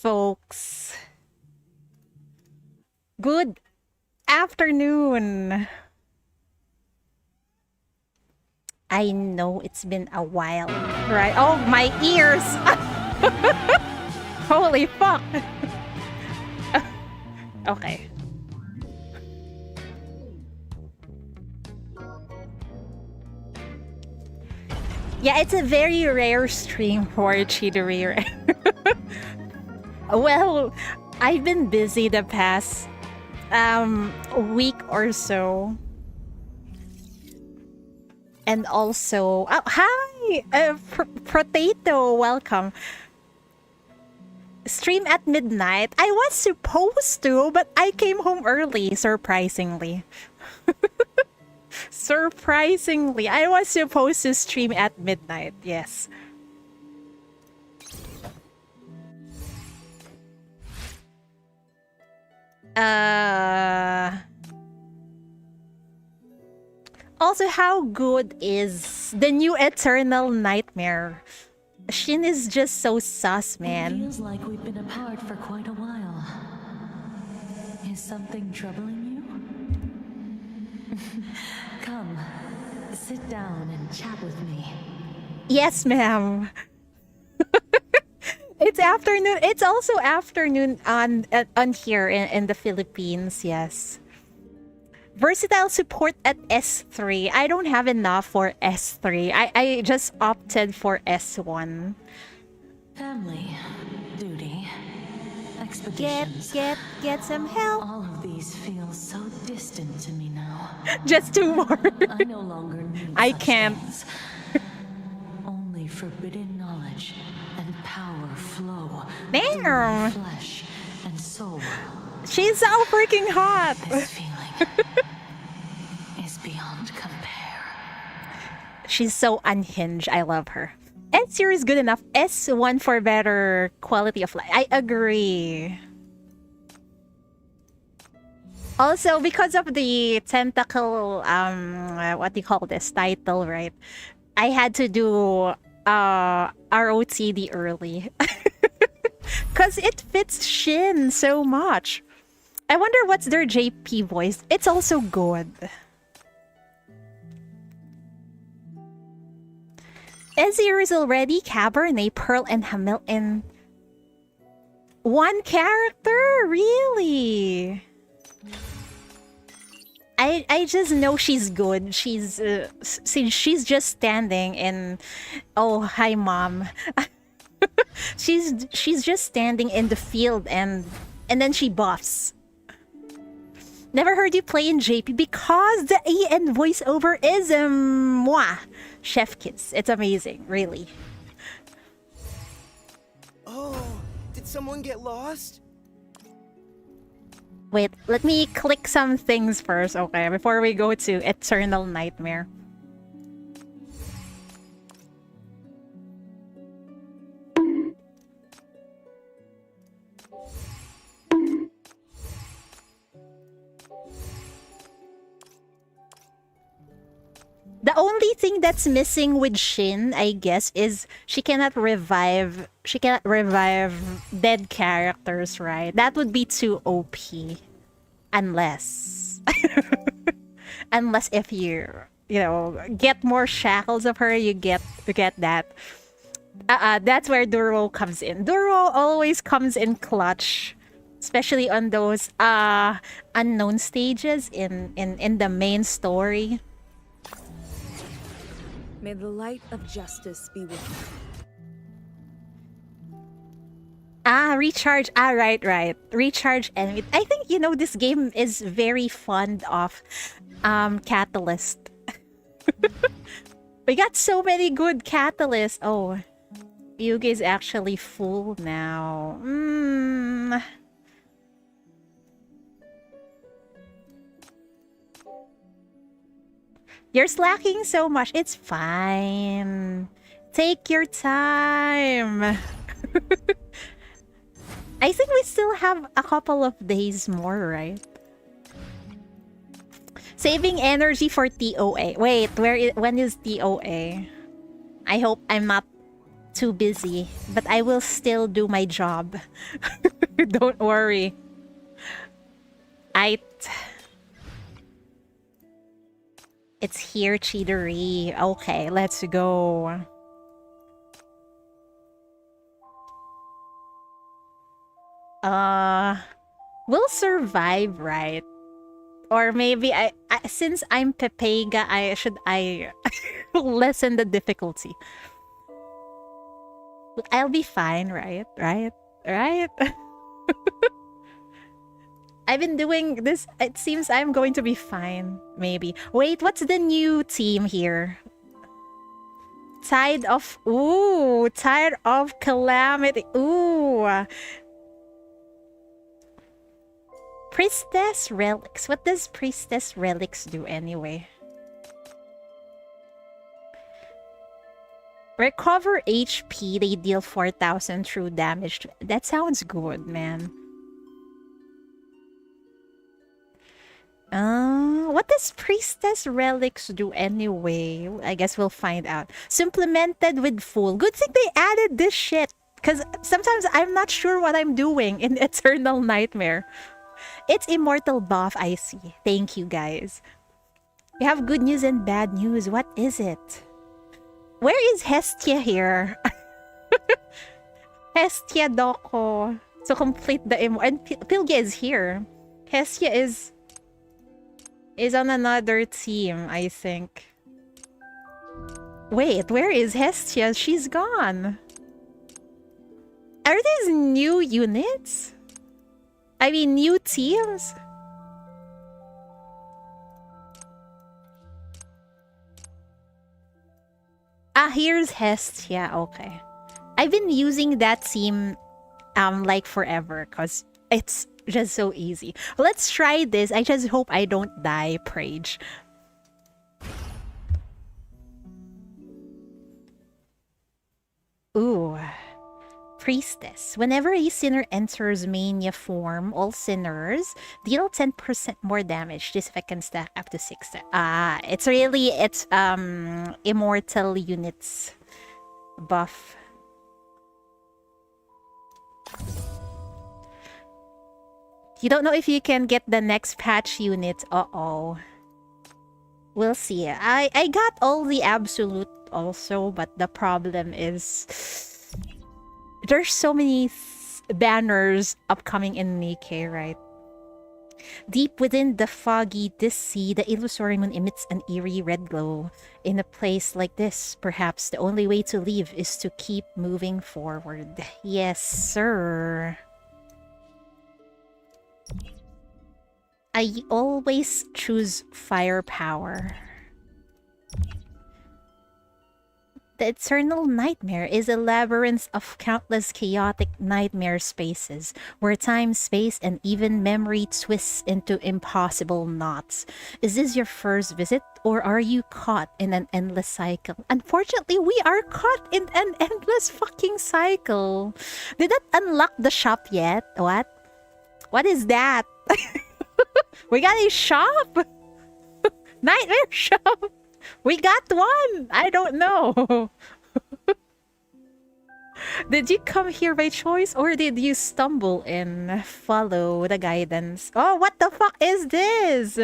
Folks. Good afternoon. I know it's been a while, right? Oh, my ears. Holy fuck. Okay. Yeah, it's a very rare stream for Chidori. Well, I've been busy the past week or so. And also, oh, hi, Potato, welcome. Stream at midnight. I was supposed to, but I came home early, surprisingly. Surprisingly, I was supposed to stream at midnight, yes. Also, how good is the new Eternal Nightmare? Shin is just so sus, man. It feels like we've been apart for quite a while. Is something troubling you? Come, sit down and chat with me. Yes, ma'am. It's afternoon. It's also afternoon on here in the Philippines. Yes. Versatile support at S3. I don't have enough for S3. I just opted for S1. Family, duty, expeditions. Get some help. All of these feel so distant to me now. Just 2 more. I no longer need I such can't. things. Only forbidden knowledge and power flow through my Damn. flesh and soul. She's so freaking hot. This feeling is beyond compare. She's so unhinged. I love her. S tier is good enough. S1 for better quality of life. I agree. Also, because of the tentacle, what do you call this title, right? I had to do ROTD early. Because it fits Shin so much. I wonder what's their JP voice. It's also good. Ezir is already Cabernet, Pearl, and Hamil in one character? Really? I just know she's good. She's just standing in. Oh, hi, mom. she's just standing in the field and then she buffs. Never heard you play in JP because the AN voiceover is moi, chef kiss. It's amazing, really. Oh, did someone get lost? Wait, let me click some things first, okay, before we go to Eternal Nightmare. The only thing that's missing with Shin, I guess, is she cannot revive dead characters, right? That would be too OP. Unless unless if you get more shackles of her, you get that. That's where Duro comes in. Duro always comes in clutch. Especially on those unknown stages in the main story. May the light of justice be with you. Recharge. Right. Recharge enemy. I think, this game is very fond of catalyst. We got so many good catalysts. Oh, Yugi is actually full now. You're slacking so much. It's fine. Take your time. I think we still have a couple of days more, right? Saving energy for TOA. Wait, when is TOA? I hope I'm not too busy, but I will still do my job. Don't worry. It's here, cheatery. Okay, let's go. We'll survive, right? Or maybe I since I'm Pepega, I lessen the difficulty. I'll be fine, right? I've been doing this. It seems I'm going to be fine. Maybe. Wait, what's the new team here? Tide of Calamity. Ooh. Priestess Relics. What does Priestess Relics do anyway? Recover HP. They deal 4,000 true damage. That sounds good, man. What does Priestess Relics do anyway? I guess we'll find out. Supplemented with Fool. Good thing they added this shit. Because sometimes I'm not sure what I'm doing in Eternal Nightmare. It's Immortal buff, I see. Thank you, guys. We have good news and bad news. What is it? Where is Hestia here? Hestia Doko. To complete the and Pylgia is here. Hestia is... is on another team, I think. Wait, where is Hestia? She's gone. Are these new units? I mean, new teams? Ah, here's Hestia. Okay. I've been using that team like forever because it's just so easy. Let's try this. I just hope I don't die, Prage. Ooh. Priestess. Whenever a sinner enters mania form, all sinners deal 10% more damage. This effect can stack up to 6. It's immortal units buff. You don't know if you can get the next patch unit. Uh-oh. We'll see. I got all the absolute also, but the problem is there's so many banners upcoming in Nikkei, right? Deep within the foggy sea, the illusory moon emits an eerie red glow. In a place like this, perhaps the only way to leave is to keep moving forward. Yes, sir. I always choose firepower. The eternal nightmare is a labyrinth of countless chaotic nightmare spaces, where time, space, and even memory twists into impossible knots. Is this your first visit, or are you caught in an endless cycle? Unfortunately, we are caught in an endless fucking cycle. Did that unlock the shop yet? What? What is that? We got a shop? Nightmare shop? We got one! I don't know. Did you come here by choice or did you stumble in? Follow the guidance. Oh, what the fuck is this?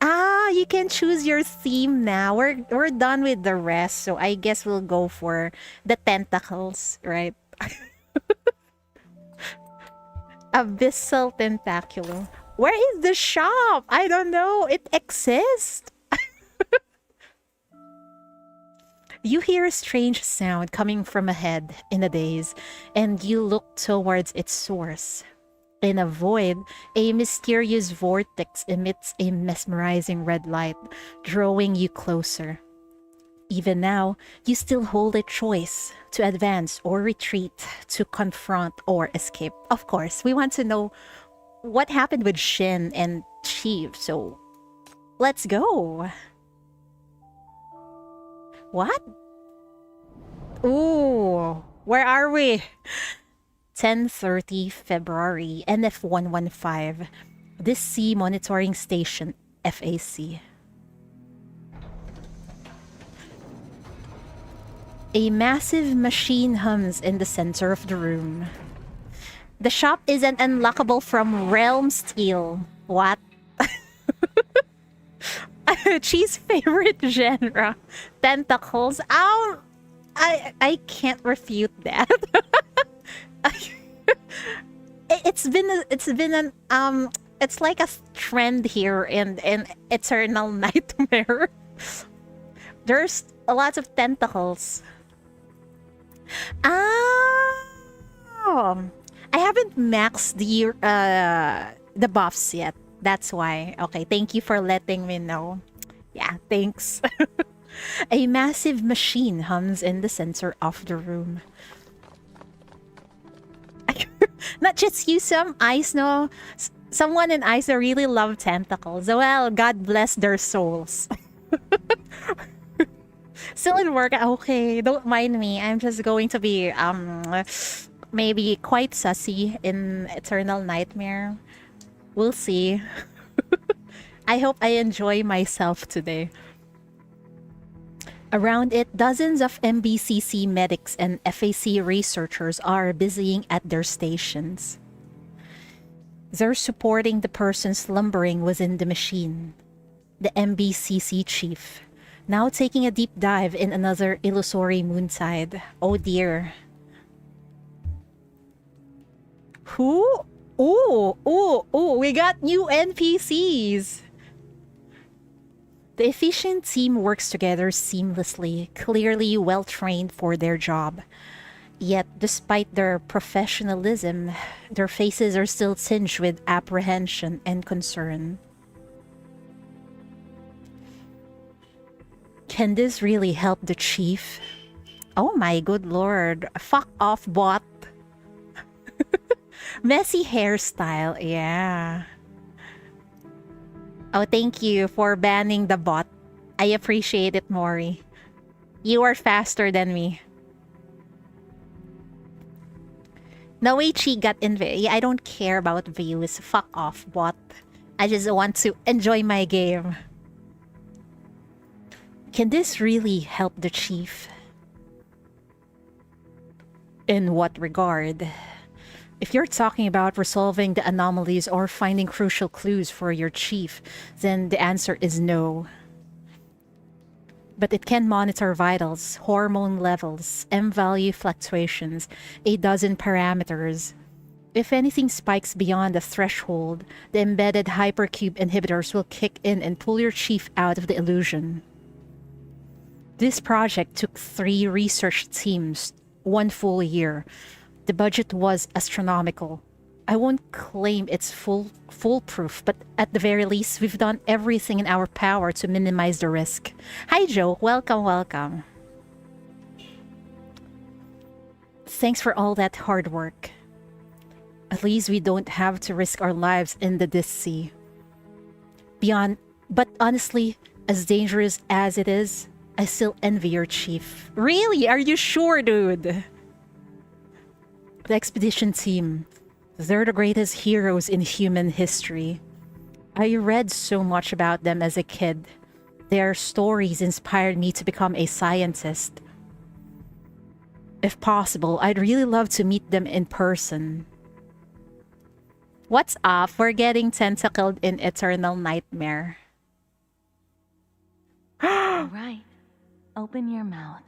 Ah, you can choose your theme now. We're done with the rest, so I guess we'll go for the tentacles, right? Abyssal Tentaculum. Where is the shop? I don't know. It exists. You hear a strange sound coming from ahead in a daze, and you look towards its source. In a void, a mysterious vortex emits a mesmerizing red light, drawing you closer. Even now, you still hold a choice to advance or retreat, to confront or escape. Of course, we want to know what happened with Shin and Chief, so let's go. What? Ooh, where are we? 10:30 February, NF115. This sea monitoring station, FAC. A massive machine hums in the center of the room. The shop is an unlockable from Realm Steel. What? She's favorite genre. Tentacles. I can't refute that. It's like a trend here in Eternal Nightmare. There's a lot of tentacles. I haven't maxed the buffs yet. That's why. Okay, thank you for letting me know. Yeah, thanks. A massive machine hums in the center of the room. Not just you, some Ice, no. Someone in Ice really love tentacles. Well, God bless their souls. Still in work. Okay, don't mind me. I'm just going to be maybe quite sussy in Eternal Nightmare. We'll see. I hope I enjoy myself today. Around it, dozens of MBCC medics and FAC researchers are busying at their stations. They're supporting the person slumbering within the machine, the MBCC chief, now taking a deep dive in another illusory moonside. Oh dear. Who? Oh, we got new NPCs. The efficient team works together seamlessly, clearly well trained for their job. Yet, despite their professionalism, their faces are still tinged with apprehension and concern. Can this really help the chief? Oh my good lord. Fuck off, bot. Messy hairstyle, yeah. Oh, thank you for banning the bot. I appreciate it, Mori. You are faster than me. No way she got I don't care about views. Fuck off, bot. I just want to enjoy my game. Can this really help the chief? In what regard? If you're talking about resolving the anomalies or finding crucial clues for your chief, then the answer is no. But it can monitor vitals, hormone levels, M-value fluctuations, a dozen parameters. If anything spikes beyond the threshold, the embedded hypercube inhibitors will kick in and pull your chief out of the illusion. This project took 3 research teams, 1 full year. The budget was astronomical. I won't claim it's foolproof, but at the very least, we've done everything in our power to minimize the risk. Hi, Joe. Welcome, welcome. Thanks for all that hard work. At least we don't have to risk our lives in the sea. But honestly, as dangerous as it is, I still envy your chief. Really? Are you sure, dude? The expedition team. They're the greatest heroes in human history. I read so much about them as a kid. Their stories inspired me to become a scientist. If possible, I'd really love to meet them in person. What's up? We're getting tentacled in Eternal Nightmare. All right. Open your mouth.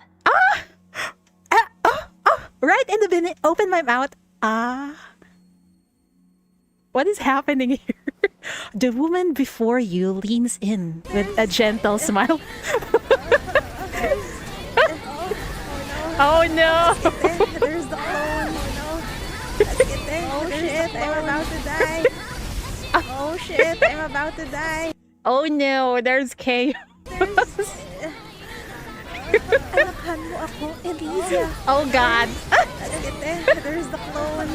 Right in the beginning, open my mouth. What is happening here? The woman before you leans in with a gentle smile. Oh no! There's the clone. Oh shit, I'm about to die. Oh shit, I'm about to die. Oh no, there's chaos. Anakan mo ako, Elysia. Oh god. There's the clone.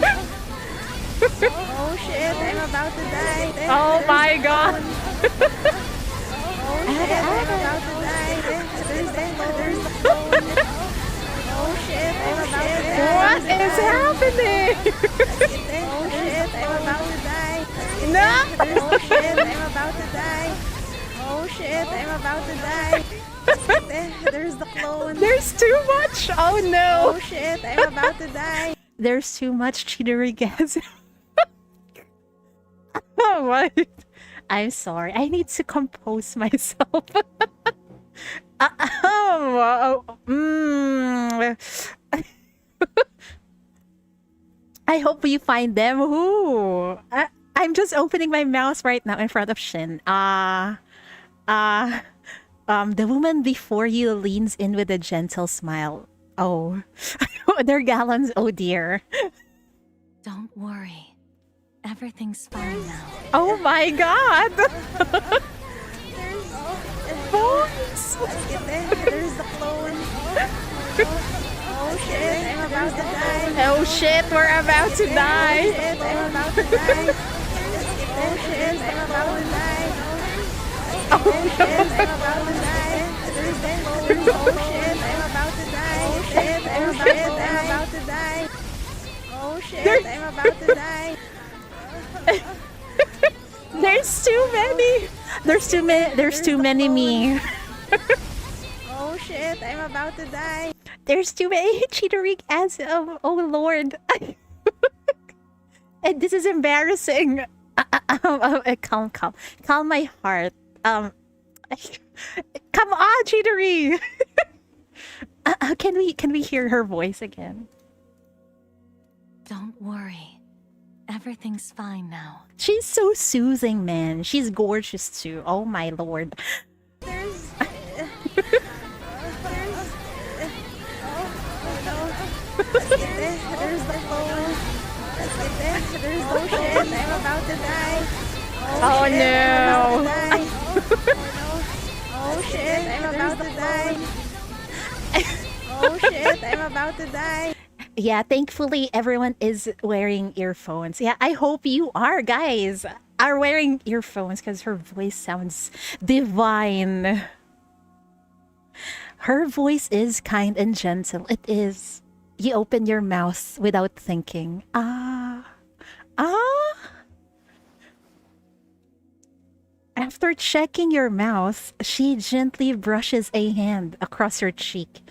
Oh shit, I'm about to die. Oh my god. Oh shit, I'm about to die. There's the clone. Oh shit, I'm about to die. What is happening? Oh shit, I'm about to die. No! Oh shit, I'm about to die. Oh shit, I'm about to die. There's the clone. There's too much. Oh no. Oh shit, I'm about to die. There's too much chiterigasm. Oh my. I'm sorry. I need to compose myself. I hope you find them. Who? I'm just opening my mouth right now in front of Shin. The woman before you leans in with a gentle smile. Oh, they're gallons. Oh dear. Don't worry. Everything's fine now. Oh my god. Bones. There's the clone. Oh shit, I'm about to die. Oh shit, we're about to die. Oh shit, I'm about to die. Oh shit, I'm about to die. Oh shit, I'm about to die. There's the clone. Oh shit, I'm about to die. Oh shit, I'm about to die. Oh shit, I'm about to die. There's too many. There's too many me. Oh shit, I'm about to die. There's too many cheaterig as oh lord. And this is embarrassing. Calm my heart. Come on, cheatery. Can we hear her voice again? Don't worry. Everything's fine now. She's so soothing, man. She's gorgeous too. Oh my lord. There's Let's get there. There's the clone. Let's get there. There's the shit. I'm about to die. Oh shit, I'm about to no. die. Oh shit, I'm about to die. Oh shit, I'm about to die. Yeah, thankfully everyone is wearing earphones. Yeah, I hope you are, guys, are wearing earphones because her voice sounds divine. Her voice is kind and gentle. It is. You open your mouth without thinking. Ah. Ah. After checking your mouth, she gently brushes a hand across your cheek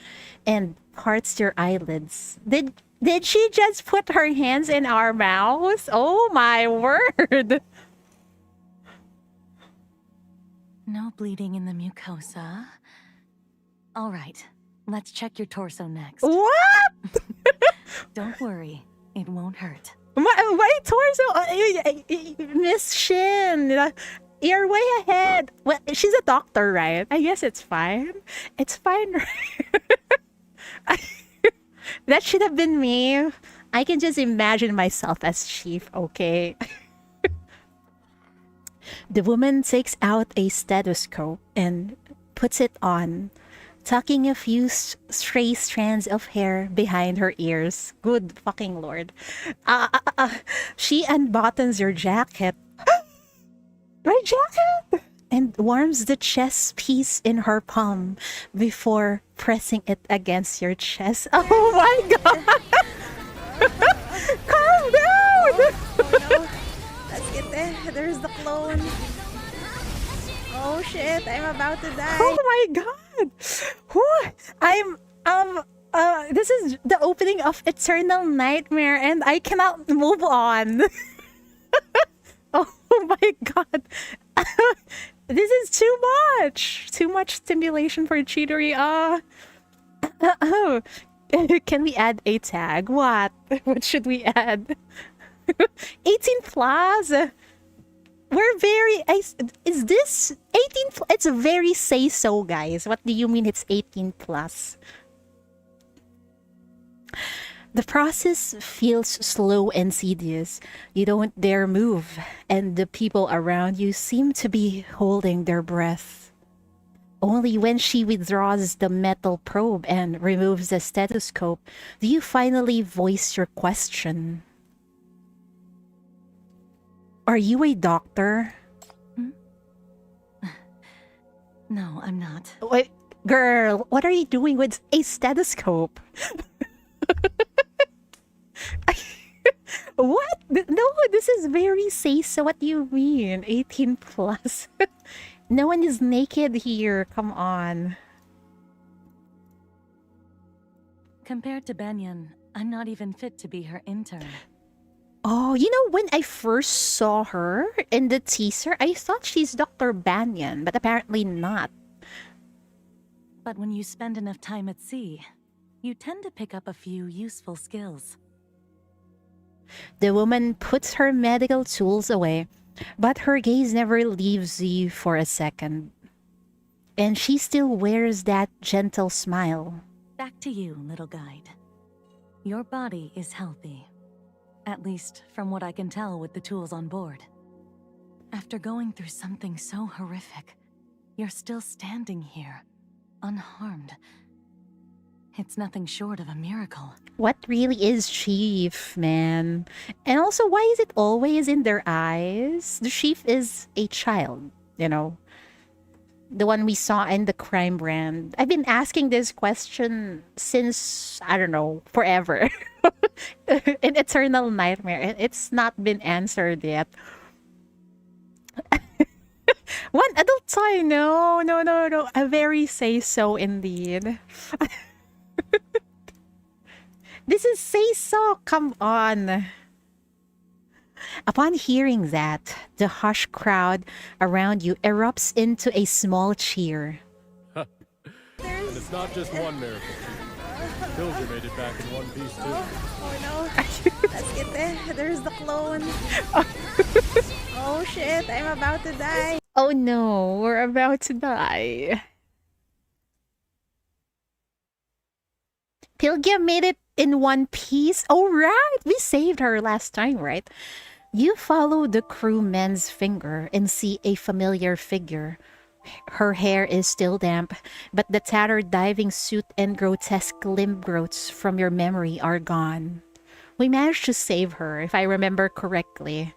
and parts your eyelids. Did she just put her hands in our mouths? Oh my word. No bleeding in the mucosa. All right, let's check your torso next. What? Don't worry, it won't hurt. My torso, Miss Shin, you're way ahead. Well, she's a doctor, right? I guess it's fine. It's fine, right? That should have been me. I can just imagine myself as chief, okay? The woman takes out a stethoscope and puts it on, tucking a few stray strands of hair behind her ears. Good fucking lord. She unbuttons your jacket. My jacket! And warms the chest piece in her palm before pressing it against your chest. Oh my god! Calm down! Oh no. Let's get there. There's the clone. Oh shit, I'm about to die. Oh my god! Whew. This is the opening of Eternal Nightmare and I cannot move on. Oh my god. This is too much. Too much stimulation for cheatery. Can we add a tag? What? What should we add? 18 plus? We're very... Is this 18 plus? It's very say-so, guys. What do you mean it's 18 plus? The process feels slow and tedious. You don't dare move, and the people around you seem to be holding their breath. Only when she withdraws the metal probe and removes the stethoscope do you finally voice your question. Are you a doctor? No, I'm not. Wait, girl, what are you doing with a stethoscope? What? No, this is very say-so. What do you mean? 18 plus. No one is naked here. Come on. Compared to Banyan, I'm not even fit to be her intern. Oh, you know, when I first saw her in the teaser, I thought she's Dr. Banyan, but apparently not. But when you spend enough time at sea, you tend to pick up a few useful skills. The woman puts her medical tools away, but her gaze never leaves you for a second. And she still wears that gentle smile. Back to you, little guide. Your body is healthy. At least from what I can tell with the tools on board. After going through something so horrific, you're still standing here, unharmed. It's nothing short of a miracle. What really is Chief, man? And also, why is it always in their eyes? The Chief is a child, you know? The one we saw in the crime brand. I've been asking this question since, I don't know, forever. In Eternal Nightmare. It's not been answered yet. One adult toy? No. A very say-so indeed. This is say-so. Come on. Upon hearing that, the hushed crowd around you erupts into a small cheer. And it's not just one miracle. Pylgia made it back in one piece too. Oh no. Let's get there. There's the clone. Oh shit, I'm about to die. Oh no, we're about to die. Pylgia made it in one piece. Oh, right. We saved her last time, right? You follow the crewman's finger and see a familiar figure. Her hair is still damp, but the tattered diving suit and grotesque limb growths from your memory are gone. We managed to save her, if I remember correctly.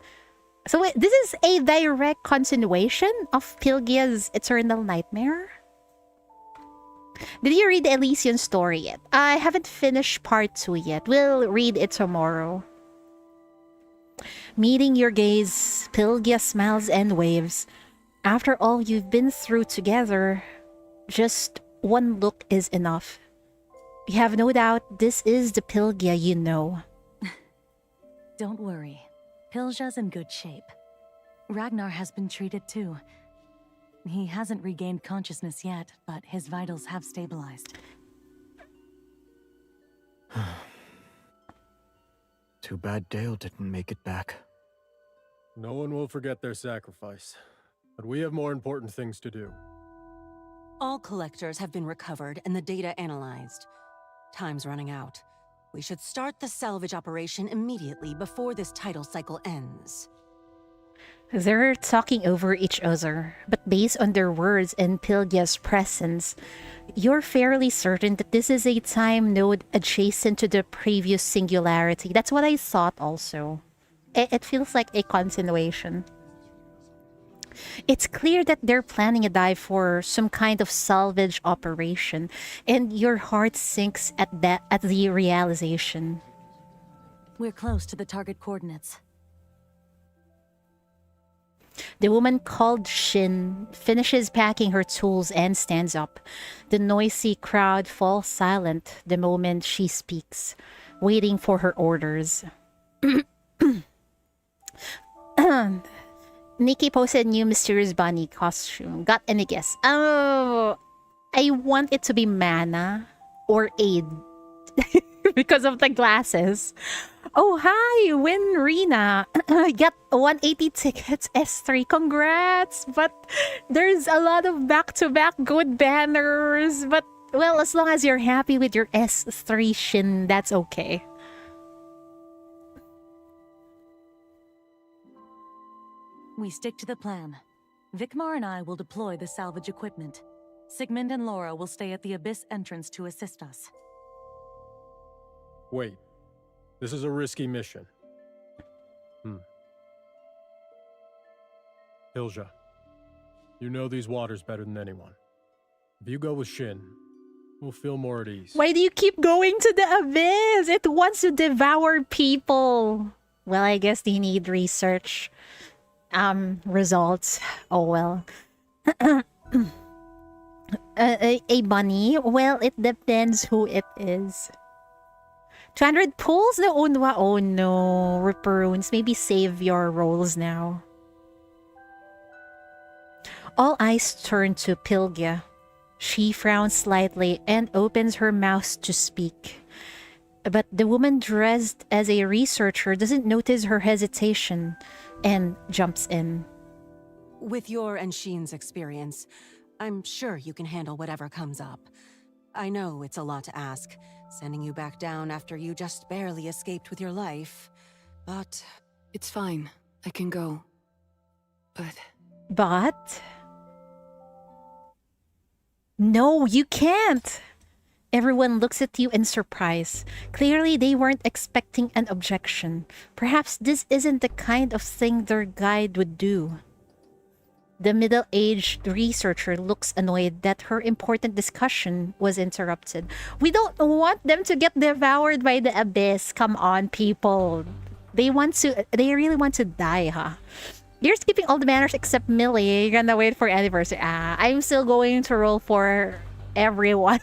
So wait, this is a direct continuation of Pylgia's Eternal Nightmare? Did you read the Elysian story yet? I haven't finished part 2 yet. We'll read it tomorrow. Meeting your gaze, Pylgia smiles and waves. After all you've been through together, just one look is enough. You have no doubt this is the Pylgia you know. Don't worry. Pylgia's in good shape. Ragnar has been treated too. He hasn't regained consciousness yet, but his vitals have stabilized. Too bad Dale didn't make it back. No one will forget their sacrifice. But we have more important things to do. All collectors have been recovered and the data analyzed. Time's running out. We should start the salvage operation immediately before this tidal cycle ends. They're talking over each other, but based on their words and Pylgia's presence, you're fairly certain that this is a time node adjacent to the previous singularity. That's what I thought also. It feels like a continuation. It's clear that they're planning a dive for some kind of salvage operation, and your heart sinks at the realization. We're close to the target coordinates. The woman called Shin finishes packing her tools and stands up. The noisy crowd falls silent the moment she speaks, waiting for her orders. Nikki posted new mysterious bunny costume. Got any guess? Oh, I want it to be Mana or Aid because of the glasses. Oh, hi, Win Rena. Got 180 tickets, S3. Congrats. But there's a lot of back-to-back good banners. But, well, as long as you're happy with your S3 Shin, that's okay. We stick to the plan. Vikmar and I will deploy the salvage equipment. Sigmund and Laura will stay at the Abyss entrance to assist us. Wait. This is a risky mission. Pylgia, you know these waters better than anyone. If you go with Shin, we'll feel more at ease. Why do you keep going to the Abyss? It wants to devour people. Well, I guess they need research results. Oh well. A bunny? Well, it depends who it is. 200 pulls? No, oh no. Ripperoons. Maybe save your rolls now. All eyes turn to Pylgia. She frowns slightly and opens her mouth to speak. But the woman dressed as a researcher doesn't notice her hesitation and jumps in. With your and Sheen's experience, I'm sure you can handle whatever comes up. I know it's a lot to ask, sending you back down after you just barely escaped with your life, but... It's fine. I can go. But... But? No, you can't! Everyone looks at you in surprise. Clearly, they weren't expecting an objection. Perhaps this isn't the kind of thing their guide would do. The middle-aged researcher looks annoyed that her important discussion was interrupted. We don't want them to get devoured by the abyss. Come on, people. They really want to die, huh? You're skipping all the manners except Millie. You're gonna wait for anniversary. I'm still going to roll for everyone.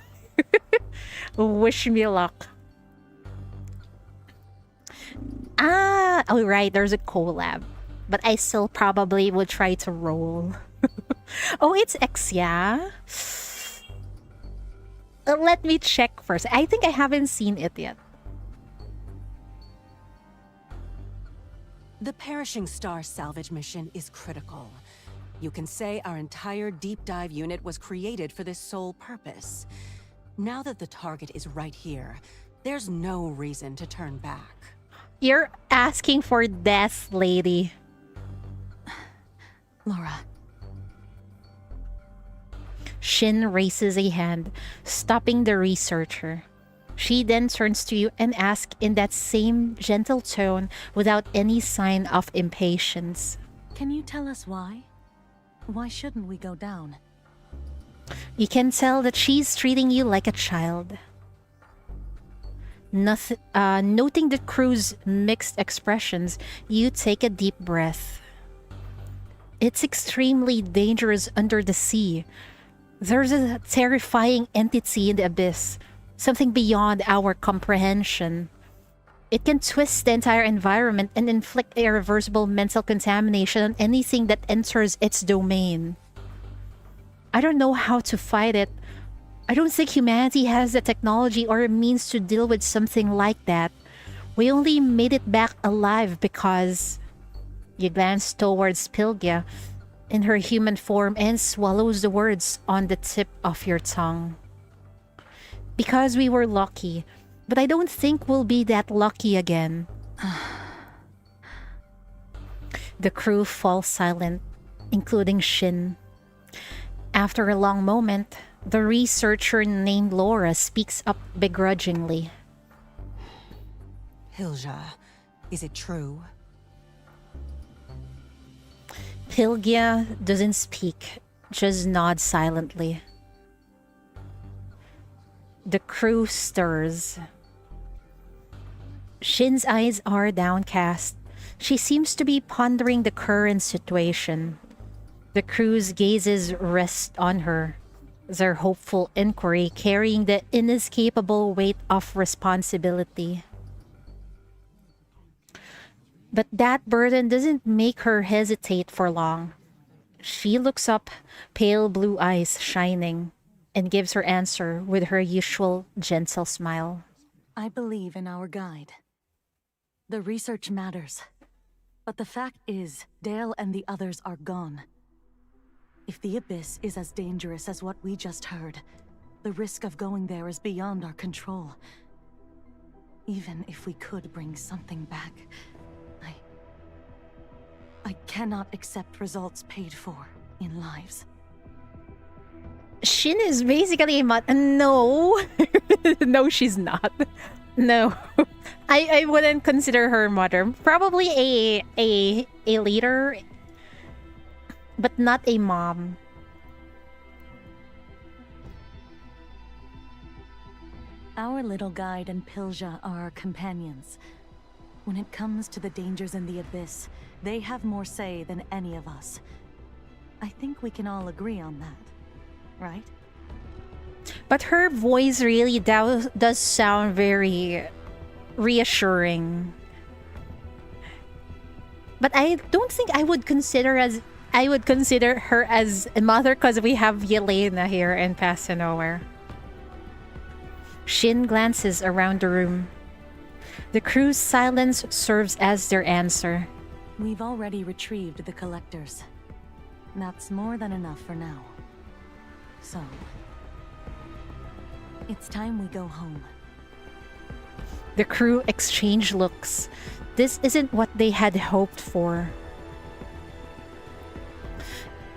Wish me luck. Oh right, there's a collab. But I still probably will try to roll. Oh, it's X, yeah? Let me check first. I think I haven't seen it yet. The Perishing Star salvage mission is critical. You can say our entire deep dive unit was created for this sole purpose. Now that the target is right here, There's no reason to turn back. You're asking for death, lady. Laura, Shin raises a hand, stopping the researcher. She then turns to you and asks in that same gentle tone without any sign of impatience. can you tell us why? Why shouldn't we go down? You can tell that she's treating you like a child. Noting the crew's mixed expressions, you take a deep breath. It's extremely dangerous under the sea. There's a terrifying entity in the abyss, something beyond our comprehension. It can twist the entire environment and inflict irreversible mental contamination on anything that enters its domain. I don't know how to fight it. I don't think humanity has the technology or a means to deal with something like that. We only made it back alive because... You glance towards Pylgia in her human form and swallows the words on the tip of your tongue. Because we were lucky, but I don't think we'll be that lucky again. The crew falls silent, including Shin. After a long moment, the researcher named Laura speaks up begrudgingly. Pylgia, is it true? Pylgia doesn't speak, just nods silently. The crew stirs. Shin's eyes are downcast. She seems to be pondering the current situation. The crew's gazes rest on her, their hopeful inquiry carrying the inescapable weight of responsibility. But that burden doesn't make her hesitate for long. She looks up, pale blue eyes shining, and gives her answer with her usual gentle smile. I believe in our guide. The research matters. But the fact is, Dale and the others are gone. If the Abyss is as dangerous as what we just heard, the risk of going there is beyond our control. Even if we could bring something back, I cannot accept results paid for in lives. Shin is basically a no. No, she's not. No. I wouldn't consider her mother. Probably a leader, but not a mom. Our little guide and Pylgia are our companions. When it comes to the dangers in the Abyss, they have more say than any of us. I think we can all agree on that, right? But her voice really does sound very reassuring. But I don't think I would consider her as a mother because we have Yelena here in Past to Nowhere. Shin glances around the room. The crew's silence serves as their answer. We've already retrieved the collectors. That's more than enough for now. So, it's time we go home. The crew exchange looks. This isn't what they had hoped for.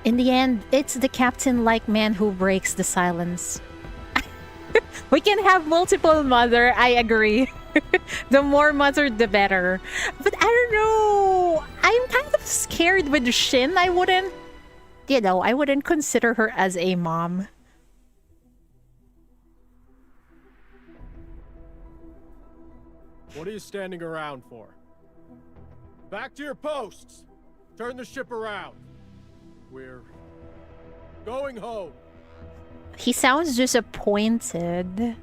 In the end, it's the captain-like man who breaks the silence. We can have multiple mother, I agree. The more mother, the better. But I don't know. I'm kind of scared with Shin. I wouldn't consider her as a mom. What are you standing around for? Back to your posts! Turn the ship around. We're going home. He sounds disappointed.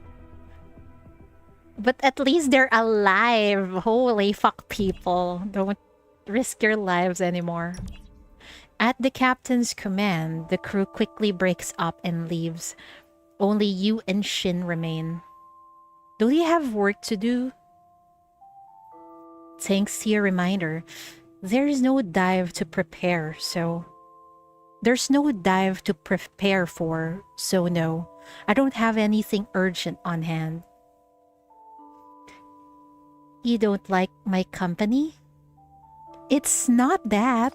But at least they're alive. Holy fuck, people. Don't risk your lives anymore. At the captain's command, the crew quickly breaks up and leaves. Only you and Shin remain. Do you have work to do? Thanks to your reminder, there's no dive to prepare for, so no, I don't have anything urgent on hand. You don't like my company? It's not that.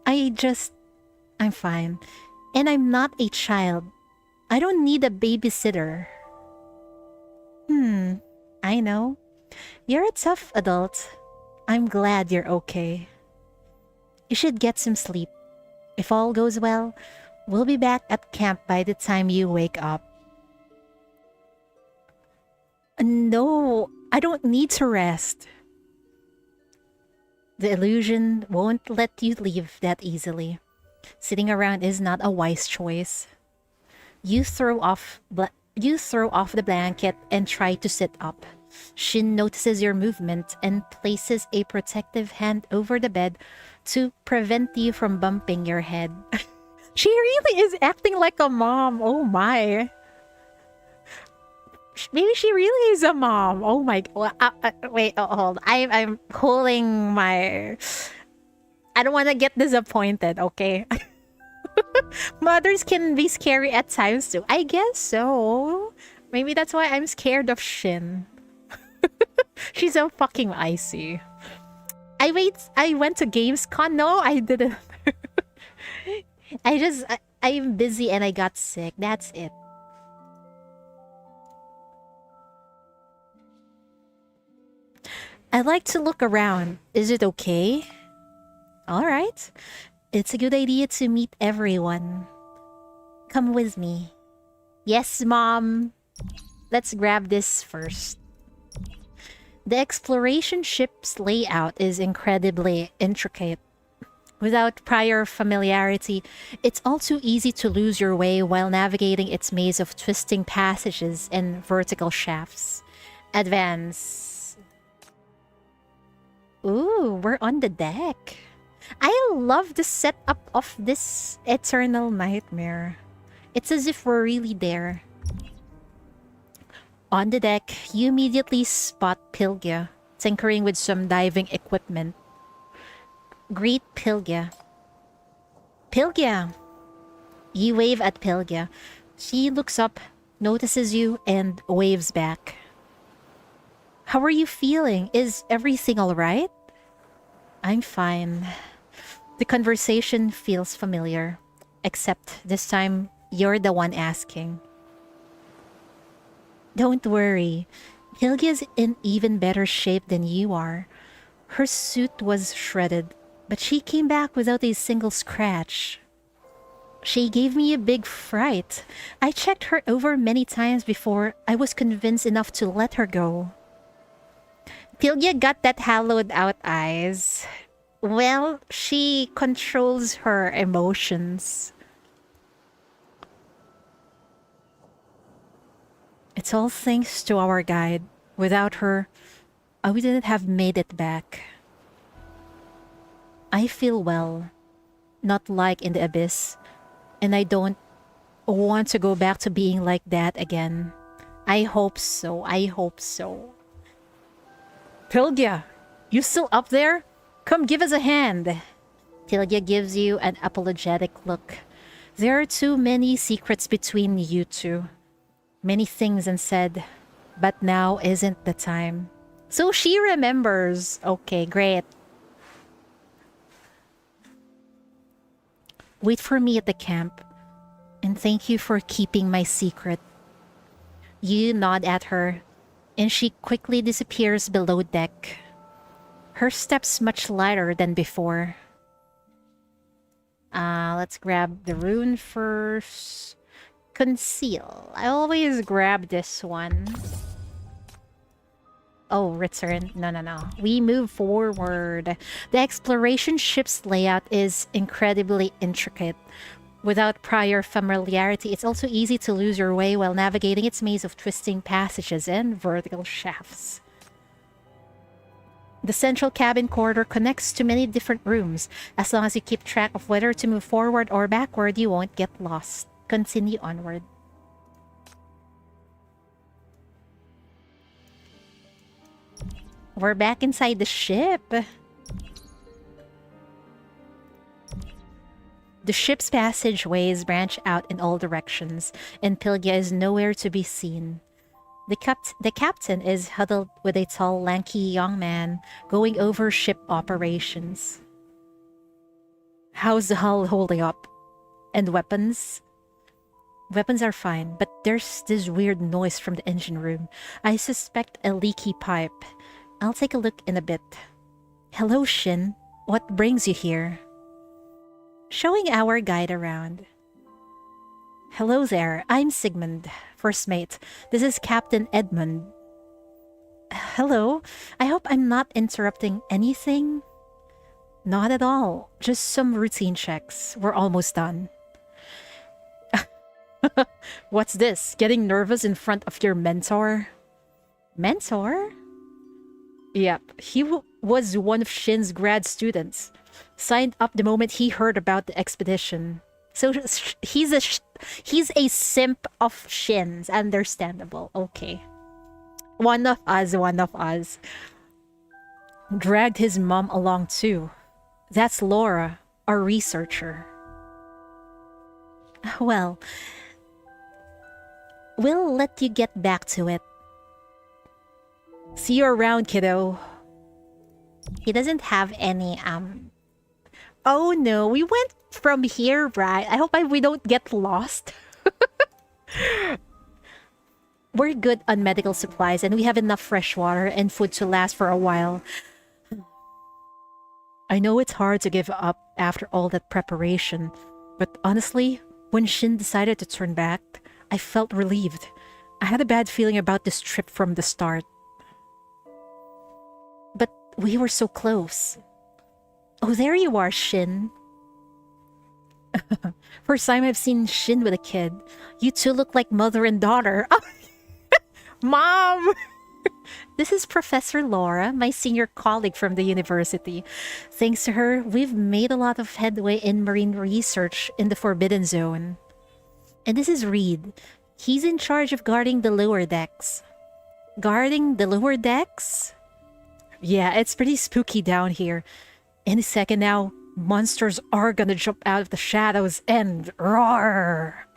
I'm fine. And I'm not a child. I don't need a babysitter. I know. You're a tough adult. I'm glad you're okay. You should get some sleep. If all goes well, we'll be back at camp by the time you wake up. No, I don't need to rest. The illusion won't let you leave that easily. Sitting around is not a wise choice. You throw off the blanket and try to sit up. Shin notices your movement and places a protective hand over the bed to prevent you from bumping your head. She really is acting like a mom. Oh my. Maybe she really is a mom. Oh my. Wait, hold. I'm holding my. I don't want to get disappointed, okay? Mothers can be scary at times too. I guess so. Maybe that's why I'm scared of Shin. She's so fucking icy. I went to Gamescom. No, I didn't. I'm busy and I got sick. That's it. I'd like to look around. Is it okay? Alright. It's a good idea to meet everyone. Come with me. Yes, Mom. Let's grab this first. The exploration ship's layout is incredibly intricate. Without prior familiarity, it's all too easy to lose your way while navigating its maze of twisting passages and vertical shafts. Advance. Ooh, we're on the deck. I love the setup of this eternal nightmare. It's as if we're really there. On the deck, you immediately spot Pylgia, tinkering with some diving equipment. Greet Pylgia. Pylgia! You wave at Pylgia. She looks up, notices you, and waves back. How are you feeling? Is everything alright? I'm fine. The conversation feels familiar, except this time you're the one asking. Don't worry. Pylgia's in even better shape than you are. Her suit was shredded, but she came back without a single scratch. She gave me a big fright. I checked her over many times before I was convinced enough to let her go. Pylgia got that hollowed out eyes. Well, she controls her emotions. It's all thanks to our guide. Without her, I wouldn't have made it back. I feel well, not like in the abyss, and I don't want to go back to being like that again. I hope so. I hope so. Pylgia, you still up there? Come give us a hand. Pylgia gives you an apologetic look. There are too many secrets between you two. Many things unsaid, but now isn't the time. So she remembers. Okay, great. Wait for me at the camp, and thank you for keeping my secret. You nod at her, and she quickly disappears below deck. Her steps much lighter than before. Let's grab the rune first. Conceal. I always grab this one. Oh, return. No. We move forward. The exploration ship's layout is incredibly intricate. Without prior familiarity, it's also easy to lose your way while navigating its maze of twisting passages and vertical shafts. The central cabin corridor connects to many different rooms. As long as you keep track of whether to move forward or backward, you won't get lost. Continue onward. We're back inside the ship. The ship's passageways branch out in all directions, and Pylgia is nowhere to be seen. The captain is huddled with a tall, lanky young man going over ship operations. How's the hull holding up? And weapons? Weapons are fine, but there's this weird noise from the engine room. I suspect a leaky pipe. I'll take a look in a bit. Hello, Shin. What brings you here? Showing our guide around. Hello there, I'm Sigmund, first mate. This is Captain Edmund. Hello, I hope I'm not interrupting anything. Not at all, just some routine checks. We're almost done. What's this? Getting nervous in front of your mentor? Mentor? Yep, he was one of Shin's grad students. Signed up the moment he heard about the expedition. So he's a simp of Shin's. Understandable. Okay. One of us. Dragged his mom along too. That's Laura, our researcher. Well, we'll let you get back to it. See you around, kiddo. He doesn't have any, Oh no, we went from here, right? I hope we don't get lost. We're good on medical supplies and we have enough fresh water and food to last for a while. I know it's hard to give up after all that preparation, but honestly, when Shin decided to turn back, I felt relieved. I had a bad feeling about this trip from the start. But we were so close. Oh, there you are, Shin. First time I've seen Shin with a kid. You two look like mother and daughter. Oh, Mom! This is Professor Laura, my senior colleague from the university. Thanks to her, we've made a lot of headway in marine research in the Forbidden Zone. And this is Reed. He's in charge of guarding the lower decks. Guarding the lower decks? Yeah, it's pretty spooky down here. Any second now, monsters are gonna jump out of the shadows and roar.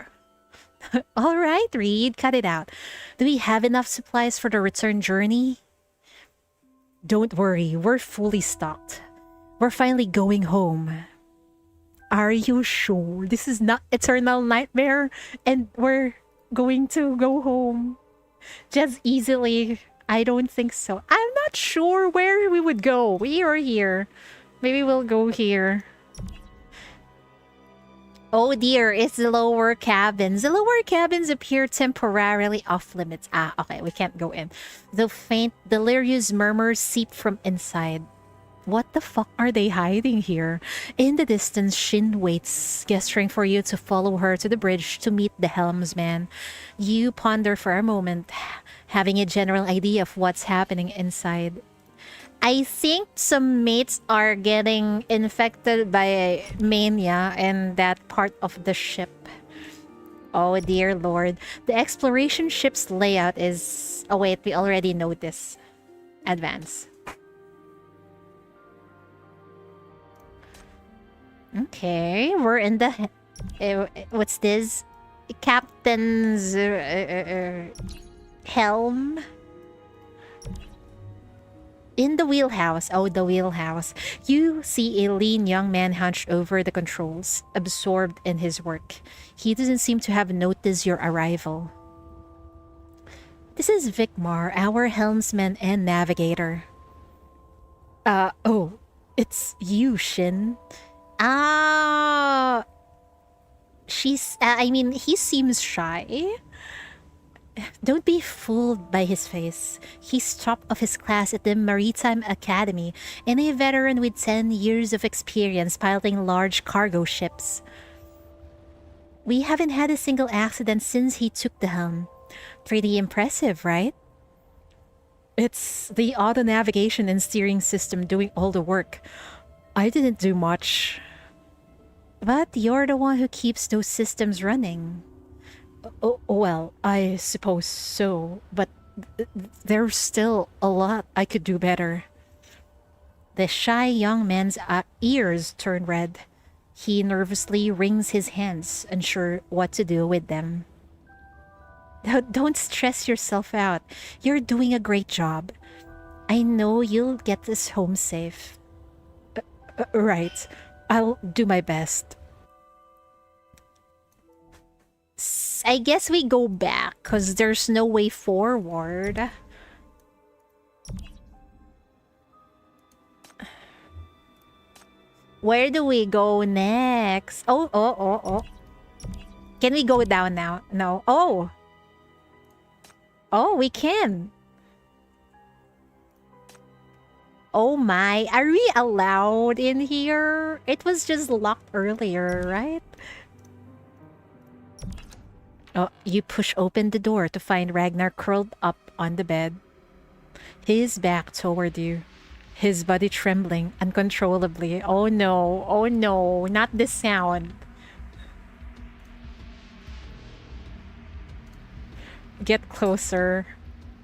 All right, Reed, cut it out. Do we have enough supplies for the return journey? Don't worry, we're fully stocked. We're finally going home. Are you sure this is not eternal nightmare and we're going to go home just easily? I don't think so. I'm not sure where we would go. We are here. Maybe we'll go here. Oh dear, it's the lower cabins. The lower cabins appear temporarily off limits. Ah, okay, we can't go in. The faint, delirious murmurs seep from inside. What the fuck are they hiding here? In the distance, Shin waits, gesturing for you to follow her to the bridge to meet the helmsman. You ponder for a moment, having a general idea of what's happening inside. I think some mates are getting infected by mania in that part of the ship. Oh dear lord. The exploration ship's layout is... Oh wait, we already know this. Advance. Okay, we're in the... what's this? Captain's... helm? In the wheelhouse, oh, the wheelhouse, you see a lean young man hunched over the controls, absorbed in his work. He doesn't seem to have noticed your arrival. This is Vicmar, our helmsman and navigator. Oh, it's you, Shin. He seems shy. Don't be fooled by his face. He's top of his class at the Maritime Academy and a veteran with 10 years of experience piloting large cargo ships. We haven't had a single accident since he took the helm. Pretty impressive, right? It's the auto navigation and steering system doing all the work. I didn't do much. But you're the one who keeps those systems running. Oh, well, I suppose so, but there's still a lot I could do better. The shy young man's ears turn red. He nervously wrings his hands, unsure what to do with them. Don't stress yourself out. You're doing a great job. I know you'll get this home safe. Right. I'll do my best. I guess we go back because there's no way forward. Where do we go next? Oh. Can we go down now? No. Oh, we can. Oh my. Are we allowed in here? It was just locked earlier, right? Oh, you push open the door to find Ragnar curled up on the bed. His back toward you. His body trembling uncontrollably. Oh no, not this sound. Get closer.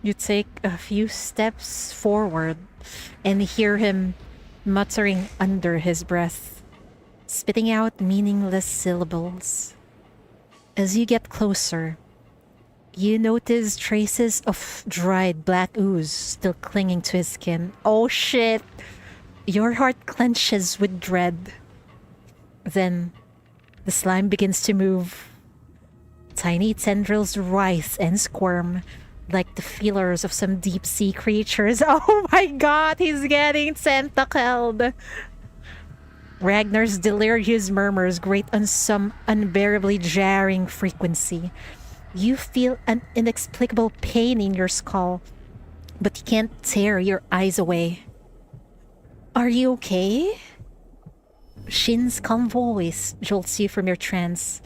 You take a few steps forward and hear him muttering under his breath, spitting out meaningless syllables. As you get closer, you notice traces of dried black ooze still clinging to his skin. Oh shit! Your heart clenches with dread. Then, the slime begins to move. Tiny tendrils writhe and squirm like the feelers of some deep-sea creatures. Oh my god, he's getting tentacled! Ragnar's delirious murmurs grate on some unbearably jarring frequency. You feel an inexplicable pain in your skull, but you can't tear your eyes away. Are you okay? Shin's calm voice jolts you from your trance.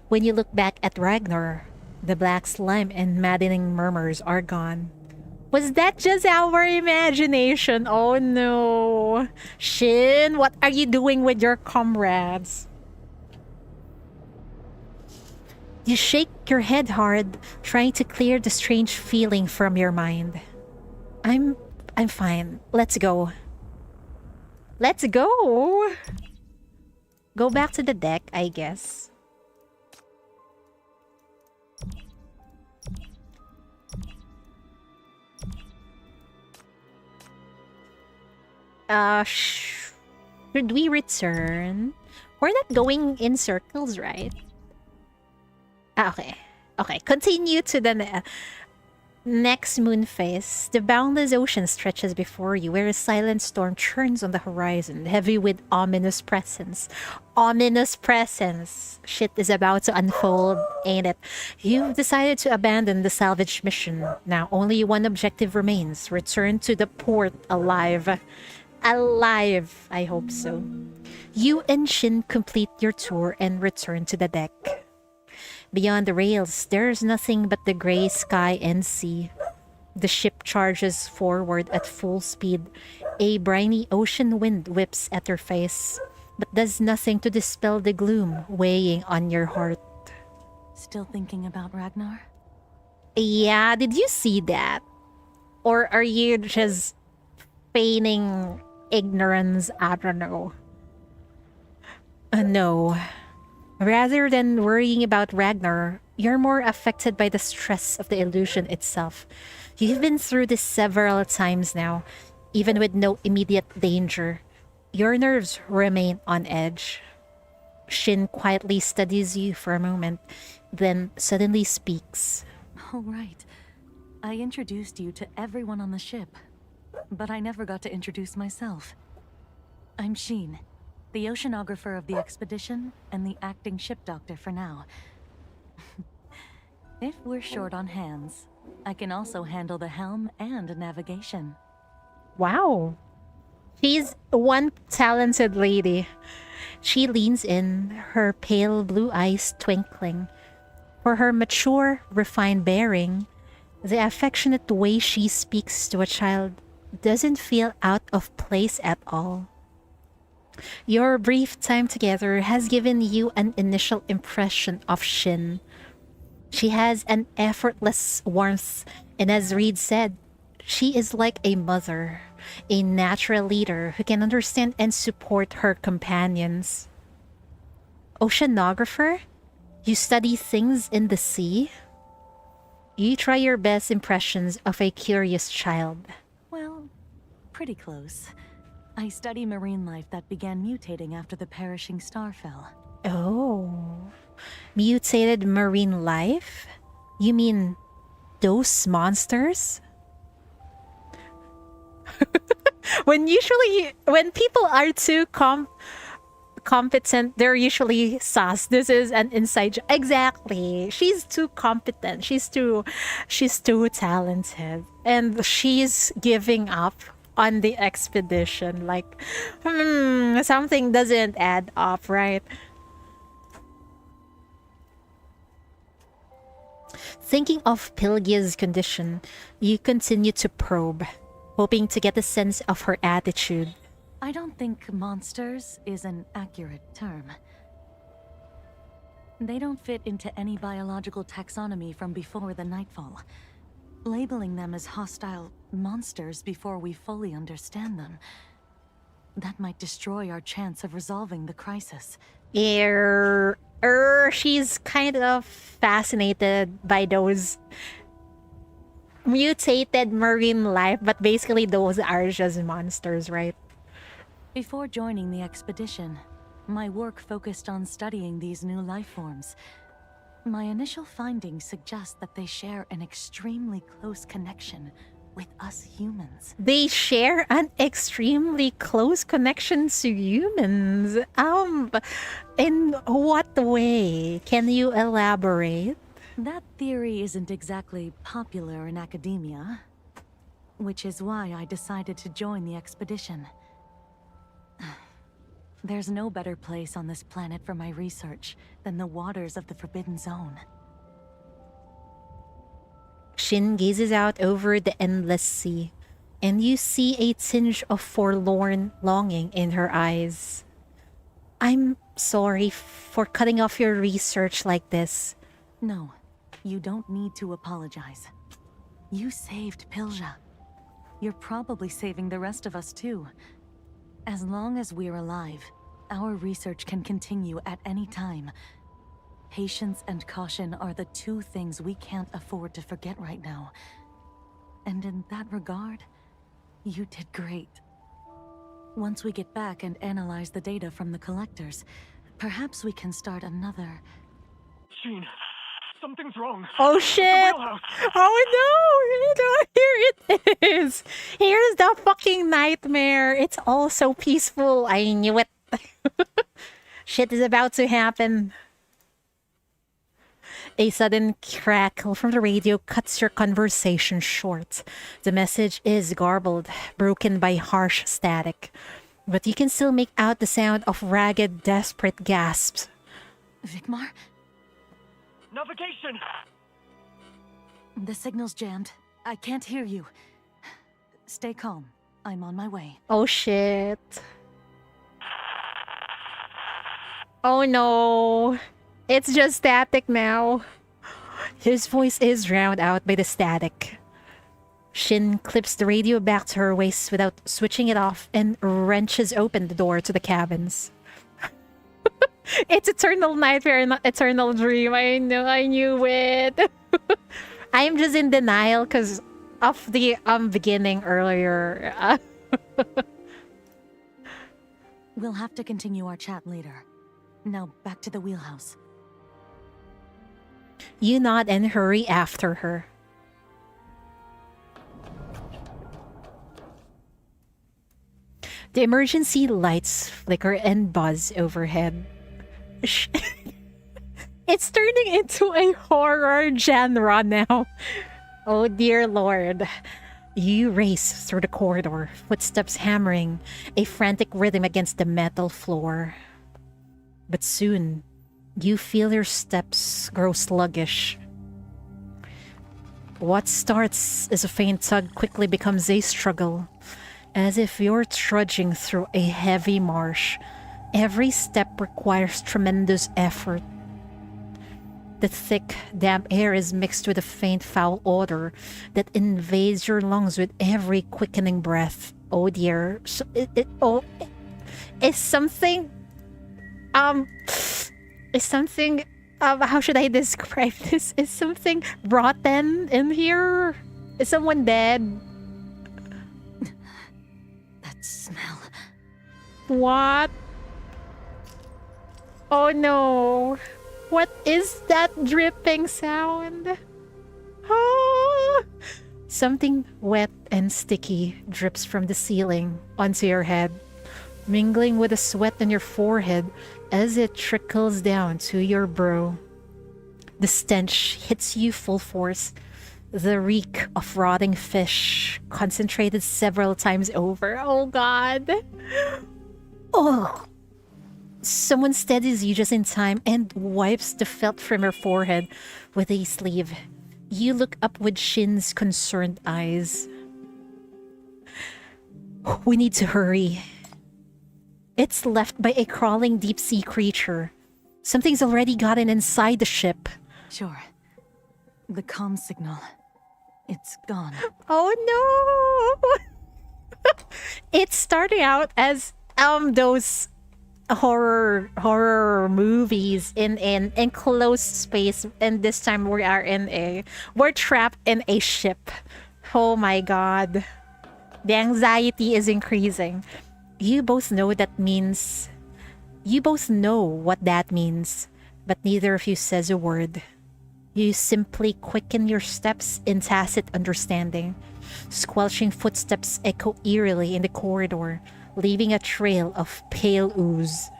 When you look back at Ragnar, the black slime and maddening murmurs are gone. Was that just our imagination? Oh no. Shin, what are you doing with your comrades? You shake your head hard, trying to clear the strange feeling from your mind. I'm fine. Let's go. Let's go. Go back to the deck, I guess. Should we return? We're not going in circles, right? Okay. Continue to the next moon phase. The boundless ocean stretches before you, where a silent storm churns on the horizon, heavy with ominous presence. Ominous presence. Shit is about to unfold, ain't it? You've decided to abandon the salvage mission. Now only one objective remains. Return to the port alive. Alive, I hope so. You and Shin complete your tour and return to the deck. Beyond the rails, there's nothing but the gray sky and sea. The ship charges forward at full speed. A briny ocean wind whips at your face, but does nothing to dispel the gloom weighing on your heart. Still thinking about Ragnar? Yeah, did you see that? Or are you just feigning ignorance? I don't know. No. Rather than worrying about Ragnar, you're more affected by the stress of the illusion itself. You've been through this several times now, even with no immediate danger. Your nerves remain on edge. Shin quietly studies you for a moment, then suddenly speaks. Oh, right. I introduced you to everyone on the ship, but I never got to introduce myself. I'm Shin, the oceanographer of the expedition and the acting ship doctor for now. If we're short on hands, I can also handle the helm and navigation. Wow. She's one talented lady. She leans in, her pale blue eyes twinkling. For her mature, refined bearing, the affectionate way she speaks to a child doesn't feel out of place at all. Your brief time together has given you an initial impression of Shin. She has an effortless warmth, and as Reed said, she is like a mother, a natural leader who can understand and support her companions. Oceanographer? You study things in the sea? You try your best impressions of a curious child. Well, pretty close. I study marine life that began mutating after the perishing star fell. Oh. Mutated marine life? You mean those monsters? When people are too competent, they're usually sus. This is an inside joke. Exactly. She's too competent. She's too talented. And she's giving up on the expedition. Like, something doesn't add up, right? Thinking of Pylgia's condition, you continue to probe, hoping to get a sense of her attitude. I don't think monsters is an accurate term. They don't fit into any biological taxonomy from before the Nightfall. Labeling them as hostile monsters before we fully understand them, that might destroy our chance of resolving the crisis. She's kind of fascinated by those mutated marine life, but basically those are just monsters, right? Before joining the expedition, my work focused on studying these new life forms. My initial findings suggest that they share an extremely close connection with us humans. They share an extremely close connection to humans. In what way? Can you elaborate? That theory isn't exactly popular in academia, which is why I decided to join the expedition. There's no better place on this planet for my research than the waters of the Forbidden Zone. Shin gazes out over the endless sea, and you see a tinge of forlorn longing in her eyes. I'm sorry for cutting off your research like this. No, you don't need to apologize. You saved Pylgia. You're probably saving the rest of us too. As long as we're alive, our research can continue at any time. Patience and caution are the two things we can't afford to forget right now. And in that regard, you did great. Once we get back and analyze the data from the collectors, perhaps we can start another... Shin, something's wrong. Oh shit! Wheelhouse. Oh no! Here it is! Here's the fucking nightmare! It's all so peaceful. I knew it. Shit is about to happen. A sudden crackle from the radio cuts your conversation short. The message is garbled, broken by harsh static. But you can still make out the sound of ragged, desperate gasps. Vigmar? Navigation! The signal's jammed. I can't hear you. Stay calm. I'm on my way. Oh shit. Oh no. It's just static now. His voice is drowned out by the static. Shin clips the radio back to her waist without switching it off and wrenches open the door to the cabins. It's eternal nightmare, not eternal dream. I know, I knew it. I'm just in denial because of the beginning earlier. We'll have to continue our chat later. Now back to the wheelhouse. You nod and hurry after her. The emergency lights flicker and buzz overhead. It's turning into a horror genre now. Oh dear lord. You race through the corridor, footsteps hammering, a frantic rhythm against the metal floor. But soon, you feel your steps grow sluggish. What starts as a faint tug quickly becomes a struggle, as if you're trudging through a heavy marsh. Every step requires tremendous effort. The thick, damp air is mixed with a faint foul odor that invades your lungs with every quickening breath. Oh dear. Is something How should I describe this? Is something rotten in here? Is someone dead? That smell. What? Oh no. What is that dripping sound? Ah! Something wet and sticky drips from the ceiling onto your head, mingling with the sweat on your forehead as it trickles down to your brow. The stench hits you full force, the reek of rotting fish concentrated several times over. Oh god. Oh. Someone steadies you just in time and wipes the felt from your forehead with a sleeve. You look up with Shin's concerned eyes. We need to hurry. It's left by a crawling deep-sea creature. Something's already gotten inside the ship. Sure. The comm signal. It's gone. Oh no! It's starting out as those horror movies in an enclosed space, and this time we're trapped in a ship. Oh my god. The anxiety is increasing. You both know what that means, but neither of you says a word. You simply quicken your steps in tacit understanding. Squelching footsteps echo eerily in the corridor, leaving a trail of pale ooze.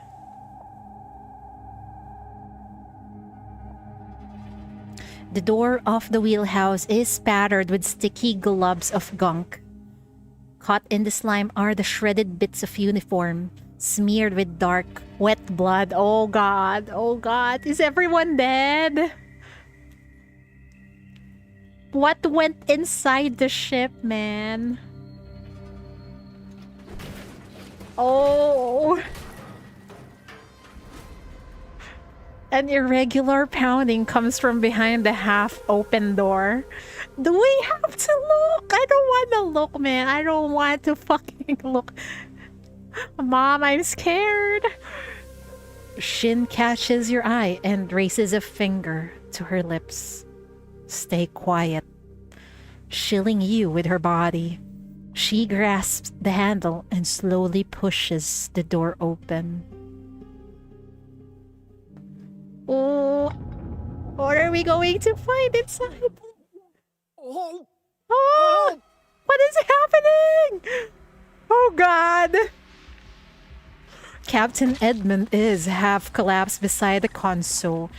The door of the wheelhouse is spattered with sticky globs of gunk. Caught in the slime are the shredded bits of uniform, smeared with dark, wet blood. Oh god, is everyone dead? What went inside the ship, man? Oh. An irregular pounding comes from behind the half-open door. Do we have to look? I don't want to look, man. I don't want to fucking look. Mom, I'm scared. Shin catches your eye and raises a finger to her lips. Stay quiet. Shilling you with her body, she grasps the handle and slowly pushes the door open. Oh, what are we going to find inside? Oh, what is happening? Oh god. Captain Edmund is half collapsed beside the console,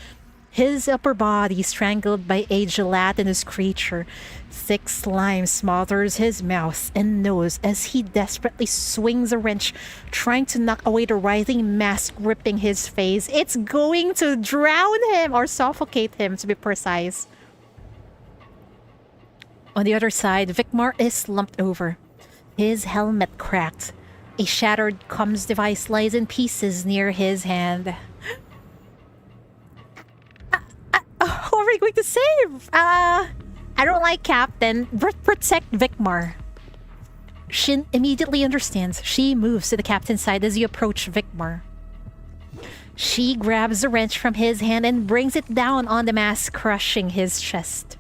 his upper body strangled by a gelatinous creature. Thick slime smothers his mouth and nose as he desperately swings a wrench, trying to knock away the writhing mass gripping his face. It's going to drown him or suffocate him, to be precise. On the other side, Vikmar is slumped over, his helmet cracked. A shattered comms device lies in pieces near his hand. Who are we going to save? I don't like Captain. Protect Vikmar. Shin immediately understands. She moves to the captain's side as you approach Vikmar. She grabs a wrench from his hand and brings it down on the mask, crushing his chest.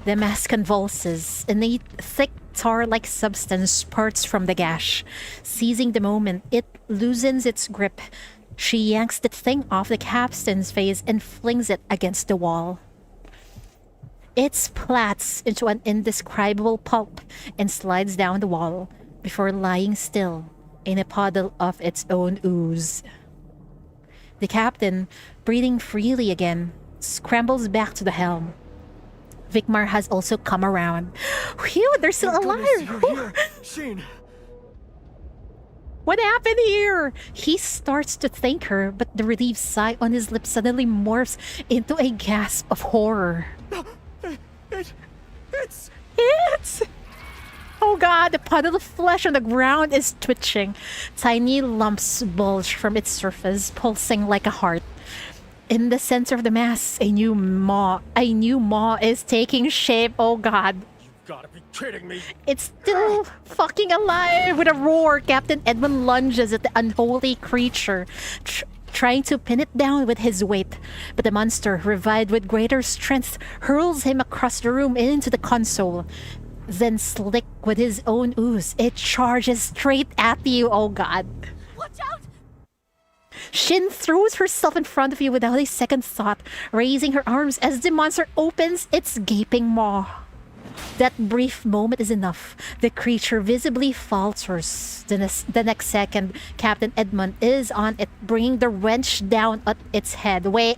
The mask convulses, and a thick tar-like substance parts from the gash. Seizing the moment, it loosens its grip. She yanks the thing off the captain's face and flings it against the wall. It splats into an indescribable pulp and slides down the wall before lying still in a puddle of its own ooze. The captain, breathing freely again, scrambles back to the helm. Vikmar has also come around. Phew, they're still alive! You're here. Shin. What happened here? He starts to thank her, but the relieved sigh on his lips suddenly morphs into a gasp of horror. It's... Oh god, the puddle of flesh on the ground is twitching. Tiny lumps bulge from its surface, pulsing like a heart. In the center of the mass, a new maw is taking shape. Oh god. You've gotta be kidding me. It's still fucking alive. With a roar, Captain Edmund lunges at the unholy creature, trying to pin it down with his weight. But the monster, revived with greater strength, hurls him across the room into the console. Then, slick with his own ooze, it charges straight at you. Oh god. Watch out! Shin throws herself in front of you without a second thought, raising her arms as the monster opens its gaping maw. That brief moment is enough. The creature visibly falters. The next second, Captain Edmund is on it, bringing the wrench down at its head. Wait.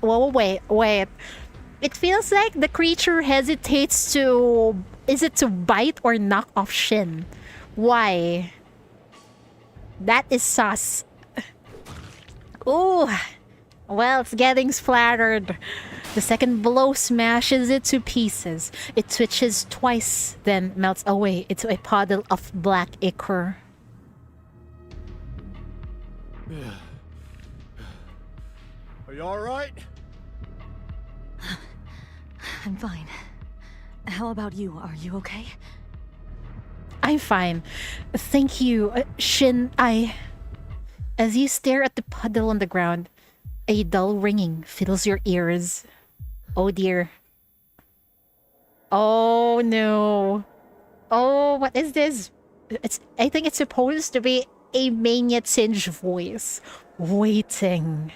It feels like the creature hesitates to... Is it to bite or knock off Shin? Why? That is sus. Ooh. Well, it's getting splattered. The second blow smashes it to pieces. It twitches twice, then melts away into a puddle of black ichor. Are you alright? I'm fine. How about you? Are you okay? I'm fine. Thank you, Shin. As you stare at the puddle on the ground, a dull ringing fills your ears. Oh dear. Oh no. Oh, what is this? I think it's supposed to be a Mania Tinge voice. Waiting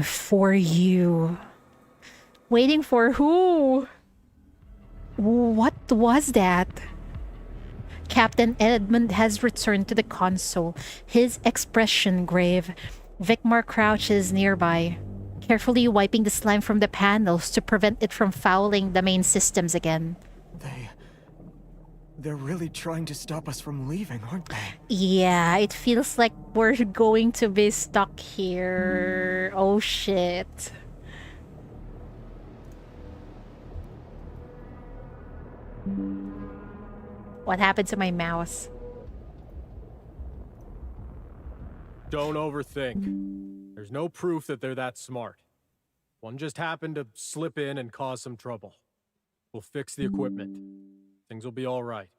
for you. Waiting for who? What was that? Captain Edmund has returned to the console, his expression grave. Vicmar crouches nearby, carefully wiping the slime from the panels to prevent it from fouling the main systems again. They're really trying to stop us from leaving, aren't they? Yeah, it feels like we're going to be stuck here. Oh shit. What happened to my mouse? Don't overthink. There's no proof that they're that smart. One just happened to slip in and cause some trouble. We'll fix the equipment. Things will be all right.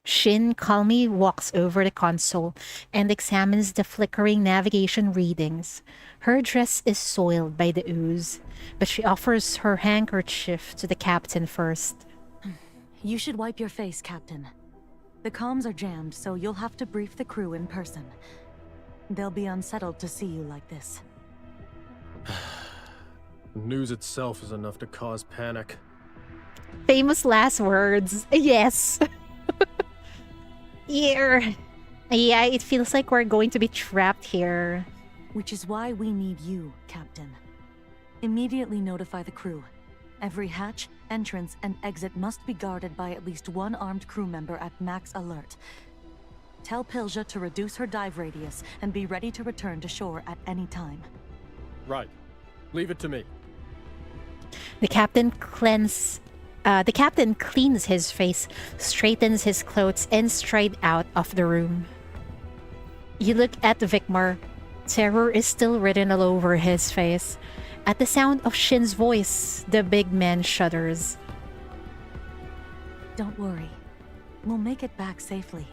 Shin calmly walks over the console and examines the flickering navigation readings. Her dress is soiled by the ooze, but she offers her handkerchief to the captain first. You should wipe your face, Captain. The comms are jammed, so you'll have to brief the crew in person. They'll be unsettled to see you like this. The news itself is enough to cause panic. Famous last words. Yes. Yeah, it feels like we're going to be trapped here. Which is why we need you, Captain. Immediately notify the crew. Every hatch, entrance, and exit must be guarded by at least one armed crew member at max alert. Tell Pylgia to reduce her dive radius and be ready to return to shore at any time. Right. Leave it to me. The captain cleans his face, straightens his clothes, and strides out of the room. You look at Vicmar. Terror is still written all over his face. At the sound of Shin's voice, the big man shudders. Don't worry. We'll make it back safely.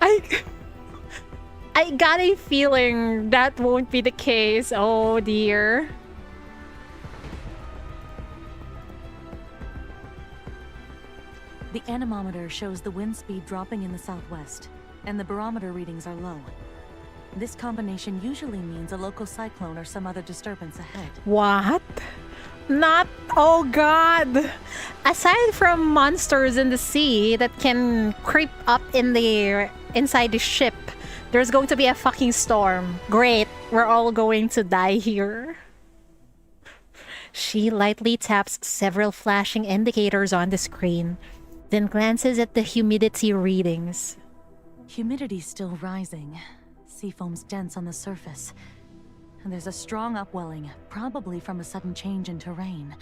I got a feeling that won't be the case. Oh dear. The anemometer shows the wind speed dropping in the southwest, and the barometer readings are low. This combination usually means a local cyclone or some other disturbance ahead. What? Not... Oh god! Aside from monsters in the sea that can creep up inside the ship, there's going to be a fucking storm. Great, we're all going to die here. She lightly taps several flashing indicators on the screen, then glances at the humidity readings. Humidity's still rising. Seafoam's dense on the surface. And there's a strong upwelling, probably from a sudden change in terrain.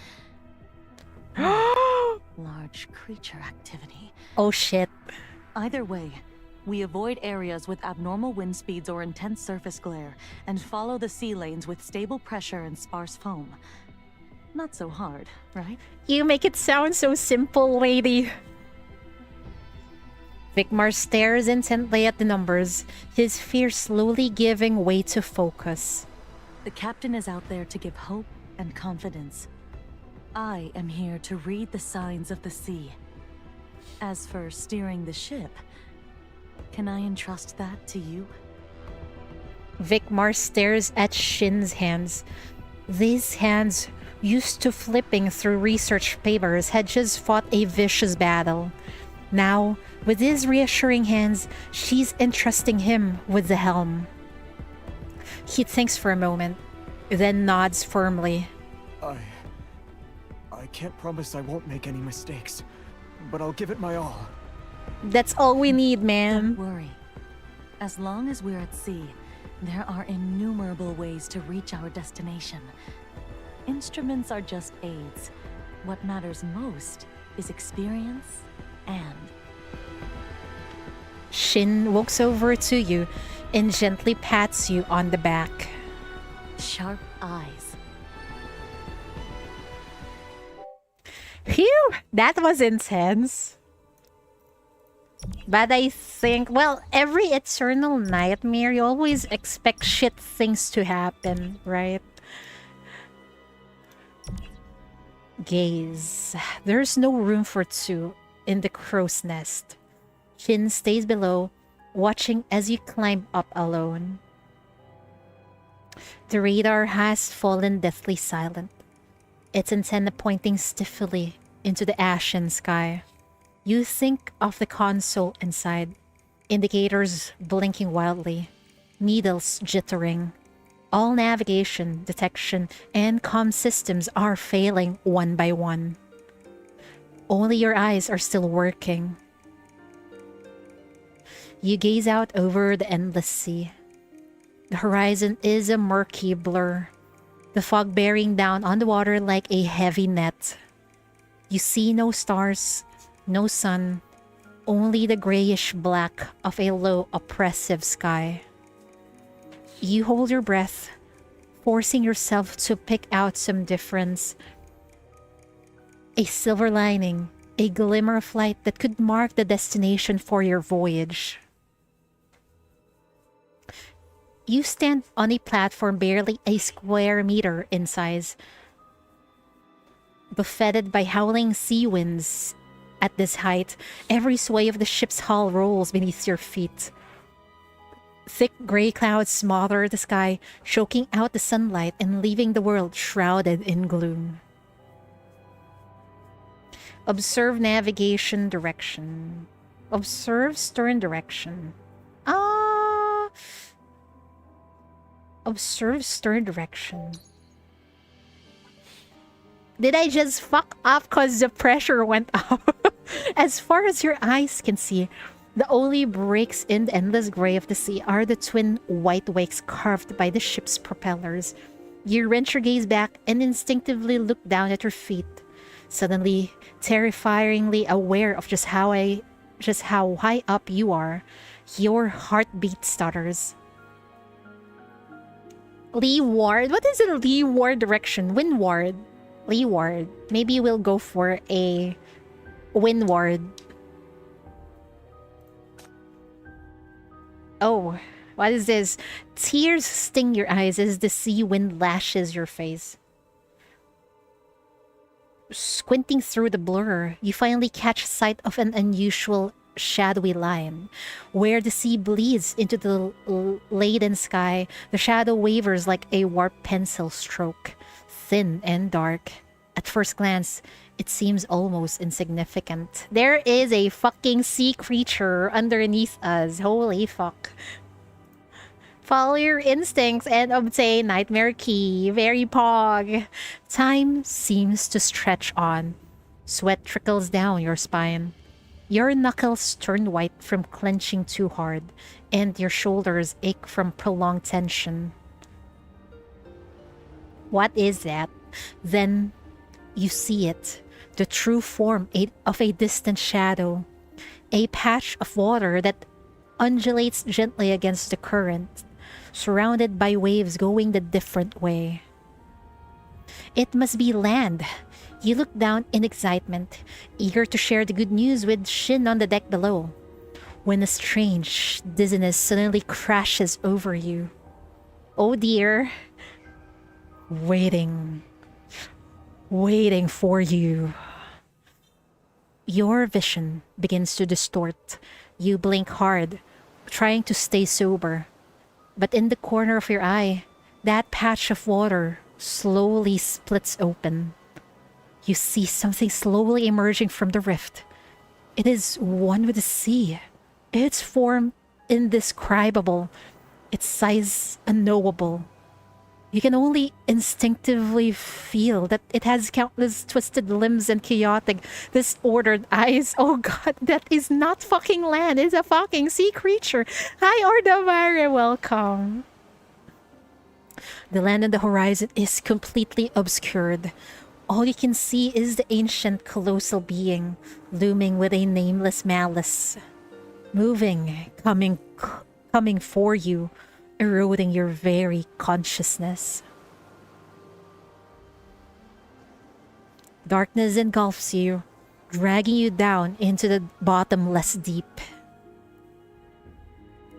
Large creature activity. Oh shit. Either way, we avoid areas with abnormal wind speeds or intense surface glare, and follow the sea lanes with stable pressure and sparse foam. Not so hard, right? You make it sound so simple, lady. Vicmar stares intently at the numbers, his fear slowly giving way to focus. The captain is out there to give hope and confidence. I am here to read the signs of the sea. As for steering the ship, can I entrust that to you? Vicmar stares at Shin's hands. These hands, used to flipping through research papers, had just fought a vicious battle. Now, with his reassuring hands, she's entrusting him with the helm. He thinks for a moment, then nods firmly. I can't promise I won't make any mistakes, but I'll give it my all. That's all we need, man. Don't worry. As long as we're at sea, there are innumerable ways to reach our destination. Instruments are just aids. What matters most is experience and... Shin walks over to you and gently pats you on the back. sharp eyes. Phew! That was intense. But I think, well, every eternal nightmare, you always expect shit things to happen, right? Gaze. There's no room for two in the crow's nest. Shin stays below, watching as you climb up alone. The radar has fallen deathly silent, its antenna pointing stiffly into the ashen sky. You think of the console inside, indicators blinking wildly, needles jittering. All navigation, detection, and comm systems are failing one by one. Only your eyes are still working. You gaze out over the endless sea. The horizon is a murky blur, the fog bearing down on the water like a heavy net. You see no stars, no sun, only the grayish black of a low, oppressive sky. You hold your breath, forcing yourself to pick out some difference. A silver lining, a glimmer of light that could mark the destination for your voyage. You stand on a platform barely a square meter in size, buffeted by howling sea winds. At this height, every sway of the ship's hull rolls beneath your feet. Thick gray clouds smother the sky, choking out the sunlight and leaving the world shrouded in gloom. Observe navigation direction. Observe stern direction. Observe stern direction. Did I just fuck up because the pressure went up? As far as your eyes can see, the only breaks in the endless gray of the sea are the twin white wakes carved by the ship's propellers. You wrench your gaze back and instinctively look down at your feet, suddenly terrifyingly aware of just how high up you are. Your heartbeat stutters. Leeward? What is a leeward direction? Windward. Leeward. Maybe we'll go for a windward. Oh, what is this? Tears sting your eyes as the sea wind lashes your face. Squinting through the blur, you finally catch sight of an unusual shadowy line. Where the sea bleeds into the laden sky, the shadow wavers like a warped pencil stroke, thin and dark. At first glance, it seems almost insignificant. There is a fucking sea creature underneath us. Holy fuck. Follow your instincts and obtain Nightmare Key. Very pog. Time seems to stretch on. Sweat trickles down your spine. Your knuckles turn white from clenching too hard, and your shoulders ache from prolonged tension. What is that? Then you see it, the true form of a distant shadow, a patch of water that undulates gently against the current, surrounded by waves going the different way. It must be land. You look down in excitement, eager to share the good news with Shin on the deck below. when a strange dizziness suddenly crashes over you. Oh dear. Waiting for you. Your vision begins to distort. You blink hard, trying to stay sober. But in the corner of your eye, that patch of water slowly splits open. You see something slowly emerging from the rift. It is one with the sea. Its form indescribable, its size unknowable. You can only instinctively feel that it has countless twisted limbs and chaotic, disordered eyes. Oh god, that is not fucking land. It's a fucking sea creature. Hi, Ordamare, welcome. The land on the horizon is completely obscured. All you can see is the ancient colossal being, looming with a nameless malice. Moving, coming for you, eroding your very consciousness. Darkness engulfs you, dragging you down into the bottomless deep.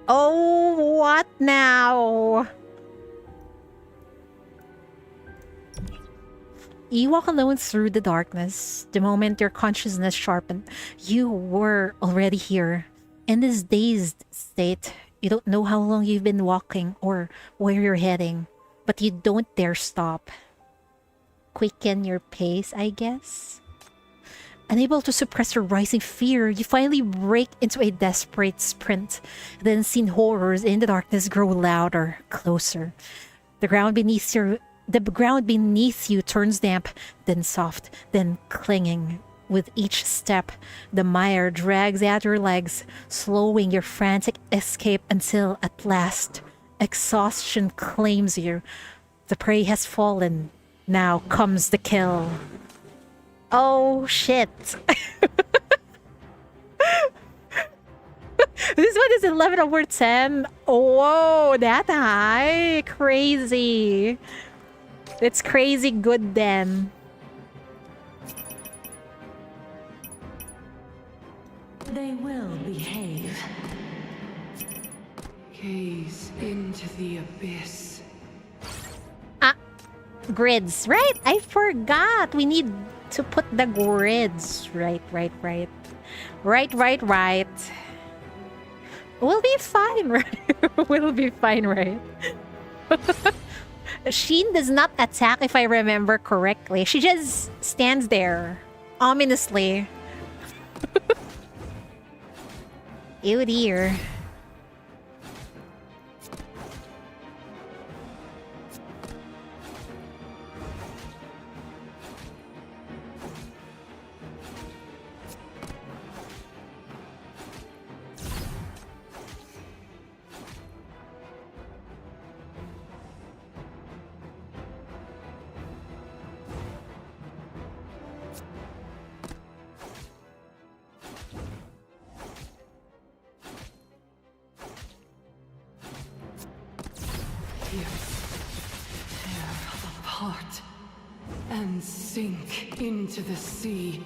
Oh, what now? You walk alone through the darkness. The moment your consciousness sharpened, you were already here. In this dazed state, you don't know how long you've been walking or where you're heading, but you don't dare stop. Quicken your pace, I guess? Unable to suppress your rising fear, you finally break into a desperate sprint. The unseen horrors in the darkness grow louder, closer. The ground beneath you turns damp, then soft, then clinging. With each step, the mire drags at your legs, slowing your frantic escape until, at last, exhaustion claims you. The prey has fallen. Now comes the kill. Oh, shit. This one is 11 over 10. Whoa, that high. Crazy. It's crazy good then. They will behave. Gaze into the abyss. Grids, right? I forgot. We need to put the grids. Right. Right. We'll be fine, right? We'll be fine, right? Shin does not attack if I remember correctly. She just stands there, ominously. Ew dear. Apart and sink into the sea.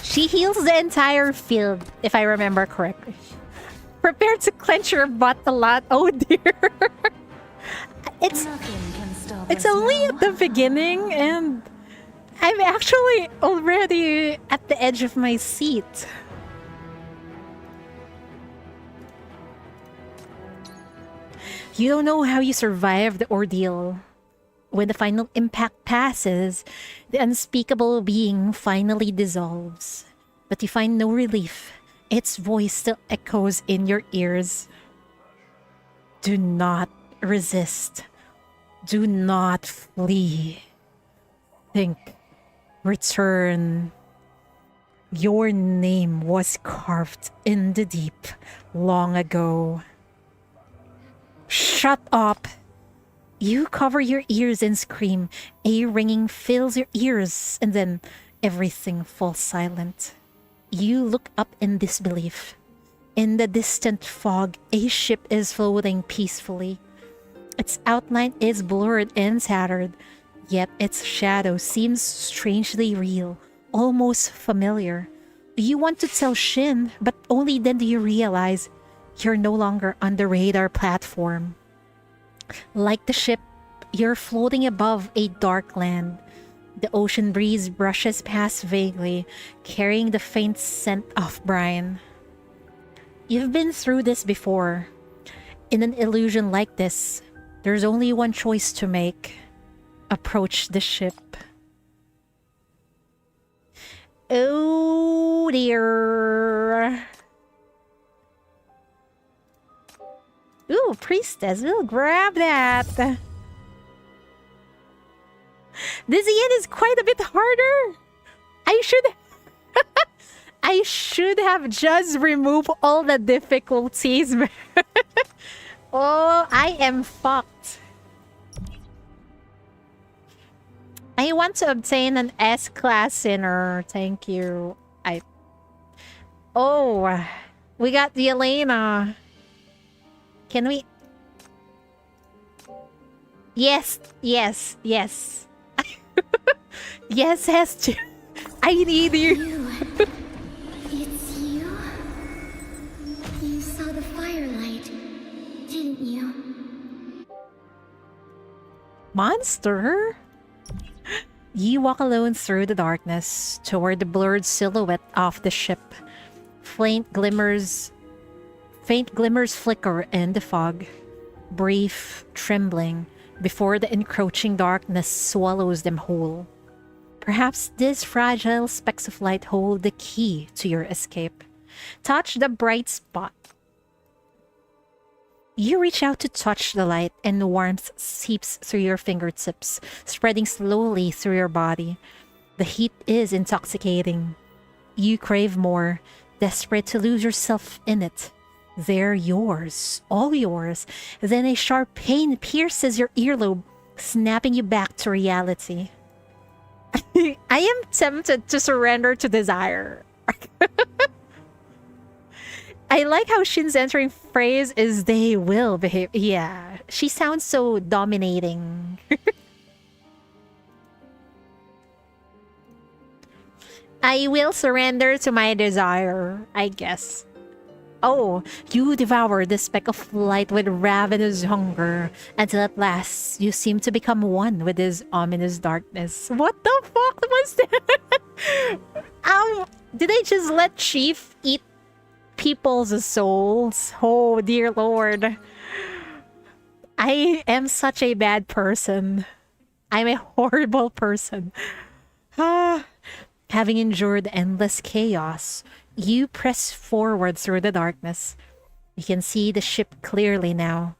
She heals the entire field, if I remember correctly. Prepare to clench your butt a lot. Oh dear. It's only at the beginning and I'm actually already at the edge of my seat. You don't know how you survived the ordeal. When the final impact passes, the unspeakable being finally dissolves. But you find no relief. Its voice still echoes in your ears. Do not resist. Do not flee. Think. Return. Your name was carved in the deep long ago. Shut up! You cover your ears and scream. A ringing fills your ears, and then everything falls silent. You look up in disbelief. In the distant fog, a ship is floating peacefully. Its outline is blurred and tattered, yet its shadow seems strangely real, almost familiar. You want to tell Shin, but only then do you realize you're no longer on the radar platform. Like the ship, you're floating above a dark land. The ocean breeze brushes past vaguely, carrying the faint scent of brine. You've been through this before. In an illusion like this, there's only one choice to make. Approach the ship. Oh dear. Ooh, priestess, we'll grab that. This end is quite a bit harder. I should have just removed all the difficulties. Oh, I am fucked. I want to obtain an S-class sinner. Thank you. Oh, we got the Elena. Can we? Yes. Yes, S2. I need you. It's you? You saw the firelight, didn't you? Monster? You walk alone through the darkness toward the blurred silhouette of the ship. Faint glimmers flicker in the fog. Brief, trembling, before the encroaching darkness swallows them whole. Perhaps these fragile specks of light hold the key to your escape. Touch the bright spot. You reach out to touch the light, and the warmth seeps through your fingertips, spreading slowly through your body. The heat is intoxicating. You crave more, desperate to lose yourself in it. They're yours, all yours. Then a sharp pain pierces your earlobe, snapping you back to reality. I am tempted to surrender to desire. I like how Shin's entering phrase is they will behave. Yeah, she sounds so dominating. I will surrender to my desire, I guess. Oh, you devour the speck of light with ravenous hunger, until at last you seem to become one with this ominous darkness. What the fuck was that? Did I just let Chief eat people's souls? Oh dear lord. I am such a bad person. I'm a horrible person. Having endured endless chaos, you press forward through the darkness. You can see the ship clearly now.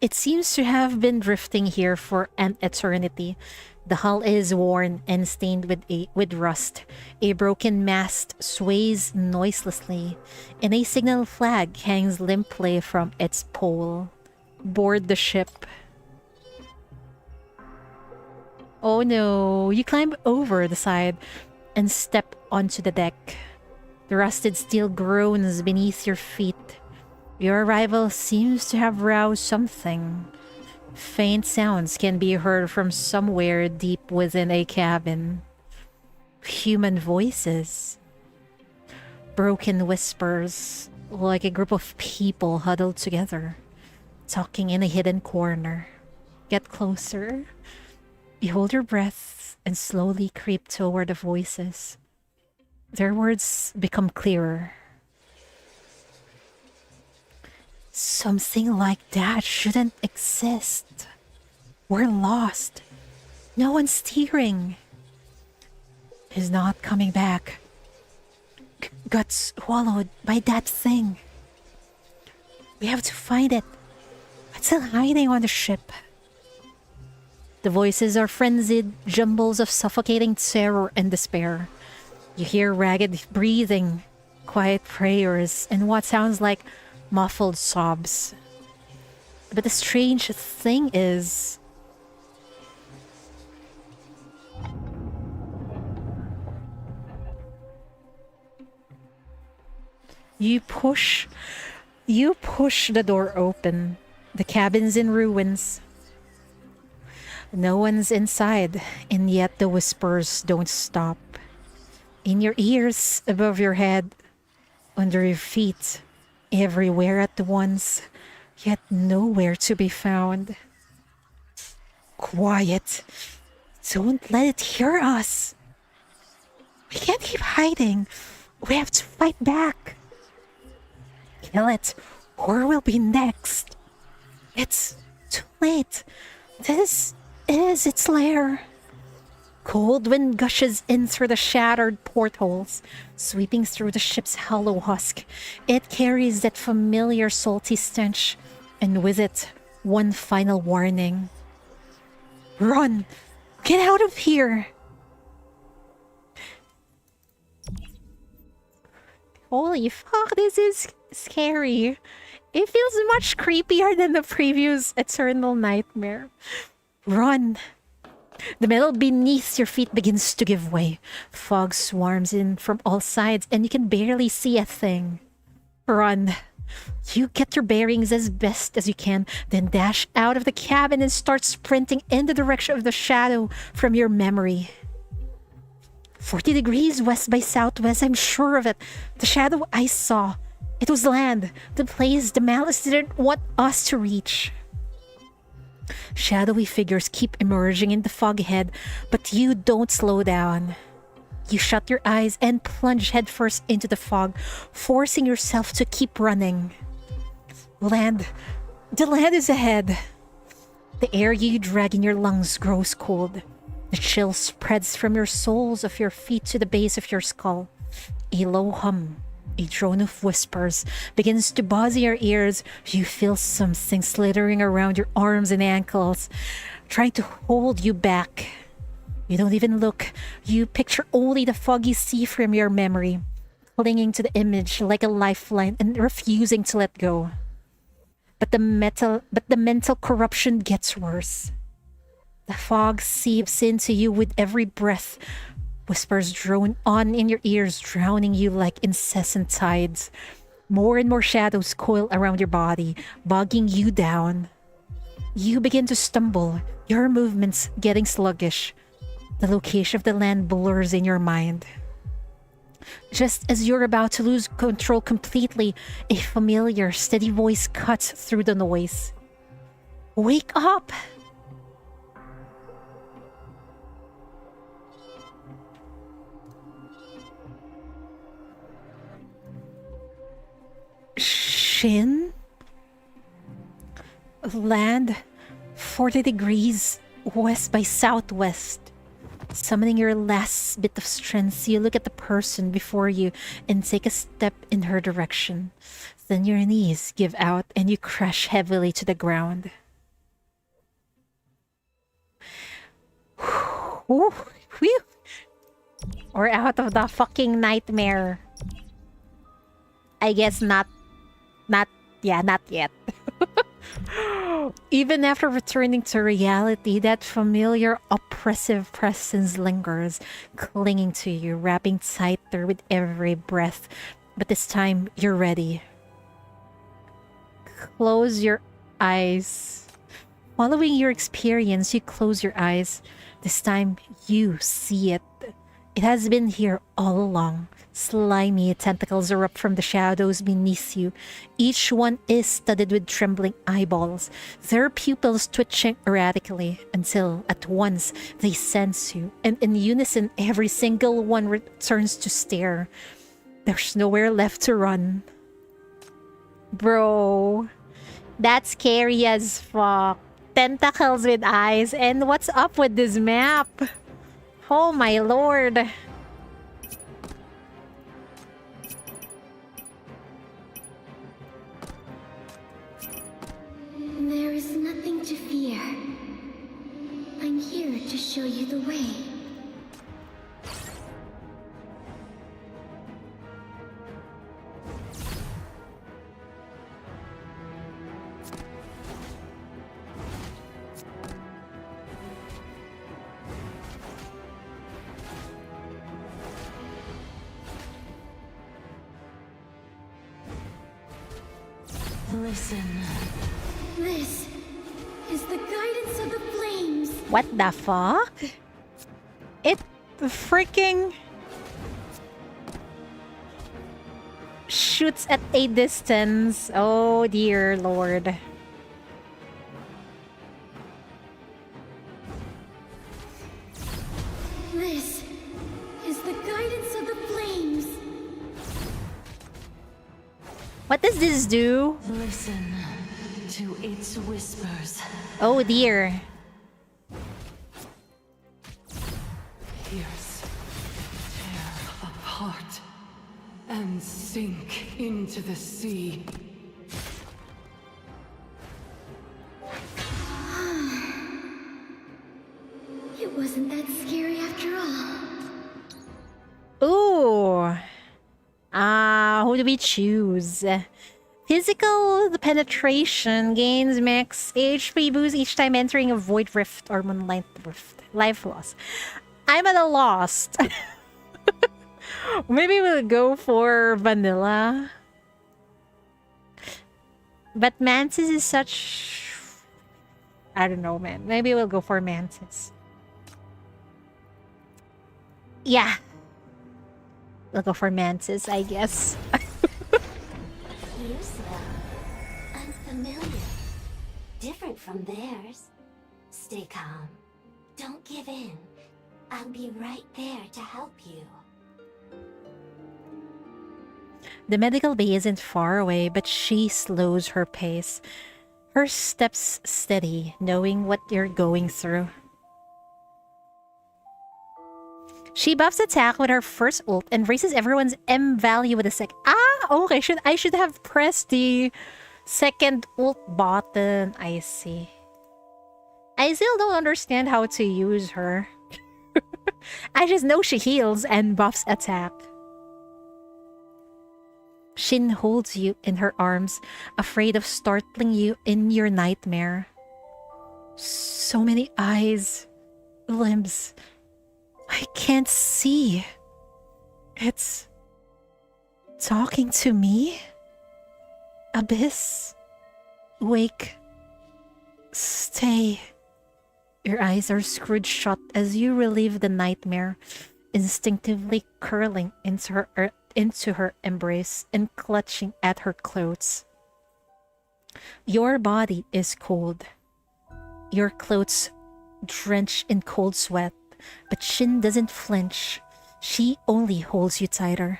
It seems to have been drifting here for an eternity. The hull is worn and stained with rust. A broken mast sways noiselessly, and a signal flag hangs limply from its pole. Board the ship. Oh no, you climb over the side and step onto the deck. The rusted steel groans beneath your feet. Your arrival seems to have roused something. Faint sounds can be heard from somewhere deep within a cabin. Human voices. Broken whispers, like a group of people huddled together, talking in a hidden corner. Get closer. You hold your breath and slowly creep toward the voices. Their words become clearer. Something like that shouldn't exist. We're lost. No one's steering. He's not coming back. Got swallowed by that thing. We have to find it. It's still hiding on the ship. The voices are frenzied jumbles of suffocating terror and despair. You hear ragged breathing, quiet prayers, and what sounds like muffled sobs. But the strange thing is, you push the door open. The cabin's in ruins. No one's inside, and yet the whispers don't stop. In your ears, above your head, under your feet, everywhere at once, yet nowhere to be found. Quiet. Don't let it hear us. We can't keep hiding. We have to fight back. Kill it, or we'll be next. It's too late. This is its lair. Cold wind gushes in through the shattered portholes, sweeping through the ship's hollow husk. It carries that familiar salty stench, and with it, one final warning. Run! Get out of here! Holy fuck, this is scary. It feels much creepier than the previous Eternal Nightmare. Run! The metal beneath your feet begins to give way. Fog swarms in from all sides and you can barely see a thing. Run. You get your bearings as best as you can, then dash out of the cabin and start sprinting in the direction of the shadow from your memory. 40 degrees west by southwest, I'm sure of it. The shadow I saw. It was land, the place the malice didn't want us to reach. Shadowy figures keep emerging in the fog ahead, but you don't slow down. You shut your eyes and plunge headfirst into the fog, forcing yourself to keep running. Land. The land is ahead. The air you drag in your lungs grows cold. The chill spreads from your soles of your feet to the base of your skull. A low hum, a drone of whispers, begins to buzz in your ears. You feel something slithering around your arms and ankles, trying to hold you back. You don't even look. You picture only the foggy sea from your memory, clinging to the image like a lifeline and refusing to let go. But the mental corruption gets worse. The fog seeps into you with every breath. Whispers drone on in your ears, drowning you like incessant tides. More and more shadows coil around your body, bogging you down. You begin to stumble, your movements getting sluggish. The location of the land blurs in your mind. Just as you're about to lose control completely, a familiar, steady voice cuts through the noise. Wake up! Shin? Land 40 degrees west by southwest. Summoning your last bit of strength, you look at the person before you and take a step in her direction. Then your knees give out and you crash heavily to the ground. Whew. Whew. We're out of the fucking nightmare. I guess not yet. Even after returning to reality, that familiar oppressive presence lingers, clinging to you, wrapping tighter with every breath. But this time, you're ready. Close your eyes. Following your experience, you close your eyes. This time, you see it. It has been here all along. Slimy tentacles erupt from the shadows beneath you. Each one is studded with trembling eyeballs, their pupils twitching erratically until at once they sense you, and in unison every single one returns to stare. There's nowhere left to run. Bro, that's scary as fuck. Tentacles with eyes, and what's up with this map? Oh my lord. There is nothing to fear. I'm here to show you the way. Listen. This is the guidance of the flames. What the fuck? It freaking shoots at a distance. Oh dear lord. This is the guidance of the flames. What does this do? Listen to its whispers. Oh dear. Pierce, tear apart, and sink into the sea. It wasn't that scary after all. Ooh. Who do we choose? Physical penetration gains max HP boost each time entering a void rift or moonlight rift. Life loss. I'm at a loss. Maybe we'll go for vanilla. But Mantis is such... I don't know, man. Maybe we'll go for Mantis. Yeah. We'll go for Mantis, I guess. You smell unfamiliar. Different from theirs. Stay calm. Don't give in. I'll be right there to help you. The medical bay isn't far away, but she slows her pace. Her steps steady, knowing what you're going through. She buffs attack with her first ult and raises everyone's M value with a sec. Okay. I should have pressed the second ult button. I see. I still don't understand how to use her. I just know she heals and buffs attack. Shin holds you in her arms, afraid of startling you in your nightmare. So many eyes, limbs. I can't see. It's talking to me? Abyss, wake, stay. Your eyes are screwed shut as you relieve the nightmare, instinctively curling into her embrace and clutching at her clothes. Your body is cold. Your clothes drenched in cold sweat, but Shin doesn't flinch. She only holds you tighter.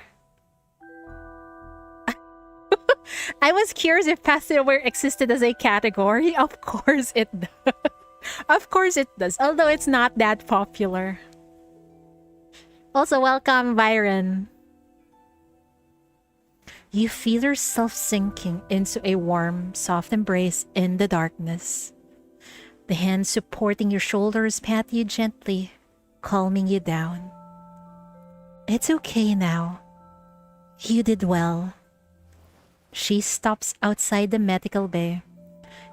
I was curious if passive aware existed as a category. Of course it does. Of course it does, although it's not that popular. Also, welcome, Byron. You feel yourself sinking into a warm, soft embrace in the darkness. The hands supporting your shoulders pat you gently, calming you down. It's okay now. You did well. She stops outside the medical bay.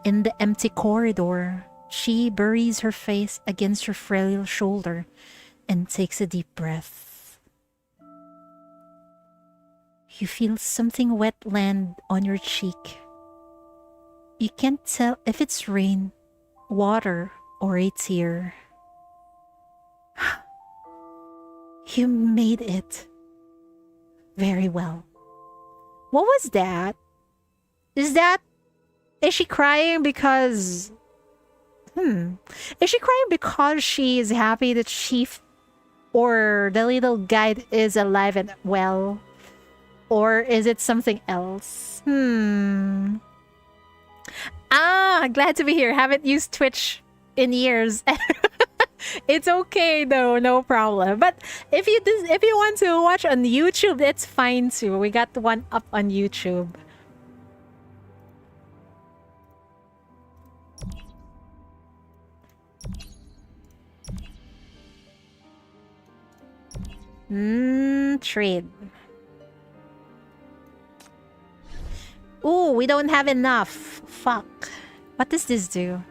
In the empty corridor, she buries her face against your frail shoulder and takes a deep breath. You feel something wet land on your cheek. You can't tell if it's rain, water, or a tear. You made it. Very well. What was that? Is she crying because... Is she crying because she is happy that or the little guide is alive and well? Or is it something else? Glad to be here. Haven't used Twitch in years. It's okay though, no problem. But if you want to watch on YouTube, it's fine too. We got one up on YouTube. Trade. Ooh, we don't have enough. Fuck. What does this do?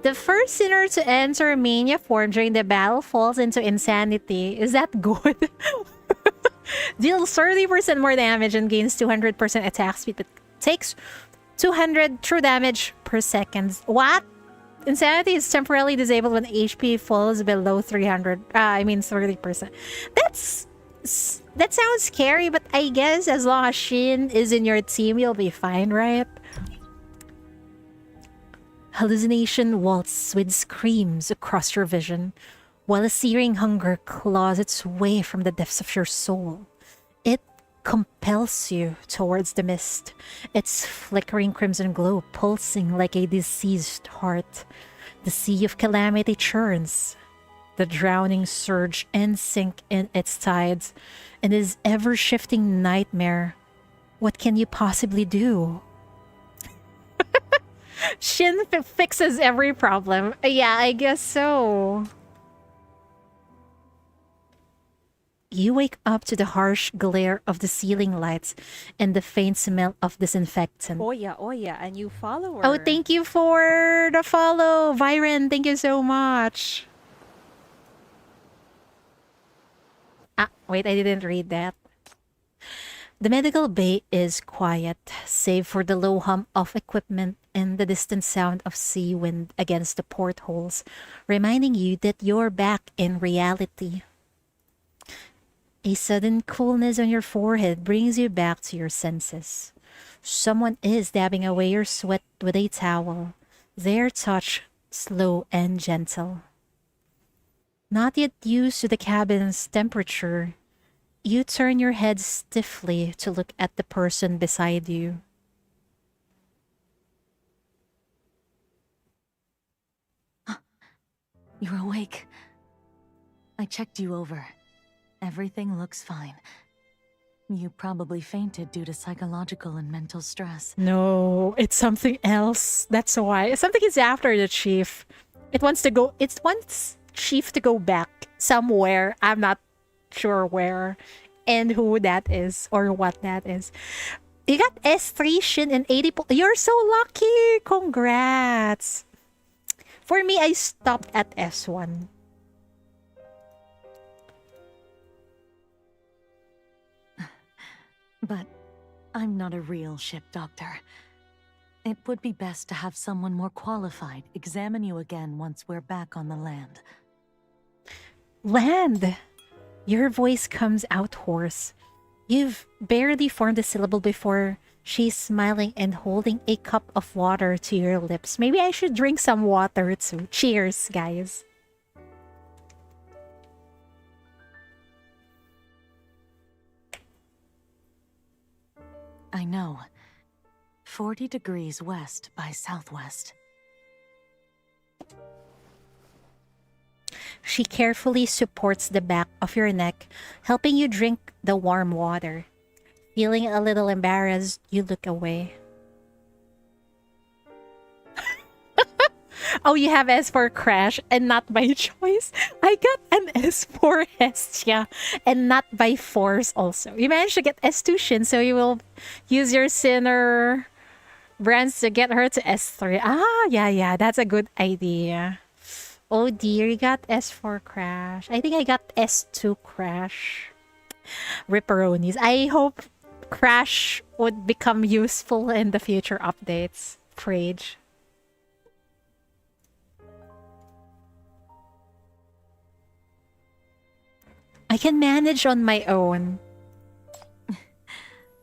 The first sinner to enter mania form during the battle falls into insanity. Is that good? Deals 30% more damage and gains 200% attack speed, but takes 200 true damage per second. What? Insanity is temporarily disabled when HP falls below 300. I mean 30%. That sounds scary, but I guess as long as Shin is in your team, you'll be fine, right? Hallucination waltzes with screams across your vision, while a searing hunger claws its way from the depths of your soul. It compels you towards the mist, its flickering crimson glow pulsing like a diseased heart. The sea of calamity churns, the drowning surge and sink in its tides, and his ever-shifting nightmare. What can you possibly do? Shin fixes every problem. Yeah, I guess so. You wake up to the harsh glare of the ceiling lights and the faint smell of disinfectant. Oh yeah, a new follower. Oh, thank you for the follow, Viren. Thank you so much. Ah, wait, I didn't read that. The medical bay is quiet, save for the low hum of equipment and the distant sound of sea wind against the portholes, reminding you that you're back in reality. A sudden coolness on your forehead brings you back to your senses. Someone is dabbing away your sweat with a towel, their touch slow and gentle. Not yet used to the cabin's temperature, you turn your head stiffly to look at the person beside you. You're awake. I checked you over. Everything looks fine. You probably fainted due to psychological and mental stress. No, it's something else. That's why. Something is after the chief. It wants chief to go back somewhere. I'm not sure where and who that is or what that is. You got S3, Shin, and 80 You're so lucky! Congrats! For me, I stopped at S1. But I'm not a real ship doctor. It would be best to have someone more qualified examine you again once we're back on the land. Land! Your voice comes out hoarse. You've barely formed a syllable before she's smiling and holding a cup of water to your lips. Maybe I should drink some water too. Cheers, guys. I know. 40 degrees west by southwest. She carefully supports the back of your neck, helping you drink the warm water. Feeling a little embarrassed, you look away. Oh, you have S for crash and not by choice. I got an S for Hestia and not by force also. You managed to get S2 Shin, so you will use your sinner brands to get her to S3. Ah, yeah, that's a good idea. Oh dear, you got S for crash. I think I got S2 crash. Ripperonis. I hope crash would become useful in the future updates. Rage. I can manage on my own.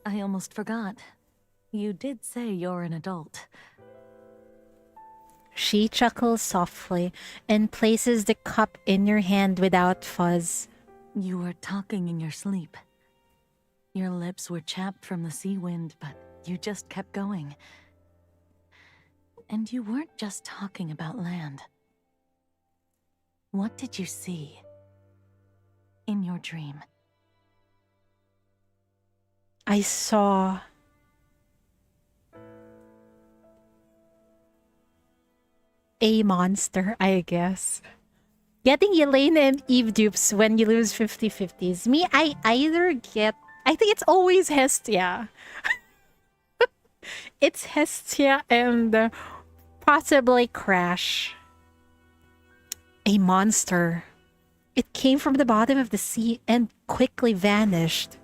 I almost forgot. You did say you're an adult. She chuckles softly and places the cup in your hand without fuzz. You were talking in your sleep. Your lips were chapped from the sea wind, but you just kept going. And you weren't just talking about land. What did you see in your dream? I saw a monster, I guess. Getting Yelena and Eve dupes when you lose 50-50s. Me, I either get... I think it's always Hestia. It's Hestia and possibly Crash. A monster. It came from the bottom of the sea and quickly vanished.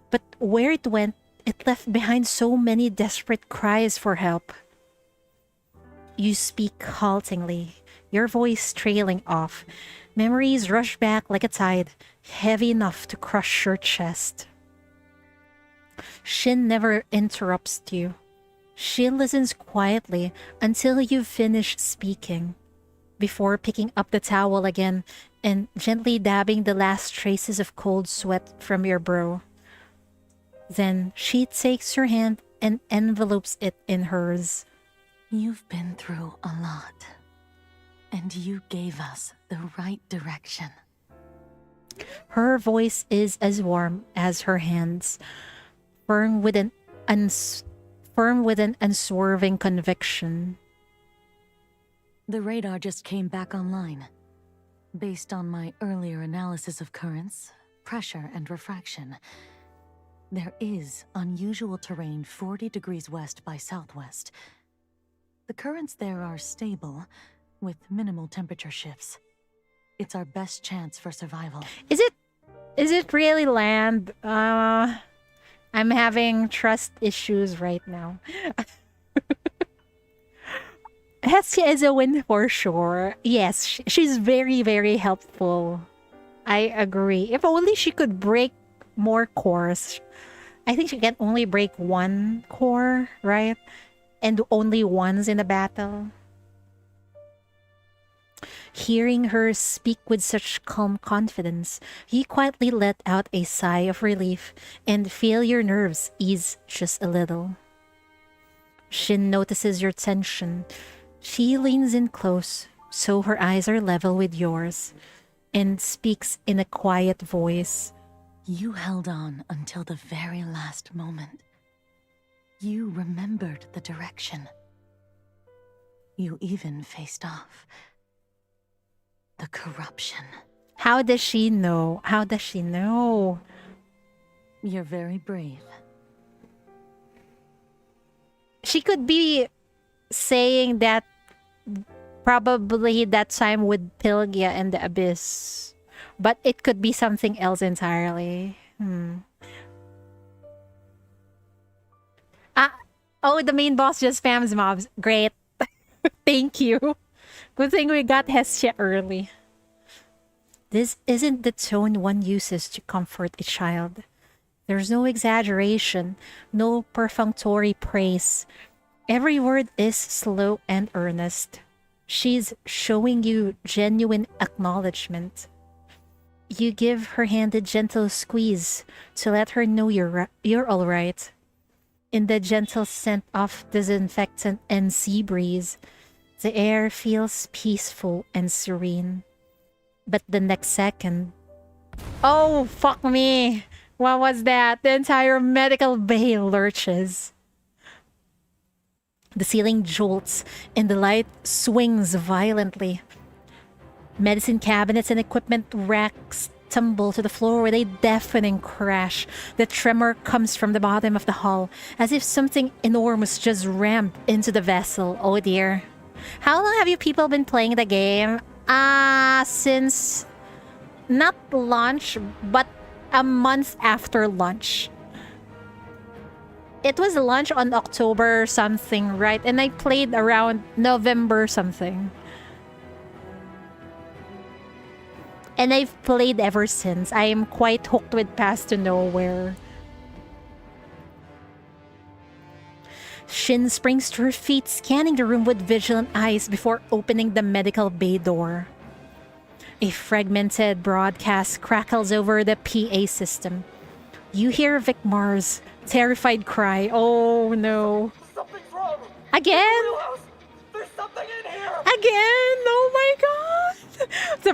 But where it went, it left behind so many desperate cries for help. You speak haltingly, your voice trailing off. Memories rush back like a tide, heavy enough to crush your chest. Shin never interrupts you. She listens quietly until you finish speaking, before picking up the towel again and gently dabbing the last traces of cold sweat from your brow. Then she takes your hand and envelopes it in hers. You've been through a lot, and you gave us the right direction. Her voice is as warm as her hands, firm with an unswerving conviction. The radar just came back online. Based on my earlier analysis of currents, pressure, and refraction, there is unusual terrain 40 degrees west by southwest. The currents there are stable, with minimal temperature shifts. It's our best chance for survival. Is it really land? I'm having trust issues right now. Hestia is a win for sure. Yes, she's very, very helpful. I agree. If only she could break more cores. I think she can only break one core, right? And only once in a battle. Hearing her speak with such calm confidence, you quietly let out a sigh of relief and feel your nerves ease just a little. Shin notices your tension. She leans in close, so her eyes are level with yours, and speaks in a quiet voice. You held on until the very last moment. You remembered the direction. You even faced off the corruption. How does she know? How does she know? You're very brave. She could be saying that probably that time with Pylgia and the Abyss. But it could be something else entirely. Oh, the main boss just spams mobs. Great. Thank you. Good thing we got Hestia early. This isn't the tone one uses to comfort a child. There's no exaggeration, no perfunctory praise. Every word is slow and earnest. She's showing you genuine acknowledgement. You give her hand a gentle squeeze to let her know you're all right. In the gentle scent of disinfectant and sea breeze, the air feels peaceful and serene. But the next second... Oh, fuck me! What was that? The entire medical bay lurches. The ceiling jolts and the light swings violently. Medicine cabinets and equipment racks tumble to the floor with a deafening crash. The tremor comes from the bottom of the hall, as if something enormous just rammed into the vessel. Oh dear. How long have you people been playing the game? Since not launch, but a month after launch. It was launched on October something, right? And I played around November something. And I've played ever since. I am quite hooked with Path to Nowhere. Shin springs to her feet, scanning the room with vigilant eyes before opening the medical bay door. A fragmented broadcast crackles over the PA system. You hear Vicmar's terrified cry. Oh no. Something's wrong! Again? Wheelhouse! There's something in here! Again! Oh my god! The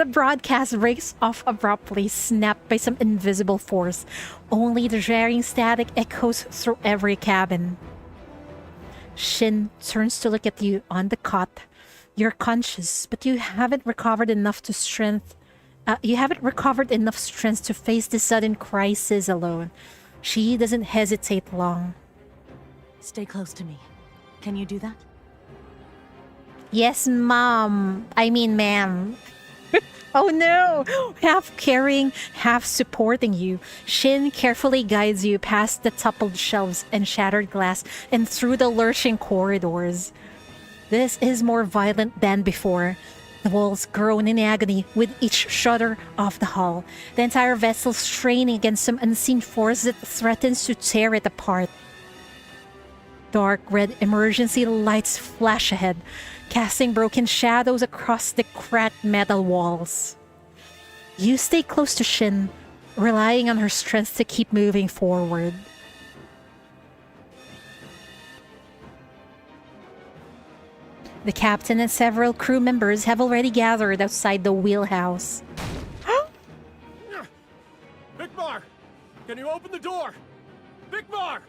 broadcast breaks off abruptly, snapped by some invisible force. Only the jarring static echoes through every cabin. Shin turns to look at you on the cot. You're conscious, but you haven't recovered enough strength to face this sudden crisis alone. She doesn't hesitate long. Stay close to me. Can you do that? Yes, ma'am. Oh no! Half carrying, half supporting you, Shin carefully guides you past the toppled shelves and shattered glass and through the lurching corridors. This is more violent than before. The walls groan in agony with each shudder of the hull. The entire vessel straining against some unseen force that threatens to tear it apart. Dark red emergency lights flash ahead, casting broken shadows across the cracked metal walls. You stay close to Shin, relying on her strength to keep moving forward. The captain and several crew members have already gathered outside the wheelhouse. Vikmar! Can you open the door? Vikmar!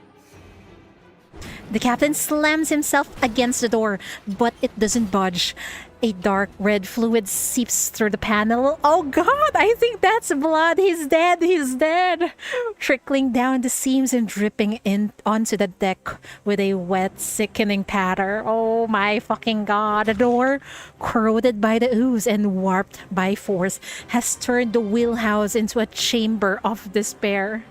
The captain slams himself against the door, but it doesn't budge. A dark red fluid seeps through the panel. Oh god, I think that's blood. He's dead, he's dead. Trickling down the seams and dripping in onto the deck with a wet, sickening patter. Oh my fucking god. The door, corroded by the ooze and warped by force, has turned the wheelhouse into a chamber of despair.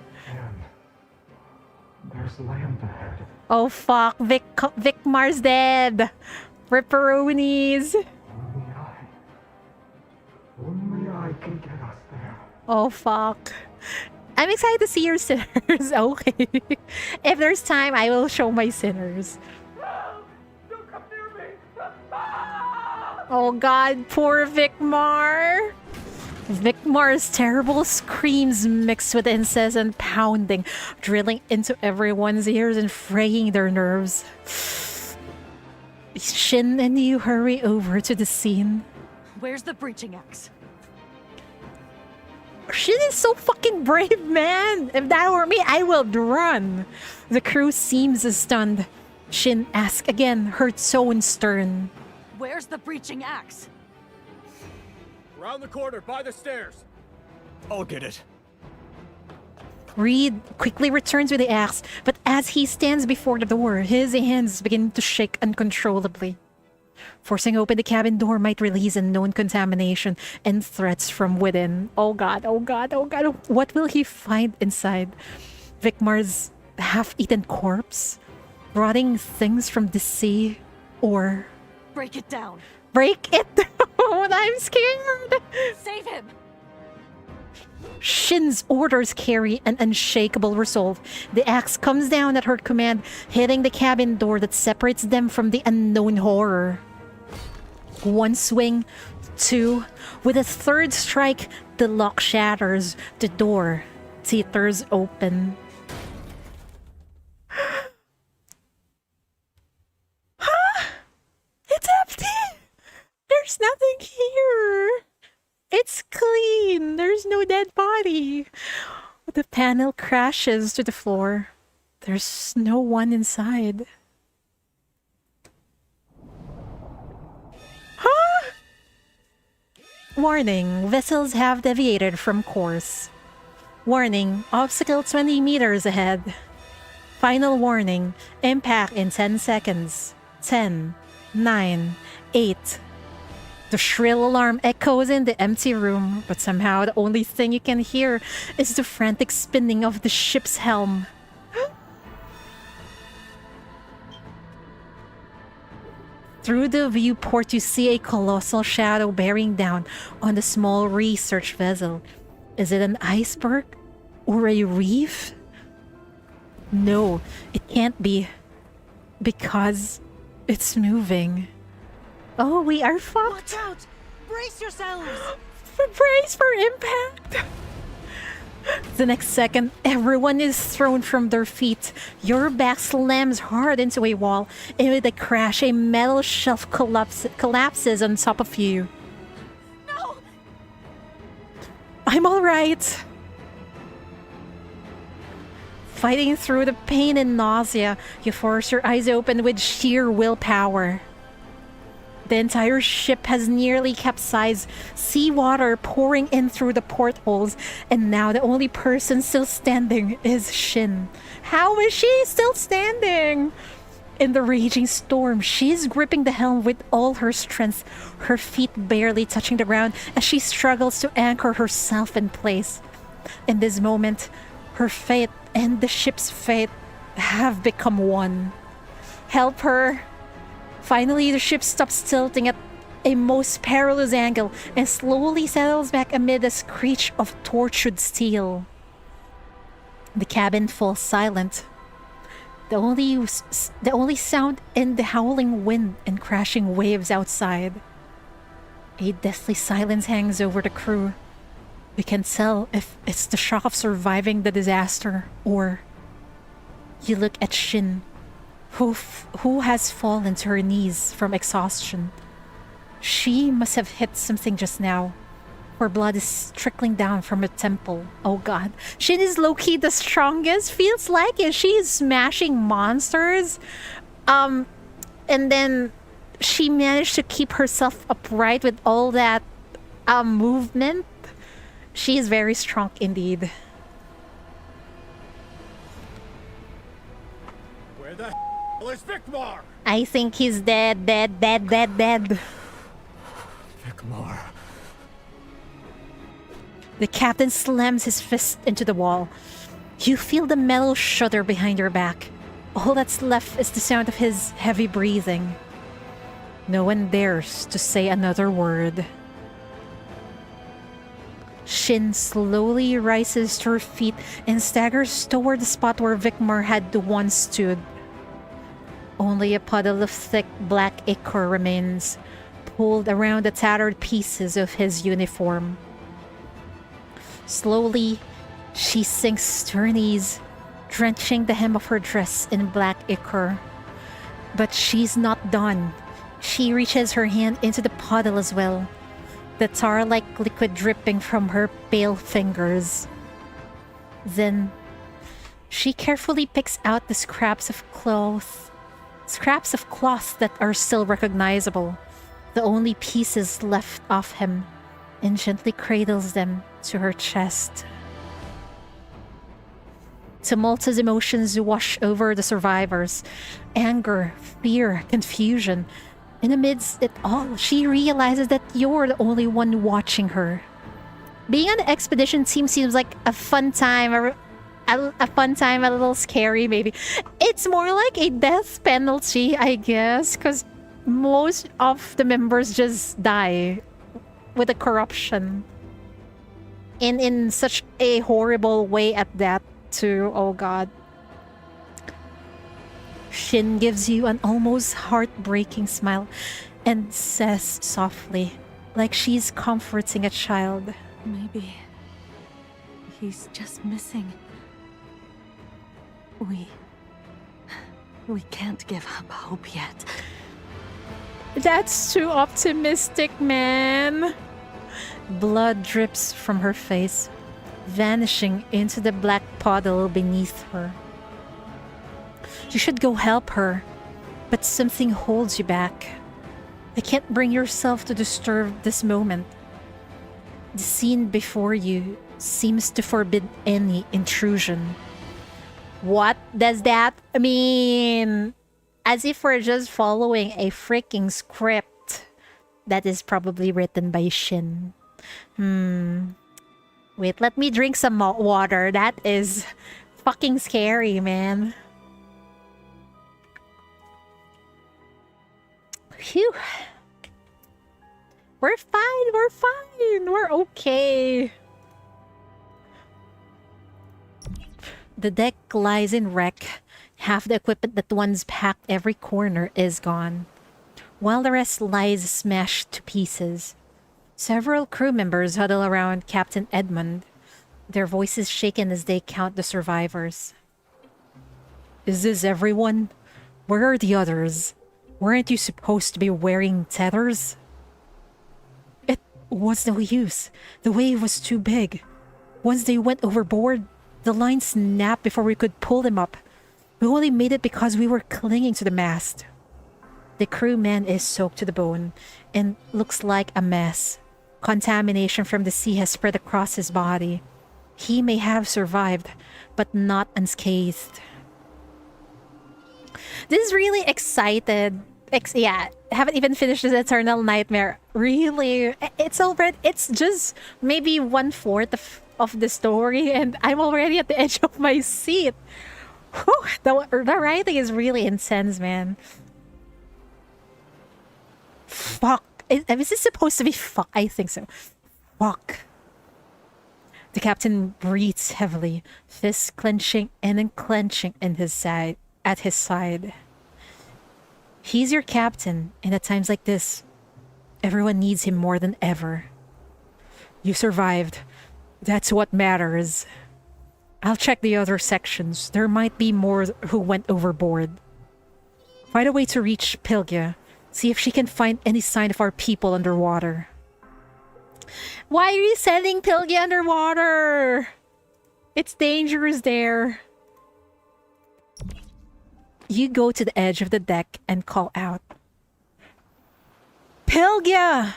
There's land ahead. Oh fuck, Vikmar's dead. Ripperoonies. Only I can get us there. Oh fuck. I'm excited to see your sinners. Okay. If there's time, I will show my sinners. Don't come near me! Oh god, poor Vikmar. Vikmar's terrible screams mixed with incessant pounding, drilling into everyone's ears and fraying their nerves. Shin and you hurry over to the scene. Where's the breaching axe? Shin is so fucking brave, man! If that were me, I will run! The crew seems stunned. Shin asks again, her tone stern. Where's the breaching axe? Around the corner, by the stairs. I'll get it. Reed quickly returns with the axe, but as he stands before the door, his hands begin to shake uncontrollably. Forcing open the cabin door might release unknown contamination and threats from within. Oh god, oh god, oh god. What will he find inside? Vikmar's half-eaten corpse? Rotting things from the sea? Or... Break it down. break it down! I'm scared! Save him! Shin's orders carry an unshakable resolve. The axe comes down at her command, hitting the cabin door that separates them from the unknown horror. One swing, two. With a third strike, the lock shatters. The door teeters open. Huh? It's empty! There's nothing here! It's clean! There's no dead body! The panel crashes to the floor. There's no one inside. Huh? Warning, vessels have deviated from course. Warning, obstacle 20 meters ahead. Final warning, impact in 10 seconds. 10, 9, 8. The shrill alarm echoes in the empty room, but somehow the only thing you can hear is the frantic spinning of the ship's helm. Through the viewport, you see a colossal shadow bearing down on the small research vessel. Is it an iceberg? Or a reef? No, it can't be. Because it's moving. Oh, we are fucked. Watch out! Brace yourselves! Brace for impact! The next second, everyone is thrown from their feet. Your back slams hard into a wall, and with a crash, a metal shelf collapses on top of you. No! I'm alright! Fighting through the pain and nausea, you force your eyes open with sheer willpower. The entire ship has nearly capsized, seawater pouring in through the portholes, and now the only person still standing is Shin. How is she still standing? In the raging storm, she is gripping the helm with all her strength, her feet barely touching the ground as she struggles to anchor herself in place. In this moment, her fate and the ship's fate have become one. Help her! Finally, the ship stops tilting at a most perilous angle and slowly settles back amid a screech of tortured steel. The cabin falls silent. The only sound in the howling wind and crashing waves outside. A deathly silence hangs over the crew. We can't tell if it's the shock of surviving the disaster or... You look at Shin, who has fallen to her knees from exhaustion. She must have hit something just now. Her blood is trickling down from her temple. Oh god. Shin is low-key the strongest. Feels like it. She is smashing monsters. And then she managed to keep herself upright with all that movement. She is very strong indeed. Where the hell is Vicmar? I think he's dead. Vicmar. The captain slams his fist into the wall. You feel the metal shudder behind your back. All that's left is the sound of his heavy breathing. No one dares to say another word. Shin slowly rises to her feet and staggers toward the spot where Vicmar had once stood. Only a puddle of thick black ichor remains, pulled around the tattered pieces of his uniform. Slowly, she sinks to her knees, drenching the hem of her dress in black ichor. But she's not done. She reaches her hand into the puddle as well, the tar-like liquid dripping from her pale fingers. Then, she carefully picks out the scraps of cloth that are still recognizable, the only pieces left of him, and gently cradles them to her chest. Tumultuous emotions wash over the survivors. Anger, fear, confusion. And amidst it all, she realizes that you're the only one watching her. Being on the expedition team seems like a fun time, a little scary maybe. It's more like a death penalty, I guess, because most of the members just die with the corruption. And in such a horrible way at that too. Oh god. Shin gives you an almost heartbreaking smile and says softly, like she's comforting a child. Maybe he's just missing. We can't give up hope yet. That's too optimistic, man. Blood drips from her face, vanishing into the black puddle beneath her. You should go help her, but something holds you back. You can't bring yourself to disturb this moment. The scene before you seems to forbid any intrusion. What does that mean? As if we're just following a freaking script that is probably written by Shin. Wait, let me drink some water. That is fucking scary, man. Phew. We're fine, we're okay. The deck lies in wreck. Half the equipment that once packed every corner is gone, while the rest lies smashed to pieces. Several crew members huddle around Captain Edmund, their voices shaken as they count the survivors. Is this everyone? Where are the others? Weren't you supposed to be wearing tethers? It was no use. The wave was too big. Once they went overboard, the line snapped before we could pull them up. We only made it because we were clinging to the mast. The crewman is soaked to the bone and looks like a mess. Contamination from the sea has spread across his body. He may have survived, but not unscathed. This is really excited. Yeah, haven't even finished this Eternal Nightmare. Really? It's already, it's just maybe 1/4 of the story and I'm already at the edge of my seat. Whew, the writing is really intense, man. Fuck. Is this supposed to be fuck? I think so. Fuck. The captain breathes heavily, fists clenching and unclenching at his side. He's your captain, and at times like this, everyone needs him more than ever. You survived. That's what matters. I'll check the other sections. There might be more who went overboard. Find a way to reach Pylgia. See if she can find any sign of our people underwater. Why are you sending Pylgia underwater? It's dangerous there. You go to the edge of the deck and call out, Pylgia!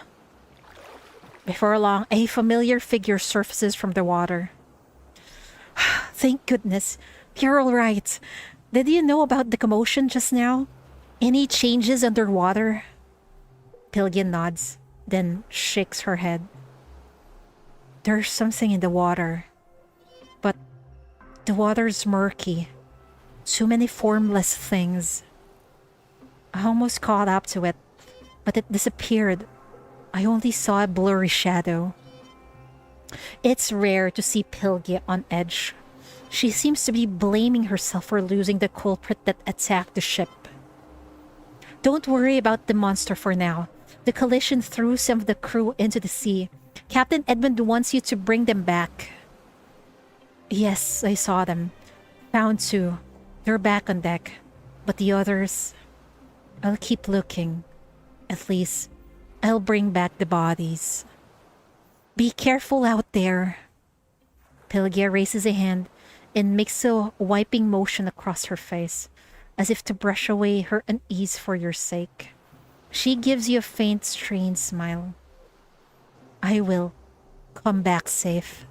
Before long, a familiar figure surfaces from the water. Thank goodness. You're all right. Did you know about the commotion just now? Any changes underwater? Pylgia nods, then shakes her head. There's something in the water. But the water's murky. Too many formless things. I almost caught up to it, but it disappeared. I only saw a blurry shadow. It's rare to see Pylgia on edge. She seems to be blaming herself for losing the culprit that attacked the ship. Don't worry about the monster for now. The collision threw some of the crew into the sea. Captain Edmund wants you to bring them back. Yes, I saw them. Found two. They're back on deck. But the others... I'll keep looking. At least, I'll bring back the bodies. Be careful out there. Pylgia raises a hand and makes a wiping motion across her face, as if to brush away her unease for your sake. She gives you a faint, strained smile. I will. Come back safe.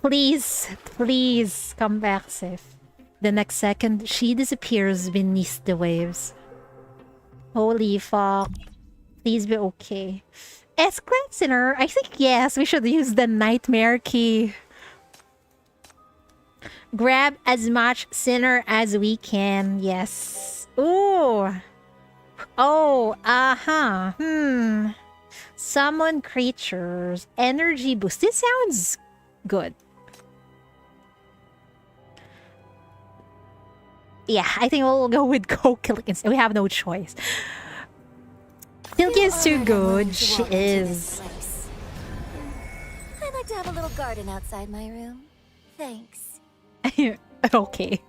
Please, please, come back safe. The next second, she disappears beneath the waves. Holy fuck. Please be okay. S-Class Sinner? I think yes, we should use the Nightmare Key. Grab as much Sinner as we can. Yes. Ooh. Oh, Summon creatures. Energy boost. This sounds good. Yeah, I think we'll go with Go-Killing instead. We have no choice. Pylgia is too good. She is. I'd like to have a little garden outside my room. Thanks. Okay.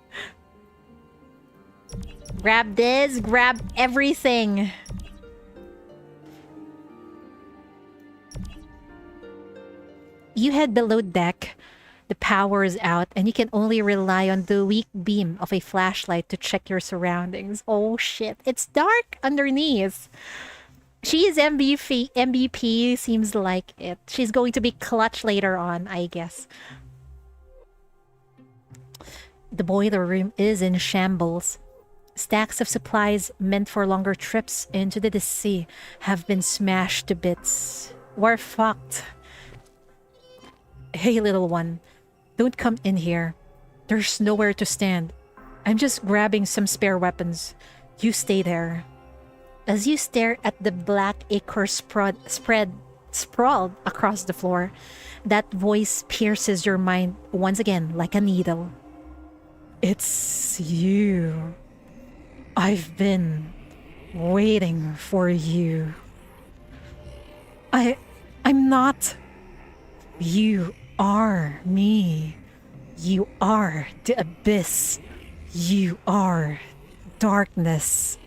Grab this. Grab everything. You head below deck. The power is out, and you can only rely on the weak beam of a flashlight to check your surroundings. Oh shit, it's dark underneath. She is MVP, seems like it. She's going to be clutch later on, I guess. The boiler room is in shambles. Stacks of supplies meant for longer trips into the sea have been smashed to bits. We're fucked. Hey, little one. Don't come in here. There's nowhere to stand. I'm just grabbing some spare weapons. You stay there. As you stare at the black ichor sprawled across the floor, that voice pierces your mind once again like a needle. It's you. I've been waiting for you. I'm not. You are me. You are the abyss. You are darkness.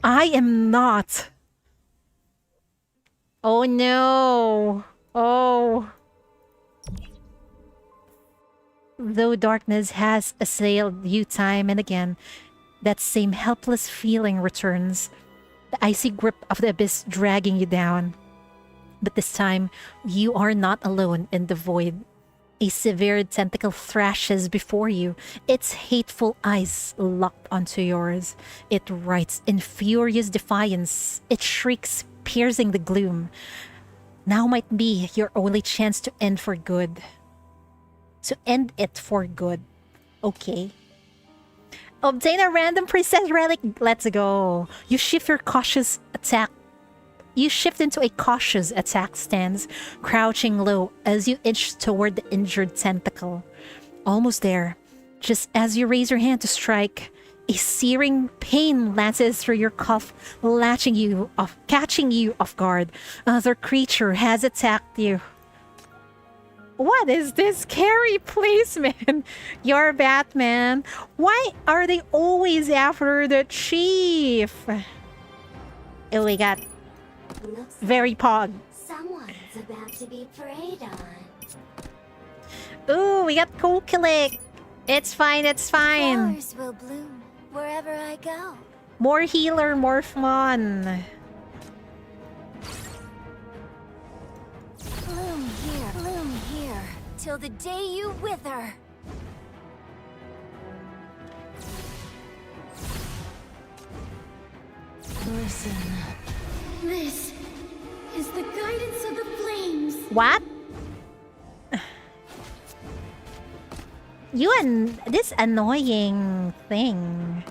I am not. Oh no. Oh. Though darkness has assailed you time and again, that same helpless feeling returns. The icy grip of the abyss dragging you down. But this time, you are not alone in the void. A severed tentacle thrashes before you, its hateful eyes locked onto yours. It writes in furious defiance. It shrieks, piercing the gloom. Now might be your only chance to end for good. To end it for good. Okay. Obtain a random princess relic. Let's go. You shift your cautious attack You shift into a cautious attack stance, crouching low as you inch toward the injured tentacle. Almost there, just as you raise your hand to strike, a searing pain lances through your cuff, catching you off guard. Another creature has attacked you. What is this scary placement? You're Batman. Why are they always after the chief? Oh, we got Looks very pog. someone's about to be preyed on. Ooh, we got Kokalik. It's fine, it's fine. Flowers will bloom wherever I go. More healer, more fun. Bloom here, till the day you wither. Listen. This is the guidance of the flames. What? You and this annoying thing.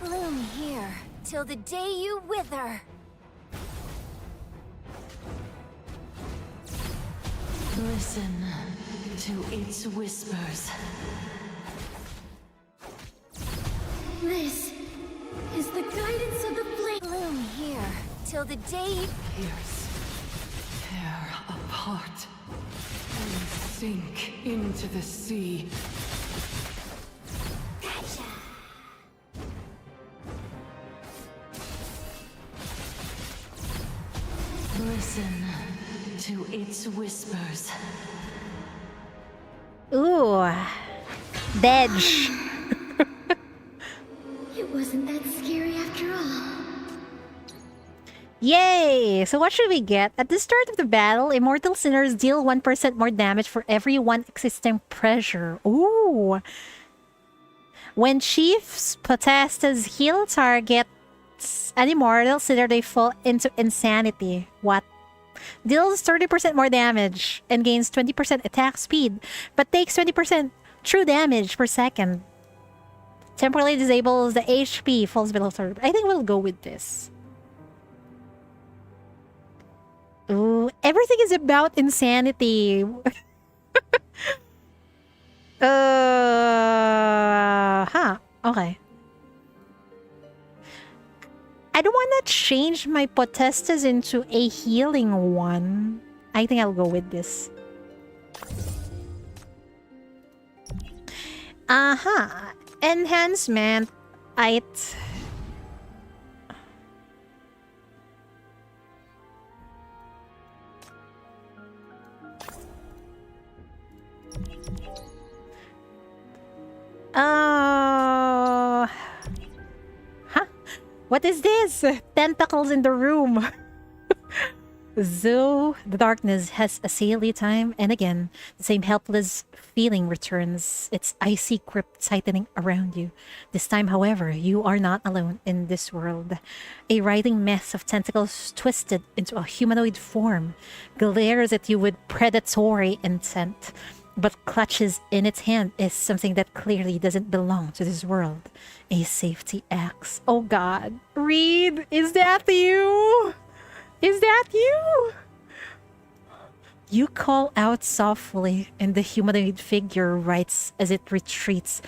Bloom here, till the day you wither. Listen to its whispers. This is the guidance of the flame. Bloom here, till the day Pierce, tear apart, and sink into the sea. Gotcha. Listen to its whispers. Ooh. Bedge. It wasn't that scary after all. Yay! So what should we get? At the start of the battle, immortal sinners deal 1% more damage for every one existing pressure. Ooh! When chiefs potestas heal targets an immortal sinner, they fall into insanity. What? Deals 30% more damage and gains 20% attack speed, but takes 20% true damage per second. Temporarily disables the HP, falls below 30. I think we'll go with this. Ooh, everything is about insanity. Okay. I don't want to change my potestas into a healing one. I think I'll go with this. Enhancement. What is this? Tentacles in the room. Though the darkness has assailed you time and again, the same helpless feeling returns, its icy grip tightening around you. This time, however, you are not alone in this world. A writhing mess of tentacles twisted into a humanoid form glares at you with predatory intent, but clutches in its hand is something that clearly doesn't belong to this world. A safety axe. Oh god. Reed, is that you? Is that you? You call out softly, and the humanoid figure writes as it retreats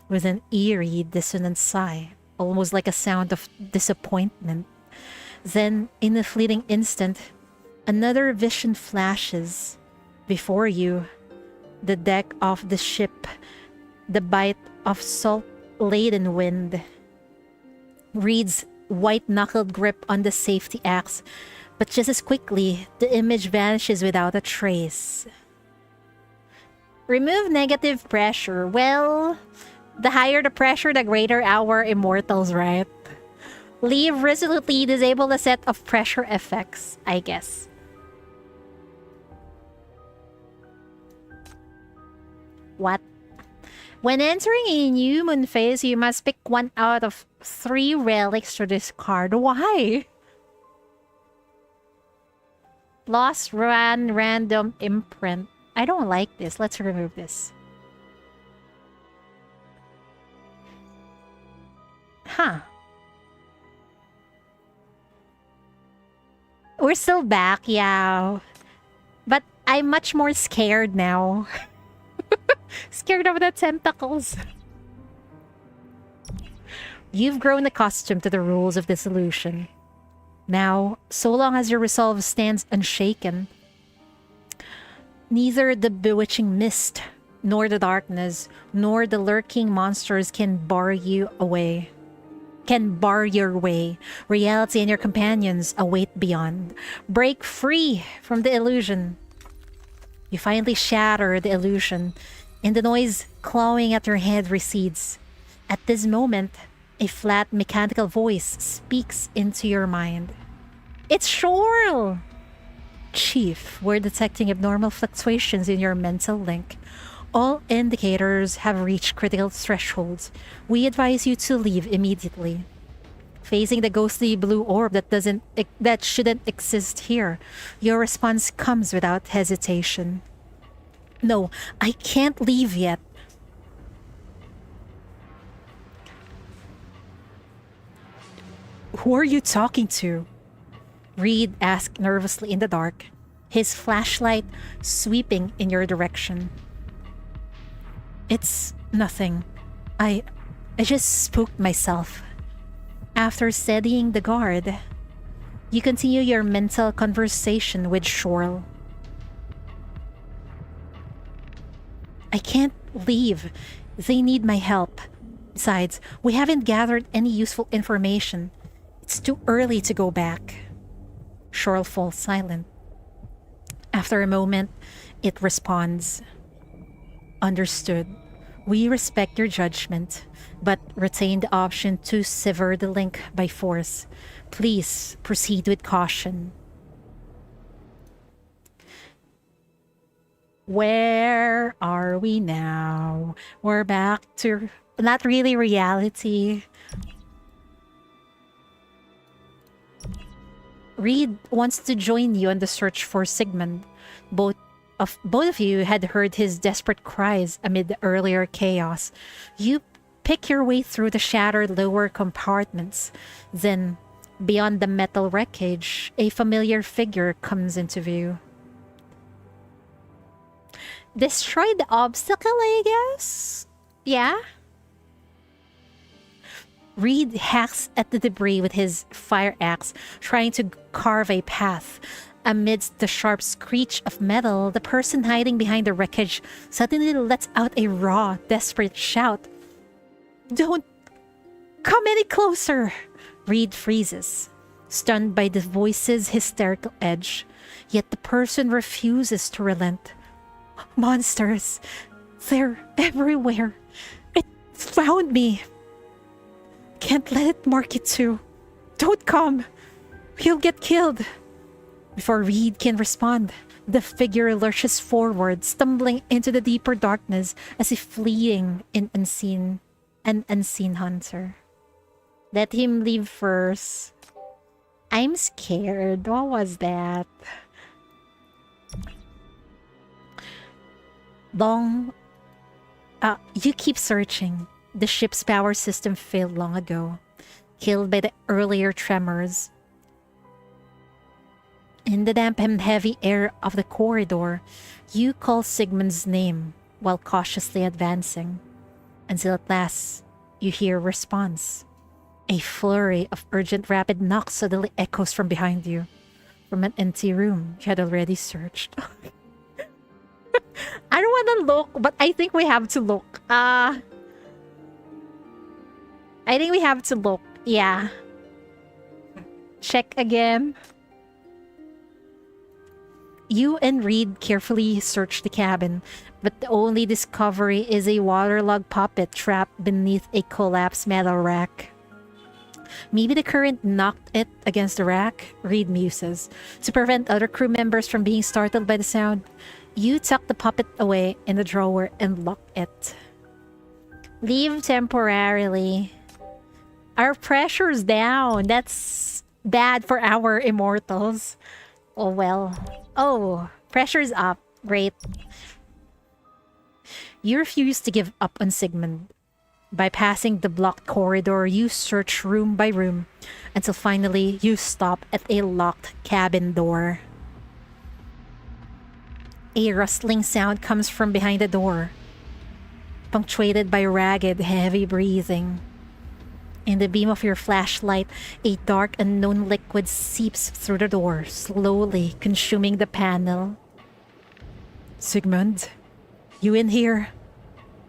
with an eerie, dissonant sigh, almost like a sound of disappointment. Then, in a fleeting instant, another vision flashes. Before you, the deck of the ship, the bite of salt-laden wind. Reed's white-knuckled grip on the safety axe, but just as quickly, the image vanishes without a trace. Remove negative pressure. Well, the higher the pressure, the greater our immortals, right? Leave resolutely, disable a set of pressure effects, I guess. What? When entering a new moon phase, you must pick one out of 3 relics to discard. Why? Lost random imprint. I don't like this. Let's remove this. Huh. We're still back, yeah. But I'm much more scared now. Scared of the tentacles. You've grown accustomed to the rules of dissolution. Now, so long as your resolve stands unshaken, neither the bewitching mist, nor the darkness, nor the lurking monsters can bar you away. Can bar your way. Reality and your companions await beyond. Break free from the illusion. You finally shatter the illusion, and the noise clawing at your head recedes. At this moment, a flat mechanical voice speaks into your mind. It's Shorl! Chief, we're detecting abnormal fluctuations in your mental link. All indicators have reached critical thresholds. We advise you to leave immediately. Facing the ghostly blue orb that shouldn't exist here, your response comes without hesitation. No, I can't leave yet. Who are you talking to? Reed asked nervously in the dark, his flashlight sweeping in your direction. It's nothing. I just spooked myself. After steadying the guard, you continue your mental conversation with Shorl. I can't leave. They need my help. Besides, we haven't gathered any useful information. It's too early to go back. Shorl falls silent. After a moment, it responds. Understood. We respect your judgment, but retain the option to sever the link by force. Please proceed with caution. Where are we now? We're back to not really reality. Reed wants to join you on the search for Sigmund. Both of you had heard his desperate cries amid the earlier chaos. You pick your way through the shattered lower compartments. Then, beyond the metal wreckage, a familiar figure comes into view. Destroy the obstacle, I guess? Yeah? Reed hacks at the debris with his fire axe, trying to carve a path. Amidst the sharp screech of metal, the person hiding behind the wreckage suddenly lets out a raw, desperate shout. Don't come any closer! Reed freezes, stunned by the voice's hysterical edge. Yet the person refuses to relent. Monsters! They're everywhere! It found me! Can't let it mark you too. Don't come! You'll get killed! Before Reed can respond, the figure lurches forward, stumbling into the deeper darkness as if fleeing an unseen hunter. Let him leave first. I'm scared. What was that? You keep searching. The ship's power system failed long ago, killed by the earlier tremors. In the damp and heavy air of the corridor, you call Sigmund's name while cautiously advancing, until at last you hear a response. A flurry of urgent rapid knocks suddenly echoes from behind you, from an empty room you had already searched. I don't want to look, but I think we have to look. I think we have to look. Yeah. Check again. You and Reed carefully search the cabin, but the only discovery is a waterlogged puppet trapped beneath a collapsed metal rack. Maybe the current knocked it against the rack, Reed muses. To prevent other crew members from being startled by the sound, you tuck the puppet away in the drawer and lock it. Leave temporarily. Our pressure's down. That's bad for our immortals. Oh well. Oh, pressure's up. Great. You refuse to give up on Sigmund. Bypassing the blocked corridor, you search room by room until finally you stop at a locked cabin door. A rustling sound comes from behind the door, punctuated by ragged, heavy breathing. In the beam of your flashlight, a dark, unknown liquid seeps through the door, slowly consuming the panel. Sigmund, you in here?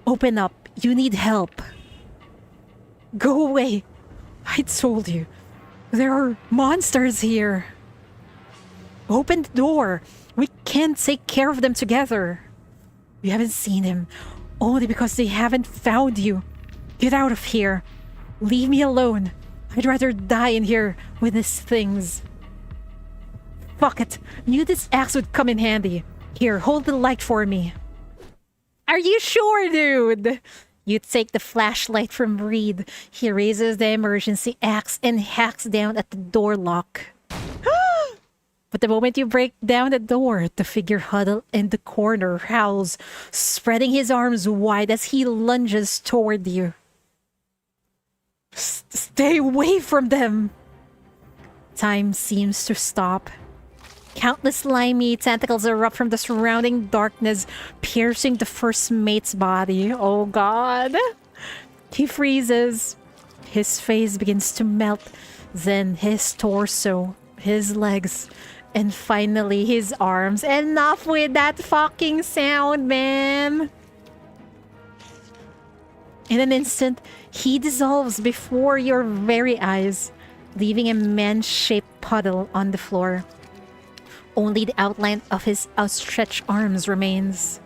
Open up. You need help. Go away. I told you. There are monsters here. Open the door. We can't take care of them together. We haven't seen him only because they haven't found you. Get out of here. Leave me alone. I'd rather die in here with these things. Fuck it. Knew this axe would come in handy. Here, hold the light for me. Are you sure, dude? You take the flashlight from Reed. He raises the emergency axe and hacks down at the door lock. But the moment you break down the door, the figure huddled in the corner howls, spreading his arms wide as he lunges toward you. Stay away from them! Time seems to stop. Countless slimy tentacles erupt from the surrounding darkness, piercing the first mate's body. Oh god. He freezes. His face begins to melt. Then his torso, his legs, and finally his arms. Enough with that fucking sound, man! In an instant, he dissolves before your very eyes, leaving a man-shaped puddle on the floor. Only the outline of his outstretched arms remains,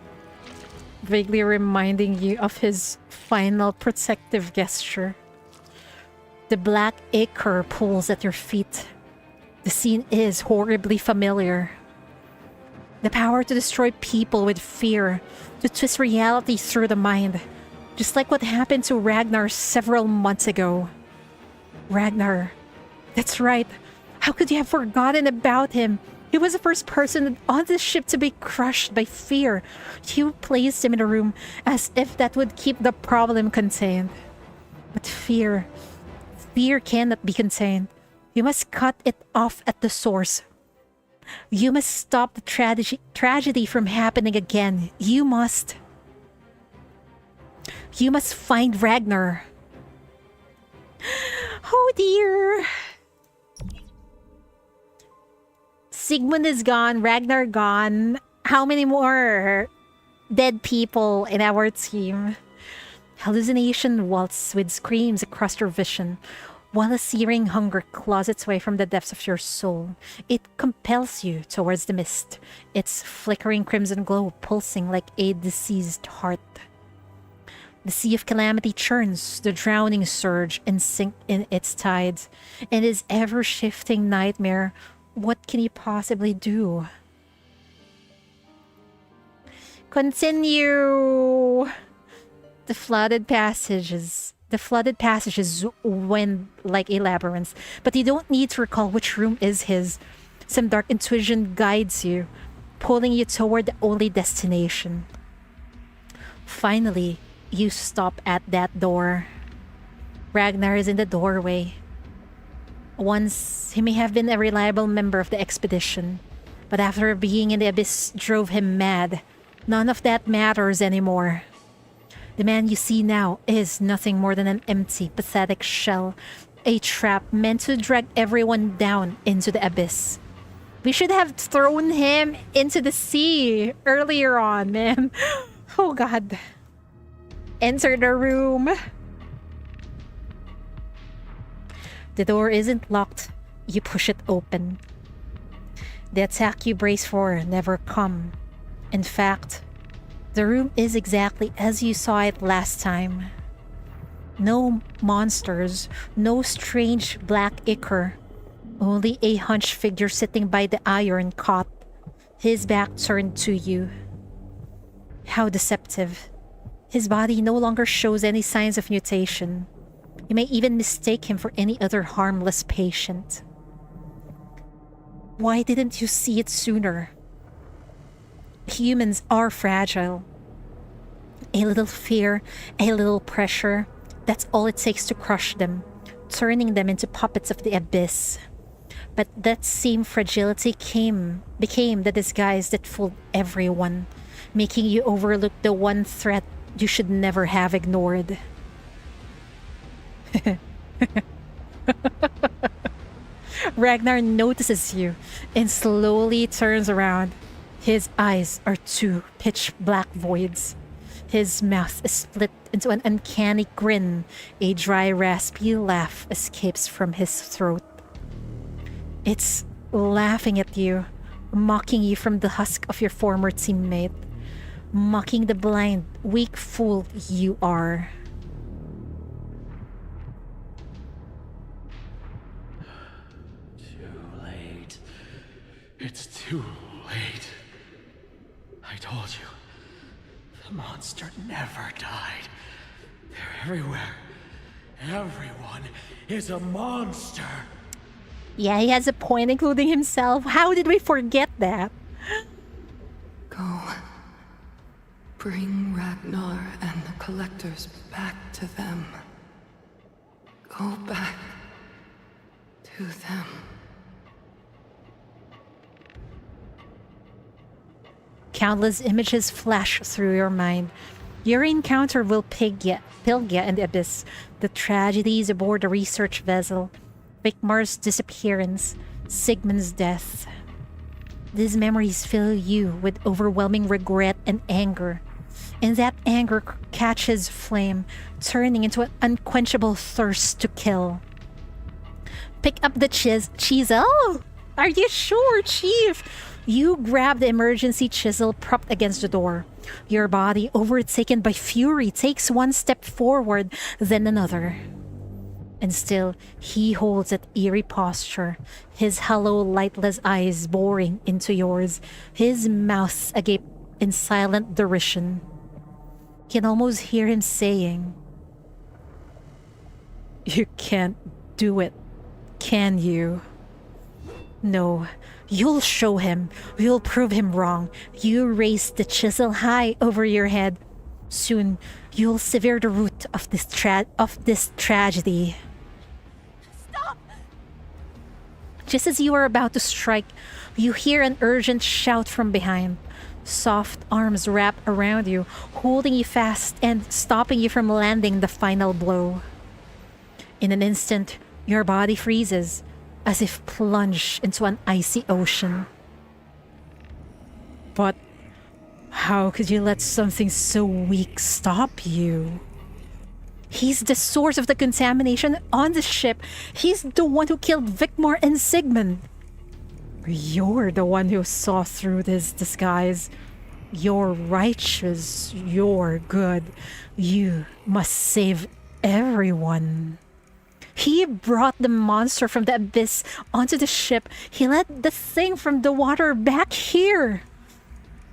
vaguely reminding you of his final protective gesture. The black ichor pulls at your feet. The scene is horribly familiar. The power to destroy people with fear, to twist reality through the mind, just like what happened to Ragnar several months ago. Ragnar. That's right. How could you have forgotten about him? He was the first person on this ship to be crushed by fear. You placed him in a room as if that would keep the problem contained. But fear cannot be contained. You must cut it off at the source. You must stop the tragedy from happening again. You must find Ragnar. Oh dear. Sigmund is gone, Ragnar gone. How many more dead people in our team? Hallucination waltzes with screams across your vision, while a searing hunger claws its way from the depths of your soul. It compels you towards the mist, its flickering crimson glow pulsing like a diseased heart. The sea of calamity churns, the drowning surge and sink in its tides, and his ever-shifting nightmare. What can he possibly do? Continue! The flooded passages wend like a labyrinth, but you don't need to recall which room is his. Some dark intuition guides you, pulling you toward the only destination. Finally, you stop at that door. Ragnar is in the doorway. Once, he may have been a reliable member of the expedition, but after being in the abyss drove him mad. None of that matters anymore. The man you see now is nothing more than an empty, pathetic shell, a trap meant to drag everyone down into the abyss. We should have thrown him into the sea earlier on, man. Oh god. Enter the room. The door isn't locked. You push it open. The attack you brace for never come. In fact, the room is exactly as you saw it last time. No monsters, no strange black ichor. Only a hunched figure sitting by the iron cot, his back turned to you. How deceptive. His body no longer shows any signs of mutation. You may even mistake him for any other harmless patient. Why didn't you see it sooner? Humans are fragile. A little fear, a little pressure, that's all it takes to crush them, turning them into puppets of the abyss. But that same fragility became the disguise that fooled everyone, making you overlook the one threat you should never have ignored. Ragnar notices you and slowly turns around. His eyes are two pitch black voids. His mouth is split into an uncanny grin. A dry, raspy laugh escapes from his throat. It's laughing at you, mocking you from the husk of your former teammate, mocking the blind, weak fool you are. Too late. It's too late. I told you. The monster never died. They're everywhere. Everyone is a monster. Yeah, he has a point, including himself. How did we forget that? Go. Bring Ragnar and the collectors back to them. Go back to them. Countless images flash through your mind. Your encounter with Pylgia and the Abyss, the tragedies aboard the research vessel, Ragmar's disappearance, Sigmund's death. These memories fill you with overwhelming regret and anger. And that anger catches flame, turning into an unquenchable thirst to kill. Pick up the chisel. Are you sure, Chief? You grab the emergency chisel propped against the door. Your body, overtaken by fury, takes one step forward, then another. And still, he holds that eerie posture, his hollow, lightless eyes boring into yours, his mouth agape in silent derision. You can almost hear him saying, "You can't do it, can you?" No, you'll show him. You'll prove him wrong. You raise the chisel high over your head. Soon, you'll sever the root of this tragedy. Stop! Just as you are about to strike, you hear an urgent shout from behind. Soft arms wrap around you, holding you fast and stopping you from landing the final blow. In an instant, your body freezes, as if plunged into an icy ocean. But how could you let something so weak stop you? He's the source of the contamination on the ship. He's the one who killed Ragnar and Sigmund. You're the one who saw through this disguise. You're righteous. You're good. You must save everyone. He brought the monster from the abyss onto the ship. He led the thing from the water back here.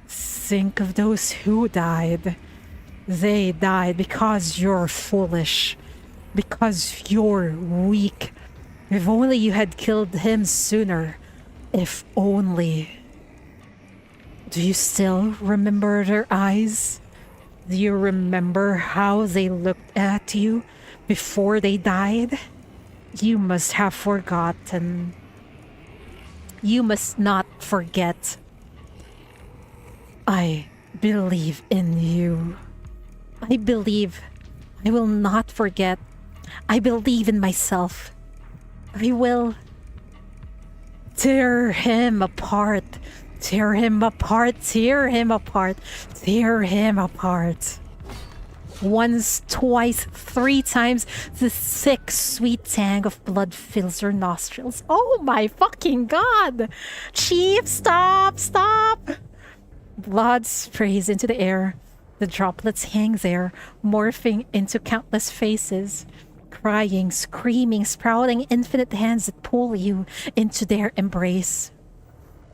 Think of those who died. They died because you're foolish. Because you're weak. If only you had killed him sooner. If only. Do you still remember their eyes? Do you remember how they looked at you before they died? You must have forgotten. You must not forget. I believe in you. I believe I will not forget. I believe in myself. I will tear him apart. Tear him apart. Tear him apart. Tear him apart. Once, twice, 3 times, the thick, sweet tang of blood fills your nostrils. Oh my fucking god! Chief, stop! Stop! Blood sprays into the air. The droplets hang there, morphing into countless faces. Crying, screaming, sprouting infinite hands that pull you into their embrace.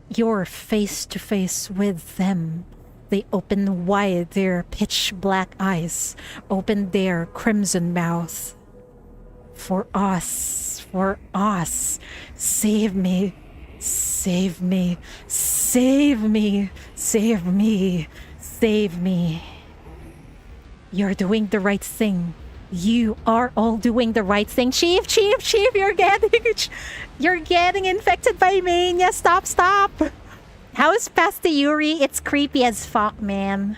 You're face to face with them. They open wide their pitch black eyes, open their crimson mouth. For us, save me. Save me. Save me. Save me. Save me. You're doing the right thing. You are all doing the right thing. Chief, you're getting infected by mania. Stop. How's past the Yuri? It's creepy as fuck, man.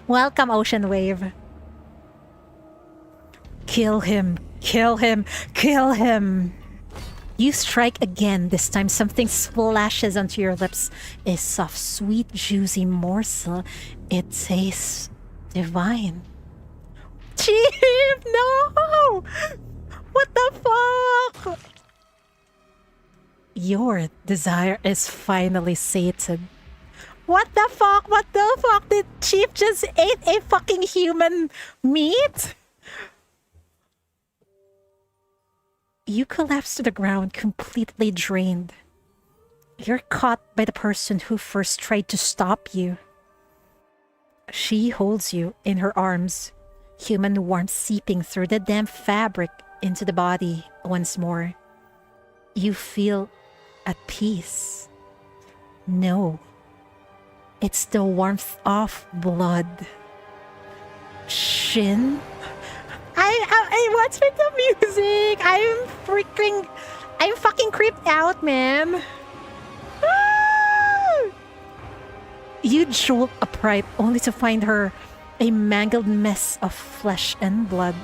Welcome, Ocean Wave. Kill him. You strike again. This time something splashes onto your lips. A soft, sweet, juicy morsel. It tastes divine. Chief, no! What the fuck? Your desire is finally sated. What the fuck? Did Chief just ate a fucking human meat? You collapse to the ground, completely drained. You're caught by the person who first tried to stop you. She holds you in her arms, human warmth seeping through the damp fabric into the body once more. You feel at peace. No, it's the warmth of blood. Shin? What's with the music? I'm fucking creeped out, man. Ah! You jolt upright only to find her a mangled mess of flesh and blood.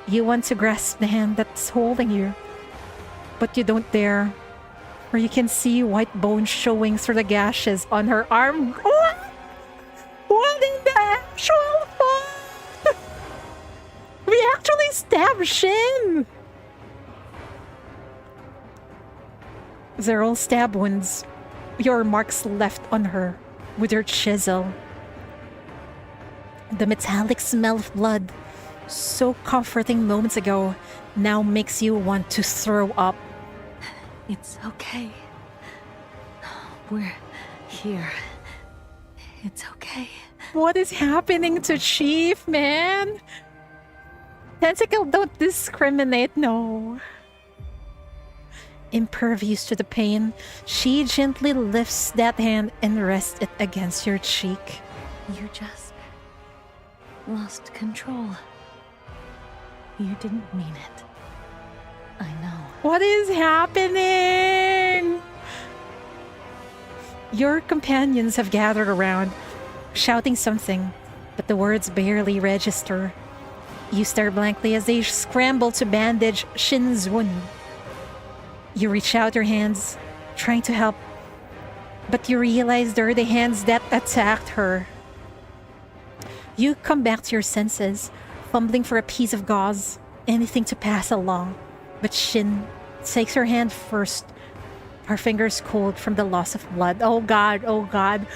You want to grasp the hand that's holding you, but you don't dare, for you can see white bones showing through the gashes on her arm. What in the actual fuck? We actually stabbed Shin! They're all stab wounds. Your marks left on her with your chisel. The metallic smell of blood, so comforting moments ago, now makes you want to throw up. It's okay. We're here. It's okay. What is happening to Chief, man? Tentacle don't discriminate, no. Impervious to the pain, she gently lifts that hand and rests it against your cheek. You just lost control. You didn't mean it. I know. What is happening? Your companions have gathered around, shouting something, but the words barely register. You stare blankly as they scramble to bandage Shin's wound. You reach out your hands, trying to help, but you realize they're the hands that attacked her. You come back to your senses, fumbling for a piece of gauze, anything to pass along. But Shin takes her hand first, her fingers cold from the loss of blood. Oh god, oh god.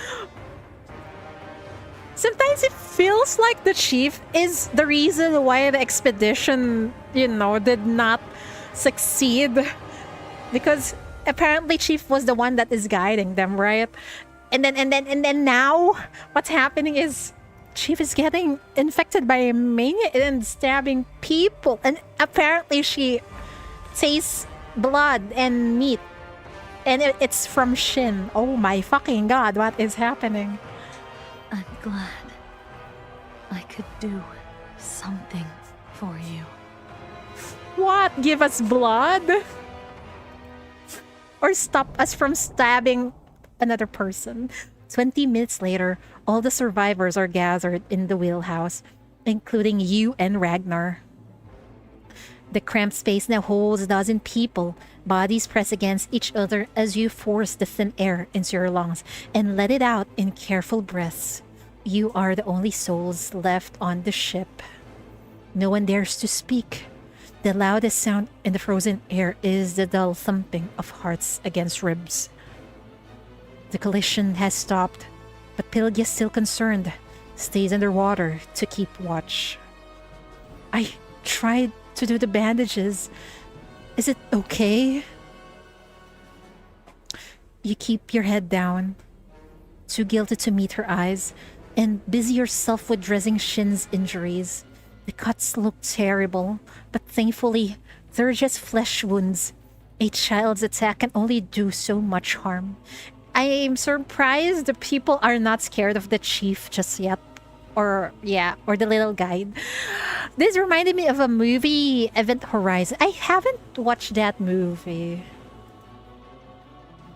Sometimes it feels like the Chief is the reason why the expedition, did not succeed. Because apparently Chief was the one that is guiding them, right? And then now what's happening is Chief is getting infected by a mania and stabbing people. And apparently she tastes blood and meat. And it's from Shin. Oh my fucking god, what is happening? I'm glad I could do something for you. What? Give us blood? Or stop us from stabbing another person? 20 minutes later, all the survivors are gathered in the wheelhouse, including you and Ragnar. The cramped space now holds a dozen people. Bodies press against each other as you force the thin air into your lungs and let it out in careful breaths. You are the only souls left on the ship. No one dares to speak. The loudest sound in the frozen air is the dull thumping of hearts against ribs. The collision has stopped, but Pylgia, still concerned, stays underwater to keep watch. I tried to do the bandages. Is it okay? You keep your head down, too guilty to meet her eyes, and busy yourself with dressing Shin's injuries. The cuts look terrible, but thankfully, they're just flesh wounds. A child's attack can only do so much harm. I'm surprised the people are not scared of the chief just yet. Or the little guide. This reminded me of a movie, Event Horizon. I haven't watched that movie.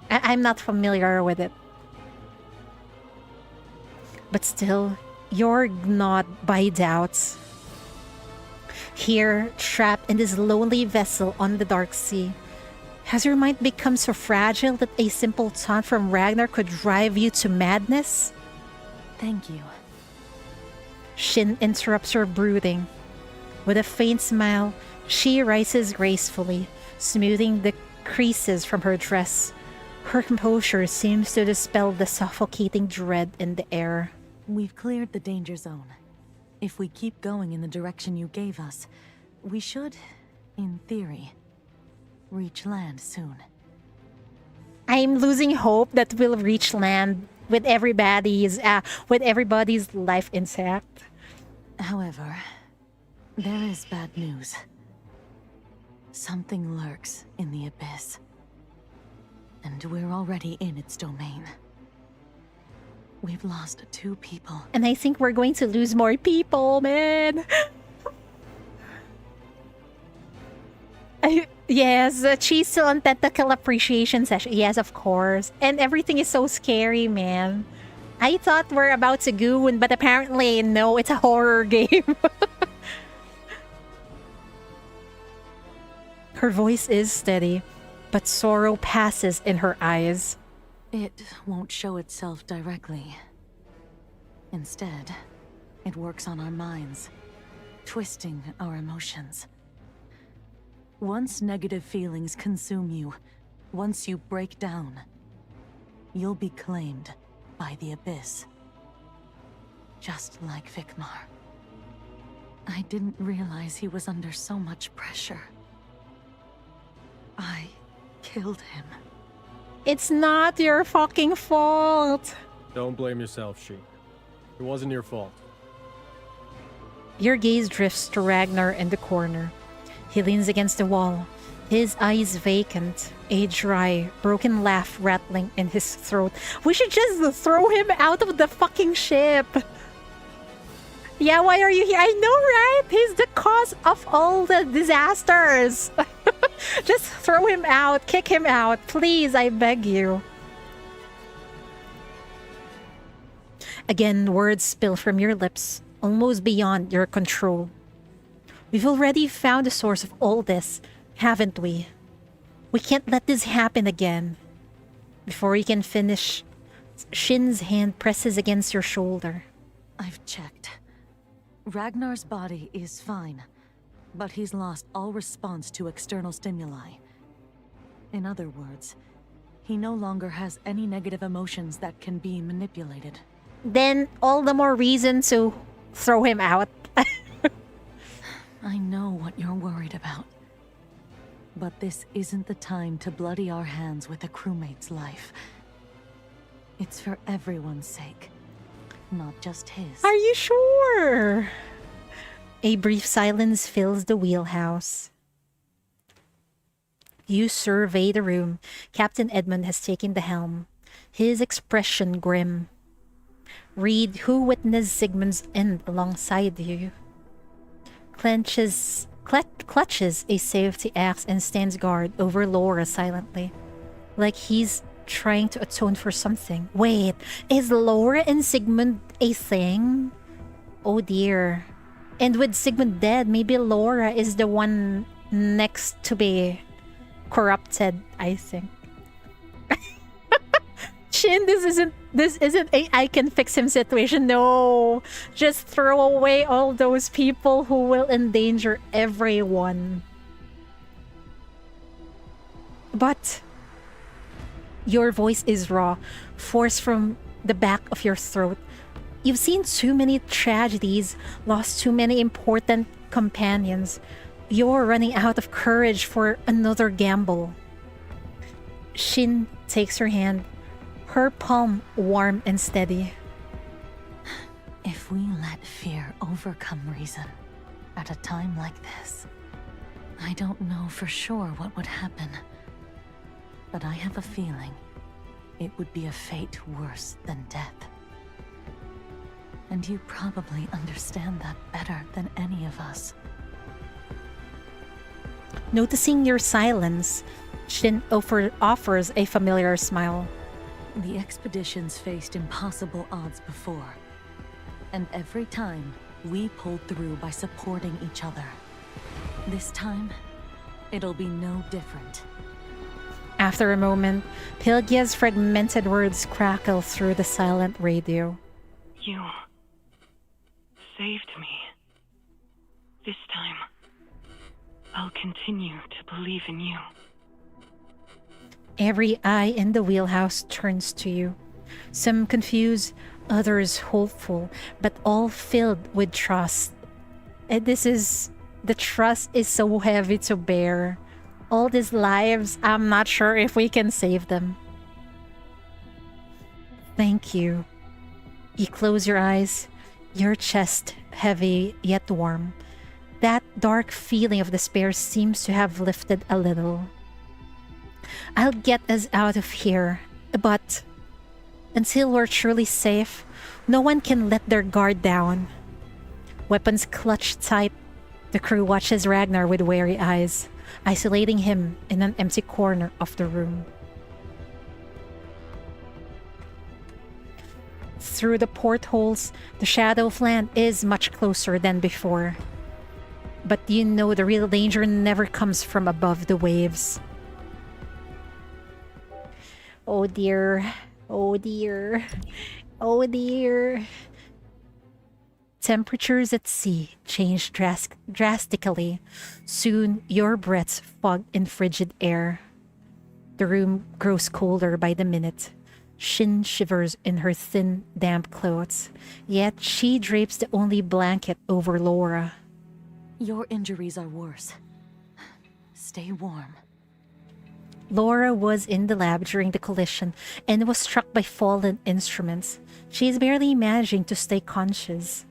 I'm not familiar with it. But still, you're gnawed by doubts. Here, trapped in this lonely vessel on the dark sea, has your mind become so fragile that a simple taunt from Ragnar could drive you to madness? Thank you. Shin interrupts her brooding. With a faint smile, she rises gracefully, smoothing the creases from her dress. Her composure seems to dispel the suffocating dread in the air. We've cleared the danger zone. If we keep going in the direction you gave us, we should, in theory, reach land soon. I'm losing hope that we'll reach land with everybody's life intact. However, there is bad news. Something lurks in the abyss. And we're already in its domain. We've lost 2 people. And I think we're going to lose more people, man. Yes, she's still on tentacle appreciation session. Yes, of course. And everything is so scary, man. I thought we're about to goon, but apparently no, it's a horror game. Her voice is steady, but sorrow passes in her eyes. It won't show itself directly. Instead, it works on our minds, twisting our emotions. Once negative feelings consume you, once you break down, you'll be claimed by the Abyss. Just like Vikmar. I didn't realize he was under so much pressure. I killed him. It's not your fucking fault. Don't blame yourself, Shin. It wasn't your fault. Your gaze drifts to Ragnar in the corner. He leans against the wall, his eyes vacant, a dry, broken laugh rattling in his throat. We should just throw him out of the fucking ship. Yeah, why are you here? I know, right? He's the cause of all the disasters. Just throw him out, kick him out, please, I beg you. Again, words spill from your lips, almost beyond your control. We've already found the source of all this, haven't we? We can't let this happen again. Before you can finish, Shin's hand presses against your shoulder. I've checked. Ragnar's body is fine, but he's lost all response to external stimuli. In other words, he no longer has any negative emotions that can be manipulated. Then all the more reason to throw him out. I know what you're worried about. But this isn't the time to bloody our hands with a crewmate's life. It's for everyone's sake, not just his. Are you sure? A brief silence fills the wheelhouse. You survey the room. Captain Edmund has taken the helm, his expression grim. Reed, who witnessed Sigmund's end alongside you, clutches a safety axe and stands guard over Laura silently, like he's trying to atone for something. Wait, is Laura and Sigmund a thing? Oh dear. And with Sigmund dead, maybe Laura is the one next to be corrupted, I think. Shin, this isn't a I can fix him situation. No. Just throw away all those people who will endanger everyone. But your voice is raw, forced from the back of your throat. You've seen too many tragedies, lost too many important companions. You're running out of courage for another gamble. Shin takes her hand, her palm warm and steady. If we let fear overcome reason at a time like this, I don't know for sure what would happen. but I have a feeling it would be a fate worse than death. And you probably understand that better than any of us. Noticing your silence, Shin offers a familiar smile. The expeditions faced impossible odds before, and every time we pulled through by supporting each other. This time, it'll be no different. After a moment, Pylgia's fragmented words crackle through the silent radio. You saved me. This time, I'll continue to believe in you. Every eye in the wheelhouse turns to you. Some confused, others hopeful, but all filled with trust. And the trust is so heavy to bear. All these lives, I'm not sure if we can save them. Thank you. You close your eyes, your chest heavy yet warm. That dark feeling of despair seems to have lifted a little. I'll get us out of here, but until we're truly safe, no one can let their guard down. Weapons clutched tight, the crew watches Ragnar with wary eyes, isolating him in an empty corner of the room. Through the portholes, the shadow of land is much closer than before. But you know the real danger never comes from above the waves. Oh dear. Oh dear. Oh dear. Temperatures at sea change drastically. Soon, your breaths fog in frigid air. The room grows colder by the minute. Shin shivers in her thin, damp clothes. Yet she drapes the only blanket over Laura. Your injuries are worse. Stay warm. Laura was in the lab during the collision and was struck by fallen instruments. She is barely managing to stay conscious.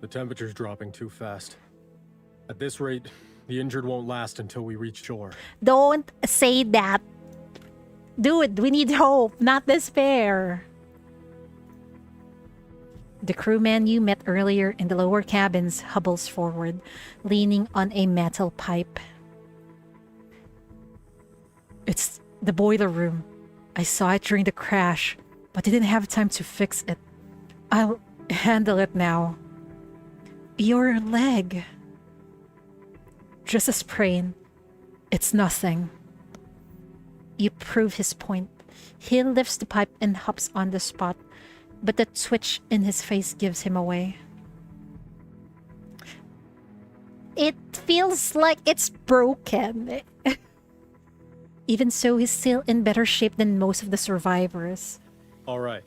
The temperature's dropping too fast. At this rate, the injured won't last until we reach shore. Don't say that. Dude, we need hope, not despair. The crewman you met earlier in the lower cabins hobbles forward, leaning on a metal pipe. It's the boiler room. I saw it during the crash, but didn't have time to fix it. I'll handle it now. Your leg. Just a sprain. It's nothing. You prove his point. He lifts the pipe and hops on the spot, but the twitch in his face gives him away. It feels like it's broken. Even so, he's still in better shape than most of the survivors. All right,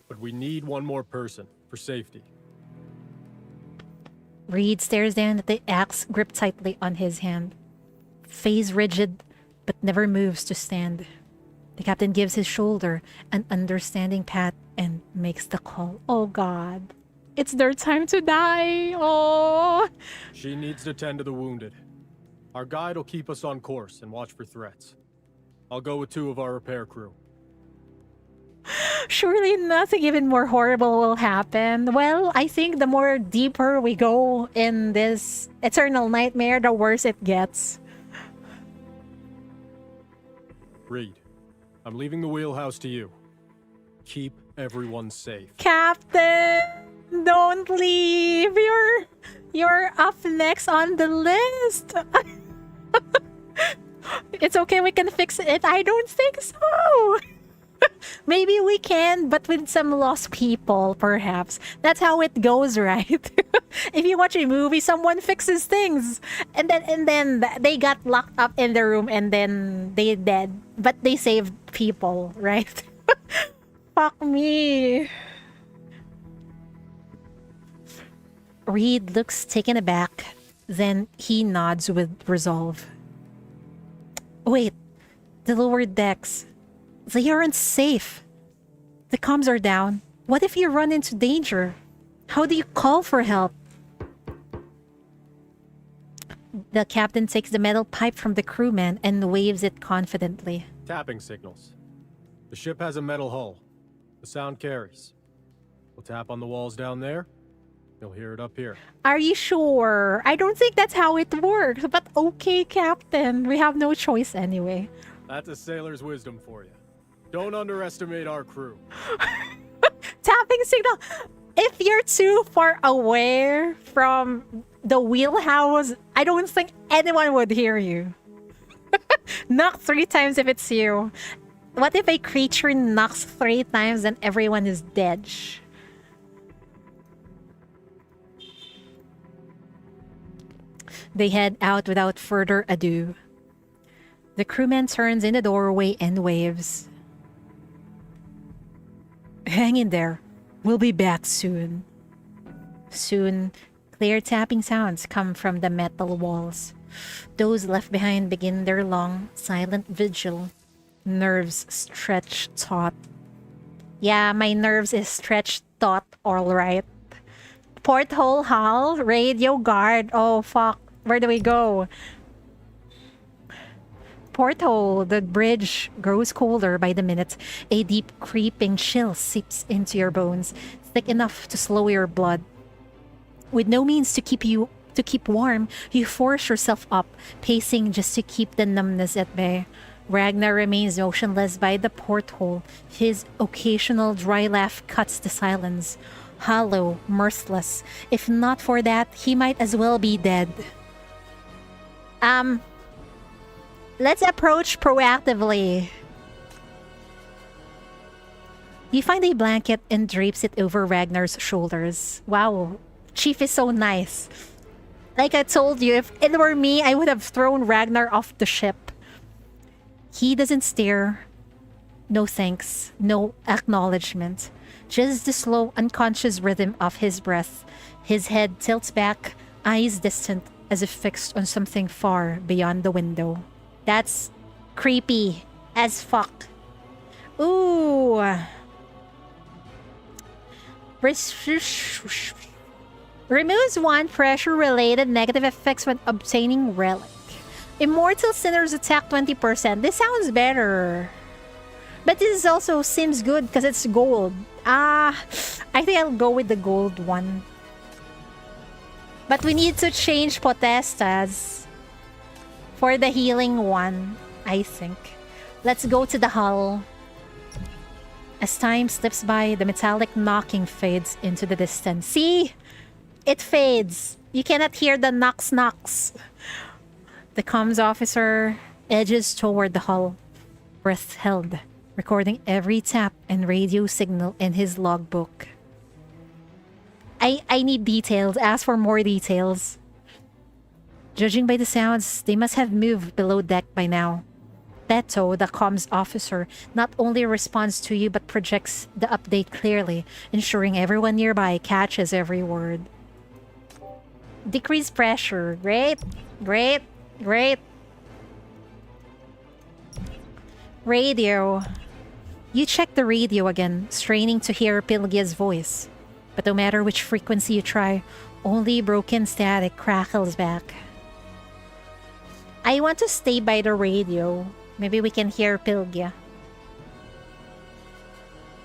but we need one more person for safety. Reed stares down at the axe gripped tightly on his hand. Face rigid, but never moves to stand. The captain gives his shoulder an understanding pat and makes the call. Oh God, it's their time to die. Oh. She needs to tend to the wounded. Our guide will keep us on course and watch for threats. I'll go with 2 of our repair crew. Surely nothing even more horrible will happen. Well, I think the more deeper we go in this eternal nightmare, the worse it gets. Reed, I'm leaving the wheelhouse to you. Keep everyone safe. Captain, don't leave. You're up next on the list. It's okay, we can fix it. I don't think so. Maybe we can, but with some lost people, perhaps. That's how it goes, right? If you watch a movie, someone fixes things, and then they got locked up in the room, and then they dead, but they saved people, right? Fuck me. Reed looks taken aback, then he nods with resolve. Wait, the lower decks. They aren't safe. The comms are down. What if you run into danger? How do you call for help? The captain takes the metal pipe from the crewman and waves it confidently. Tapping signals. The ship has a metal hull. The sound carries. We'll tap on the walls down there. You'll hear it up here. Are you sure? I don't think that's how it works, but okay, Captain. We have no choice anyway. That's a sailor's wisdom for you. Don't underestimate our crew. Tapping signal. If you're too far away from the wheelhouse, I don't think anyone would hear you. Knock 3 times if it's you. What if a creature knocks 3 times and everyone is dead? They head out without further ado. The crewman turns in the doorway and waves. Hang in there. We'll be back soon. Soon, clear tapping sounds come from the metal walls. Those left behind begin their long, silent vigil. Nerves stretched taut. Yeah, my nerves is stretched taut, alright. Porthole hull, radio guard. Oh, fuck. Where do we go? Porthole, the bridge grows colder by the minute. A deep creeping chill seeps into your bones, thick enough to slow your blood. With no means to keep warm, you force yourself up, pacing just to keep the numbness at bay. Ragnar remains motionless by the porthole. His occasional dry laugh cuts the silence. Hollow, mirthless. If not for that, he might as well be dead. Let's approach proactively. You find a blanket and drapes it over Ragnar's shoulders. Wow, Chief is so nice. Like I told you, if it were me, I would have thrown Ragnar off the ship. He doesn't stare. No thanks, no acknowledgement. Just the slow, unconscious rhythm of his breath. His head tilts back, eyes distant, as if fixed on something far beyond the window. That's creepy as fuck. Ooh. Removes 1 pressure-related negative effects when obtaining relic. Immortal sinners attack 20%. This sounds better. But this also seems good because it's gold. I think I'll go with the gold one. But we need to change Potestas for the healing one, I think. Let's go to the hull. As time slips by, the metallic knocking fades into the distance. See? It fades. You cannot hear the knocks. The comms officer edges toward the hull, breath held, recording every tap and radio signal in his logbook. I need details. Ask for more details. Judging by the sounds, they must have moved below deck by now. Beto, the comms officer, not only responds to you but projects the update clearly, ensuring everyone nearby catches every word. Decrease pressure. Great. Radio. You check the radio again, straining to hear Pylgia's voice. But no matter which frequency you try, only broken static crackles back. I want to stay by the radio. Maybe we can hear Pylgia.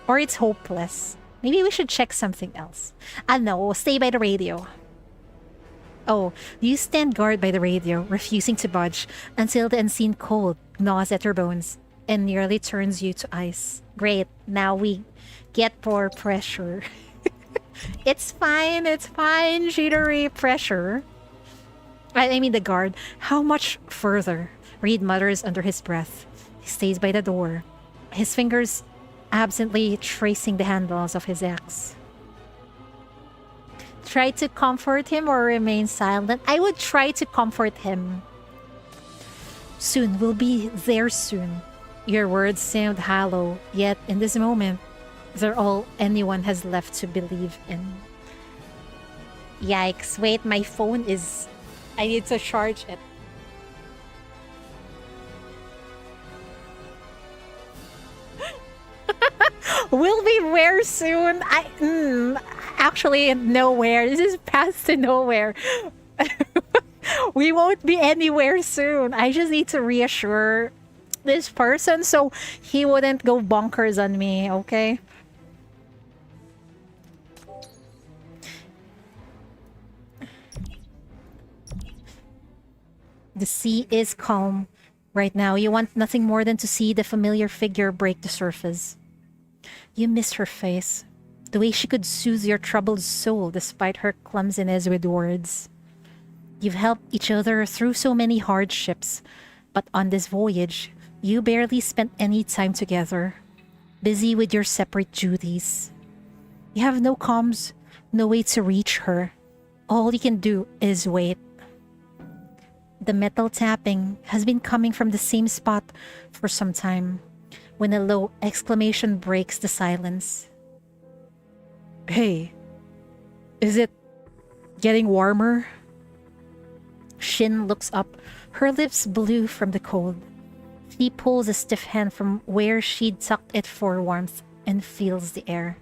Or it's hopeless. Maybe we should check something else. No, stay by the radio. Oh, you stand guard by the radio, refusing to budge, until the unseen cold gnaws at your bones and nearly turns you to ice. Great, now we get more pressure. It's fine, jittery pressure. I mean the guard. How much further? Reed mutters under his breath. He stays by the door, his fingers absently tracing the handles of his axe. Try to comfort him or remain silent? I would try to comfort him. Soon, we'll be there soon. Your words sound hollow, yet in this moment, they're all anyone has left to believe in. Yikes, wait, my phone is... I need to charge it. We'll be where soon? Actually, nowhere. This is past to nowhere. We won't be anywhere soon. I just need to reassure this person so he wouldn't go bonkers on me, okay? The sea is calm right now. You want nothing more than to see the familiar figure break the surface. You miss her face, the way she could soothe your troubled soul despite her clumsiness with words. You've helped each other through so many hardships, but on this voyage, you barely spent any time together, busy with your separate duties. You have no comms, no way to reach her. All you can do is wait. The metal tapping has been coming from the same spot for some time, when a low exclamation breaks the silence. Hey, is it getting warmer? Shin looks up, her lips blue from the cold. She pulls a stiff hand from where she'd tucked it for warmth and feels the air.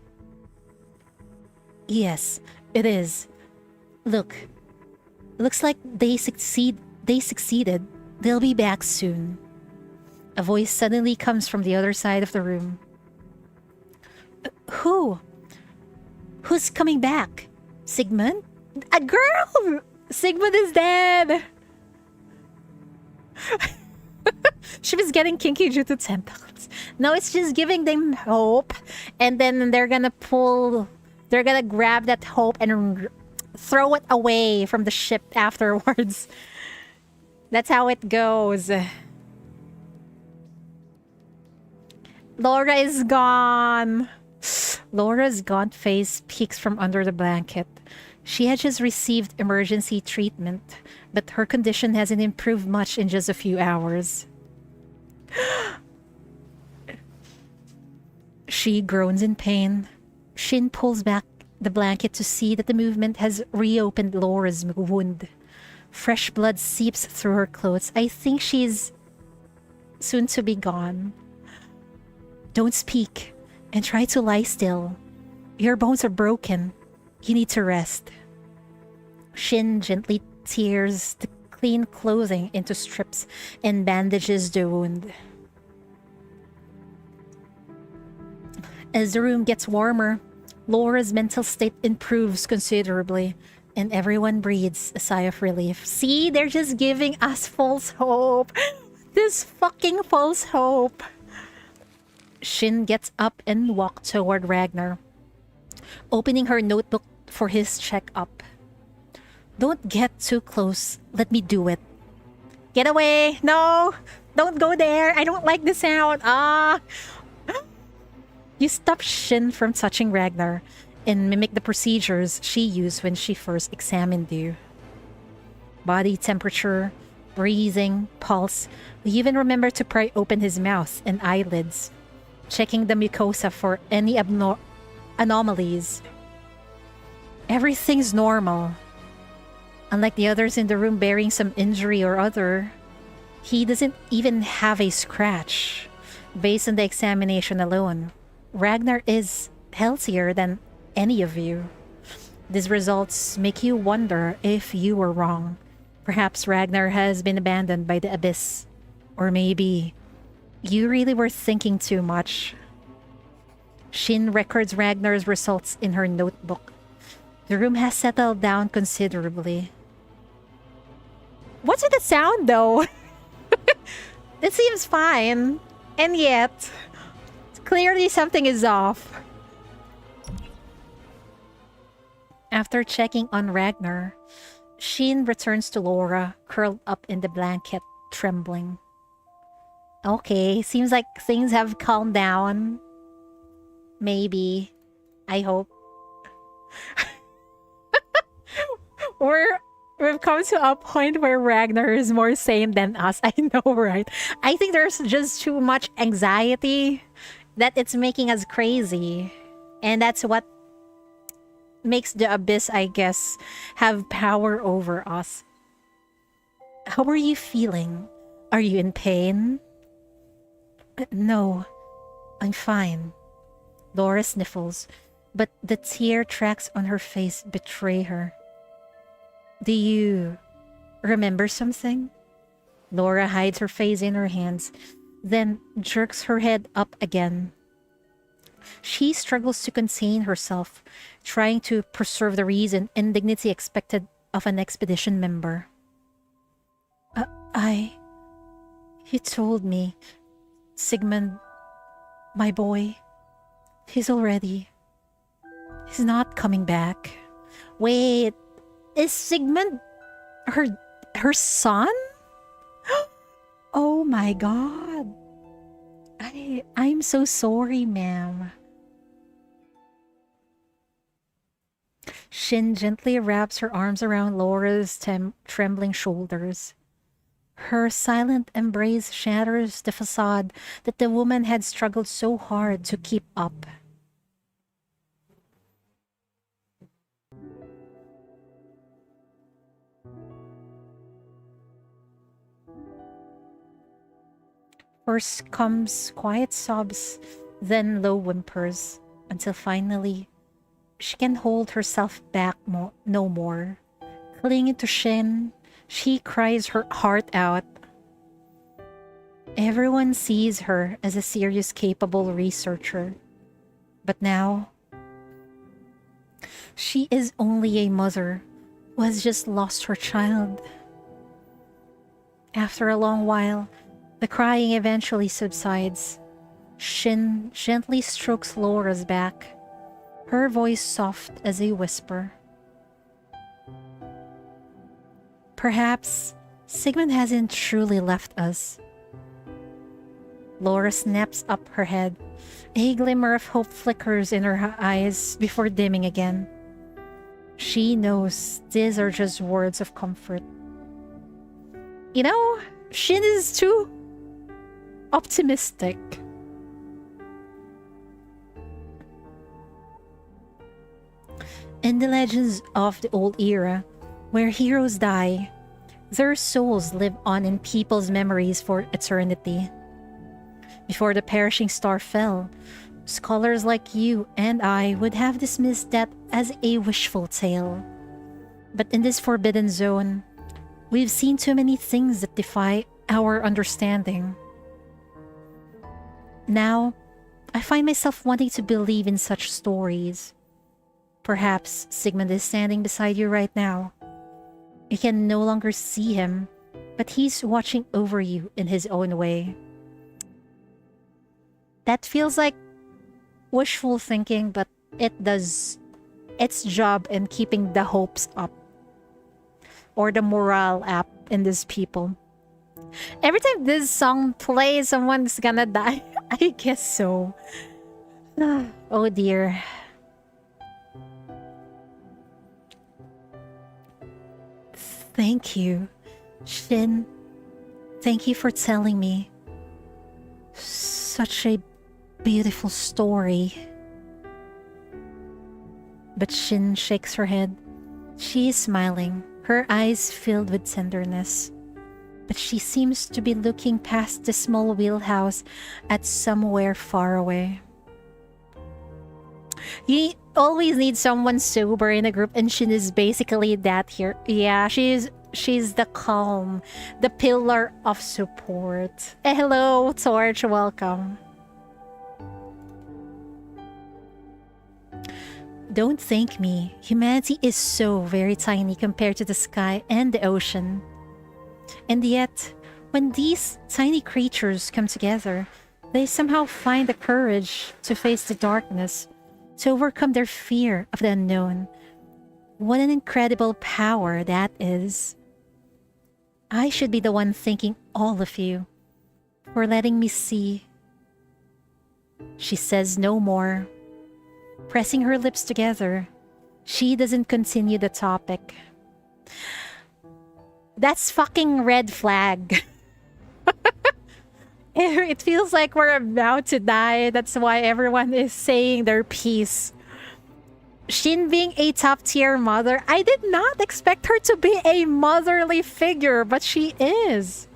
Yes, it is. Look, looks like they succeeded. They'll be back soon. A voice suddenly comes from the other side of the room. Who? Who's coming back? Sigmund? A girl! Sigmund is dead! She was getting kinky due to tentacles. No, it's just giving them hope. And then they're gonna grab that hope and throw it away from the ship afterwards. That's how it goes. Laura is gone. Laura's gaunt face peeks from under the blanket. She had just received emergency treatment, but her condition hasn't improved much in just a few hours. She groans in pain. Shin pulls back the blanket to see that the movement has reopened Laura's wound. Fresh blood seeps through her clothes. I think she's soon to be gone. Don't speak and try to lie still. Your bones are broken. You need to rest. Shin gently tears the clean clothing into strips and bandages the wound. As the room gets warmer, Laura's mental state improves considerably, and everyone breathes a sigh of relief. See, they're just giving us false hope. This fucking false hope. Shin gets up and walks toward Ragnar, opening her notebook for his checkup. Don't get too close. Let me do it. Get away. No, don't go there. I don't like the sound. You stop Shin from touching Ragnar and mimic the procedures she used when she first examined you. Body temperature, breathing, pulse. You even remember to pry open his mouth and eyelids, checking the mucosa for any anomalies. Everything's normal. Unlike the others in the room bearing some injury or other, he doesn't even have a scratch. Based on the examination alone, Ragnar is healthier than any of you. These results make you wonder if you were wrong. Perhaps Ragnar has been abandoned by the Abyss. Or maybe you really were thinking too much. Shin records Ragnar's results in her notebook. The room has settled down considerably. What's with the sound, though? It seems fine. And yet, clearly something is off. After checking on Ragnar, Shin returns to Laura, curled up in the blanket, trembling. Okay, seems like things have calmed down. Maybe. I hope. We've come to a point where Ragnar is more sane than us. I know, right? I think there's just too much anxiety that it's making us crazy. And that's what makes the Abyss, I guess, have power over us. How are you feeling? Are you in pain? No, I'm fine. Laura sniffles, but the tear tracks on her face betray her. Do you remember something? Laura hides her face in her hands, then jerks her head up again. She struggles to contain herself, trying to preserve the reason and dignity expected of an expedition member. You told me, Sigmund, my boy, he's not coming back. Wait, is Sigmund her son? Oh my god. I'm so sorry, ma'am. Shin gently wraps her arms around Laura's trembling shoulders. Her silent embrace shatters the facade that the woman had struggled so hard to keep up. First comes quiet sobs, then low whimpers, until finally she can hold herself back no more. Clinging to Shin, she cries her heart out. Everyone sees her as a serious, capable researcher. But now, she is only a mother who has just lost her child. After a long while, the crying eventually subsides. Shin gently strokes Laura's back, her voice soft as a whisper. Perhaps Sigmund hasn't truly left us. Laura snaps up her head. A glimmer of hope flickers in her eyes before dimming again. She knows these are just words of comfort. You know, Shin is too optimistic. In the legends of the old era, where heroes die, their souls live on in people's memories for eternity. Before the perishing star fell, scholars like you and I would have dismissed that as a wishful tale. But in this forbidden zone, we've seen too many things that defy our understanding. Now, I find myself wanting to believe in such stories. Perhaps Sigmund is standing beside you right now. You can no longer see him, but he's watching over you in his own way. That feels like wishful thinking, but it does its job in keeping the hopes up. Or the morale up in these people. Every time this song plays, someone's gonna die. I guess so. Oh dear. Thank you, Shin. Thank you for telling me such a beautiful story. But Shin shakes her head. She is smiling, her eyes filled with tenderness. But she seems to be looking past the small wheelhouse at somewhere far away. You always need someone sober in a group, and Shin is basically that here. Yeah, she's the calm, the pillar of support. Hello, Torch, welcome. Don't thank me. Humanity is so very tiny compared to the sky and the ocean. And yet, when these tiny creatures come together, they somehow find the courage to face the darkness, to overcome their fear of the unknown. What an incredible power that is. I should be the one thanking all of you for letting me see. She says no more. Pressing her lips together, she doesn't continue the topic. That's fucking red flag. It feels like we're about to die. That's why everyone is saying their piece. Shin being a top-tier mother, I did not expect her to be a motherly figure, but she is.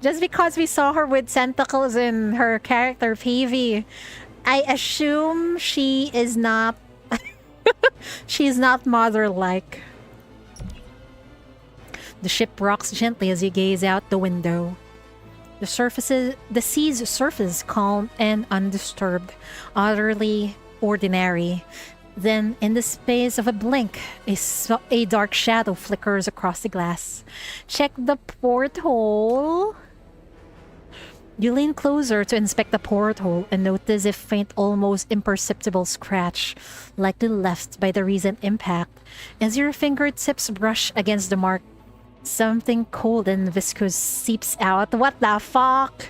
Just because we saw her with tentacles in her character PV, I assume she is not... she's not mother-like. The ship rocks gently as you gaze out the window. The sea's surface calm and undisturbed, utterly ordinary. Then, in the space of a blink, a dark shadow flickers across the glass. Check the porthole. You lean closer to inspect the porthole and notice a faint, almost imperceptible scratch, likely left by the recent impact. As your fingertips brush against the mark, something cold and viscous seeps out. What the fuck?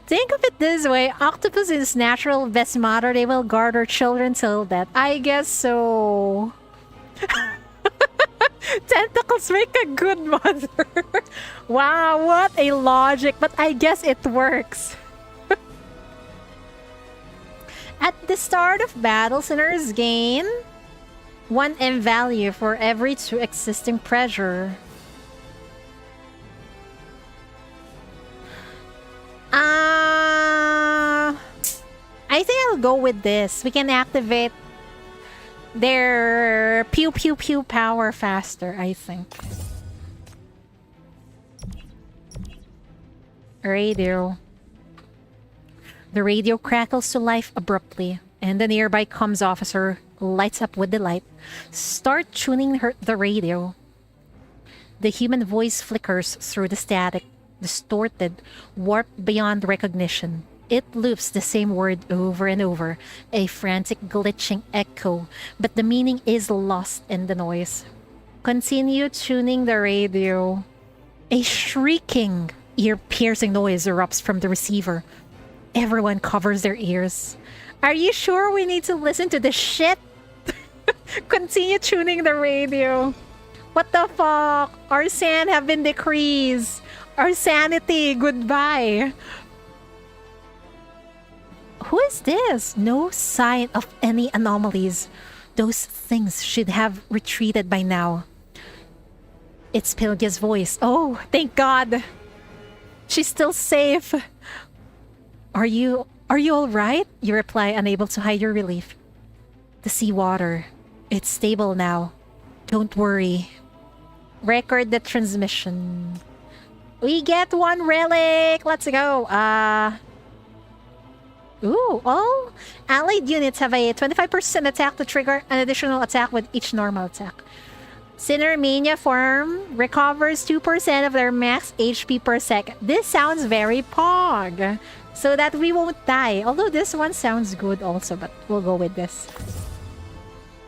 Think of it this way. Octopus is natural best mother. They will guard their children till death. I guess so. Tentacles make a good mother. Wow, what a logic. But I guess it works. At the start of battle, sinners gain 1 M value for every 2 existing pressure. I think I'll go with this. We can activate their pew pew pew power faster, I think. Radio. The radio crackles to life abruptly, and the nearby comms officer lights up with delight. Start tuning the radio. The human voice flickers through the static, distorted, warped beyond recognition. It loops the same word over and over, a frantic glitching echo, but the meaning is lost in the noise. Continue tuning the radio. A shrieking, ear-piercing noise erupts from the receiver. Everyone covers their ears. Are you sure we need to listen to this shit? Continue tuning the radio. What the fuck? Our sand have been decreased. Our sanity, goodbye. Who is this? No sign of any anomalies. Those things should have retreated by now. It's Pylgia's voice. Oh, thank God. She's still safe. Are you all right? You reply, unable to hide your relief. The seawater. It's stable now. Don't worry. Record the transmission. We get 1 relic. Let's go. Ooh, all allied units have a 25% attack to trigger an additional attack with each normal attack. Sinner Mania form recovers 2% of their max HP per second. This sounds very pog. So that we won't die. Although this one sounds good also, but we'll go with this.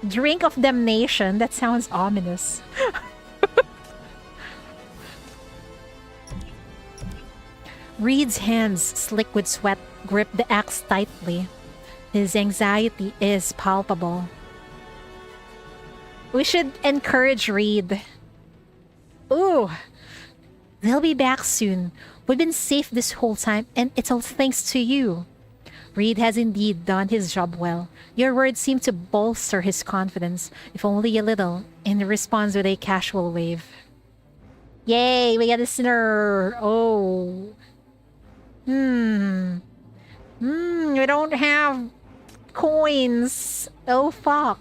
Drink of Damnation. That sounds ominous. Reed's hands, slick with sweat, grip the axe tightly. His anxiety is palpable. We should encourage Reed. Ooh, they'll be back soon. We've been safe this whole time, and it's all thanks to you. Reed has indeed done his job well. Your words seem to bolster his confidence, if only a little, and he responds with a casual wave. Yay, we got a sinner. Oh. We don't have coins. Oh, fuck.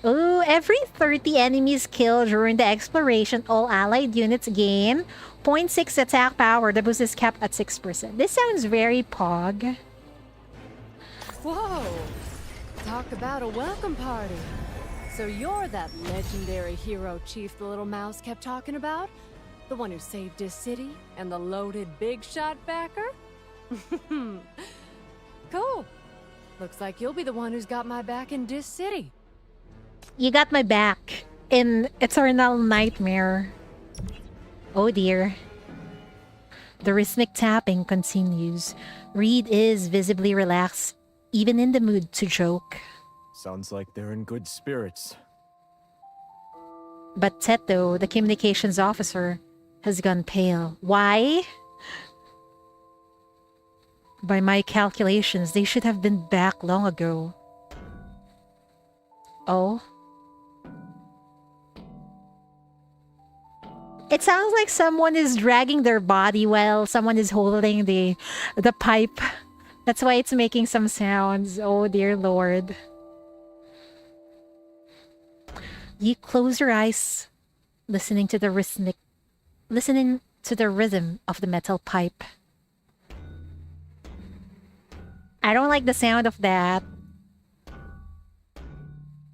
Oh, every 30 enemies killed during the exploration, all allied units gain 0.6 attack power. The boost is capped at 6%. This sounds very pog. Whoa! Talk about a welcome party. So you're that legendary hero chief the little mouse kept talking about? The one who saved his city and the loaded big shot backer? Cool. Looks like you'll be the one who's got my back in this city. You got my back in Eternal Nightmare. Oh dear. The rhythmic tapping continues. Reed is visibly relaxed, even in the mood to joke. Sounds like they're in good spirits. But Teto, the communications officer, has gone pale. Why? By my calculations, they should have been back long ago. Oh? It sounds like someone is dragging their body while someone is holding the pipe. That's why it's making some sounds. Oh dear Lord. You close your eyes, listening to the rhythm of the metal pipe. I don't like the sound of that.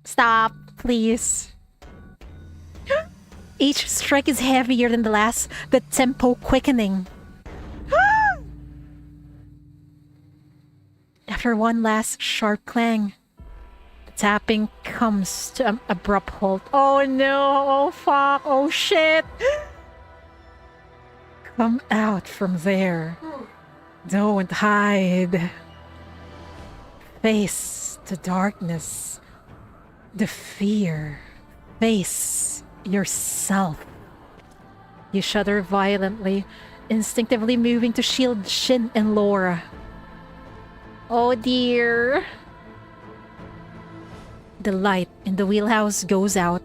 Stop, please. Each strike is heavier than the last, the tempo quickening. After one last sharp clang, the tapping comes to an abrupt halt. Oh no, oh fuck, oh shit. Come out from there. Don't hide. Face the darkness, the fear. Face yourself. You shudder violently, instinctively moving to shield Shin and Laura. Oh dear. The light in the wheelhouse goes out.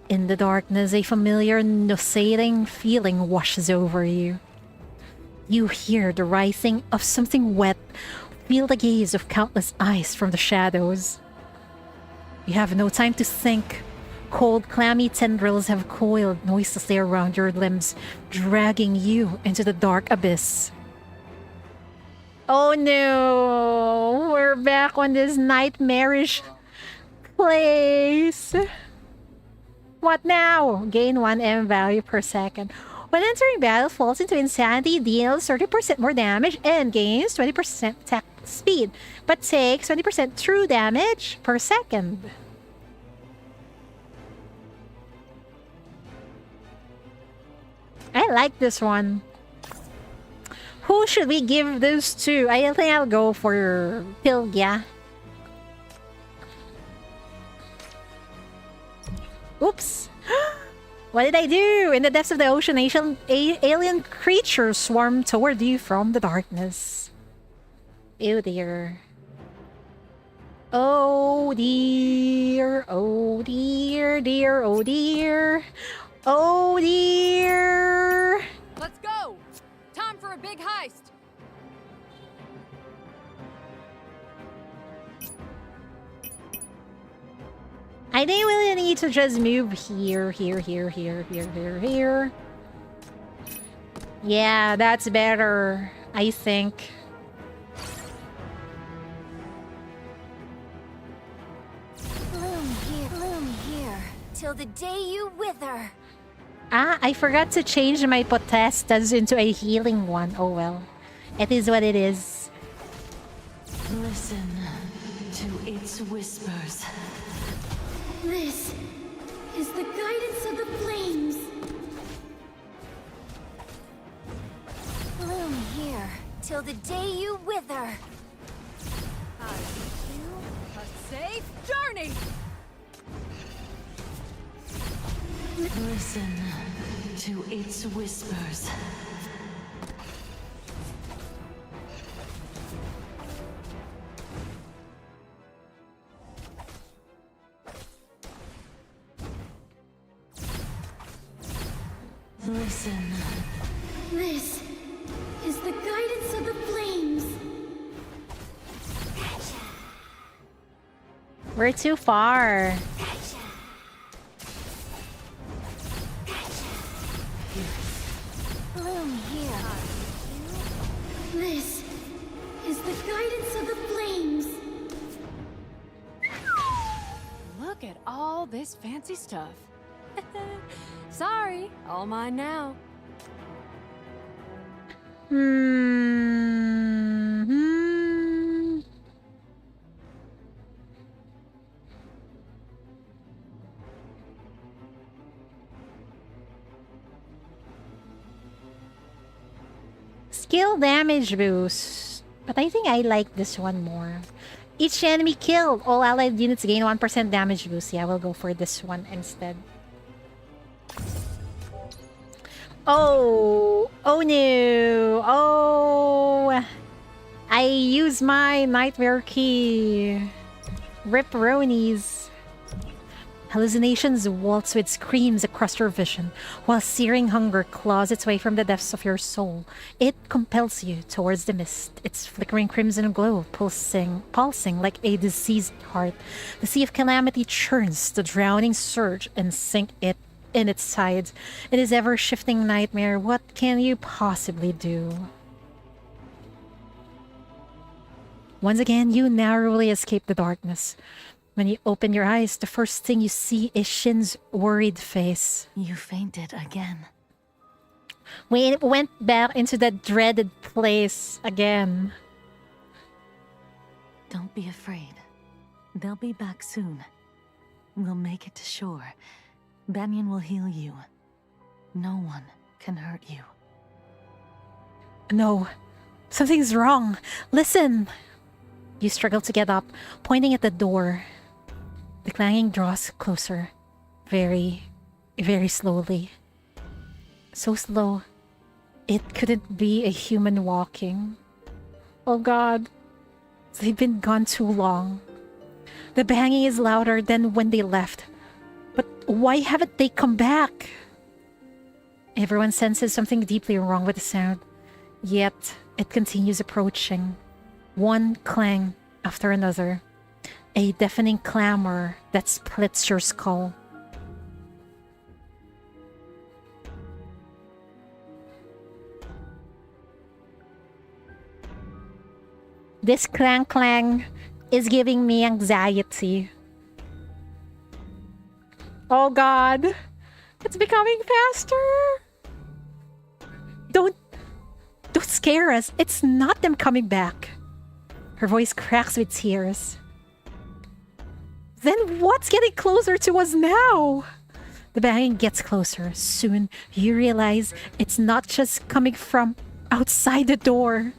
In the darkness, a familiar nauseating feeling washes over you. You hear the rising of something wet, feel the gaze of countless eyes from the shadows. You have no time to think. Cold, clammy tendrils have coiled noiselessly around your limbs, dragging you into the dark abyss. Oh no! We're back on this nightmarish place. What now? Gain 1 M value per second. When entering battle, falls into insanity, deals 30% more damage and gains 20% attack speed, but takes 20% true damage per second. I like this one. Who should we give this to? I think I'll go for Pylgia. Oops. What did I do? In the depths of the ocean, alien creatures swarm toward you from the darkness. Oh dear. Oh dear. Oh dear, dear, oh dear. Oh dear. Let's go! Time for a big heist! I think we'll need to just move here, here, here, here, here, here, here. Yeah, that's better, I think. Bloom here, till the day you wither. Ah, I forgot to change my potestas into a healing one. Oh well. It is what it is. Listen to its whispers. This is the guidance of the flames. Bloom here, till the day you wither. I wish you a safe journey! Listen to its whispers. Listen. This is the guidance of the flames. We're too far. Bloom here. This is the guidance of the flames. Look at all this fancy stuff. Sorry, all mine now. Skill damage boost. But I think I like this one more. Each enemy killed, all allied units gain 1% damage boost. Yeah, we'll go for this one instead. Oh, oh no, oh, I use my nightmare key. Rip Ronies. Hallucinations waltz with screams across your vision, while searing hunger claws its way from the depths of your soul. It compels you towards the mist, its flickering crimson glow pulsing like a diseased heart. The sea of calamity churns, the drowning surge and sink it in its sides. It is ever-shifting nightmare. What can you possibly do? Once again, you narrowly escape the darkness. When you open your eyes, the first thing you see is Shin's worried face. You fainted again. We went back into that dreaded place again. Don't be afraid. They'll be back soon. We'll make it to shore. Banyan will heal you. No one can hurt you. No, something's wrong. Listen. You struggle to get up, pointing at the door. The clanging draws closer, very, very slowly. So slow, it couldn't be a human walking. Oh God, they've been gone too long. The banging is louder than when they left. But why haven't they come back? Everyone senses something deeply wrong with the sound, yet it continues approaching. One clang after another. A deafening clamor that splits your skull. This clang is giving me anxiety. Oh God, it's becoming faster. Don't scare us. It's not them coming back. Her voice cracks with tears. Then what's getting closer to us now? The banging gets closer. Soon, you realize it's not just coming from outside the door.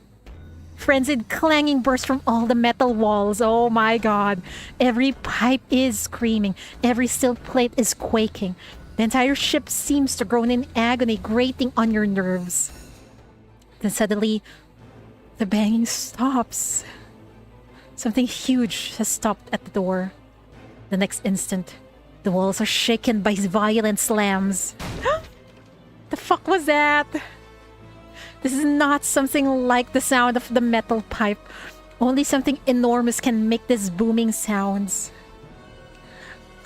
Frenzied clanging bursts from all the metal walls. Oh my God. Every pipe is screaming. Every steel plate is quaking. The entire ship seems to groan in agony, grating on your nerves. Then suddenly, the banging stops. Something huge has stopped at the door. The next instant, the walls are shaken by violent slams. The fuck was that? This is not something like the sound of the metal pipe. Only something enormous can make these booming sounds.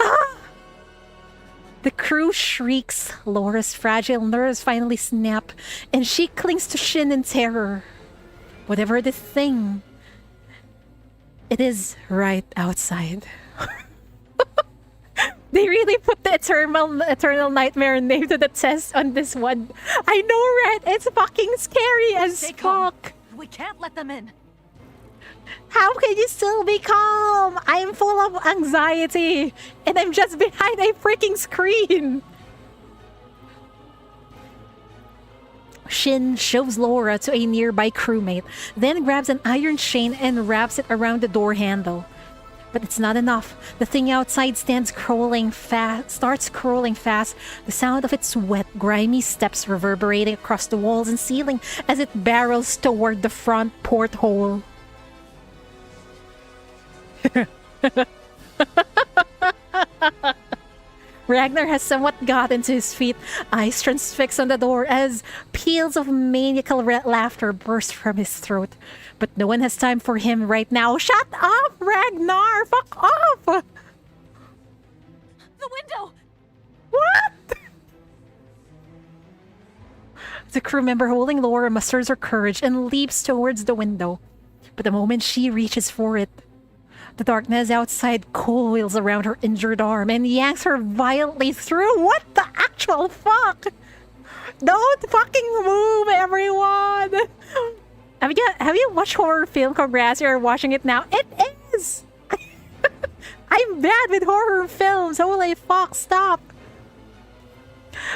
Ah! The crew shrieks. Laura's fragile nerves finally snap, and she clings to Shin in terror. Whatever the thing, it is right outside. They really put the eternal nightmare name to the test on this one. I know, right? It's fucking scary as fuck. We can't let them in. How can you still be calm? I'm full of anxiety, and I'm just behind a freaking screen. Shin shoves Laura to a nearby crewmate, then grabs an iron chain and wraps it around the door handle. But it's not enough. The thing outside starts crawling fast, the sound of its wet, grimy steps reverberating across the walls and ceiling as it barrels toward the front porthole. Ragnar has somewhat gotten to his feet, eyes transfixed on the door as peals of maniacal laughter burst from his throat. But no one has time for him right now. Shut up, Ragnar! Fuck off! The window! What? The crew member holding Laura musters her courage and leaps towards the window. But the moment she reaches for it, the darkness outside coils around her injured arm and yanks her violently through. What the actual fuck? Don't fucking move, everyone! Have you watched horror film? Congrats, you're watching it now. It is! I'm bad with horror films. Holy fuck, stop.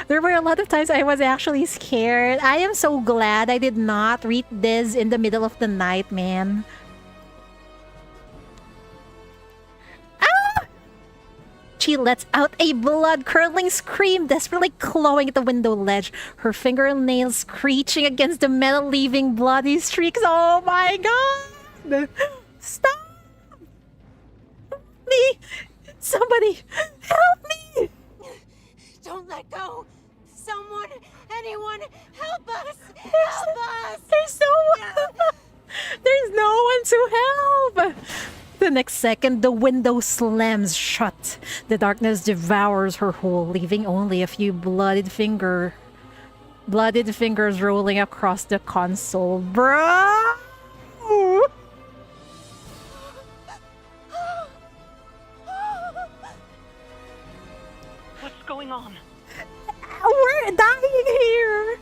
There were a lot of times I was actually scared. I am so glad I did not read this in the middle of the night, man. She lets out a blood-curdling scream, desperately clawing at the window ledge, her fingernails screeching against the metal, leaving bloody streaks. Oh my God! Stop! Help me! Somebody, help The next second, the window slams shut. The darkness devours her whole, leaving only a few bloodied fingers rolling across the console. Bro! What's going on? We're dying here!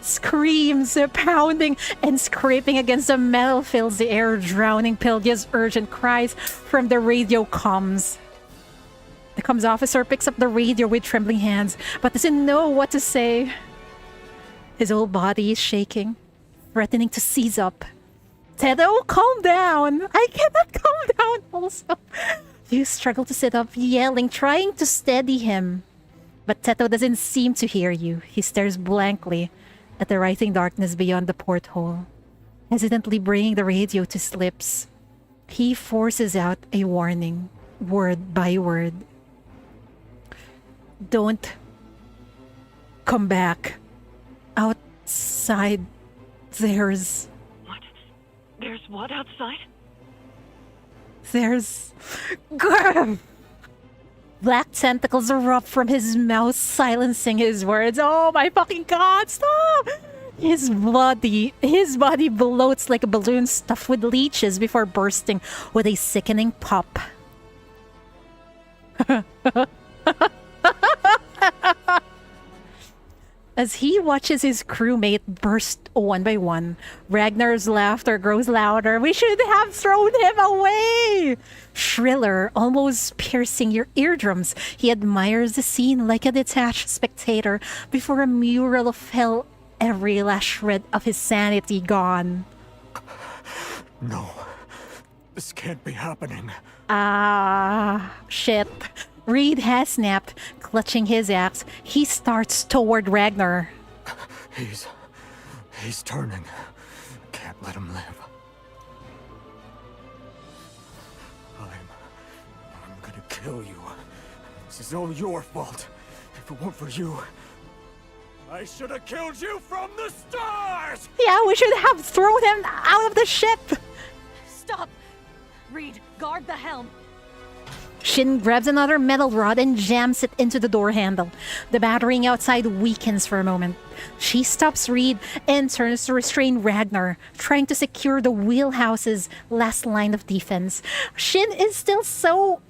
Screams, pounding and scraping against the metal fills the air, drowning Pylgia's urgent cries from the radio comms. The comms officer picks up the radio with trembling hands, but doesn't know what to say. His whole body is shaking, threatening to seize up. Teto, calm down! I cannot calm down also. You struggle to sit up, yelling, trying to steady him. But Teto doesn't seem to hear you. He stares blankly at the rising darkness beyond the porthole, hesitantly bringing the radio to his lips. He forces out a warning, word by word. Don't come back. Outside, there's... What? There's what outside? There's... Grr! Black tentacles erupt from his mouth, silencing his words. Oh my fucking god, stop! His body bloats like a balloon stuffed with leeches before bursting with a sickening pop. As he watches his crewmate burst one by one, Ragnar's laughter grows louder. We should have thrown him away! Shriller, almost piercing your eardrums, he admires the scene like a detached spectator before a mural of hell, every last shred of his sanity gone. No. This can't be happening. Shit. Reed has snapped, clutching his axe. He starts toward Ragnar. He's turning. Can't let him live. I'm gonna kill you. This is all your fault. If it weren't for you, I should have killed you from the start! Yeah, we should have thrown him out of the ship! Stop! Reed, guard the helm! Shin grabs another metal rod and jams it into the door handle. The battering outside weakens for a moment. She stops Reed and turns to restrain Ragnar, trying to secure the wheelhouse's last line of defense. Shin is still so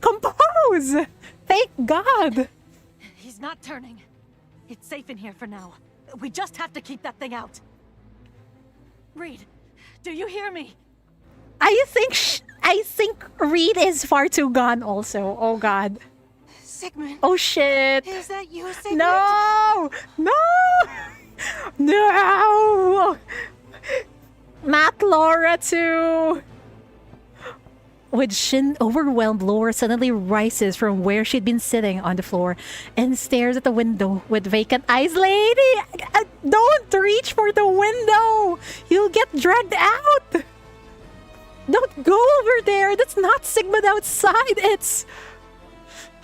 composed! Thank God! He's not turning. It's safe in here for now. We just have to keep that thing out. Reed, do you hear me? I think Reed is far too gone also. Oh god. Sigmund. Oh shit. Is that you, Sigmund? No! No! No! Not Laura too! With Shin overwhelmed, Laura suddenly rises from where she'd been sitting on the floor and stares at the window with vacant eyes. Lady! Don't reach for the window! You'll get dragged out! Don't go over there! That's not Sigmund outside! It's...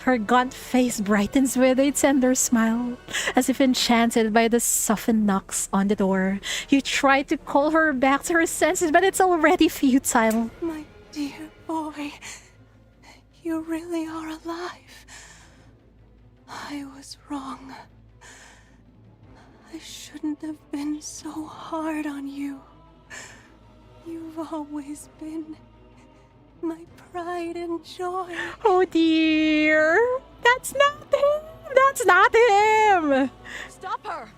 Her gaunt face brightens with a tender smile, as if enchanted by the softened knocks on the door. You try to call her back to her senses, but it's already futile. My dear boy, you really are alive. I was wrong. I shouldn't have been so hard on you. You've always been my pride and joy. Oh dear! That's not him! That's not him! Stop her!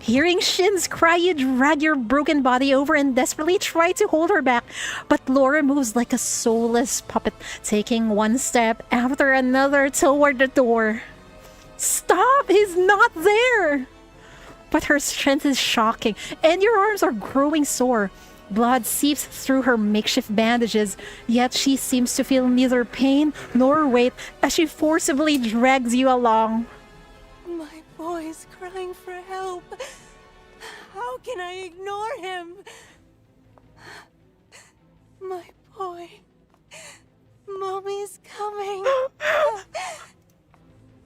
Hearing Shin's cry, you drag your broken body over and desperately try to hold her back. But Laura moves like a soulless puppet, taking one step after another toward the door. Stop! He's not there! But her strength is shocking, and your arms are growing sore. Blood seeps through her makeshift bandages, yet she seems to feel neither pain nor weight as she forcibly drags you along. My boy's crying for help. How can I ignore him? My boy. Mommy's coming.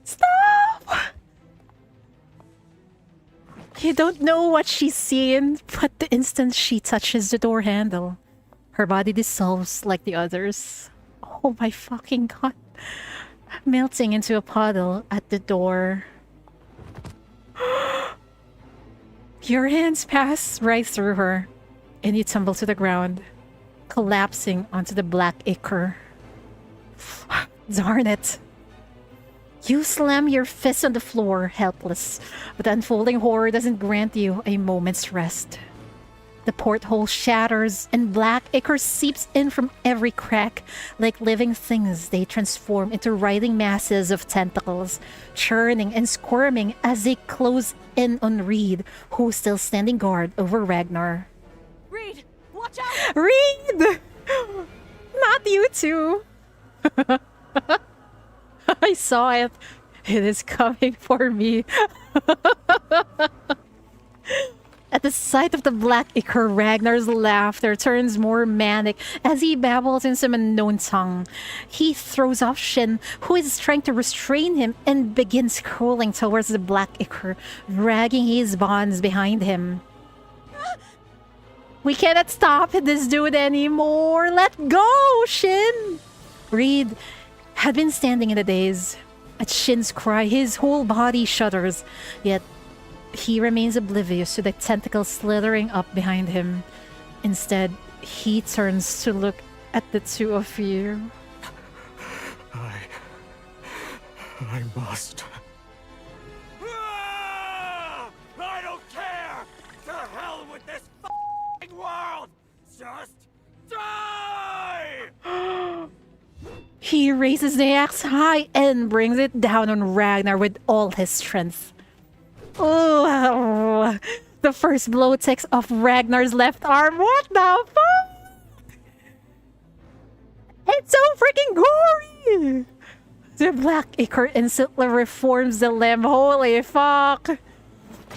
Stop! You don't know what she's seeing, but the instant she touches the door handle, Her body dissolves like the others. Oh my fucking god. Melting into a puddle at the door. Your hands pass right through her, and you tumble to the ground, collapsing onto the black ichor. Darn it. You slam your fist on the floor, helpless, but the unfolding horror doesn't grant you a moment's rest. The porthole shatters, and black ichor seeps in from every crack. Like living things, they transform into writhing masses of tentacles, churning and squirming as they close in on Reed, who's still standing guard over Ragnar. Reed, watch out! Reed! Not you two! I saw it. It is coming for me. At the sight of the black ichor, Ragnar's laughter turns more manic as he babbles in some unknown tongue. He throws off Shin, who is trying to restrain him, and begins crawling towards the black ichor, dragging his bonds behind him. We cannot stop this dude anymore. Let go, Shin! Reed had been standing in a daze. At Shin's cry, his whole body shudders, yet he remains oblivious to the tentacle slithering up behind him. Instead, he turns to look at the two of you. I must. Ah! I don't care! To hell with this f***ing world! Just die! He raises the axe high and brings it down on Ragnar with all his strength. Oh, the first blow takes off Ragnar's left arm. What the fuck? It's so freaking gory! The black ichor instantly reforms the limb. Holy fuck!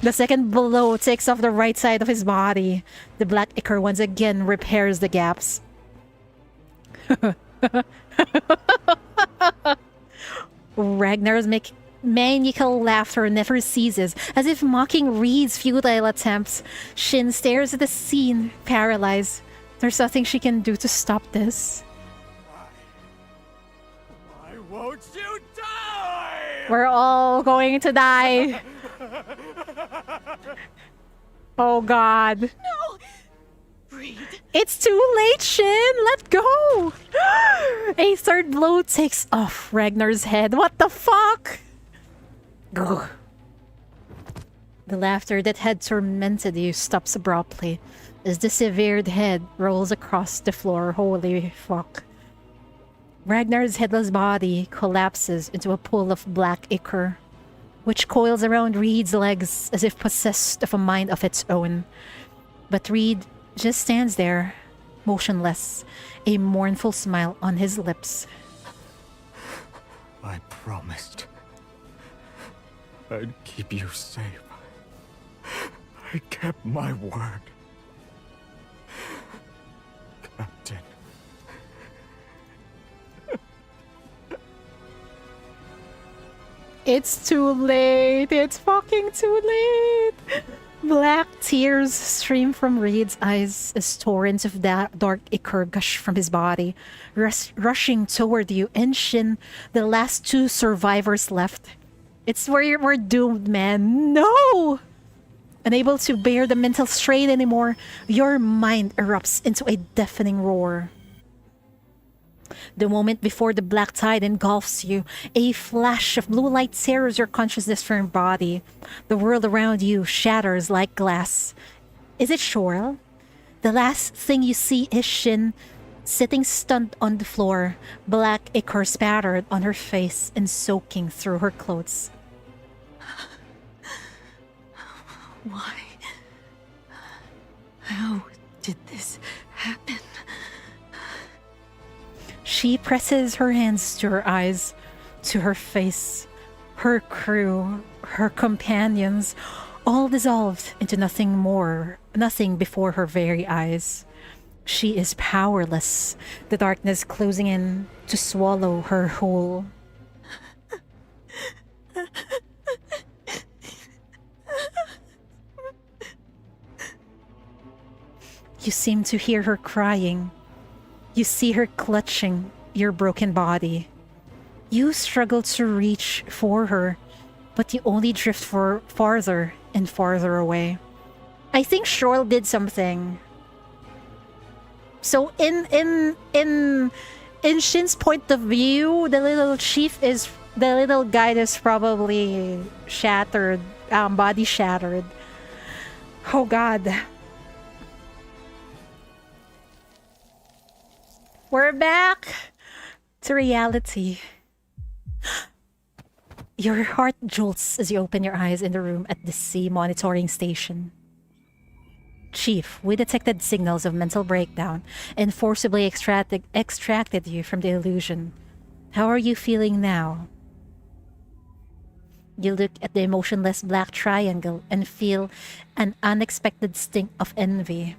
The second blow takes off the right side of his body. The black ichor once again repairs the gaps. Ragnar's maniacal laughter never ceases, as if mocking Reed's futile attempts. Shin stares at the scene, paralyzed. There's nothing she can do to stop this. Why won't you die? We're all going to die. Oh god. No! Reed. It's too late, Shin! Let go! A third blow takes off Ragnar's head. What the fuck? Gugh. The laughter that had tormented you stops abruptly as the severed head rolls across the floor. Holy fuck. Ragnar's headless body collapses into a pool of black ichor, which coils around Reed's legs as if possessed of a mind of its own. But Reed just stands there, motionless, a mournful smile on his lips. I promised I'd keep you safe. I kept my word. Captain. It's too late. It's fucking too late. Black tears stream from Reed's eyes as torrents of that dark ichor gush from his body, rushing toward you and Shin, the last two survivors left. It's where we're doomed, man. No! Unable to bear the mental strain anymore, your mind erupts into a deafening roar. The moment before the black tide engulfs you, a flash of blue light tears your consciousness from your body. The world around you shatters like glass. Is it Shorel? The last thing you see is Shin, sitting stunned on the floor, black ichor spattered on her face and soaking through her clothes. Why? How did this happen? She presses her hands to her eyes, to her face. Her crew, her companions, all dissolved into nothing more, nothing before her very eyes. She is powerless, the darkness closing in to swallow her whole. You seem to hear her crying, You see her clutching your broken body. You struggle to reach for her, but you only drift farther and farther away. I think Shorl did something. So in Shin's point of view, the little guy is probably shattered, body shattered. Oh god. We're back to reality. Your heart jolts as you open your eyes in the room at the sea monitoring station. Chief, we detected signals of mental breakdown and forcibly extracted you from the illusion. How are you feeling now? You look at the emotionless black triangle and feel an unexpected sting of envy.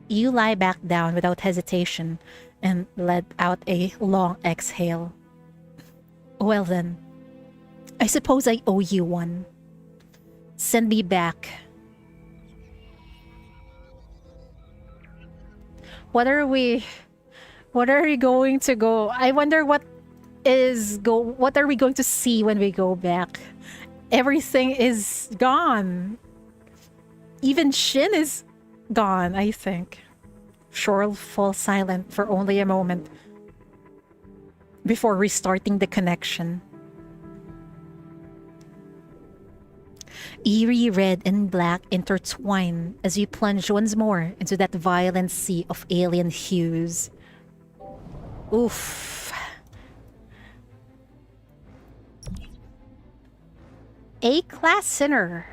You lie back down without hesitation and let out a long exhale. Well then, I suppose I owe you one. Send me back. What are we going to go? I wonder what are we going to see when we go back? Everything is gone. Even Shin is gone, I think. Shorl falls silent for only a moment before restarting the connection. Eerie red and black intertwine as you plunge once more into that violent sea of alien hues. Oof. A-class sinner.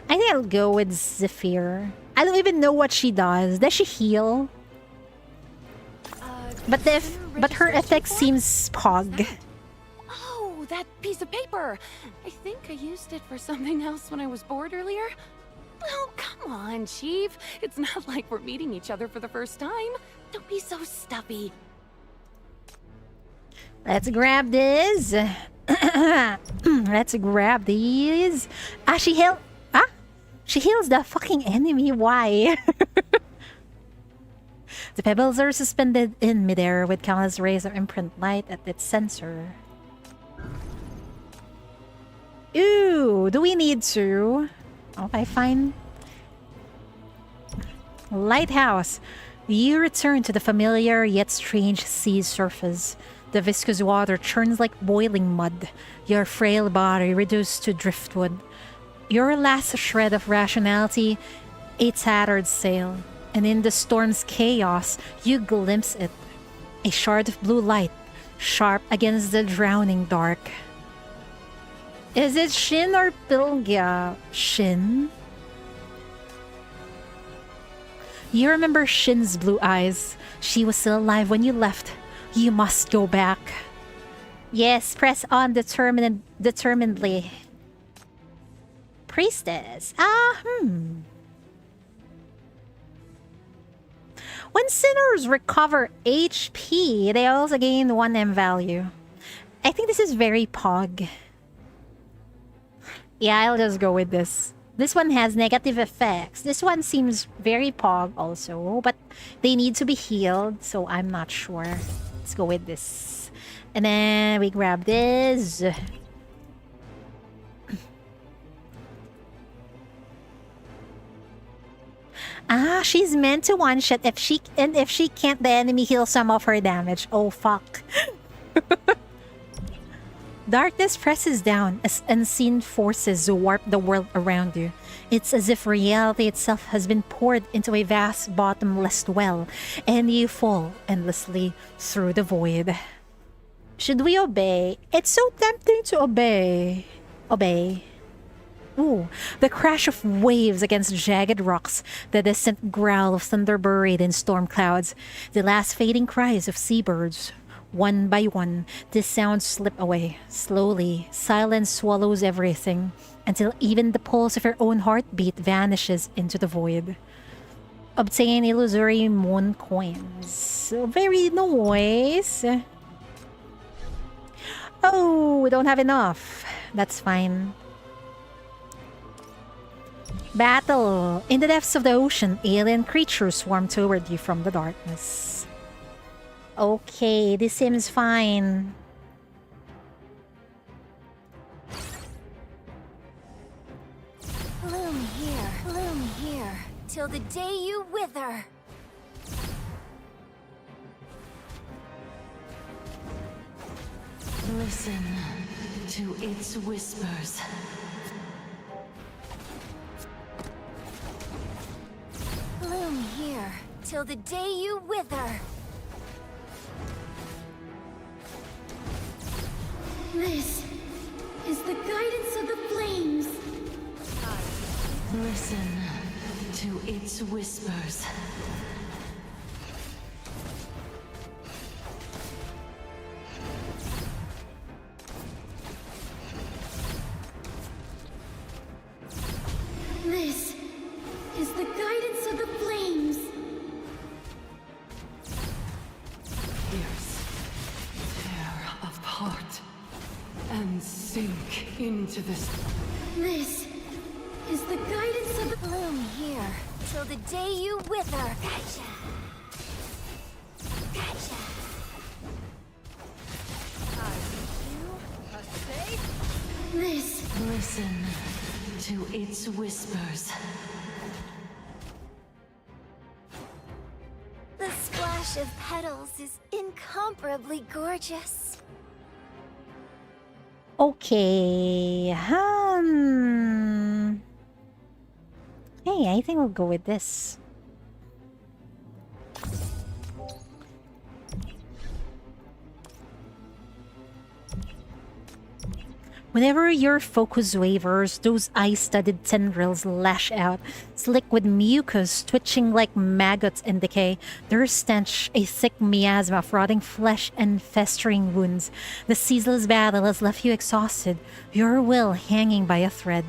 I think I'll go with Zephyr. I don't even know what she does. Does she heal? But her effect seems pog. Oh, that piece of paper. I think I used it for something else when I was bored earlier. Oh, come on, Chief. It's not like we're meeting each other for the first time. Don't be so stuffy. Let's grab this. Let's grab these. She heals the fucking enemy. Why? The pebbles are suspended in midair with countless rays of imprint light at its sensor. Ooh, do we need to? Okay, fine. Lighthouse. You return to the familiar yet strange sea surface. The viscous water churns like boiling mud, your frail body reduced to driftwood. Your last shred of rationality, a tattered sail, and in the storm's chaos, you glimpse it. A shard of blue light, sharp against the drowning dark. Is it Shin or Pylgia? Shin? You remember Shin's blue eyes. She was still alive when you left. You must go back. Yes, press on determinedly. Priestess. When sinners recover HP, they also gain 1 M value. I think this is very pog. Yeah, I'll just go with this. This one has negative effects. This one seems very pog also, but they need to be healed, so I'm not sure. Let's go with this. And then we grab this. She's meant to one-shot if she can't, the enemy heal some of her damage. Oh fuck. Darkness presses down as unseen forces warp the world around you. It's as if reality itself has been poured into a vast bottomless well, and you fall endlessly through the void. Should we obey? It's so tempting to obey. Obey. Ooh, the crash of waves against jagged rocks, the distant growl of thunder buried in storm clouds, the last fading cries of seabirds. One by one, these sounds slip away. Slowly, silence swallows everything, until even the pulse of your own heartbeat vanishes into the void. Obtain illusory moon coins. So very nice. Oh, we don't have enough. That's fine. Battle. In the depths of the ocean, alien creatures swarm toward you from the darkness. Okay, this seems fine. Bloom here, till the day you wither. Listen to its whispers. Bloom here, till the day you wither. This is the guidance of the flames. Listen to its whispers. This is the guidance of the flames. Pierce, tear apart, and sink into this. This is the guidance of the Bloom here, till the day you wither. Gotcha. Gotcha. This. Listen to its whispers. The splash of petals is incomparably gorgeous. Okay. Hey, I think we'll go with this. Whenever your focus wavers, those eye-studded tendrils lash out, slick with mucus twitching like maggots in decay, their stench a thick miasma of rotting flesh and festering wounds. The ceaseless battle has left you exhausted, your will hanging by a thread.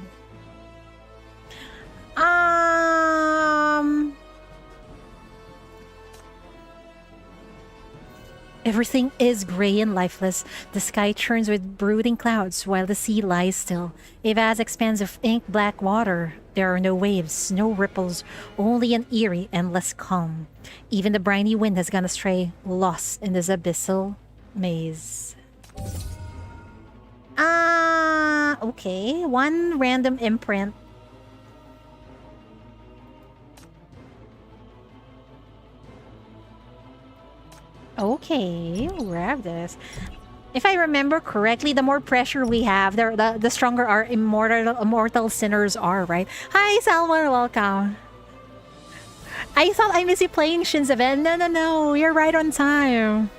Everything is grey and lifeless. The sky churns with brooding clouds while the sea lies still. A vast expanse of ink-black water. There are no waves, no ripples, only an eerie, endless calm. Even the briny wind has gone astray, lost in this abyssal maze. Okay. One random imprint. Okay, we'll grab this. If I remember correctly, the more pressure we have, the stronger our immortal sinners are, right? Hi, Salmon, welcome. I thought I missed you playing Shin's event. No, you're right on time.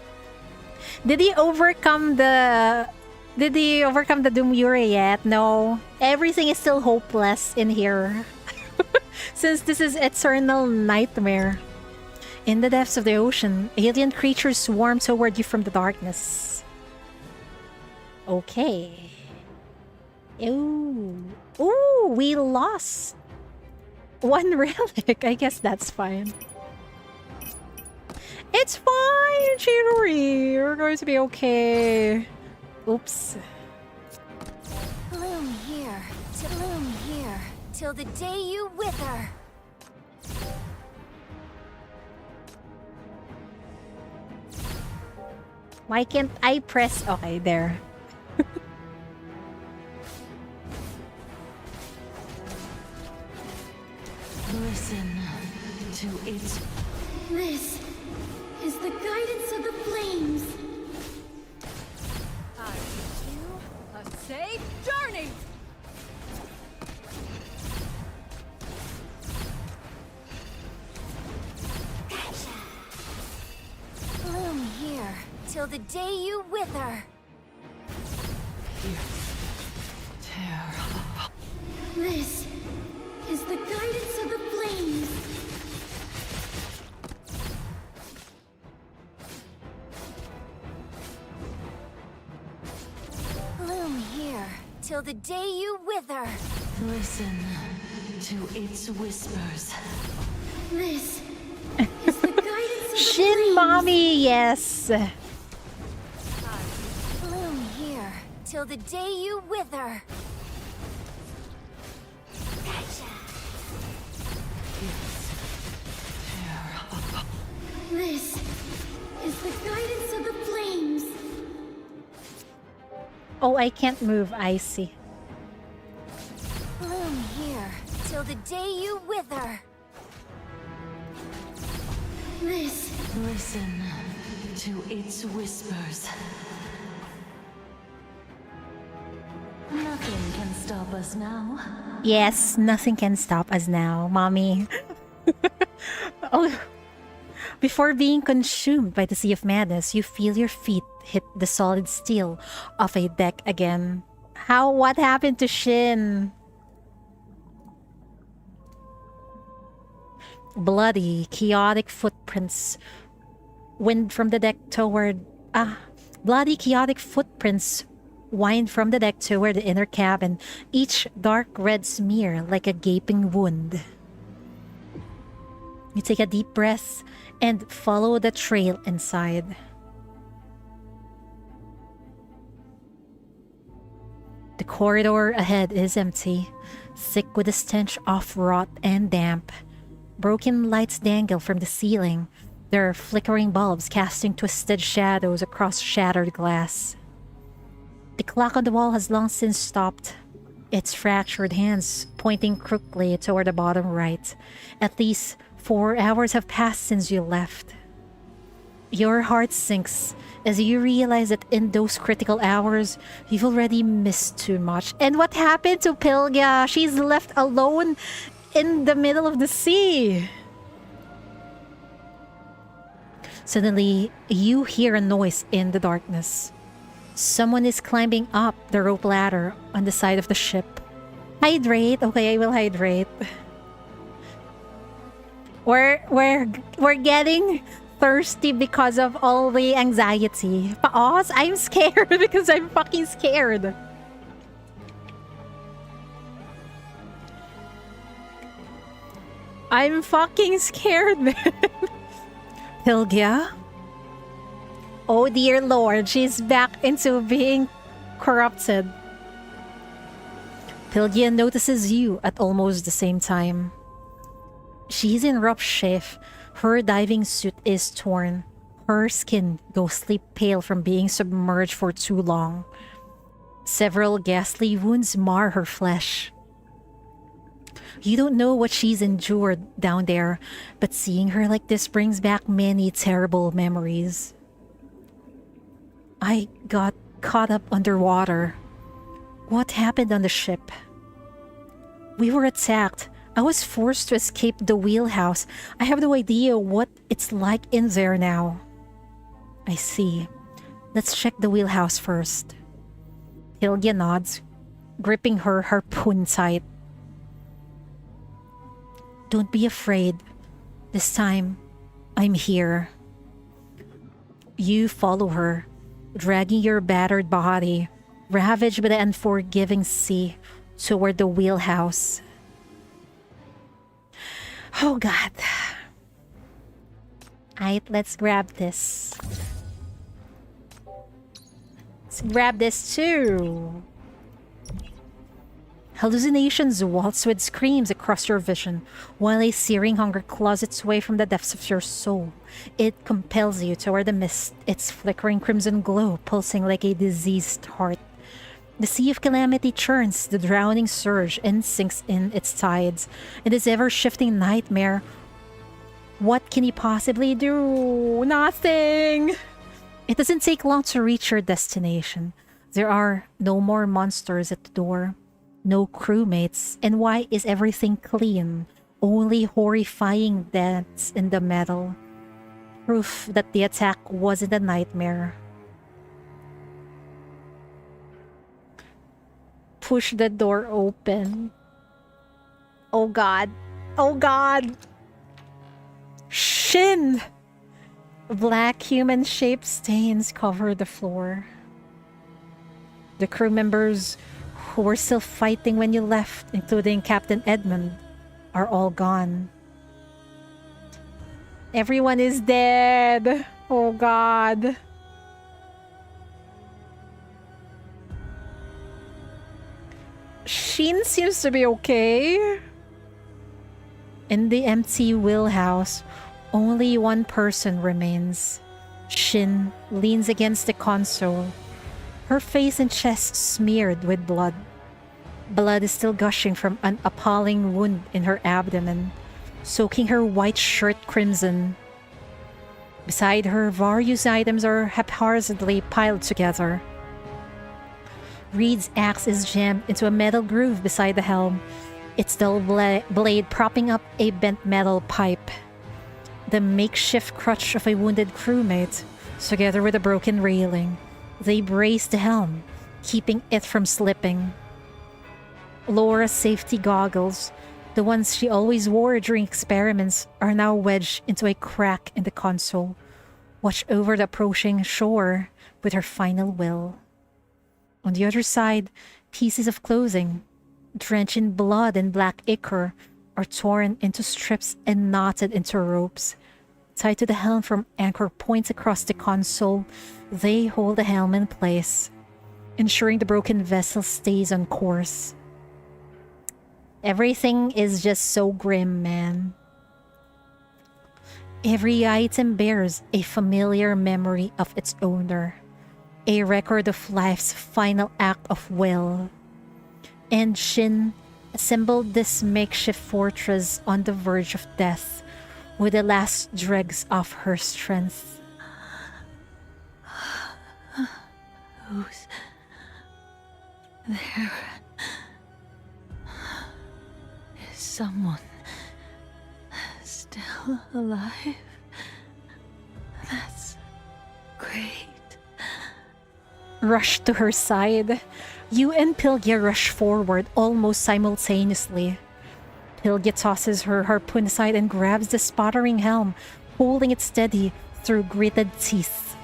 Did he overcome the Doomura yet? No. Everything is still hopeless in here. Since this is eternal nightmare. In the depths of the ocean, alien creatures swarm toward you from the darkness. Okay. Ooh, we lost one relic. I guess that's fine. It's fine, Chidori. You're going to be okay. Oops. Bloom here, till the day you wither. Why can't I press? Okay, there. Listen to its. This is the guidance of the flames. I wish you a safe journey. Bloom here, till the day you wither. Tear apart. This is the guidance of the flames. Bloom here, till the day you wither. Listen to its whispers. This is the guidance of Shin, the flames. mommy, yes. Bloom here till the day you wither. This is the guidance of the flames. Oh, I can't move. I see. Bloom here till the day you wither. This. Listen to its whispers. Nothing can stop us now. Yes, nothing can stop us now, mommy. Oh, before being consumed by the Sea of Madness, you feel your feet hit the solid steel of a deck again. What happened to Shin? Bloody, chaotic footprints wind from the deck toward... bloody, chaotic footprints wind from the deck toward the inner cabin, each dark red smear like a gaping wound. You take a deep breath and follow the trail inside. The corridor ahead is empty, thick with the stench of rot and damp. Broken lights dangle from the ceiling, their flickering bulbs casting twisted shadows across shattered glass. The clock on the wall has long since stopped, its fractured hands pointing crookedly toward the bottom right. At least 4 hours have passed since you left. Your heart sinks as you realize that in those critical hours, you've already missed too much. And what happened to Pylgia? She's left alone in the middle of the sea. Suddenly, you hear a noise in the darkness. Someone is climbing up the rope ladder on the side of the ship. Hydrate. Okay, I will hydrate. We're getting thirsty because of all the anxiety. Pause. I'm scared because I'm fucking scared. I'm fucking scared, man. Pylgia? Oh dear lord, she's back into being corrupted. Pylgia notices you at almost the same time. She's in rough shape. Her diving suit is torn. Her skin ghostly pale from being submerged for too long. Several ghastly wounds mar her flesh. You don't know what she's endured down there, but seeing her like this brings back many terrible memories. I got caught up underwater. What happened on the ship? We were attacked. I was forced to escape the wheelhouse. I have no idea what it's like in there now. I see. Let's check the wheelhouse first. Pylgia nods, gripping her harpoon tight. Don't be afraid. This time, I'm here. You follow her, dragging your battered body, ravaged by the unforgiving sea, toward the wheelhouse. Oh god. Alright, let's grab this. Let's grab this too. Hallucinations waltz with screams across your vision, while a searing hunger claws its way from the depths of your soul. It compels you toward the mist, its flickering crimson glow pulsing like a diseased heart. The sea of calamity churns, the drowning surge, and sinks in its tides. In this ever-shifting nightmare, what can you possibly do? Nothing! It doesn't take long to reach your destination. There are no more monsters at the door. No crewmates, and why is everything clean? Only horrifying dents in the metal. Proof that the attack wasn't a nightmare. Push the door open. Oh god. Oh god. Shin! Black human-shaped stains cover the floor. The crew members who were still fighting when you left, including Captain Edmund, are all gone. Everyone is dead. Oh god. Shin seems to be okay. In the empty wheelhouse, only one person remains. Shin leans against the console, her face and chest smeared with blood. Blood is still gushing from an appalling wound in her abdomen, soaking her white shirt crimson. Beside her, various items are haphazardly piled together. Reed's axe is jammed into a metal groove beside the helm, its dull blade propping up a bent metal pipe. The makeshift crutch of a wounded crewmate, together with a broken railing. They brace the helm, keeping it from slipping. Laura's safety goggles, the ones she always wore during experiments, are now wedged into a crack in the console, watch over the approaching shore with her final will. On the other side, pieces of clothing, drenched in blood and black ichor, are torn into strips and knotted into ropes. Tied to the helm from anchor points across the console, they hold the helm in place, ensuring the broken vessel stays on course. Everything is just so grim, man. Every item bears a familiar memory of its owner, a record of life's final act of will. And Shin assembled this makeshift fortress on the verge of death with the last dregs of her strength. Who's there? Is someone still alive? That's great. Rush to her side. You and Pylgia rush forward almost simultaneously. Pylgia tosses her harpoon aside and grabs the sputtering helm, holding it steady through gritted teeth.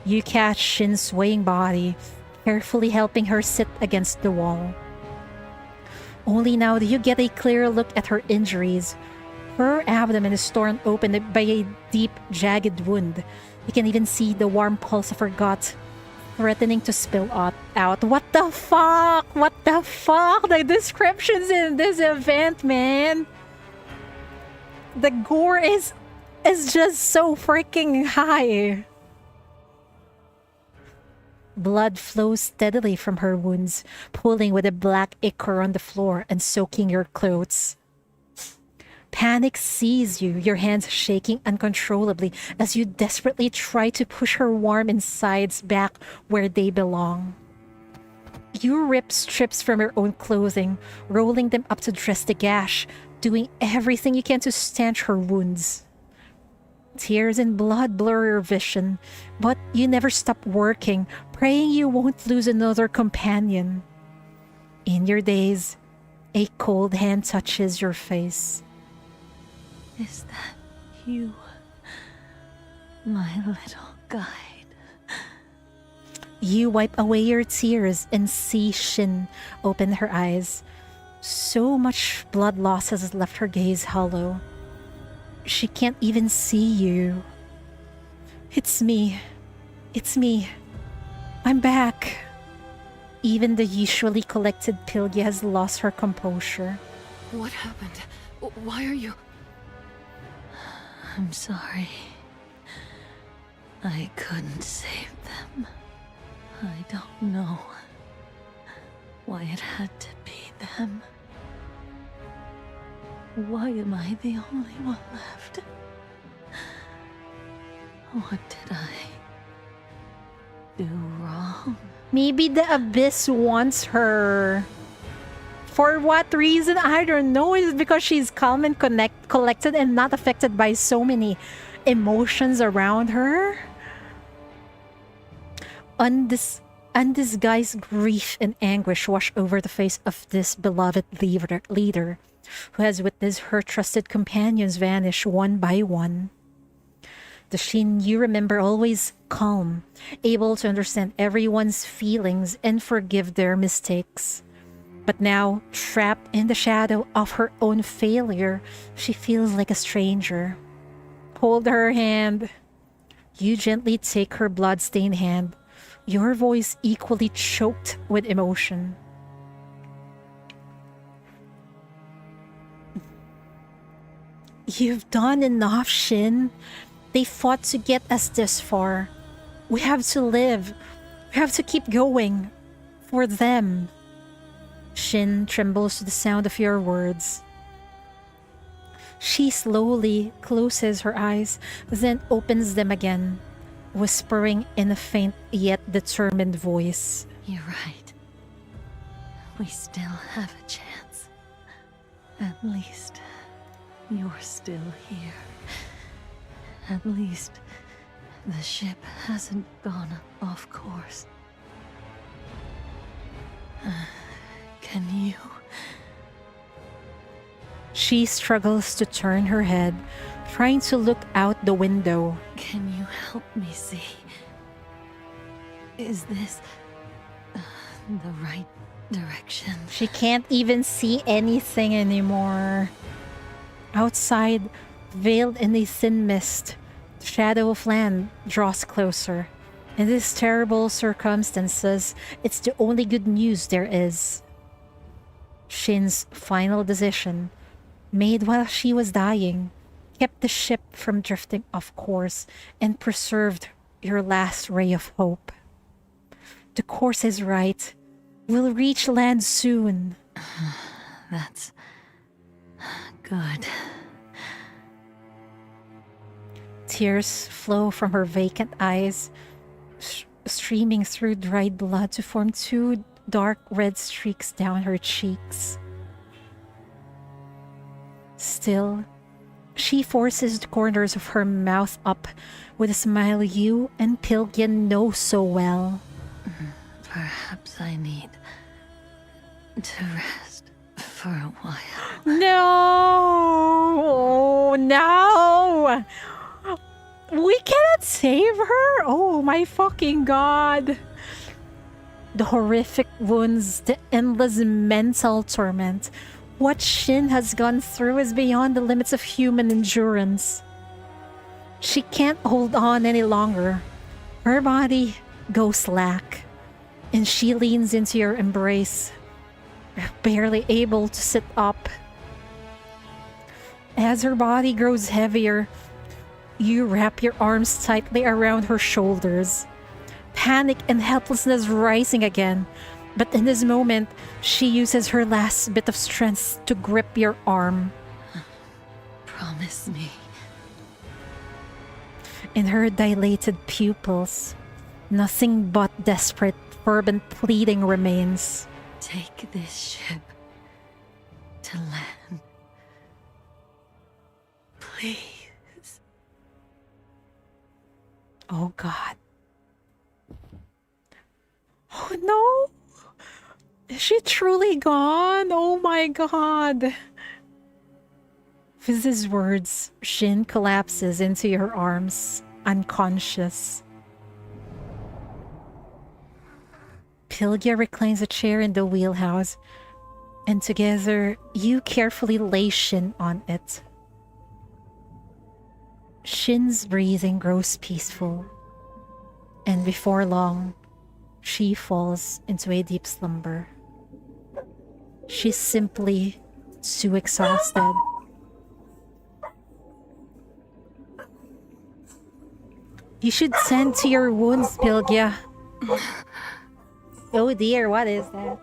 You catch Shin's swaying body, carefully helping her sit against the wall. Only now do you get a clear look at her injuries. Her abdomen is torn open by a deep, jagged wound. You can even see the warm pulse of her gut, threatening to spill out. What the fuck? What the fuck? The descriptions in this event, man. The gore is just so freaking high. Blood flows steadily from her wounds, pooling with a black ichor on the floor and soaking your clothes. Panic seizes you, your hands shaking uncontrollably as you desperately try to push her warm insides back where they belong. You rip strips from her own clothing, rolling them up to dress the gash, doing everything you can to stanch her wounds. Tears and blood blur your vision, but you never stop working, praying you won't lose another companion. In your daze, a cold hand touches your face. Is that you, my little guide? You wipe away your tears and see Shin open her eyes. So much blood loss has left her gaze hollow. She can't even see you. It's me. It's me. I'm back. Even the usually collected Pylgia has lost her composure. What happened? Why are you... I'm sorry. I couldn't save them. I don't know why it had to be them. Why am I the only one left? What did I do wrong? Maybe the Abyss wants her. For what reason? I don't know. Is it because she's calm and collected and not affected by so many emotions around her? Undisguised grief and anguish wash over the face of this beloved leader who has witnessed her trusted companions vanish one by one. The Shin you remember always calm, able to understand everyone's feelings and forgive their mistakes. But now, trapped in the shadow of her own failure, she feels like a stranger. hold her hand. You gently take her blood-stained hand, your voice equally choked with emotion. You've done enough, Shin. They fought to get us this far. We have to live. We have to keep going. For them. Shin trembles to the sound of your words. She slowly closes her eyes, then opens them again, whispering in a faint yet determined voice. You're right. We still have a chance. At least you're still here. At least the ship hasn't gone off course. Can you? She struggles to turn her head, trying to look out the window. Can you help me see? Is this the right direction? She can't even see anything anymore. Outside, veiled in a thin mist, the shadow of land draws closer. In these terrible circumstances, it's the only good news there is. Shin's final decision, made while she was dying, kept the ship from drifting off course and preserved your last ray of hope. The course is right. We'll reach land soon. That's good. Tears flow from her vacant eyes, streaming through dried blood to form two dark red streaks down her cheeks. Still, she forces the corners of her mouth up with a smile you and Pylgia know so well. Perhaps I need to rest for a while. No! No! We cannot save her? Oh my fucking god. The horrific wounds, the endless mental torment. What Shin has gone through is beyond the limits of human endurance. She can't hold on any longer. Her body goes slack, and she leans into your embrace, barely able to sit up. As her body grows heavier, you wrap your arms tightly around her shoulders. Panic and helplessness rising again, but in this moment, she uses her last bit of strength to grip your arm. Promise me. In her dilated pupils, nothing but desperate, fervent pleading remains. Take this ship to land. Please. Oh God. Oh no! Is she truly gone? Oh my God. With these words, Shin collapses into your arms, unconscious. Pylgia reclines a chair in the wheelhouse, and together you carefully lay Shin on it. Shin's breathing grows peaceful, and before long, she falls into a deep slumber. She's simply too exhausted. You should tend to your wounds, Pylgia. Oh dear, what is that?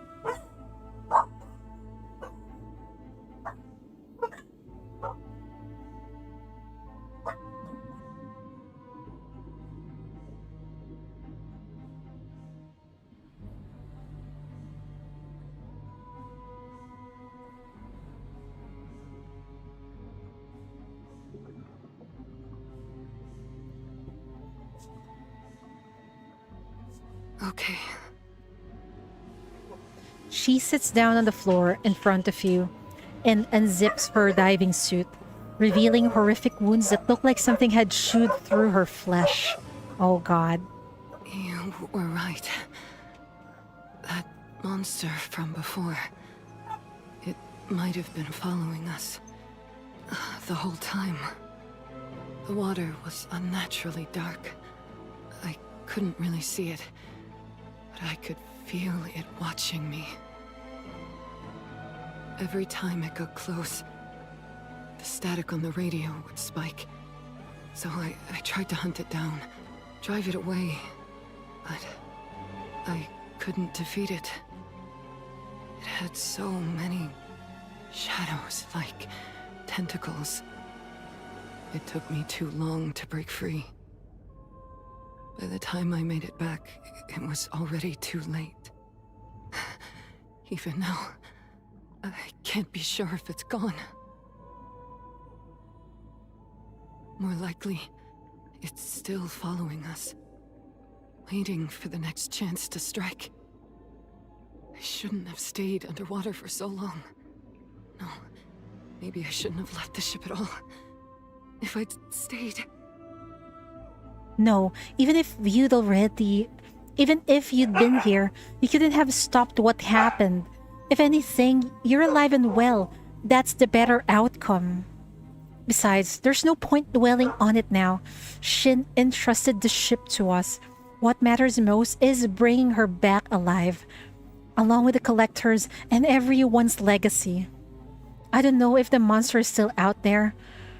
Okay. She sits down on the floor in front of you and unzips her diving suit, revealing horrific wounds that look like something had chewed through her flesh. Oh God. You were right. That monster from before. It might have been following us the whole time. The water was unnaturally dark. I couldn't really see it, but I could feel it watching me. Every time it got close, the static on the radio would spike. So I tried to hunt it down, drive it away, but I couldn't defeat it. It had so many shadows, like tentacles. It took me too long to break free. By the time I made it back, it was already too late. Even now, I can't be sure if it's gone. More likely, it's still following us, waiting for the next chance to strike. I shouldn't have stayed underwater for so long. No, maybe I shouldn't have left the ship at all. If I'd stayed... No, even if you'd been here, you couldn't have stopped what happened. If anything, you're alive and well. That's the better outcome. Besides, there's no point dwelling on it now. Shin entrusted the ship to us. What matters most is bringing her back alive, along with the collectors and everyone's legacy. I don't know if the monster is still out there.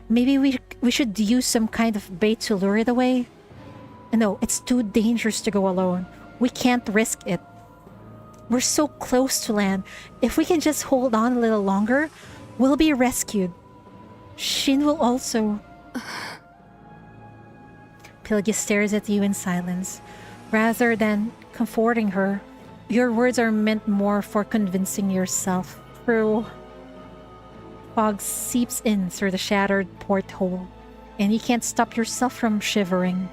Maybe we should use some kind of bait to lure it away. No, it's too dangerous to go alone. We can't risk it. We're so close to land. If we can just hold on a little longer, we'll be rescued. Shin will also... Pylgia stares at you in silence. Rather than comforting her, your words are meant more for convincing yourself. Through... Fog seeps in through the shattered porthole, and you can't stop yourself from shivering.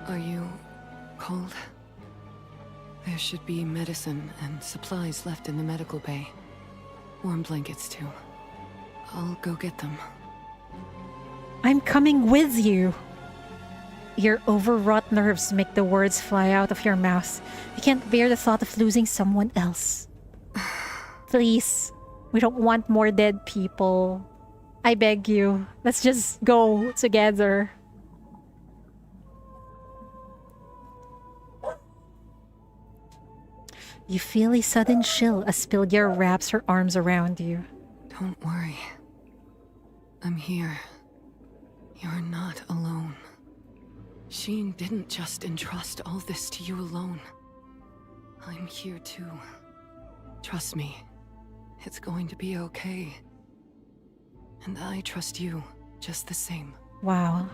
Are you cold? There should be medicine and supplies left in the medical bay. Warm blankets too. I'll go get them. I'm coming with you. Your overwrought nerves make the words fly out of your mouth. You can't bear the thought of losing someone else. Please, we don't want more dead people. I beg you, let's just go together. You feel a sudden chill as Pylgia wraps her arms around you. Don't worry. I'm here. You're not alone. Shin didn't just entrust all this to you alone. I'm here too. Trust me. It's going to be okay. And I trust you just the same. Wow.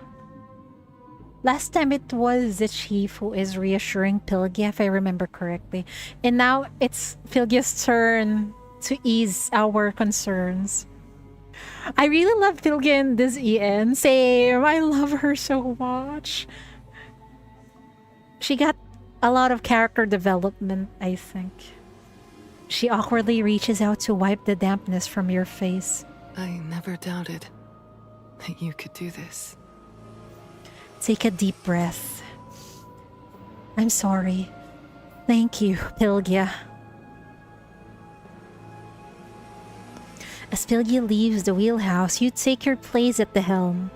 Last time it was the chief who is reassuring Pylgia, if I remember correctly. And now it's Pylgia's turn to ease our concerns. I really love Pylgia in this EN. Same. I love her so much. She got a lot of character development, I think. She awkwardly reaches out to wipe the dampness from your face. I never doubted that you could do this. Take a deep breath. I'm sorry. Thank you, Pylgia. As Pylgia leaves the wheelhouse, you take your place at the helm.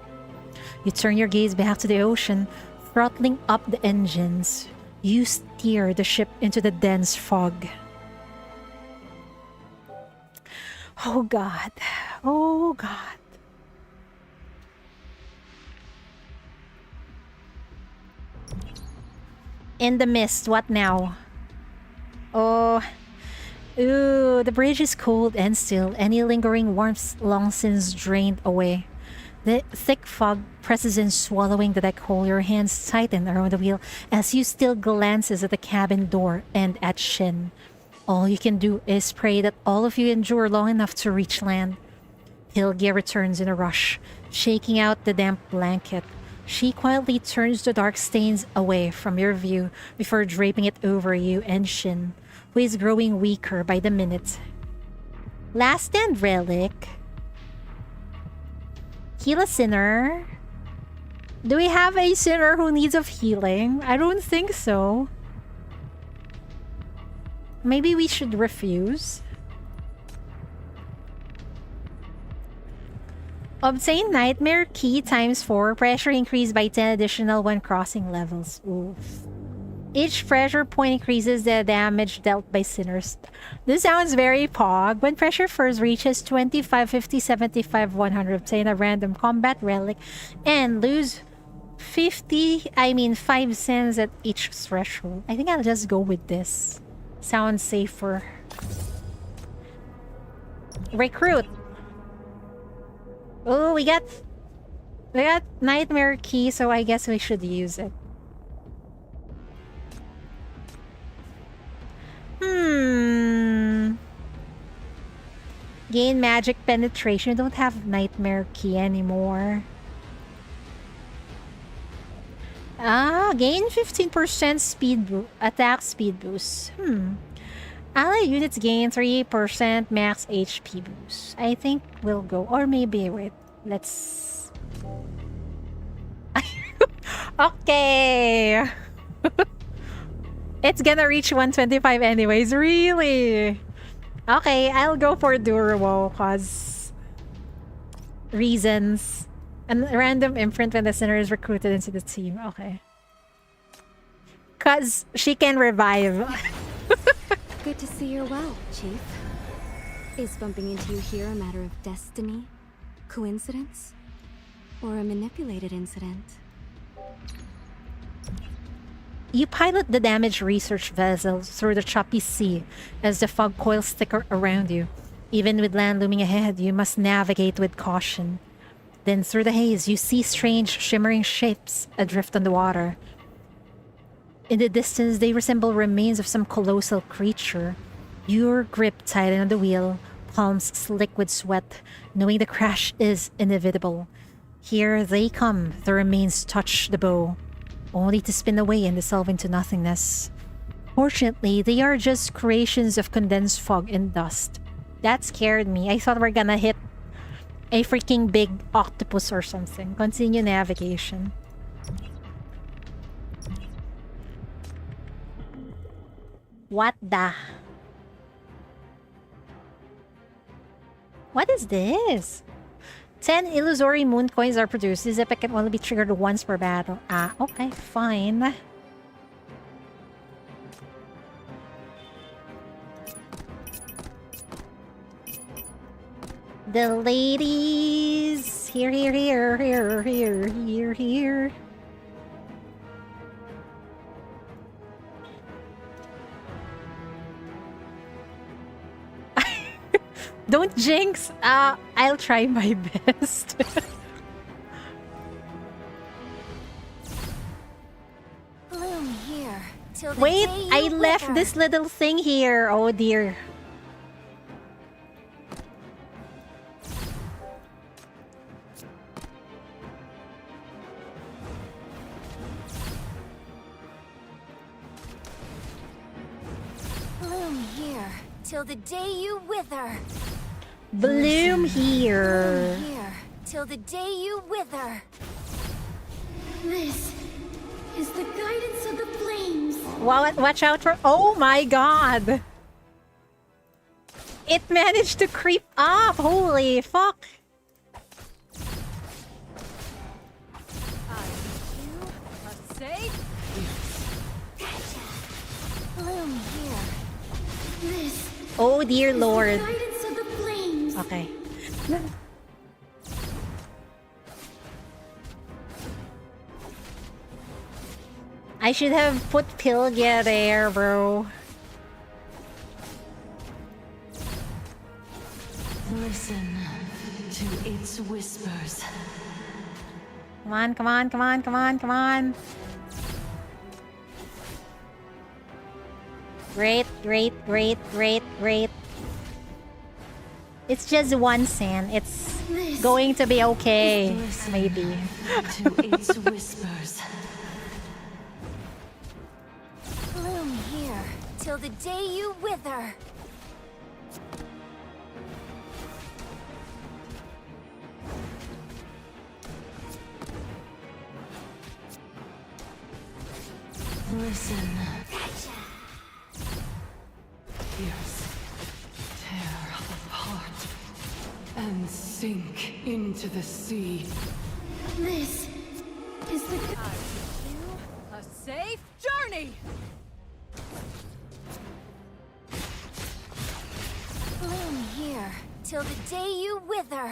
You turn your gaze back to the ocean, throttling up the engines. You steer the ship into the dense fog. Oh God. Oh God. In the mist, what now? Oh. Ooh, the bridge is cold and still. Any lingering warmth long since drained away. The thick fog presses in, swallowing the deck hole. Your hands tighten around the wheel as you still glances at the cabin door and at Shin. All you can do is pray that all of you endure long enough to reach land. Pylgia returns in a rush, shaking out the damp blanket. She quietly turns the dark stains away from your view before draping it over you and Shin, who is growing weaker by the minute. Last stand, relic. Heal a sinner. Do we have a sinner who needs of healing? I don't think so. Maybe we should refuse. Obtain Nightmare Key ×4. Pressure increased by 10 additional when crossing levels. Oof. Each pressure point increases the damage dealt by sinners. This sounds very pog. When pressure first reaches 25, 50, 75, 100, obtain a random combat relic and lose 5 cents at each threshold. I think I'll just go with this. Sounds safer. Recruit. Oh, we got Nightmare Key, so I guess we should use it. Gain magic penetration. Don't have Nightmare Key anymore. Gain 15% attack speed boost. Ally units gain 3% max HP boost. I think we'll go. Or maybe, wait. Let's... Okay. It's gonna reach 125 anyways. Really? Okay, I'll go for Durable, cause... reasons. And random imprint when the sinner is recruited into the team. Okay. Cause she can revive. Good to see you're well, Chief. Is bumping into you here a matter of destiny, coincidence, or a manipulated incident? You pilot the damaged research vessel through the choppy sea as the fog coils thicker around you. Even with land looming ahead, you must navigate with caution. Then through the haze, you see strange, shimmering shapes adrift on the water. In the distance, they resemble remains of some colossal creature. Your grip tightened on the wheel, palms slick with sweat, knowing the crash is inevitable. Here they come, the remains touch the bow, only to spin away and dissolve into nothingness. Fortunately, they are just creations of condensed fog and dust. That scared me. I thought we're gonna hit a freaking big octopus or something. Continue navigation. What the? What is this? 10 illusory moon coins are produced. This epic can only be triggered once per battle. Ah, okay, fine. The ladies. Here. Don't jinx. I'll try my best. Bloom here till the Wait, day I you left wither. this little thing here. Oh dear. Bloom here till the day you wither. Bloom here. Bloom here till the day you wither. This is the guidance of the flames. Watch out for... Oh my god! It managed to creep up! Holy fuck! Bloom here. This Oh dear is the lord. guidance of the flames. Okay. I should have put Pylgia there, bro. Listen to its whispers. Come on, come on, come on, come on, come on. Great, great, great, great, great. It's just one sand. It's going to be okay, maybe. To its whispers. Bloom here till the day you wither. Listen. Pierce. Tear apart. And sink into into the sea. This is the... A safe journey! Bloom here till the day you wither.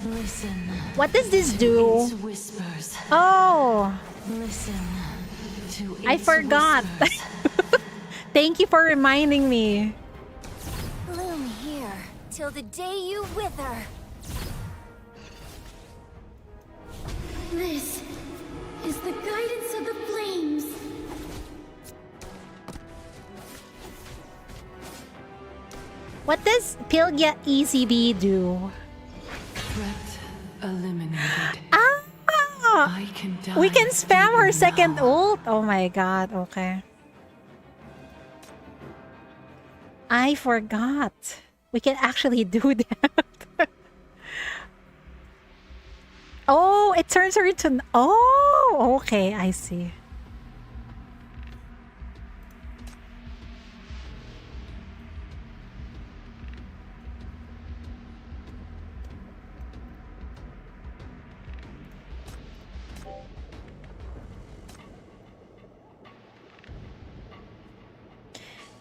Listen. What does this do? Its whispers. Oh, Listen to I its forgot. whispers. Thank you for reminding me. Bloom here till the day you wither. This is the guidance of the flames. What does Pylgia ECB do? Threat eliminated. Ah! I can die. We can spam her second now. ult. Oh my god, okay. I forgot. We can actually do that. Oh, it turns her into... Oh, okay, I see.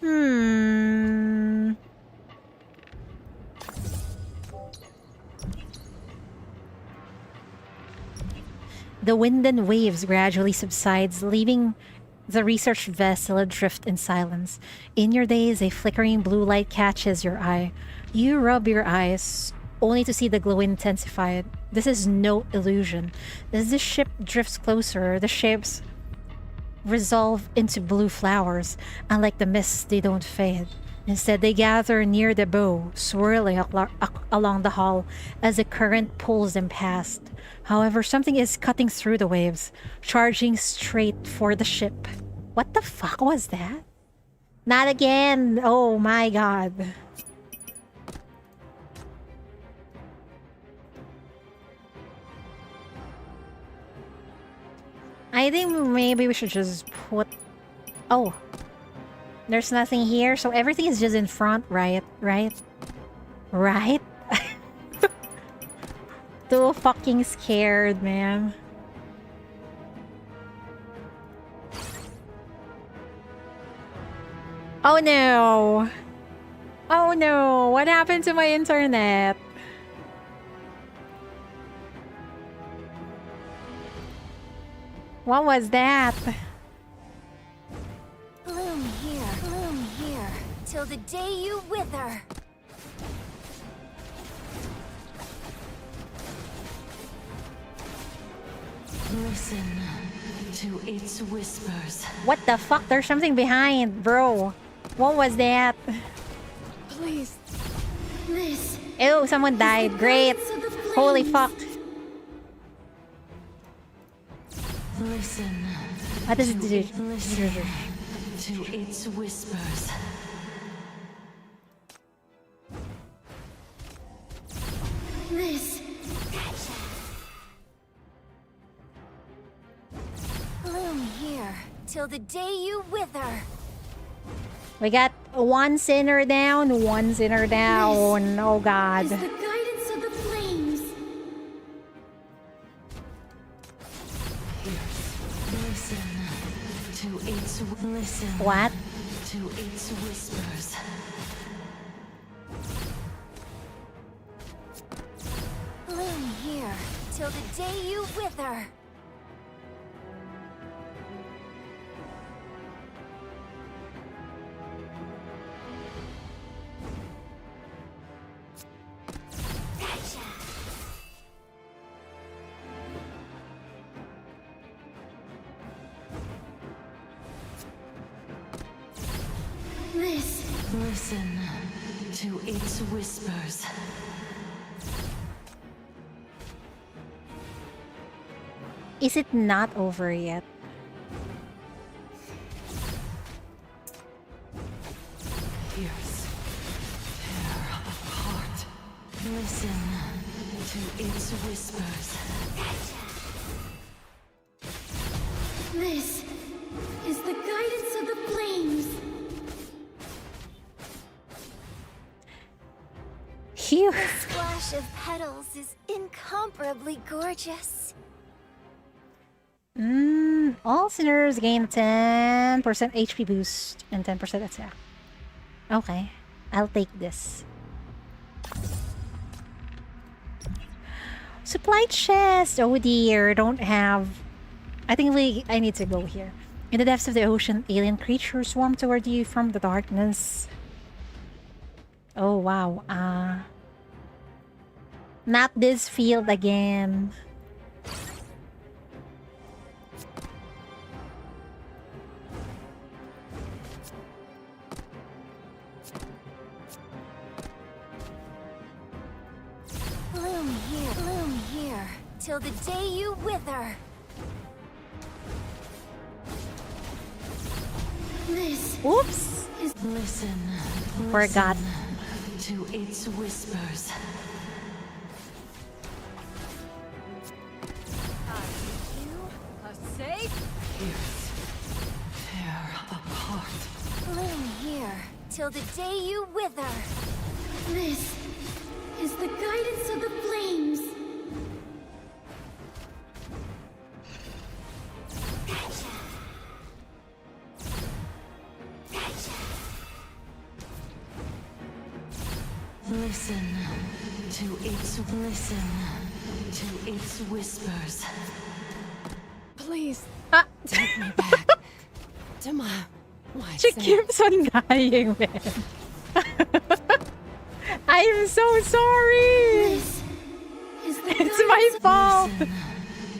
Hmm. The wind and waves gradually subsides, leaving the research vessel adrift in silence. In your daze, a flickering blue light catches your eye. You rub your eyes, only to see the glow intensify. This is no illusion. As the ship drifts closer, the shapes resolve into blue flowers. Unlike the mists, they don't fade. Instead, they gather near the bow, swirling along the hull as the current pulls them past. However, something is cutting through the waves, charging straight for the ship. What the fuck was that? Not again! Oh my god. I think maybe we should just put... Oh. There's nothing here, so everything is just in front, right? Right? Right? Too fucking scared, man. Oh no! Oh no! What happened to my internet? What was that? Bloom here, till the day you wither. Listen to its whispers. What the fuck? There's something behind, bro. What was that? Please. This. Ew, someone died. Great. Holy fuck. Listen. What does it do? Listen to its whispers. This. Bloom here, till the day you wither. We got one sinner down, one sinner down. Oh god. Is the guidance of the flames. Listen to its listen. What? To its whispers. Bloom here, till the day you wither. This. Listen to its whispers. Is it not over yet? Fierce. Tear apart. Listen to its whispers. This is the guidance of the flames. Phew. The splash of petals is incomparably gorgeous. All sinners gain 10% HP boost and 10% attack. Okay, I'll take this. Supply chest. Oh dear, don't have. I think I need to go here. In the depths of the ocean, alien creatures swarm toward you from the darkness. Oh wow. Not this field again. Bloom here, till the day you wither. This Oops. is Listen. Forgot. To its whispers. A safe? Tear apart. Bloom here, till the day you wither. this is the guidance of the flames. Listen to its whispers. Please, Ah. take me back to my white She sand. keeps on dying, man. I'm so sorry. This is the It's my fault. Listen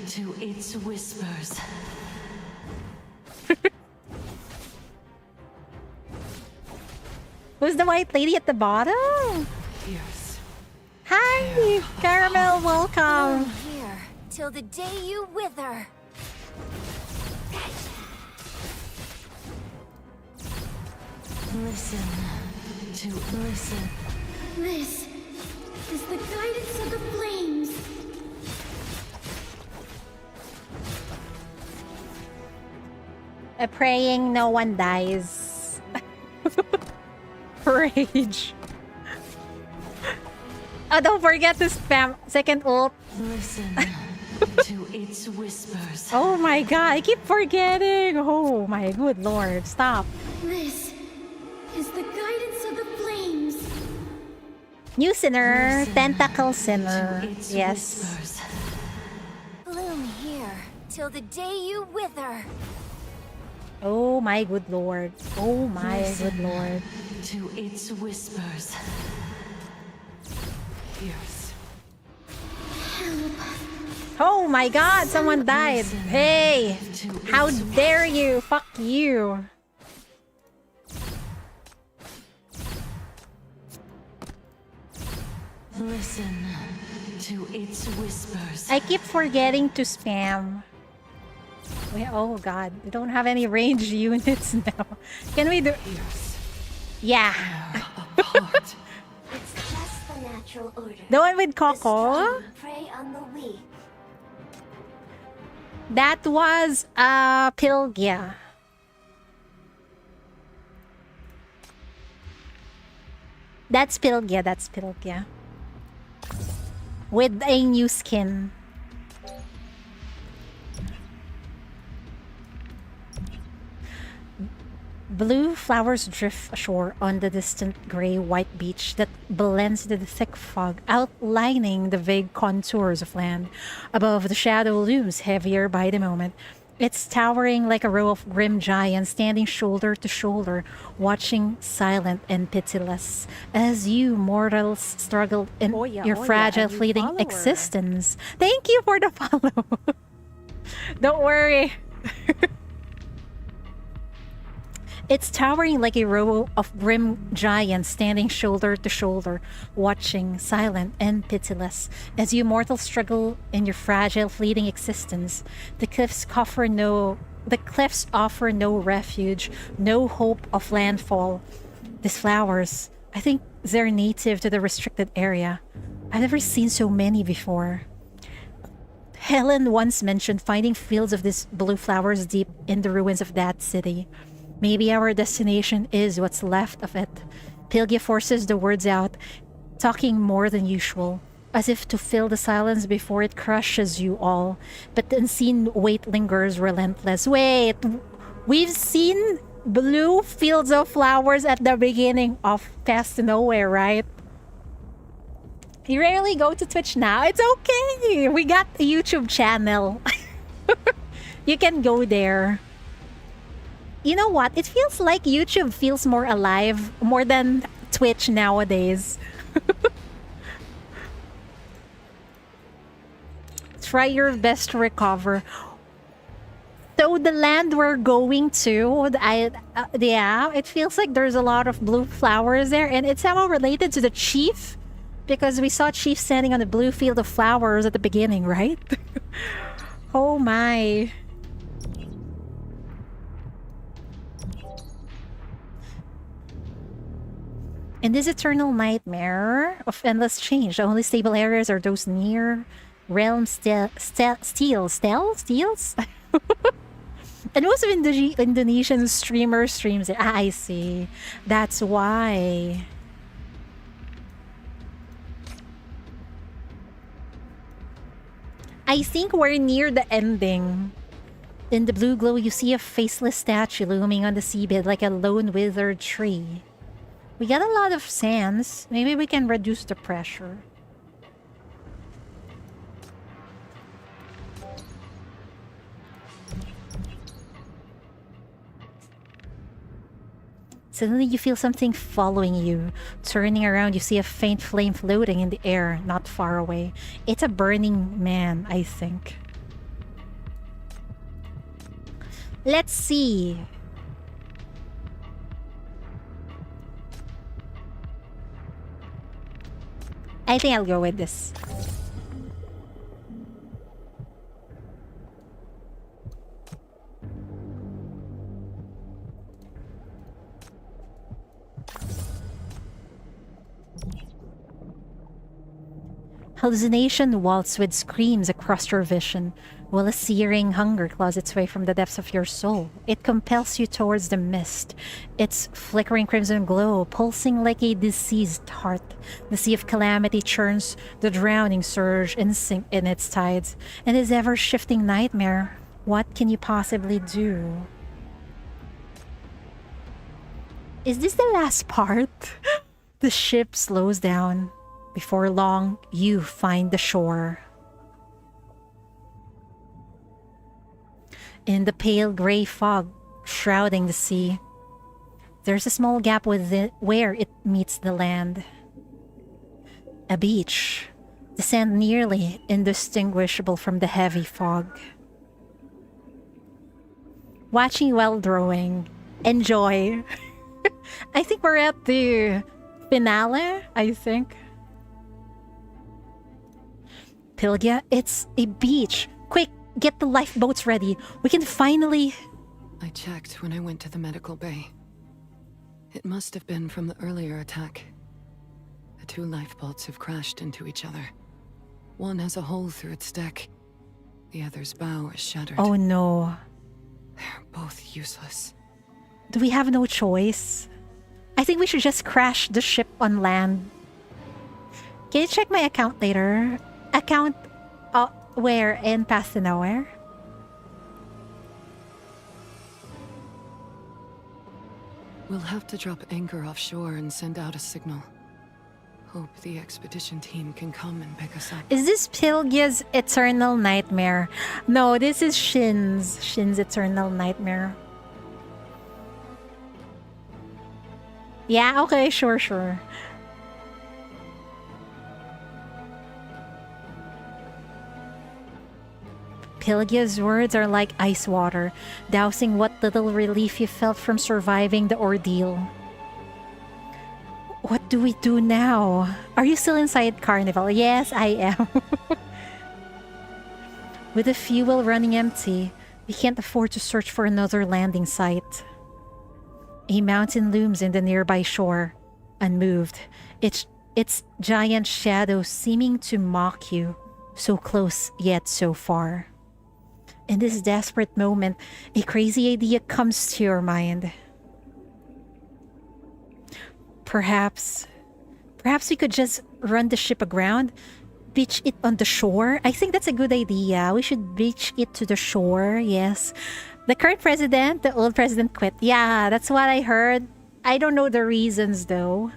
to its whispers. Who's the white lady at the bottom? Fierce. Hi, Caramel, welcome. Bloom here, till the day you wither. Listen. This is the guidance of the flames. Praying no one dies. Rage. Oh, don't forget to spam second ult. Listen to its whispers. Oh my god, I keep forgetting. Oh my good lord, stop. This is the guidance of the flames. New sinner, Listen tentacle sinner. to its Yes. whispers. Bloom here, till the day you wither. Oh my good lord. Oh my good Listen lord. to its whispers. Fierce. Oh my god, someone died. Listen Hey, to how its dare you? Fuck you. Listen to its whispers. I keep forgetting to spam. Wait, oh god, we don't have any range units now. Can we do? Fierce. Yeah, Apart. It's just the natural order. the one with The Coco. strong prey on the weak. That was Pylgia. That's Pylgia. That's Pylgia. With a new skin. Blue flowers drift ashore on the distant gray-white beach that blends into the thick fog, outlining the vague contours of land. Above, the shadow looms heavier by the moment. It's towering like a row of grim giants standing shoulder to shoulder, watching silent and pitiless as you mortals struggle in your fragile, fleeting existence. Thank you for the follow. Don't worry. It's towering like a row of grim giants standing shoulder to shoulder, watching, silent and pitiless, as you mortals struggle in your fragile, fleeting existence. The cliffs offer no refuge, no hope of landfall. These flowers, I think they're native to the restricted area. I've never seen so many before. Helen once mentioned finding fields of these blue flowers deep in the ruins of that city. Maybe our destination is what's left of it. Pylgia forces the words out talking more than usual, as if to fill the silence before it crushes you all. But the unseen weight lingers relentless. Wait, we've seen blue fields of flowers at the beginning of Past Nowhere, right? You rarely go to Twitch now. It's okay. We got a YouTube channel. You can go there. You know what? It feels like YouTube feels more alive, more than Twitch nowadays. Try your best to recover. So the land we're going to, yeah, it feels like there's a lot of blue flowers there, and it's somehow related to the chief, because we saw Chief standing on the blue field of flowers at the beginning, right? Oh my. In this eternal nightmare of endless change, the only stable areas are those near realm steals. And most of Indonesian streamers streams it. I see. That's why. I think we're near the ending. In the blue glow, you see a faceless statue looming on the seabed like a lone withered tree. We got a lot of sands. Maybe we can reduce the pressure. Suddenly you feel something following you. Turning around, you see a faint flame floating in the air, not far away. It's a burning man, I think. Let's see. I think I'll go with this. Hallucination waltz with screams across your vision, while a searing hunger claws its way from the depths of your soul. It compels you towards the mist, its flickering crimson glow pulsing like a diseased heart. The sea of calamity churns, the drowning surge in sync in its tides. And this ever-shifting nightmare, what can you possibly do? Is this the last part? The ship slows down. Before long, you find the shore. In the pale gray fog shrouding the sea, there's a small gap within where it meets the land. A beach, the sand nearly indistinguishable from the heavy fog. Watching while drawing. Enjoy. I think we're at the finale, I think. Pylgia, it's a beach. Quick, get the lifeboats ready. We can finally... I checked when I went to the medical bay. It must have been from the earlier attack. The two lifeboats have crashed into each other. One has a hole through its deck. The other's bow is shattered. Oh no. They're both useless. Do we have no choice? I think we should just crash the ship on land. Can you check my account later? Account where? In Past Nowhere? We'll have to drop anchor offshore and send out a signal. Hope the expedition team can come and pick us up. Is this Pylgia's eternal nightmare? No, this is Shin's eternal nightmare. Yeah, okay, sure. Pylgia's words are like ice water, dousing what little relief you felt from surviving the ordeal. What do we do now? Are you still inside Carnival? Yes, I am. With the fuel running empty, we can't afford to search for another landing site. A mountain looms in the nearby shore, unmoved, its giant shadow seeming to mock you, so close yet so far. In this desperate moment, a crazy idea comes to your mind. Perhaps Perhaps we could just run the ship aground, beach it on the shore. I think that's a good idea. We should beach it to the shore, yes. The current president, the old president quit. Yeah, that's what I heard. I don't know the reasons though.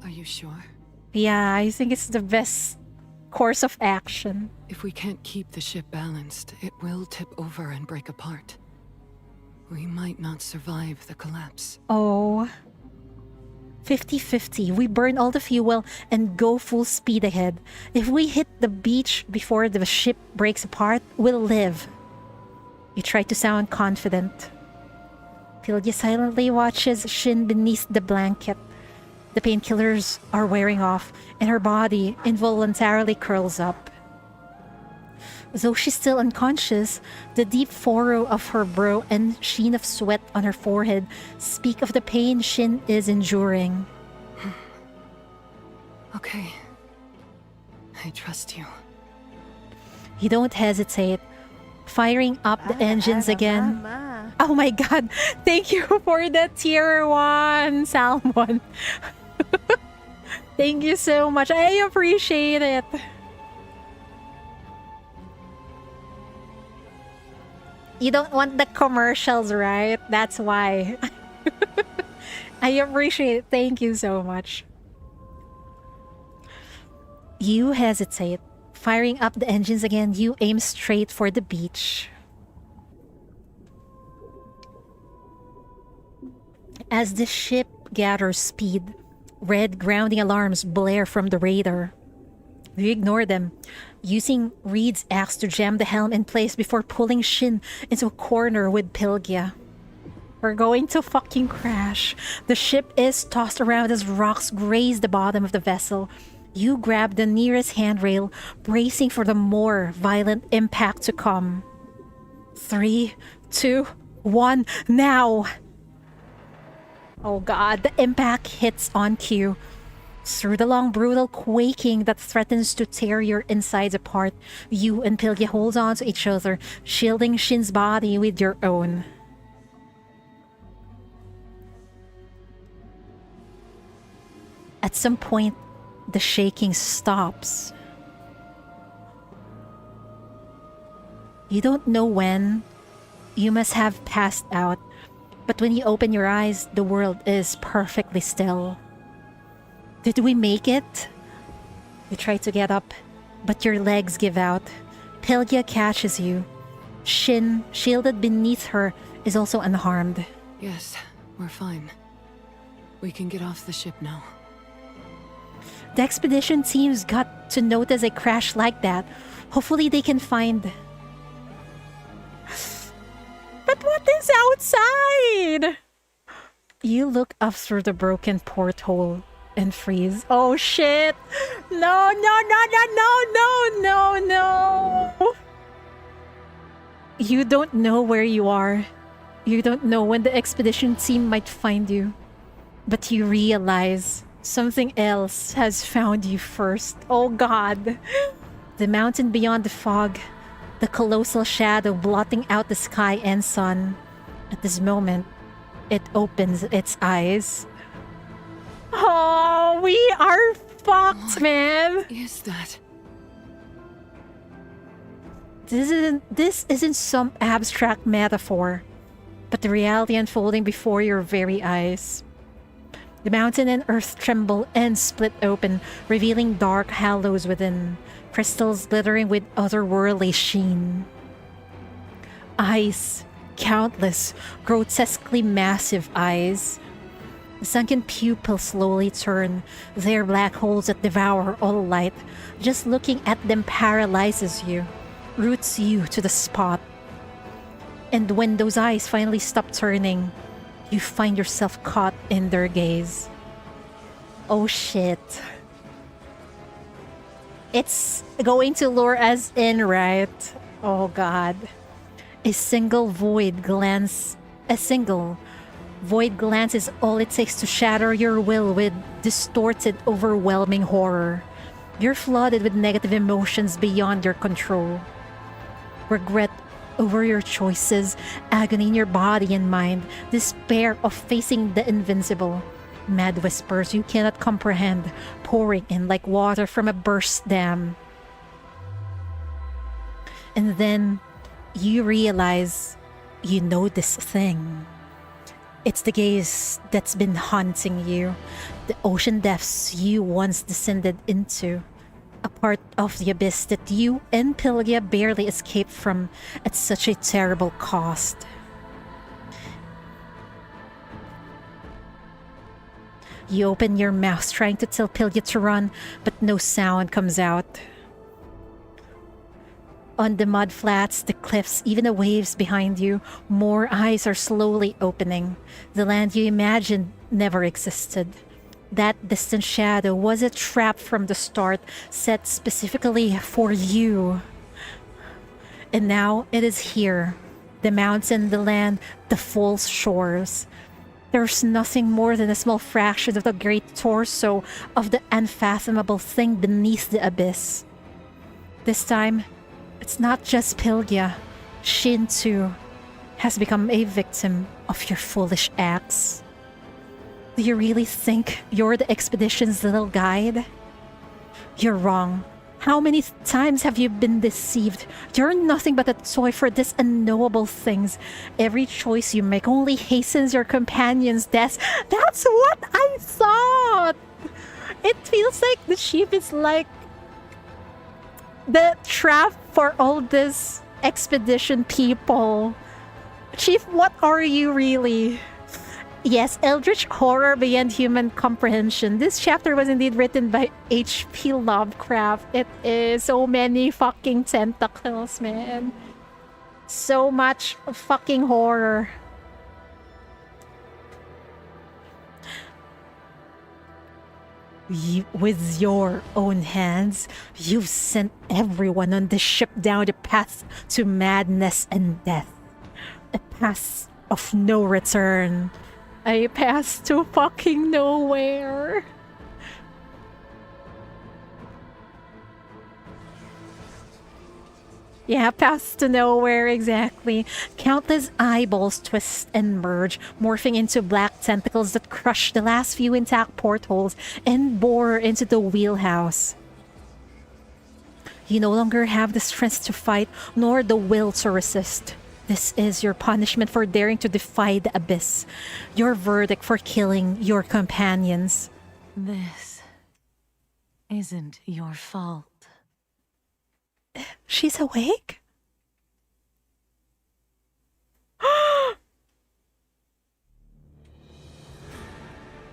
Are you sure? Yeah, I think it's the best course of action. If we can't keep the ship balanced, it will tip over and break apart. We might not survive the collapse. Oh. 50-50. We burn all the fuel and go full speed ahead. If we hit the beach before the ship breaks apart, we'll live. You try to sound confident. Pylgia silently watches Shin beneath the blanket. The painkillers are wearing off, and her body involuntarily curls up. Though she's still unconscious, the deep furrow of her brow and sheen of sweat on her forehead speak of the pain Shin is enduring. Okay. I trust you. You don't hesitate, firing up the engines again. Oh my god, thank you for the tier 1 salmon. Thank you so much. I appreciate it. You don't want the commercials, right? That's why. I appreciate it. Thank you so much. You hesitate. Firing up the engines again, you aim straight for the beach. As the ship gathers speed, red grounding alarms blare from the radar. You ignore them, using Reed's axe to jam the helm in place before pulling Shin into a corner with Pylgia. We're going to fucking crash. The ship is tossed around as rocks graze the bottom of the vessel. You grab the nearest handrail, bracing for the more violent impact to come. 3, 2, 1, now! Oh god, the impact hits on cue. Through the long, brutal quaking that threatens to tear your insides apart, you and Pylgia hold on to each other, shielding Shin's body with your own. At some point, the shaking stops. You don't know when. You must have passed out. But when you open your eyes, the world is perfectly still. Did we make it? You try to get up, but your legs give out. Pylgia catches you. Shin, shielded beneath her, is also unharmed. Yes, we're fine. We can get off the ship now. The expedition teams got to notice a crash like that. Hopefully they can find... But what is outside? You look up through the broken porthole and freeze. Oh shit! No, no, no, no, no, no, no, no! You don't know where you are. You don't know when the expedition team might find you. But you realize something else has found you first. Oh god. The mountain beyond the fog. The colossal shadow blotting out the sky and sun. At this moment, it opens its eyes. Oh, we are fucked, man. What is that? This isn't some abstract metaphor, but the reality unfolding before your very eyes. The mountain and earth tremble and split open, revealing dark hollows within, crystals glittering with otherworldly sheen. Eyes, countless, grotesquely massive eyes. The sunken pupils slowly turn, their black holes that devour all light. Just looking at them paralyzes you, roots you to the spot. And when those eyes finally stop turning, you find yourself caught in their gaze. Oh shit. It's going to lure us in, right? Oh god. A single void glance is all it takes to shatter your will with distorted, overwhelming horror. You're flooded with negative emotions beyond your control. Regret, over your choices, agony in your body and mind, despair of facing the invincible. Mad whispers you cannot comprehend, pouring in like water from a burst dam. And then you realize you know this thing. It's the gaze that's been haunting you, the ocean depths you once descended into, a part of the abyss that you and Pylgia barely escaped from at such a terrible cost. You open your mouth trying to tell Pylgia to run, but no sound comes out. On the mud flats, the cliffs, even the waves behind you, more eyes are slowly opening. The land you imagined never existed. That distant shadow was a trap from the start, set specifically for you. And now it is here. The mountain, the land, the false shores. There's nothing more than a small fraction of the great torso of the unfathomable thing beneath the abyss. This time, it's not just Pylgia. Shin, too, has become a victim of your foolish acts. Do you really think you're the expedition's little guide? You're wrong. How many times have you been deceived? You're nothing but a toy for these unknowable things. Every choice you make only hastens your companion's death. That's what I thought! It feels like the ship is like the trap for all this expedition people. Chief, what are you really? Yes, eldritch horror beyond human comprehension. This chapter was indeed written by H.P. Lovecraft. It is so many fucking tentacles, man. So much fucking horror. With your own hands, you've sent everyone on the ship down the path to madness and death. A path of no return. A path to fucking nowhere. Yeah, path to nowhere, exactly. Countless eyeballs twist and merge, morphing into black tentacles that crush the last few intact portholes and bore into the wheelhouse. You no longer have the strength to fight, nor the will to resist. This is your punishment for daring to defy the abyss. Your verdict for killing your companions. This isn't your fault. She's awake?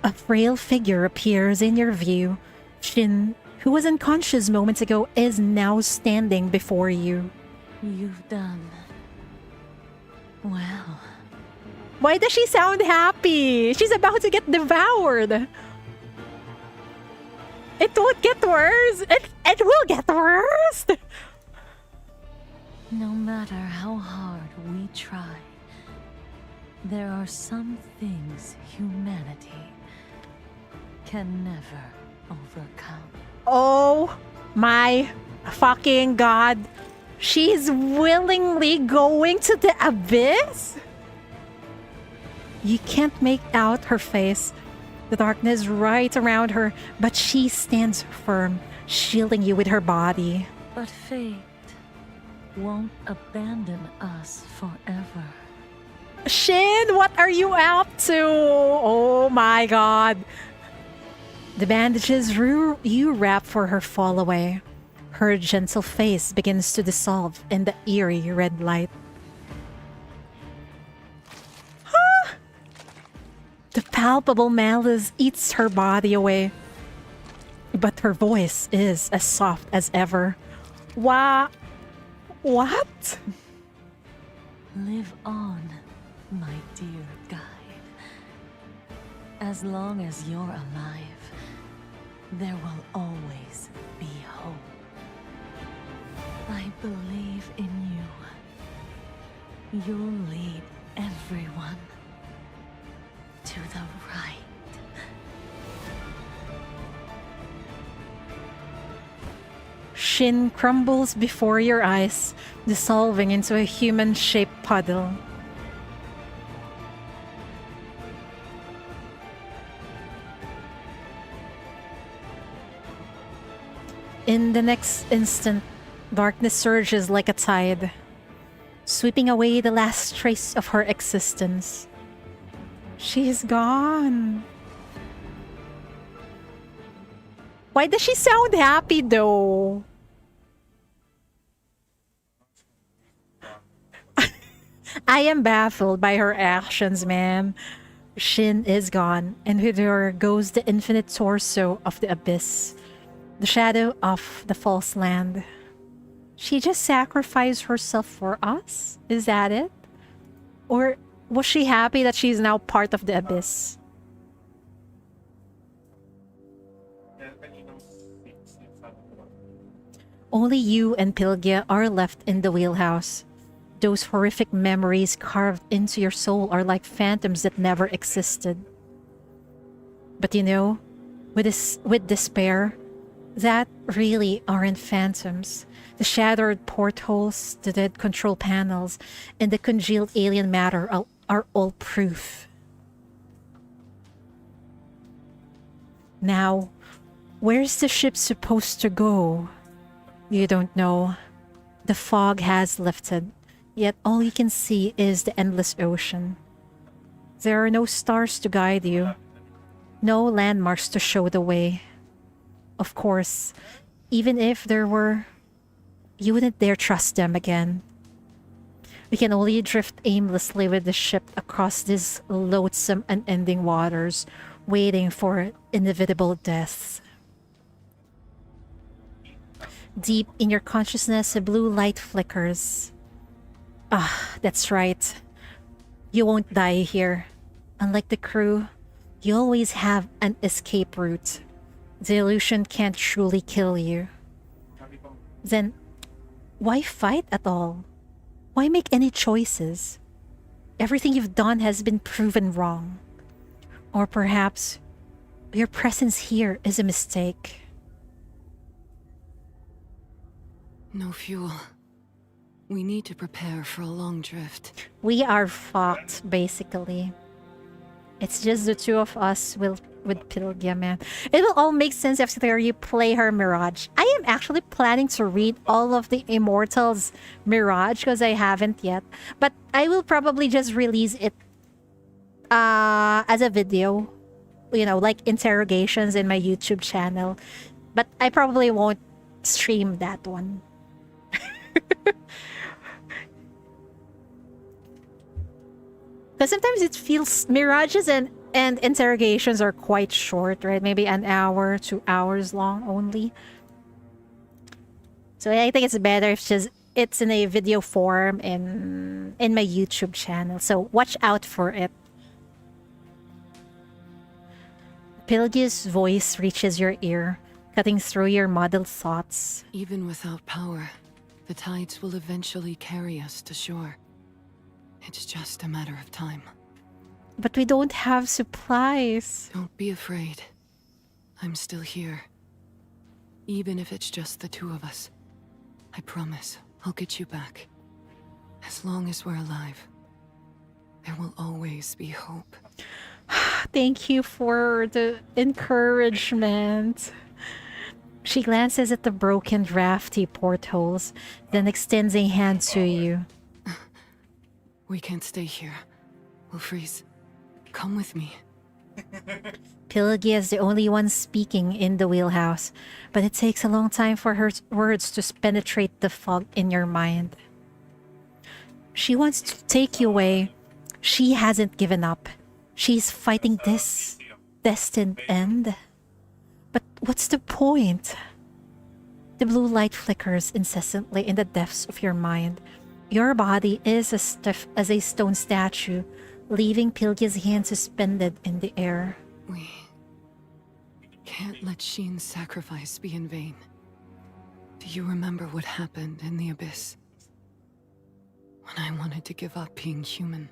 A frail figure appears in your view. Shin, who was unconscious moments ago, is now standing before you. You've done well. Why does she sound happy? She's about to get devoured. It won't get worse. It will get worse. No matter how hard we try, there are some things humanity can never overcome. Oh my fucking god. She's willingly going to the abyss? You can't make out her face. The darkness right around her, but she stands firm, shielding you with her body. But fate won't abandon us forever. Shin, what are you up to? Oh my god. The bandages you wrap for her fall away. Her gentle face begins to dissolve in the eerie red light. The palpable malice eats her body away. But her voice is as soft as ever. What? Live on, my dear guide. As long as you're alive, there will always be hope. I believe in you. You'll lead everyone to the right. Shin crumbles before your eyes, dissolving into a human-shaped puddle. In the next instant, darkness surges like a tide, sweeping away the last trace of her existence. She is gone. Why does she sound happy though? I am baffled by her actions, man. Shin is gone, and with her goes the infinite torso of the abyss, the shadow of the false land. She just sacrificed herself for us? Is that it? Or was she happy that she's now part of the abyss? Only you and Pylgia are left in the wheelhouse. Those horrific memories carved into your soul are like phantoms that never existed. But you know, with despair, that really aren't phantoms. The shattered portholes, the dead control panels, and the congealed alien matter are all proof. Now, where's the ship supposed to go? You don't know. The fog has lifted, yet all you can see is the endless ocean. There are no stars to guide you, no landmarks to show the way. Of course, even if there were, you wouldn't dare trust them again. We can only drift aimlessly with the ship across these loathsome unending waters, waiting for inevitable death. Deep in your consciousness, a blue light flickers. Ah, that's right. You won't die here. Unlike the crew, you always have an escape route. The illusion can't truly kill you. Then, why fight at all? Why make any choices? Everything you've done has been proven wrong. Or perhaps, your presence here is a mistake. No fuel. We need to prepare for a long drift. We are fucked, basically. It's just the two of us with Pylgia, man. It will all make sense after you play her Mirage. I am actually planning to read all of the Immortals Mirage because I haven't yet. But I will probably just release it as a video. You know, like interrogations in my YouTube channel. But I probably won't stream that one. Because sometimes it feels mirages and interrogations are quite short, right? Maybe an hour, 2 hours long only. So I think it's better if it's in a video form in my YouTube channel. So watch out for it. Pylgia's voice reaches your ear, cutting through your muddled thoughts. Even without power, the tides will eventually carry us to shore. It's just a matter of time. But we don't have supplies. Don't be afraid. I'm still here. Even if it's just the two of us. I promise I'll get you back. As long as we're alive, there will always be hope. Thank you for the encouragement. She glances at the broken, drafty portholes, then extends a hand to you. We can't stay here. We'll freeze. Come with me. Pylgia is the only one speaking in the wheelhouse, but it takes a long time for her words to penetrate the fog in your mind. She wants to take you away. She hasn't given up. She's fighting this destined end. But what's the point? The blue light flickers incessantly in the depths of your mind. Your body is as stiff as a stone statue, leaving Pylgia's hand suspended in the air. We can't let Shin's sacrifice be in vain. Do you remember what happened in the Abyss? When I wanted to give up being human.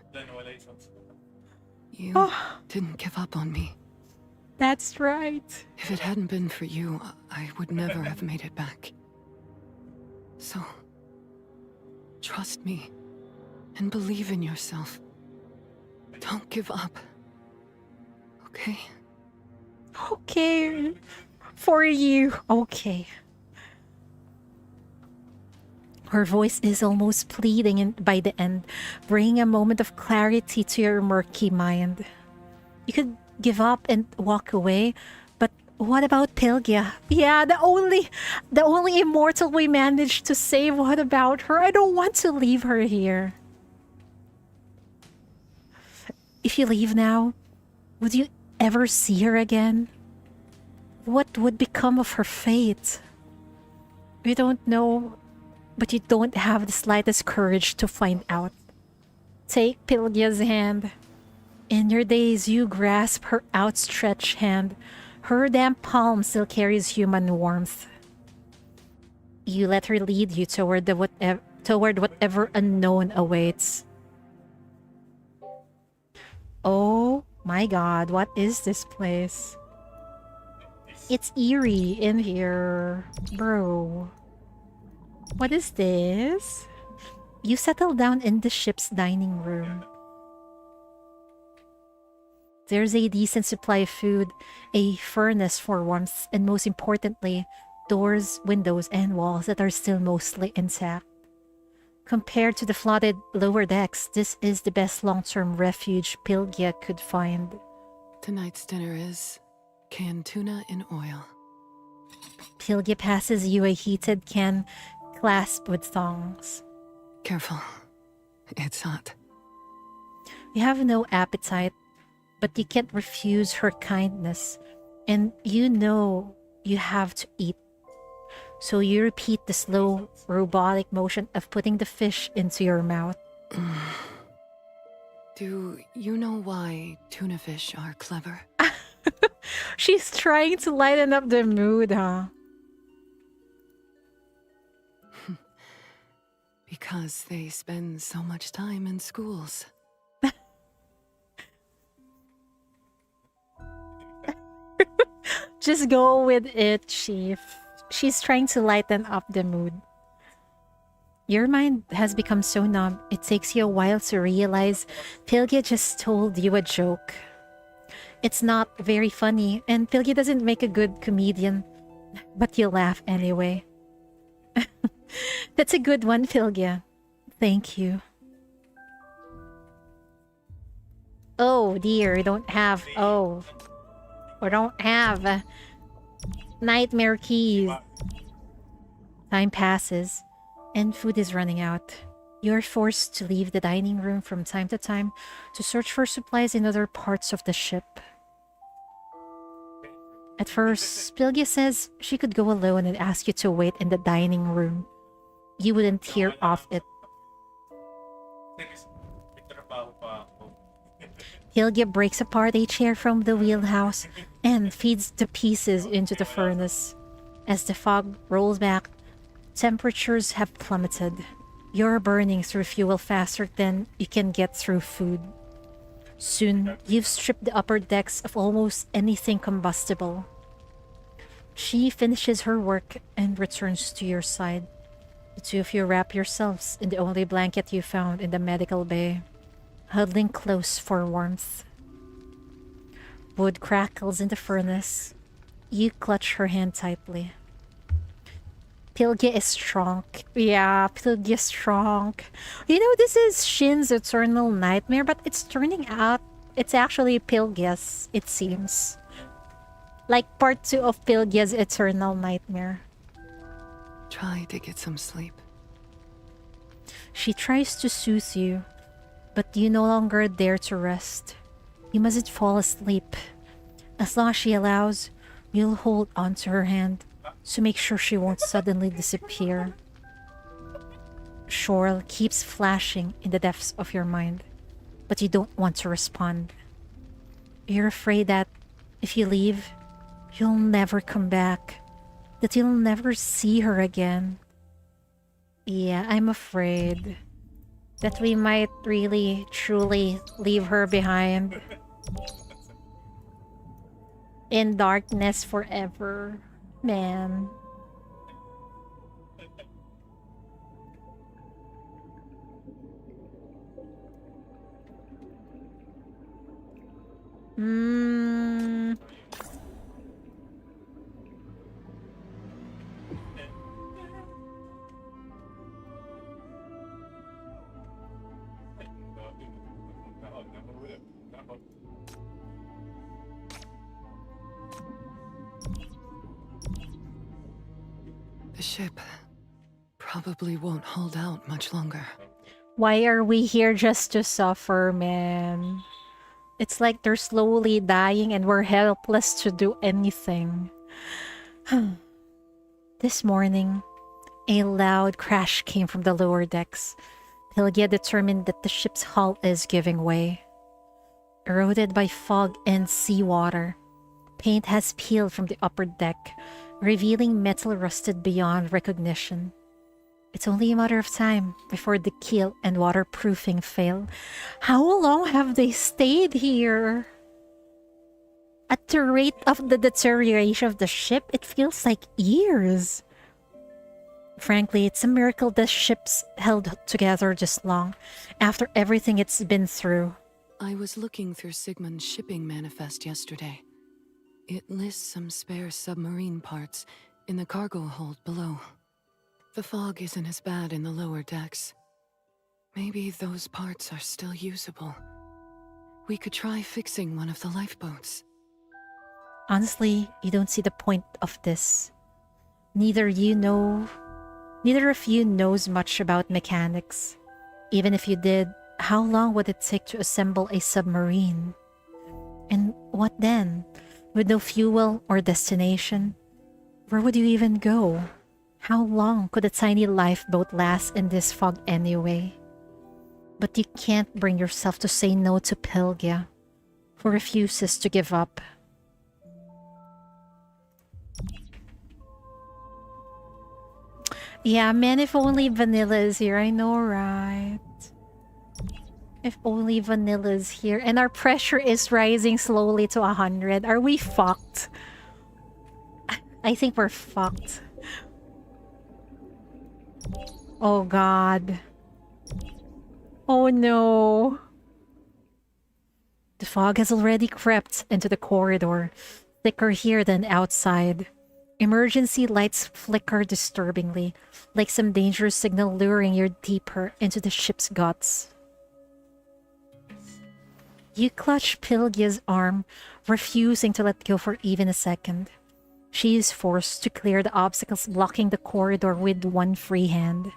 You didn't give up on me. That's right. If it hadn't been for you, I would never have made it back. So, trust me and believe in yourself. Don't give up. Okay? Okay. For you. Okay. Her voice is almost pleading by the end, bringing a moment of clarity to your murky mind. You could give up and walk away, but what about Pylgia? Yeah, the only immortal we managed to save. What about her? I don't want to leave her here. If you leave now, would you ever see her again? What would become of her fate? We don't know, but you don't have the slightest courage to find out. Take Pylgia's hand. In your days, you grasp her outstretched hand. Her damp palm still carries human warmth. You let her lead you toward whatever unknown awaits. Oh my god, what is this place? It's eerie in here, bro. What is this? You settle down in the ship's dining room. There's a decent supply of food, a furnace for warmth, and most importantly, doors, windows, and walls that are still mostly intact. Compared to the flooded lower decks, this is the best long-term refuge Pylgia could find. Tonight's dinner is canned tuna in oil. Pylgia passes you a heated can clasped with thongs. Careful. It's hot. You have no appetite, but you can't refuse her kindness, and you know you have to eat. So you repeat the slow, robotic motion of putting the fish into your mouth. Do you know why tuna fish are clever? She's trying to lighten up the mood, huh? Because they spend so much time in schools. Just go with it, Chief. She's trying to lighten up the mood. Your mind has become so numb, it takes you a while to realize Pylgia just told you a joke. It's not very funny, and Pylgia doesn't make a good comedian, but you laugh anyway. That's a good one, Pylgia. Thank you. Oh dear, we don't have... Oh. We don't have... nightmare keys. Time passes, and food is running out. You're forced to leave the dining room from time to time to search for supplies in other parts of the ship. At first, Pylgia says she could go alone and ask you to wait in the dining room. You wouldn't hear of it. Pylgia breaks apart a chair from the wheelhouse and feeds the pieces into the furnace. As the fog rolls back, temperatures have plummeted. You're burning through fuel faster than you can get through food. Soon, you've stripped the upper decks of almost anything combustible. She finishes her work and returns to your side. The two of you wrap yourselves in the only blanket you found in the medical bay, huddling close for warmth. Wood crackles in the furnace. You clutch her hand tightly. Pylgia is strong. Yeah, Pylgia is strong. You know, this is Shin's eternal nightmare, but it's turning out it's actually Pylgia's, it seems. Like part 2 of Pylgia's eternal nightmare. Try to get some sleep. She tries to soothe you, but you no longer dare to rest. You mustn't fall asleep. As long as she allows, you'll hold onto her hand to make sure she won't suddenly disappear. Shorel keeps flashing in the depths of your mind, but you don't want to respond. You're afraid that if you leave, you'll never come back, that you'll never see her again. Yeah, I'm afraid that we might really, truly leave her behind in darkness forever. Man. The ship probably won't hold out much longer. Why are we here just to suffer, man? It's like they're slowly dying and we're helpless to do anything. This morning, a loud crash came from the lower decks. Pylgia determined that the ship's hull is giving way. Eroded by fog and seawater, paint has peeled from the upper deck, revealing metal rusted beyond recognition. It's only a matter of time before the keel and waterproofing fail. How long have they stayed here? At the rate of the deterioration of the ship, it feels like years. Frankly, it's a miracle the ship's held together this long, after everything it's been through. I was looking through Sigmund's shipping manifest yesterday. It lists some spare submarine parts in the cargo hold below. The fog isn't as bad in the lower decks. Maybe those parts are still usable. We could try fixing one of the lifeboats. Honestly, you don't see the point of this. Neither of you knows much about mechanics. Even if you did, how long would it take to assemble a submarine? And what then? With no fuel or destination? Where would you even go? How long could a tiny lifeboat last in this fog anyway? But you can't bring yourself to say no to Pylgia, who refuses to give up. Yeah, man, if only Vanilla is here, I know, right? If only Vanilla is here. And our pressure is rising slowly to 100. Are we fucked? I think we're fucked. Oh god. Oh no. The fog has already crept into the corridor, thicker here than outside. Emergency lights flicker disturbingly, like some dangerous signal luring you deeper into the ship's guts. You clutch Pylgia's arm, refusing to let go for even a second. She is forced to clear the obstacles blocking the corridor with one free hand.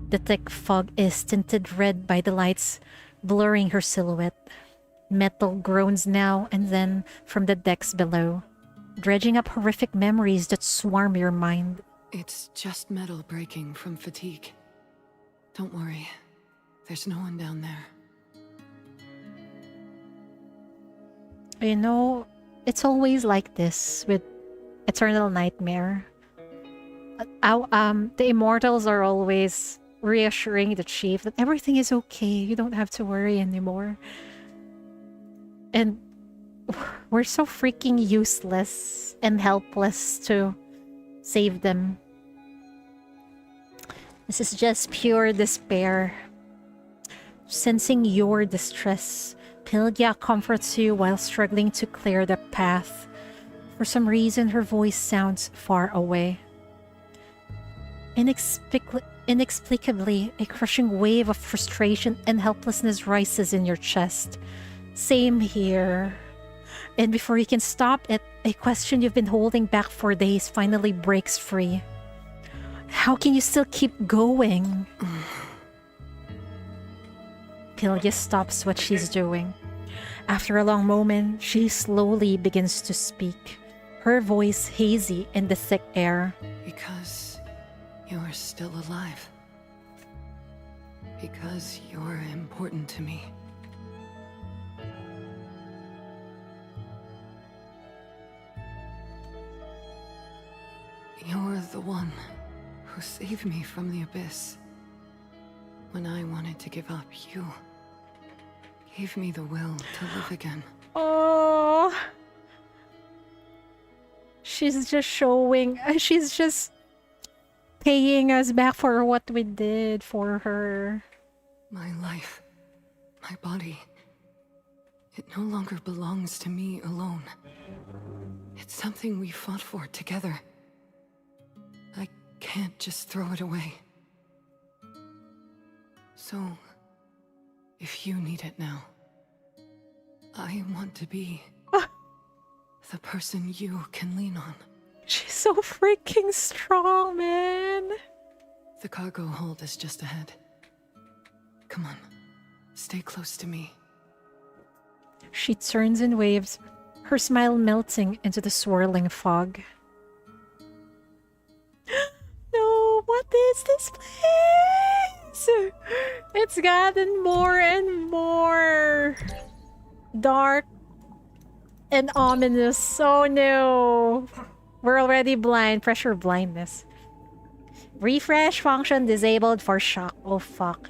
The thick fog is tinted red by the lights, blurring her silhouette. Metal groans now and then from the decks below, dredging up horrific memories that swarm your mind. It's just metal breaking from fatigue. Don't worry, there's no one down there. You know, it's always like this with Eternal Nightmare. The Immortals are always reassuring the chief that everything is okay, you don't have to worry anymore. And we're so freaking useless and helpless to save them. This is just pure despair. Sensing your distress, Pylgia comforts you while struggling to clear the path. For some reason, her voice sounds far away. Inexplicably, a crushing wave of frustration and helplessness rises in your chest. Same here. And before you can stop it, a question you've been holding back for days finally breaks free. How can you still keep going? Pylgia stops what she's doing. After a long moment, she slowly begins to speak, her voice hazy in the thick air. Because you're still alive. Because you're important to me. You're the one who saved me from the abyss. When I wanted to give up, you gave me the will to live again. Oh, she's just showing, she's just paying us back for what we did for her. My life, my body, it no longer belongs to me alone. It's something we fought for together. I can't just throw it away. So, if you need it now, I want to be the person you can lean on. She's so freaking strong, man. The cargo hold is just ahead. Come on, stay close to me. She turns and waves, her smile melting into the swirling fog. No, what is this place? It's gotten more and more dark and ominous. Oh no. We're already blind. Pressure blindness. Refresh function disabled for shock. Oh fuck.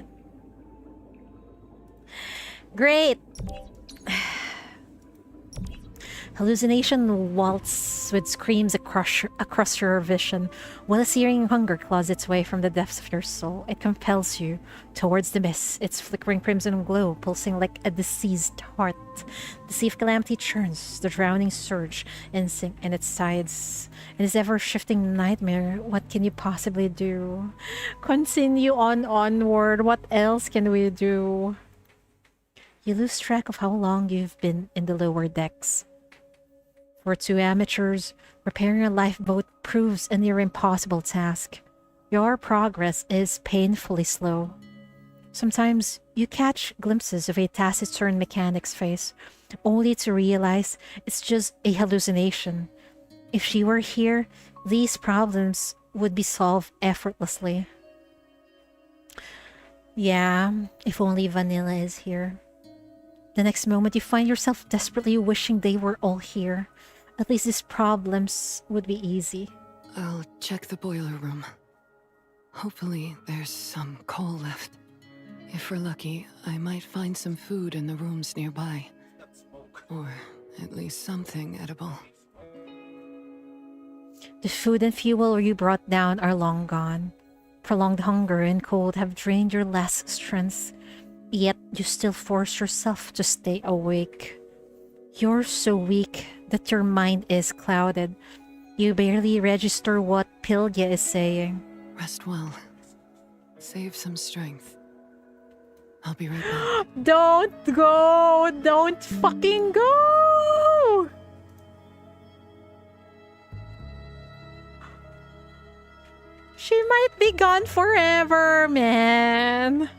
Great. Hallucination waltz with screams across your vision, while a searing hunger claws its way from the depths of your soul. It compels you towards the mist, its flickering crimson glow pulsing like a diseased heart. The sea of calamity churns, the drowning surge in its sides. In this ever-shifting nightmare, what can you possibly do? Continue onward. What else can we do? You lose track of how long you've been in the lower decks. For two amateurs, repairing a lifeboat proves a near impossible task. Your progress is painfully slow. Sometimes you catch glimpses of a taciturn mechanic's face, only to realize it's just a hallucination. If she were here, these problems would be solved effortlessly. Yeah, if only Vanilla is here. The next moment you find yourself desperately wishing they were all here. At least these problems would be easy. I'll check the boiler room. Hopefully there's some coal left. If we're lucky, I might find some food in the rooms nearby. Or at least something edible. The food and fuel you brought down are long gone. Prolonged hunger and cold have drained your last strength. Yet you still force yourself to stay awake. You're so weak that your mind is clouded. You barely register what Pylgia is saying. Rest well. Save some strength. I'll be right back. Don't go! Don't fucking go! She might be gone forever, man.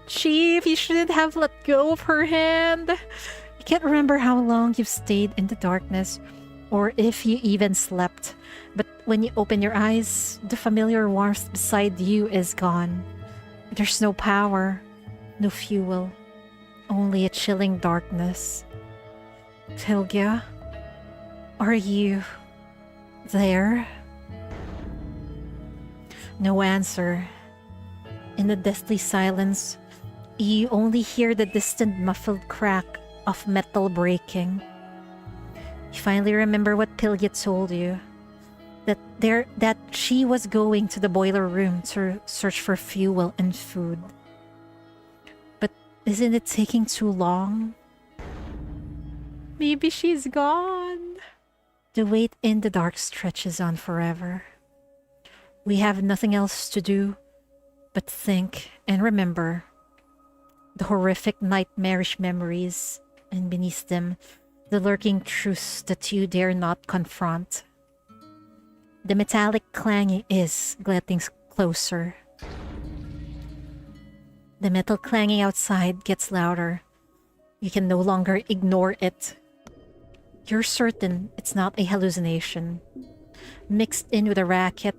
Chief, you shouldn't have let go of her hand. You can't remember how long you've stayed in the darkness, or if you even slept. But when you open your eyes, the familiar warmth beside you is gone. There's no power, no fuel, only a chilling darkness. Pylgia, are you there? No answer. In the deathly silence, you only hear the distant muffled crack of metal breaking. You finally remember what Pylgia told you. That she was going to the boiler room to search for fuel and food. But isn't it taking too long? Maybe she's gone. The wait in the dark stretches on forever. We have nothing else to do but think and remember the horrific nightmarish memories, and beneath them, the lurking truths that you dare not confront. The metallic clanging is getting closer. The metal clanging outside gets louder. You can no longer ignore it. You're certain it's not a hallucination. Mixed in with a racket,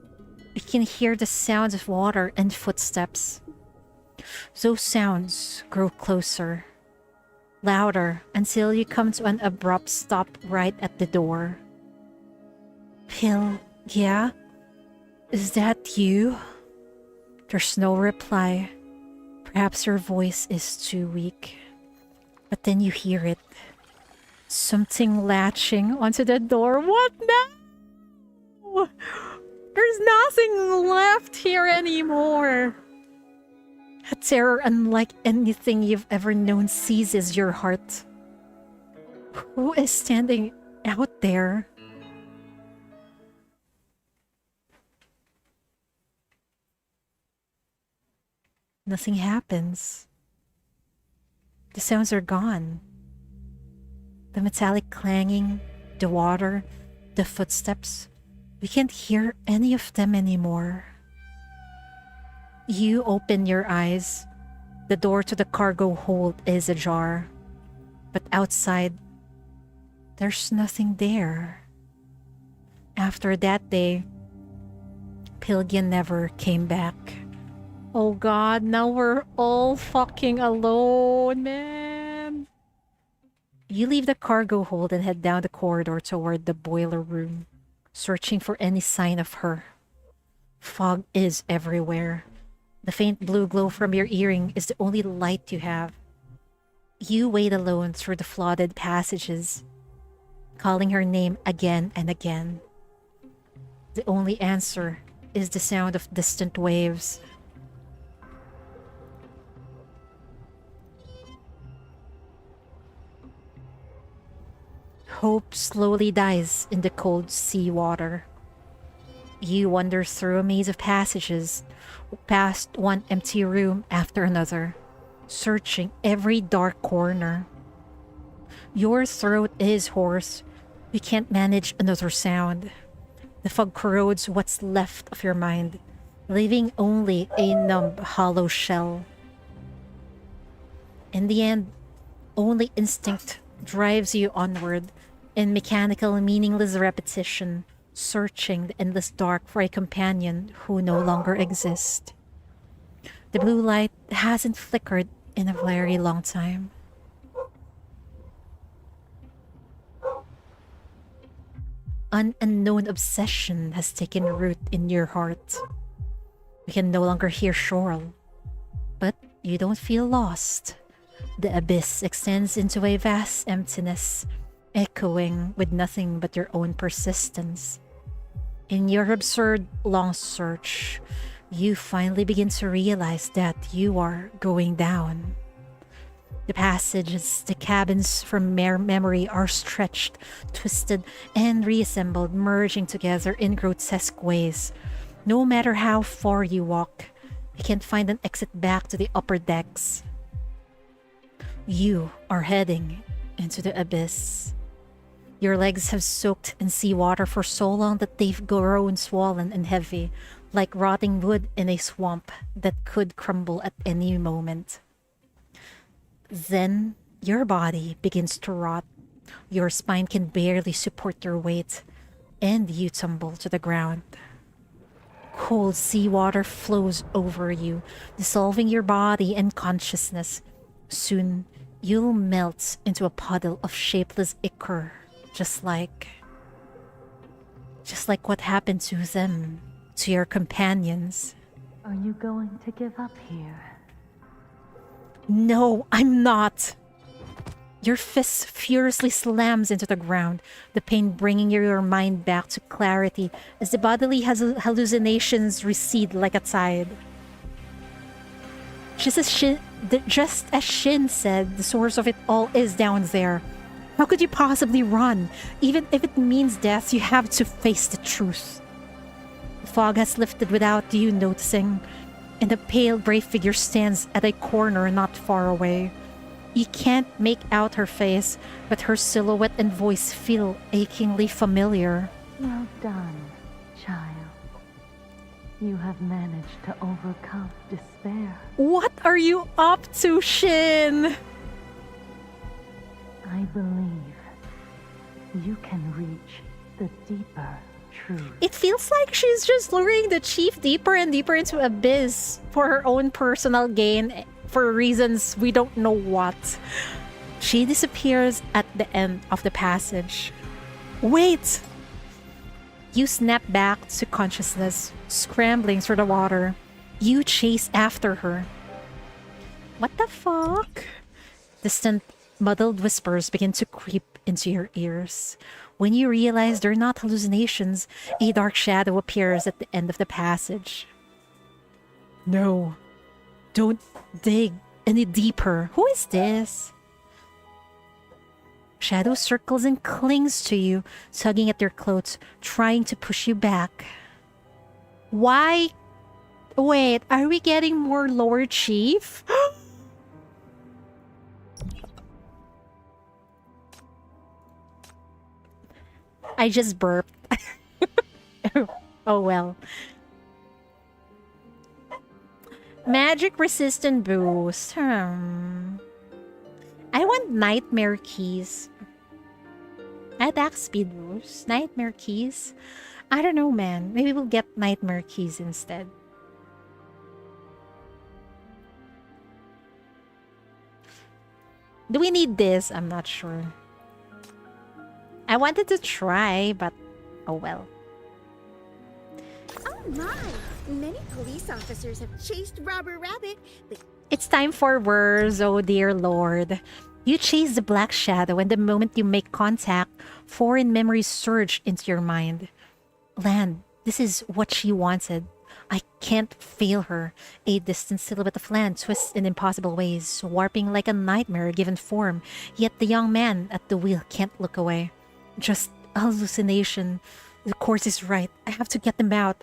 you can hear the sounds of water and footsteps. Those sounds grow closer, louder, until you come to an abrupt stop right at the door. Pylgia? Is that you? There's no reply. Perhaps your voice is too weak. But then you hear it. Something latching onto the door. What now? There's nothing left here anymore. A terror unlike anything you've ever known seizes your heart. Who is standing out there? Nothing happens. The sounds are gone. The metallic clanging, the water, the footsteps. We can't hear any of them anymore. You open your eyes. The door to the cargo hold is ajar. But outside, there's nothing there. After that day, Pylgia never came back. Oh god, now we're all fucking alone, man. You leave the cargo hold and head down the corridor toward the boiler room, searching for any sign of her. Fog is everywhere. The faint blue glow from your earring is the only light you have. You wait alone through the flooded passages, calling her name again and again. The only answer is the sound of distant waves. Hope slowly dies in the cold sea water. You wander through a maze of passages, past one empty room after another, searching every dark corner. Your throat is hoarse. You can't manage another sound. The fog corrodes what's left of your mind, leaving only a numb, hollow shell. In the end, only instinct drives you onward, in mechanical, meaningless repetition, searching the endless dark for a companion who no longer exists. The blue light hasn't flickered in a very long time. An unknown obsession has taken root in your heart. You can no longer hear Shoral, but you don't feel lost. The abyss extends into a vast emptiness, echoing with nothing but your own persistence. In your absurd, long search, you finally begin to realize that you are going down. The passages, the cabins from memory are stretched, twisted, and reassembled, merging together in grotesque ways. No matter how far you walk, you can't find an exit back to the upper decks. You are heading into the abyss. Your legs have soaked in seawater for so long that they've grown swollen and heavy, like rotting wood in a swamp that could crumble at any moment. Then your body begins to rot. Your spine can barely support your weight, and you tumble to the ground. Cold seawater flows over you, dissolving your body and consciousness. Soon, you'll melt into a puddle of shapeless ichor, just like what happened to them, to your companions. Are you going to give up here? No, I'm not. Your fist furiously slams into the ground, the pain bringing your mind back to clarity as the bodily hallucinations recede like a tide. Just as Shin said, the source of it all is down there. How could you possibly run? Even if it means death, you have to face the truth. The fog has lifted without you noticing, and a pale gray figure stands at a corner not far away. You can't make out her face, but her silhouette and voice feel achingly familiar. Well done, child. You have managed to overcome despair. What are you up to, Shin? I believe you can reach the deeper truth. It feels like she's just luring the chief deeper and deeper into abyss for her own personal gain, for reasons we don't know what. She disappears at the end of the passage. Wait! You snap back to consciousness, scrambling through the water. You chase after her. What the fuck? Distant, muddled whispers begin to creep into your ears. When you realize they're not hallucinations, a dark shadow appears at the end of the passage. No. Don't dig any deeper. Who is this? Shadow circles and clings to you, tugging at your clothes, trying to push you back. Why? Wait, are we getting more Lord Chief? I just burped. Oh well. Magic resistant boost. I want nightmare keys. Attack speed boost. Nightmare keys. I don't know, man. Maybe we'll get nightmare keys instead. Do we need this? I'm not sure. I wanted to try, but oh well. Oh my! Many police officers have chased Robber Rabbit, but It's time for words, oh dear lord. You chase the black shadow, and the moment you make contact, foreign memories surge into your mind. Land, this is what she wanted. I can't fail her. A distant silhouette of land twists in impossible ways, warping like a nightmare given form. Yet the young man at the wheel can't look away. Just a hallucination. The course is right. I have to get them out.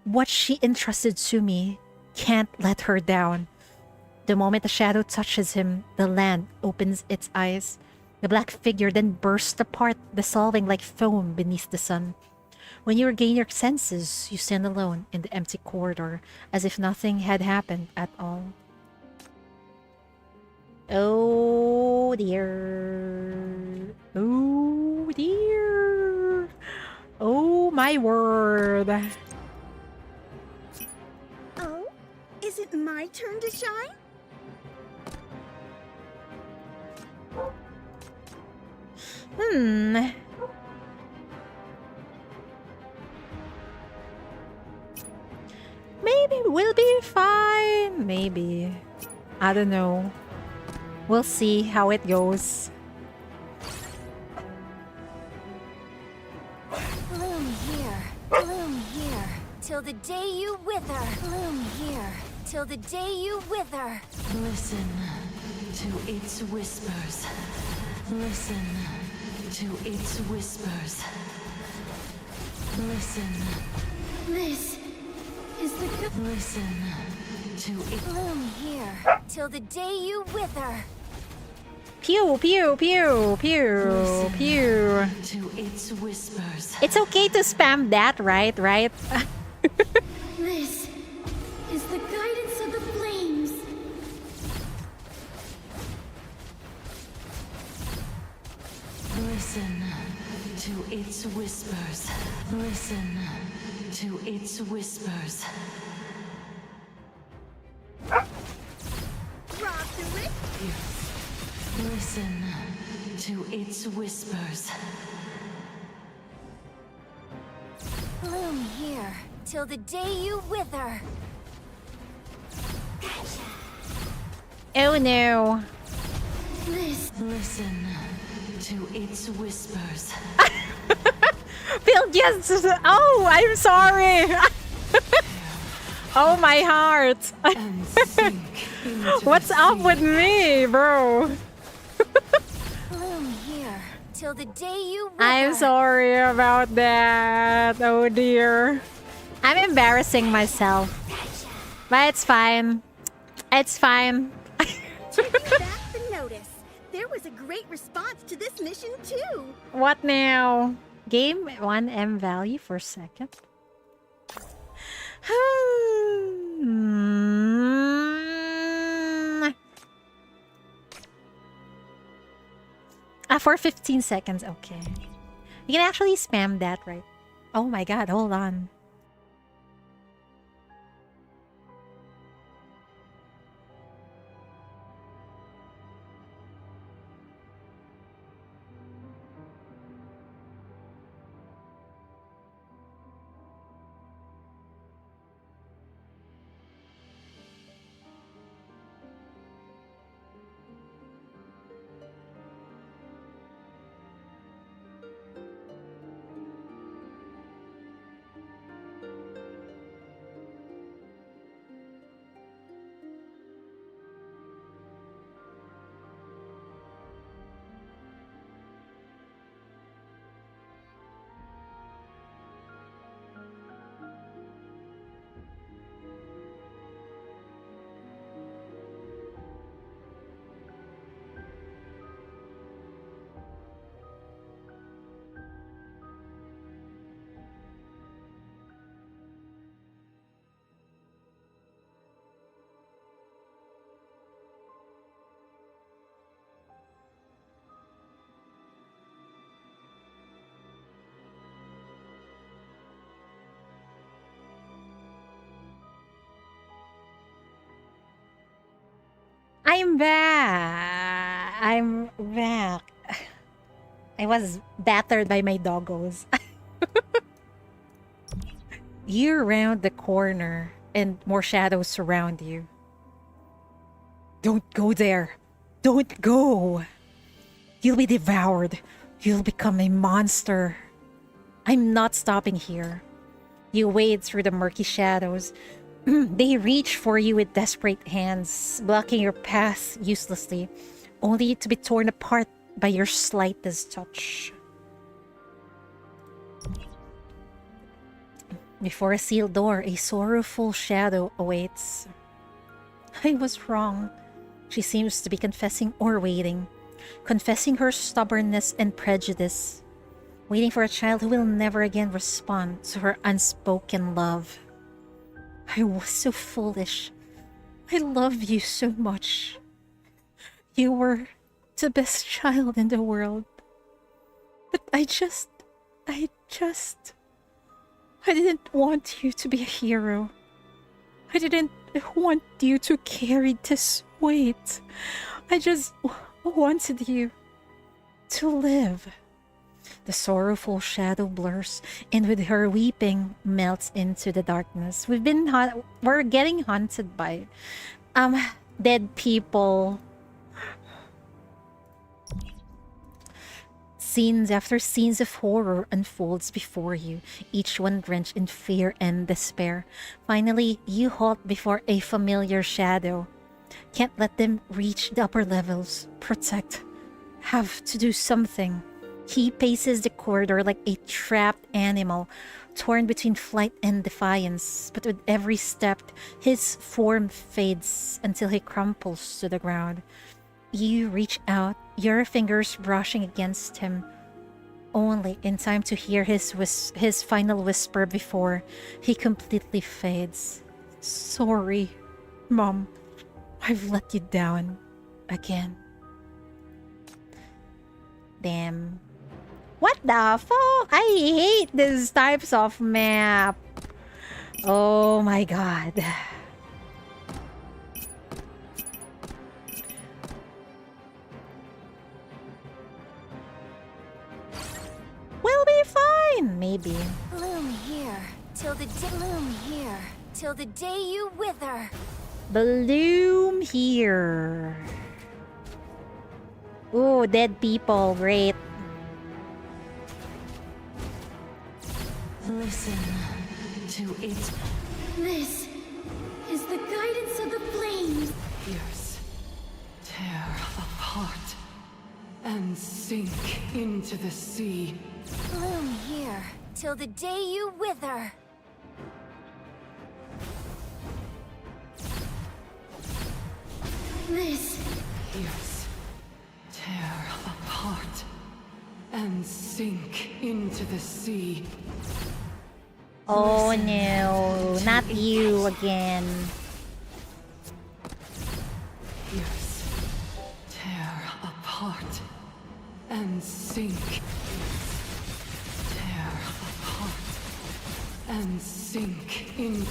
What she entrusted to me can't let her down. The moment the shadow touches him, the land opens its eyes. The black figure then bursts apart, dissolving like foam beneath the sun. When you regain your senses, you stand alone in the empty corridor, as if nothing had happened at all. Oh dear. Oh dear. Oh my word. oh, is it my turn to shine? Maybe we'll be fine. Maybe. I don't know. We'll see how it goes. Bloom here, till the day you wither. Bloom here, till the day you wither. Listen to its whispers. Listen to its whispers. Listen. This is the good. Listen to it. Bloom here, till the day you wither. Pew, pew, pew, pew, Listen pew. to its whispers. It's okay to spam that, right? Right? This is the guidance of the flames. Listen to its whispers. Listen to its whispers. Rob the Rick? Listen to its whispers. Bloom here, till the day you wither. Oh no. Listen to its whispers. Pylgia. Oh, I'm sorry. Oh, my heart. And sink into What's the up sea. with me, bro? Bloom here, till the day you wither. I'm sorry about that. Oh dear. I'm embarrassing myself. But it's fine. It's fine. Taking back the notice. There was a great response to this mission too. What now? Game 1M value for second. For 15 seconds, okay. You can actually spam that, right? Oh my god, hold on. I'm back. I'm back. I was battered by my doggos. You're round the corner and more shadows surround you. Don't go there. Don't go. You'll be devoured. You'll become a monster. I'm not stopping here. You wade through the murky shadows. They reach for you with desperate hands, blocking your path uselessly, only to be torn apart by your slightest touch. Before a sealed door, a sorrowful shadow awaits. I was wrong. She seems to be confessing or waiting. Confessing her stubbornness and prejudice. Waiting for a child who will never again respond to her unspoken love. I was so foolish. I love you so much. You were the best child in the world. But I didn't want you to be a hero. I didn't want you to carry this weight. I just wanted you to live. The sorrowful shadow blurs, and with her weeping, melts into the darkness. We're getting haunted by dead people. Scenes after scenes of horror unfolds before you, each one drenched in fear and despair. Finally, you halt before a familiar shadow. Can't let them reach the upper levels. Protect. Have to do something. He paces the corridor like a trapped animal, torn between flight and defiance. But with every step, his form fades until he crumples to the ground. You reach out, your fingers brushing against him, only in time to hear his final whisper before he completely fades. Sorry, Mom. I've let you down again. Damn. What the fuck? I hate these types of map. Oh my god. We'll be fine, maybe. Bloom here till the day you wither. Bloom here. Ooh, dead people, great. Listen to it. This is the guidance of the flames. Pierce, tear apart, and sink into the sea. Bloom here till the day you wither. This. Pierce, tear apart, and sink into the sea. Oh no, not you again. Pierce, tear apart, and sink. Tear apart, and sink in.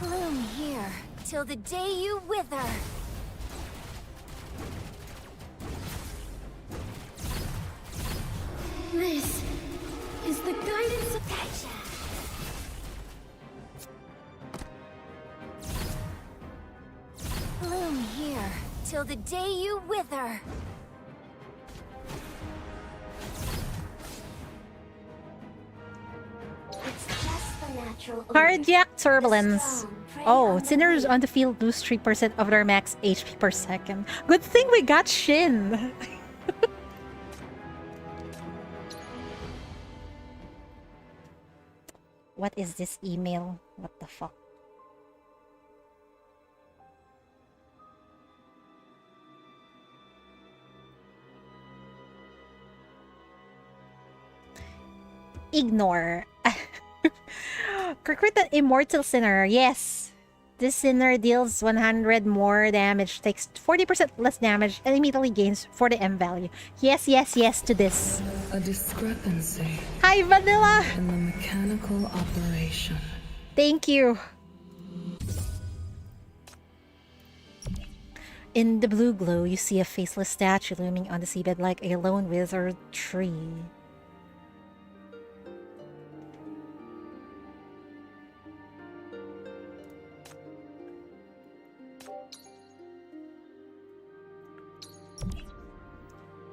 Bloom here till the day you wither. This is the guidance of Pylgia. Bloom here till the day you wither. It's just the natural. Cardiac turbulence. Oh, sinners on the field lose 3% of their max HP per second. Good thing we got Shin. What is this email? What the fuck? Ignore. Recruit an immortal sinner. Yes. This sinner deals 100 more damage, takes 40% less damage, and immediately gains 40 M value. Yes, yes, yes to this. A discrepancy. Hi, Vanilla! In the mechanical operation. Thank you. In the blue glow, you see a faceless statue looming on the seabed like a lone withered tree.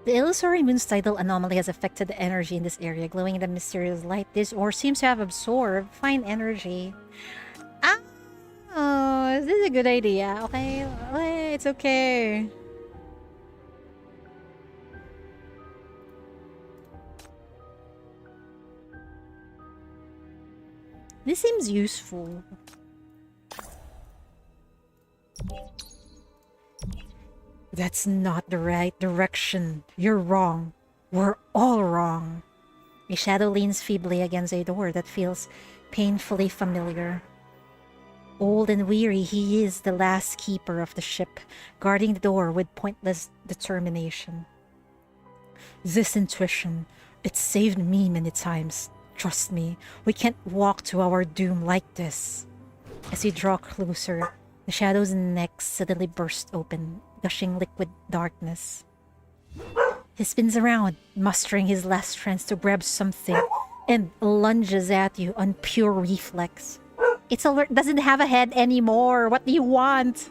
The illusory moon's tidal anomaly has affected the energy in this area, glowing in the mysterious light. This ore seems to have absorbed fine energy. Oh, this is a good idea. Okay, it's okay. This seems useful. That's not the right direction. You're wrong. We're all wrong. A shadow leans feebly against a door that feels painfully familiar. Old and weary, he is the last keeper of the ship, guarding the door with pointless determination. This intuition, it saved me many times. Trust me, we can't walk to our doom like this. As you draw closer, the shadow's neck suddenly bursts open, gushing liquid darkness. He spins around, mustering his last strength to grab something, and lunges at you on pure reflex. It's alert doesn't have a head anymore. What do you want?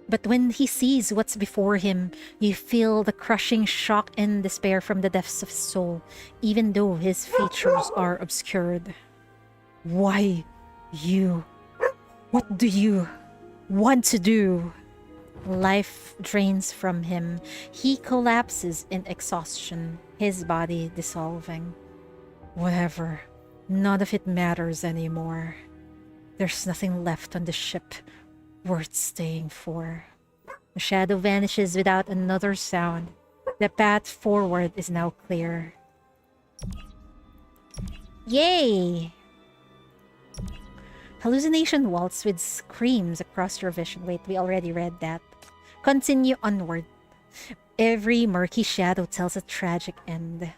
But when he sees what's before him, you feel the crushing shock and despair from the depths of his soul, even though his features are obscured. Why you? What do you want to do? Life drains from him. He collapses in exhaustion, his body dissolving. Whatever. None of it matters anymore. There's nothing left on the ship worth staying for. The shadow vanishes without another sound. The path forward is now clear. Yay! Hallucination waltz with screams across your vision. Wait, we already read that. Continue onward. Every murky shadow tells a tragic end.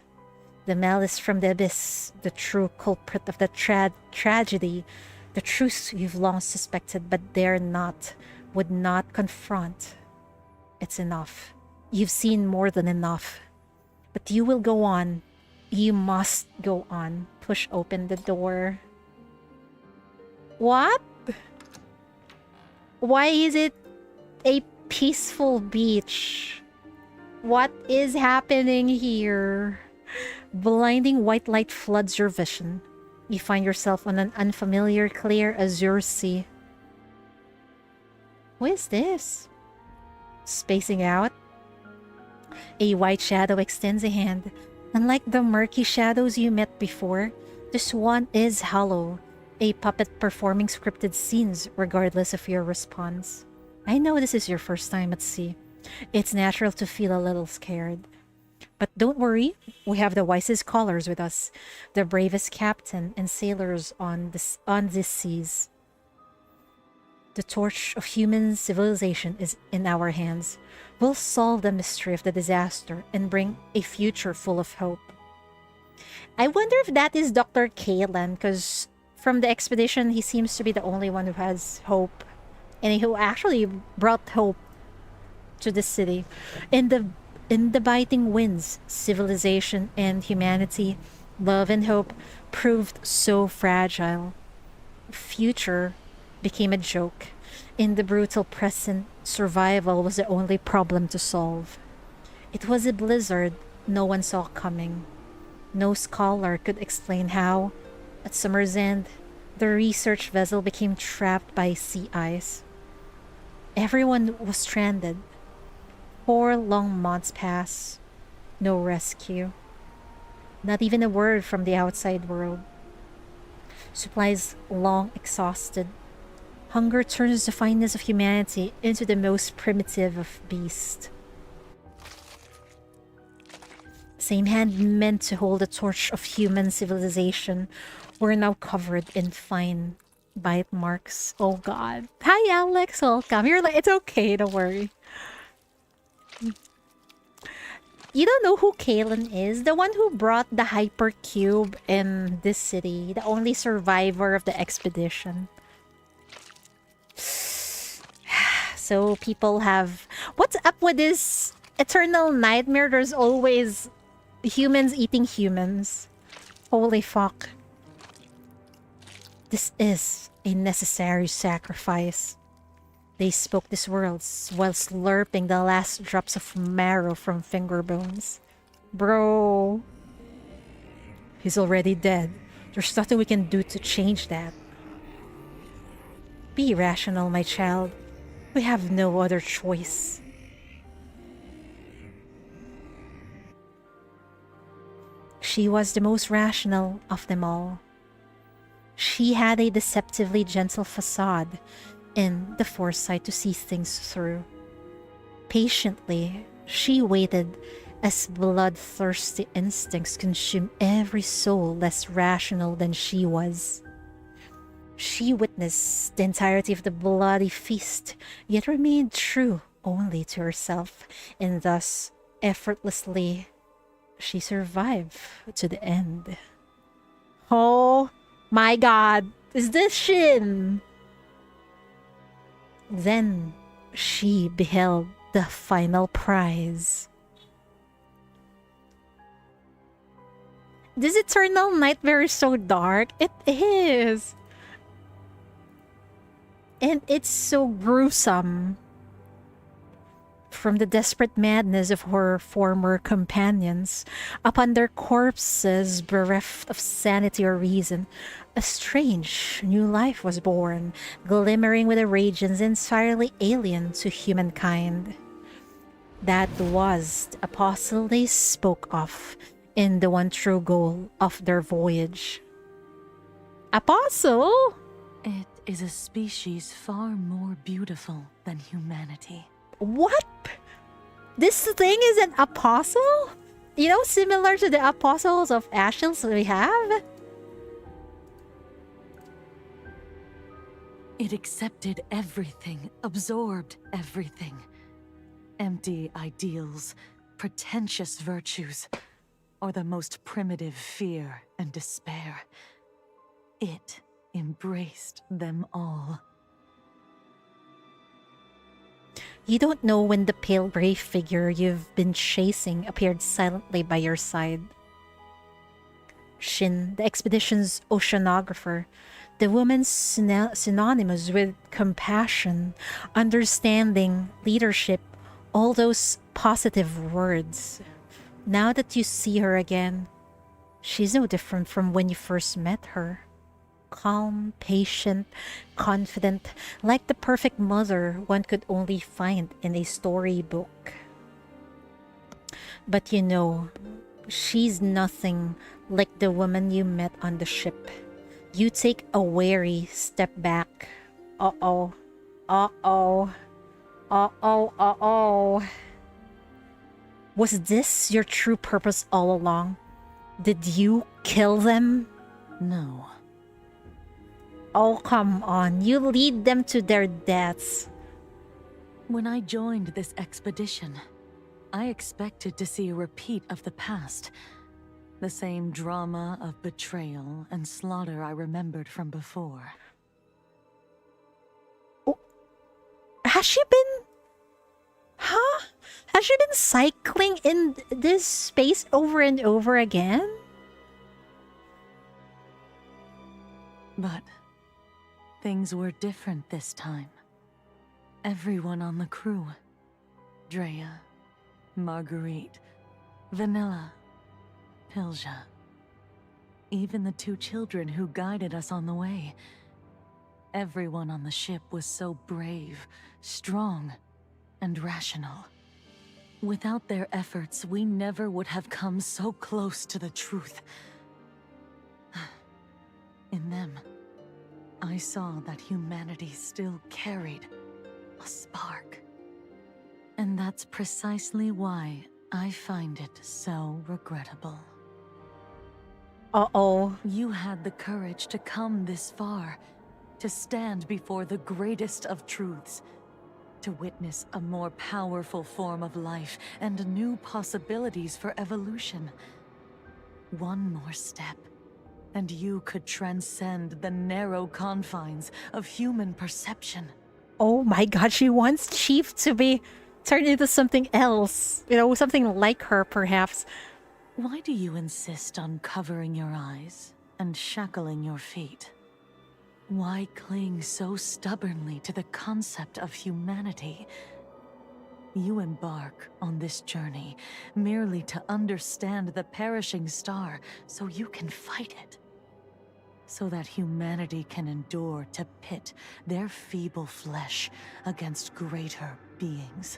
The malice from the abyss, the true culprit of the tragedy, the truth you've long suspected but dare not, would not confront. It's enough. You've seen more than enough. But you will go on. You must go on. Push open the door. What? Why is it a peaceful beach? What is happening here? Blinding white light floods your vision. You find yourself on an unfamiliar clear azure sea. Who is this? Spacing out? A white shadow extends a hand. Unlike the murky shadows you met before, this one is hollow. A puppet performing scripted scenes regardless of your response. I know this is your first time at sea. It's natural to feel a little scared. But don't worry, we have the wisest scholars with us, the bravest captain and sailors on these seas. The torch of human civilization is in our hands. We'll solve the mystery of the disaster and bring a future full of hope. I wonder if that is Dr. Kalen, because from the expedition, he seems to be the only one who has hope, and who actually brought hope to the city. In the biting winds, civilization and humanity, love and hope proved so fragile. Future became a joke. In the brutal present, survival was the only problem to solve. It was a blizzard no one saw coming. No scholar could explain how, at summer's end, the research vessel became trapped by sea ice. Everyone was stranded. 4 long months passed. No rescue. Not even a word from the outside world. Supplies long exhausted. Hunger turns the fineness of humanity into the most primitive of beasts. Same hand meant to hold the torch of human civilization were now covered in fine bite marks. Oh god. Hi Alex, welcome. You're like, it's okay, don't worry. You don't know who Kalen is? The one who brought the hypercube in this city. The only survivor of the expedition. So people have... What's up with this eternal nightmare? There's always humans eating humans. Holy fuck. This is a necessary sacrifice. They spoke these words while slurping the last drops of marrow from finger bones. Bro. He's already dead. There's nothing we can do to change that. Be rational, my child. We have no other choice. She was the most rational of them all. She had a deceptively gentle facade and the foresight to see things through. Patiently, she waited as bloodthirsty instincts consumed every soul less rational than she was. She witnessed the entirety of the bloody feast, yet remained true only to herself, and thus, effortlessly, she survived to the end. Oh my god, is this Shin? Then she beheld the final prize. This eternal nightmare is so dark. It is. And it's so gruesome. From the desperate madness of her former companions, upon their corpses bereft of sanity or reason, a strange new life was born, glimmering with a radiance entirely alien to humankind. That was the apostle they spoke of in the one true goal of their voyage. Apostle? It is a species far more beautiful than humanity. What? This thing is an apostle? You know, similar to the apostles of Ashels we have? It accepted everything, absorbed everything. Empty ideals, pretentious virtues, or the most primitive fear and despair. It embraced them all. You don't know when the pale gray figure you've been chasing appeared silently by your side. Shin, the expedition's oceanographer, the woman synonymous with compassion, understanding, leadership, all those positive words. Now that you see her again, she's no different from when you first met her. Calm, patient, confident, like the perfect mother one could only find in a storybook. But you know, she's nothing like the woman you met on the ship. You take a wary step back. Uh-oh. Uh-oh. Uh-oh. Uh-oh. Was this your true purpose all along? Did you kill them? No. Oh, come on. You lead them to their deaths. When I joined this expedition, I expected to see a repeat of the past. The same drama of betrayal and slaughter I remembered from before. Oh, has she been... Huh? Has she been cycling in this space over and over again? But things were different this time. Everyone on the crew, Drea, Marguerite, Vanilla, Pylgia, even the two children who guided us on the way. Everyone on the ship was so brave, strong, and rational. Without their efforts, we never would have come so close to the truth. In them, I saw that humanity still carried a spark. And that's precisely why I find it so regrettable. Uh-oh. You had the courage to come this far, to stand before the greatest of truths, to witness a more powerful form of life and new possibilities for evolution. One more step, and you could transcend the narrow confines of human perception. Oh my god, she wants Chief to be turned into something else. You know, something like her, perhaps. Why do you insist on covering your eyes and shackling your feet? Why cling so stubbornly to the concept of humanity? You embark on this journey merely to understand the perishing star so you can fight it. So that humanity can endure to pit their feeble flesh against greater beings.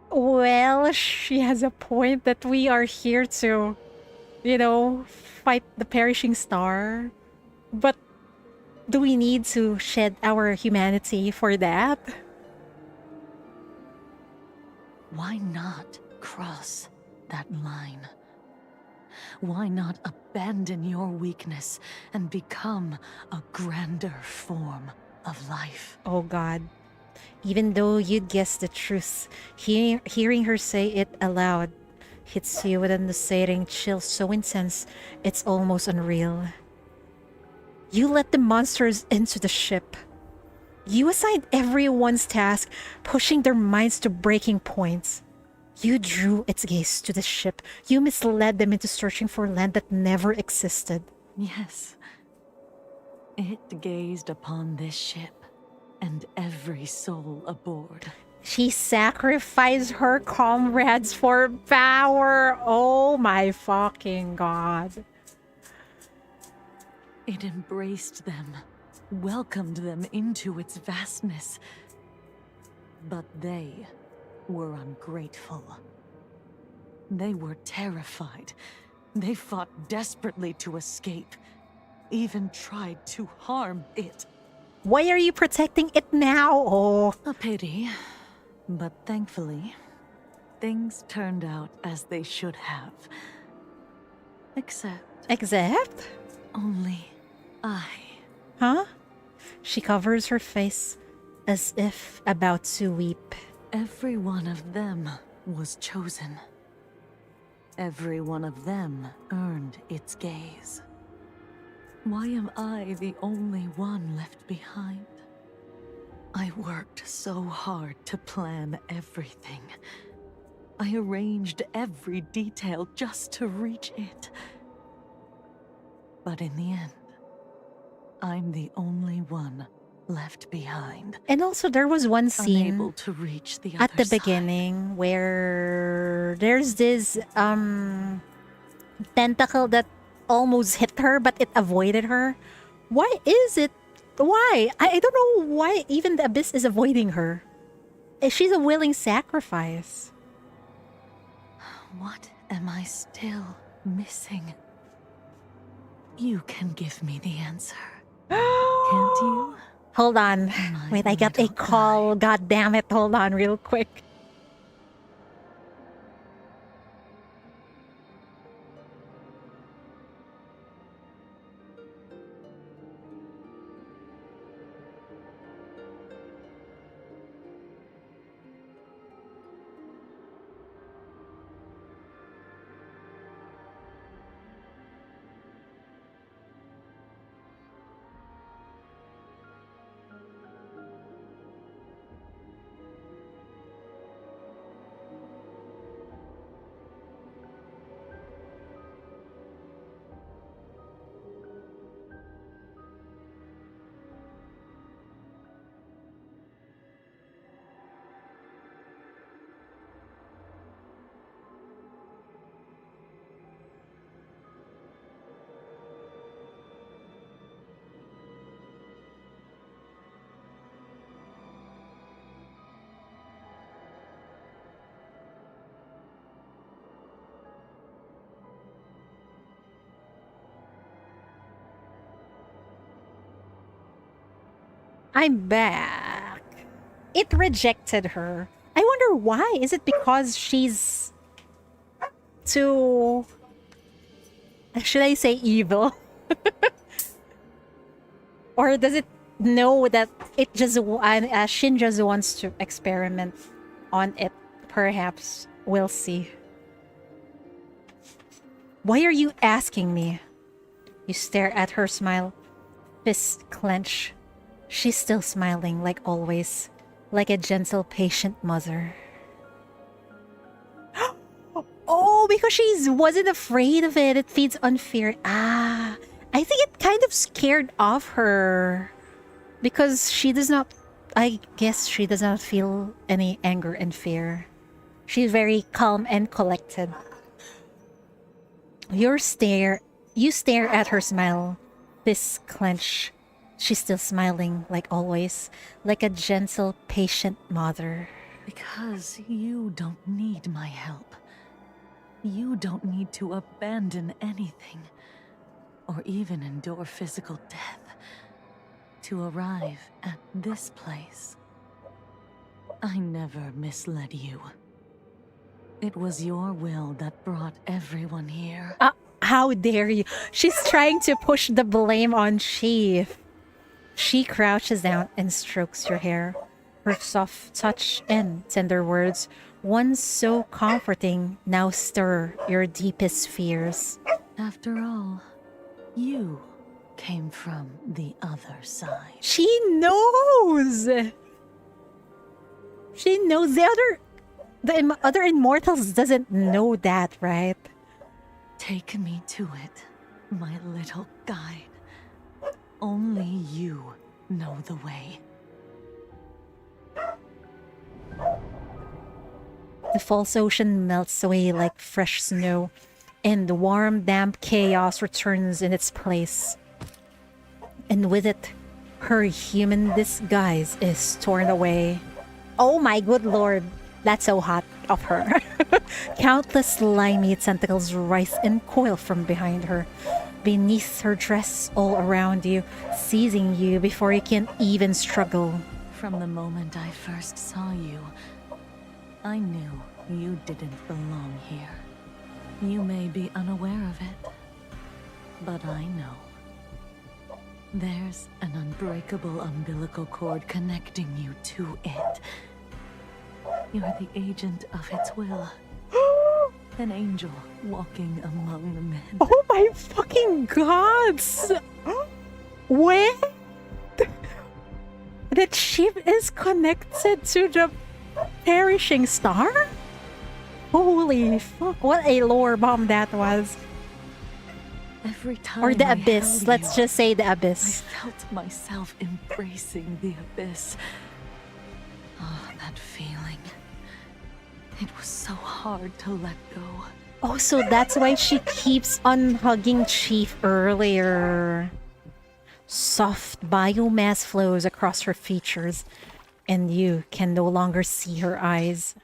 Well, she has a point that we are here to, you know, fight the perishing star. But do we need to shed our humanity for that? Why not cross that line? Why not abandon your weakness and become a grander form of life? Oh god. Even though you'd guess the truth, hearing her say it aloud hits you with an unseating chill so intense it's almost unreal. You let the monsters into the ship. You assigned everyone's task, pushing their minds to breaking points. You drew its gaze to the ship. You misled them into searching for land that never existed. Yes. It gazed upon this ship and every soul aboard. She sacrificed her comrades for power. Oh my fucking god. It embraced them, welcomed them into its vastness. But they were ungrateful. They were terrified. They fought desperately to escape, even tried to harm it. Why are you protecting it now? Oh. A pity. But thankfully, things turned out as they should have. Except? Only I. Huh? She covers her face as if about to weep. Every one of them was chosen. Every one of them earned its gaze. Why am I the only one left behind? I worked so hard to plan everything. I arranged every detail just to reach it. But in the end, I'm the only one left behind. And also there was one scene unable to reach the at other the beginning where there's this tentacle that almost hit her but it avoided her. Why is it? Why? I don't know why even the abyss is avoiding her. She's a willing sacrifice. What am I still missing? You can give me the answer. Can't you? Hold on. Wait, I got a call. God damn it. Hold on real quick. I'm back. It rejected her. I wonder why. Is it because she's too... should I say evil? Or does it know that it just Shin just wants to experiment on it? Perhaps. We'll see. Why are you asking me? You stare at her, smile. Fists clench. She's still smiling like always, like a gentle, patient mother. Oh, because she wasn't afraid of it. It feeds on fear. Ah, I think it kind of scared off her. Because she does not, I guess she does not feel any anger and fear. She's very calm and collected. You stare at her smile. Fists clench. She's still smiling like always, like a gentle, patient mother. Because you don't need my help. You don't need to abandon anything, or even endure physical death, to arrive at this place. I never misled you. It was your will that brought everyone here. How dare you? She's trying to push the blame on Chief. She crouches down and strokes your hair. Her soft touch and tender words, once so comforting, now stir your deepest fears. After all, you came from the other side. She knows! She knows. The other immortals doesn't know that, right? Take me to it, my little guide. Only you know the way. The false ocean melts away like fresh snow, and the warm, damp chaos returns in its place. And with it, her human disguise is torn away. Oh my good lord, that's so hot of her. Countless slimy tentacles rise and coil from behind her, beneath her dress, all around you, seizing you before you can even struggle. From the moment I first saw you, I knew you didn't belong here. You may be unaware of it, but I know. There's an unbreakable umbilical cord connecting you to it. You're the agent of its will. An angel walking among the men. Oh my fucking gods! Wait! The ship is connected to the perishing star? Holy fuck, what a lore bomb that was. Every time or the I abyss, held let's you, just say the abyss. I felt myself embracing the abyss. Oh, that feeling. It was so hard to let go. Oh, so that's why she keeps on hugging Chief earlier. Soft biomass flows across her features, and you can no longer see her eyes.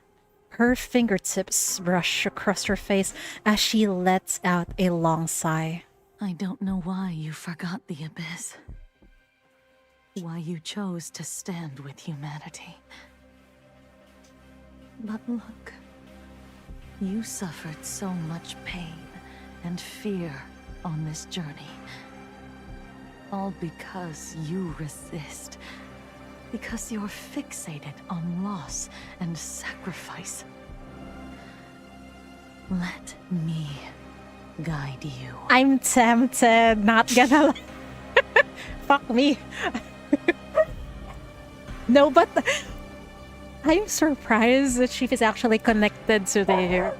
Her fingertips brush across her face as she lets out a long sigh. I don't know why you forgot the abyss. Why you chose to stand with humanity. But look, you suffered so much pain and fear on this journey. All because you resist. Because you're fixated on loss and sacrifice. Let me guide you. I'm tempted, not gonna lie. Fuck me. No, but I'm surprised that Chief is actually connected to the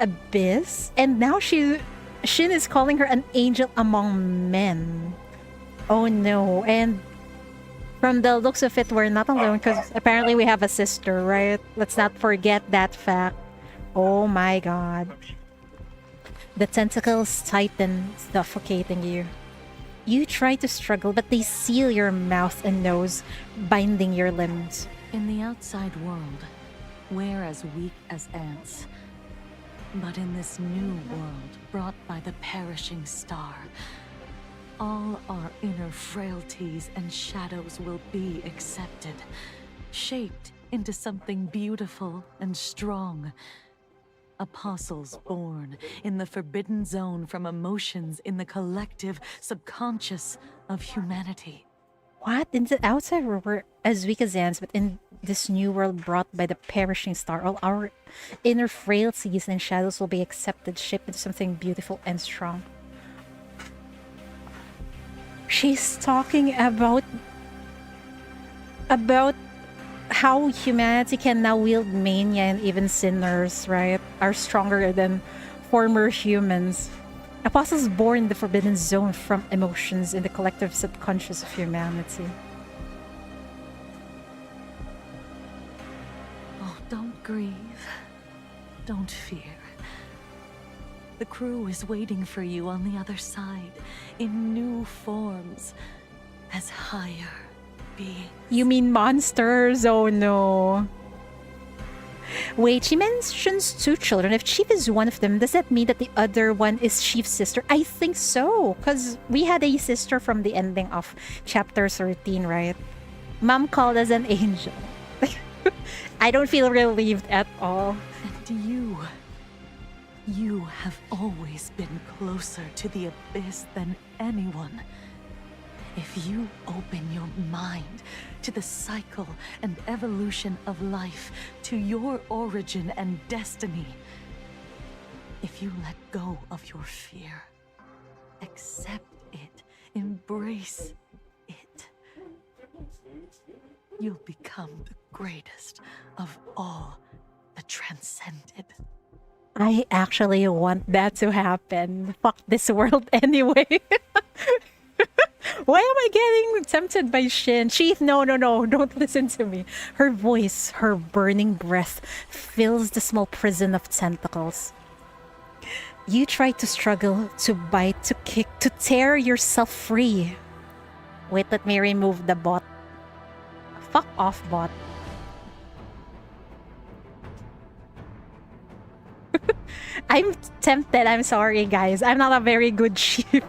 abyss, and now Shin is calling her an angel among men. Oh no, and from the looks of it, we're not alone because apparently we have a sister, right? Let's not forget that fact. Oh my god. The tentacles tighten, suffocating you. You try to struggle, but they seal your mouth and nose, binding your limbs. In the outside world, we're as weak as ants. But in this new world brought by the perishing star, all our inner frailties and shadows will be accepted, shaped into something beautiful and strong. Apostles born in the forbidden zone from emotions in the collective subconscious of humanity. What? In the outside world, we're as weak as ants, but in this new world brought by the perishing star, all our inner frailties and shadows will be accepted, shaped into something beautiful and strong. She's talking about about how humanity can now wield mania, and even sinners, right, are stronger than former humans. Apostles born in the forbidden zone from emotions in the collective subconscious of humanity. Oh, don't grieve. Don't fear. The crew is waiting for you on the other side, in new forms, as higher beings. You mean monsters? Oh no. Wait, she mentions 2 children. If Chief is one of them, does that mean that the other one is Chief's sister? I think so, because we had a sister from the ending of chapter 13, right? Mom called us an angel. I don't feel relieved at all. And you have always been closer to the abyss than anyone. If you open your mind to the cycle and evolution of life, to your origin and destiny, if you let go of your fear, accept it, embrace it, you'll become the greatest of all the transcended. I actually want that to happen. Fuck this world anyway. Why am I getting tempted by Shin? Chief, no, don't listen to me. Her voice, her burning breath fills the small prison of tentacles. You try to struggle, to bite, to kick, to tear yourself free. Wait, let me remove the bot. Fuck off, bot. I'm tempted, I'm sorry guys. I'm not a very good chief.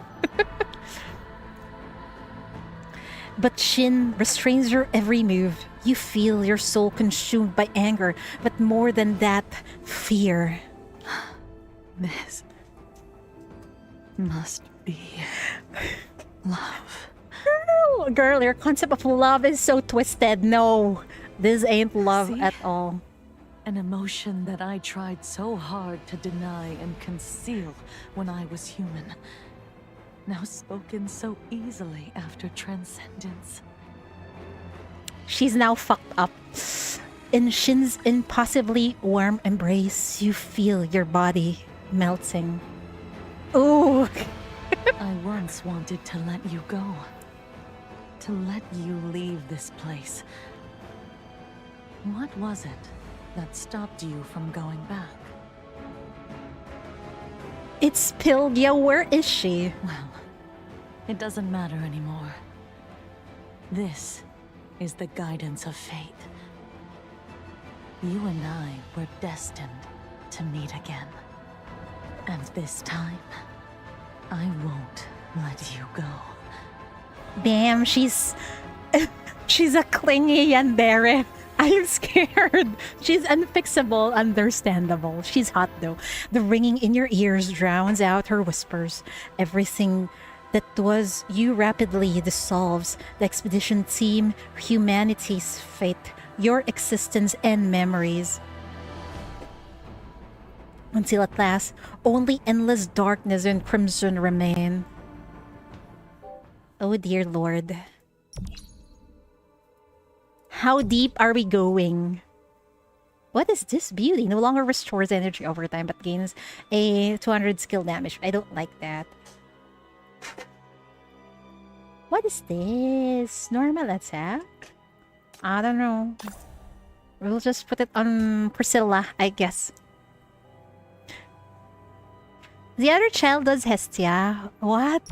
But Shin restrains your every move. You feel your soul consumed by anger, but more than that, fear. This must be love. Girl, your concept of love is so twisted. No, this ain't love at all. An emotion that I tried so hard to deny and conceal when I was human. Now spoken so easily after transcendence. She's now fucked up. In Shin's impossibly warm embrace, you feel your body melting. Ooh. I once wanted to let you go. To let you leave this place. What was it that stopped you from going back? It's Pylgia. Where is she? Well, it doesn't matter anymore. This is the guidance of fate. You and I were destined to meet again. And this time, I won't let you go. Damn, she's a clingy yandere. I'm scared. She's unfixable, understandable. She's hot though. The ringing in your ears drowns out her whispers. Everything that was you rapidly dissolves. The expedition team, humanity's fate, your existence and memories. Until at last, only endless darkness and crimson remain. Oh dear Lord. How deep are we going? What is this beauty? No longer restores energy over time, but gains a 200 skill damage. I don't like that. What is this? Normal attack? I don't know. We'll just put it on Priscilla, I guess. The other child does Hestia. What?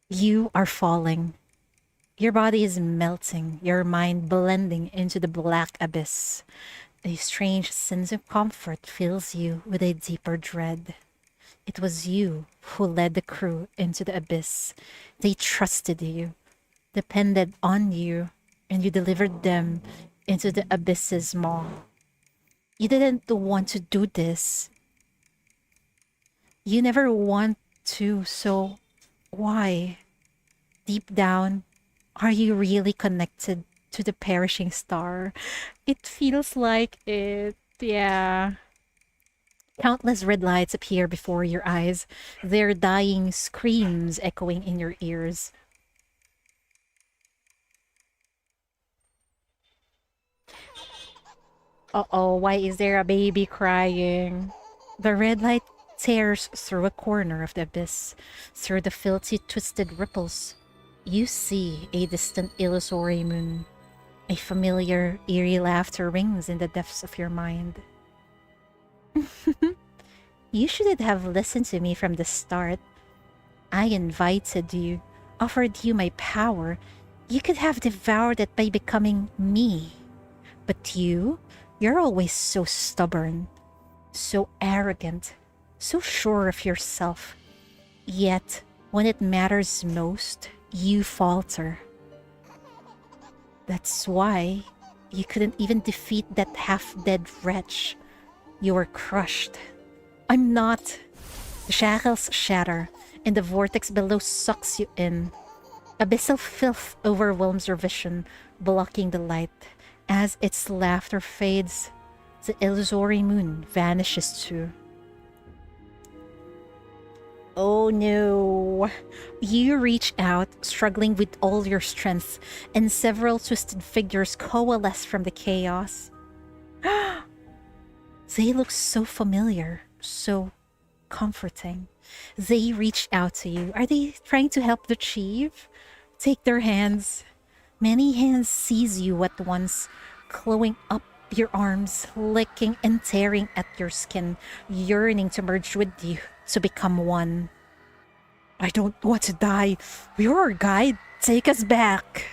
You are falling. Your body is melting, your mind blending into the black abyss. A strange sense of comfort fills you with a deeper dread. It was you who led the crew into the abyss. They trusted you, depended on you, and you delivered them into the abyss's maw. You didn't want to do this. You never want to, so why? Deep down, are you really connected to the perishing star? It feels like it, yeah. Countless red lights appear before your eyes, their dying screams echoing in your ears. Uh-oh, why is there a baby crying? The red light tears through a corner of the abyss. Through the filthy, twisted ripples, you see a distant illusory moon. A familiar, eerie laughter rings in the depths of your mind. You shouldn't have listened to me from the start. I invited you, offered you my power. You could have devoured it by becoming me. But you're always so stubborn, so arrogant, so sure of yourself. Yet, when it matters most, you falter. That's why you couldn't even defeat that half-dead wretch. You were crushed. I'm not. The shackles shatter, and the vortex below sucks you in. Abyssal filth overwhelms your vision, blocking the light. As its laughter fades, the illusory moon vanishes too. Oh no. You reach out, struggling with all your strength, and several twisted figures coalesce from the chaos. They look so familiar, so comforting. They reach out to you. Are they trying to help the chief? Take their hands. Many hands seize you at once, clawing up your arms, licking and tearing at your skin, yearning to merge with you, to become one. I don't want to die. You're our guide. Take us back.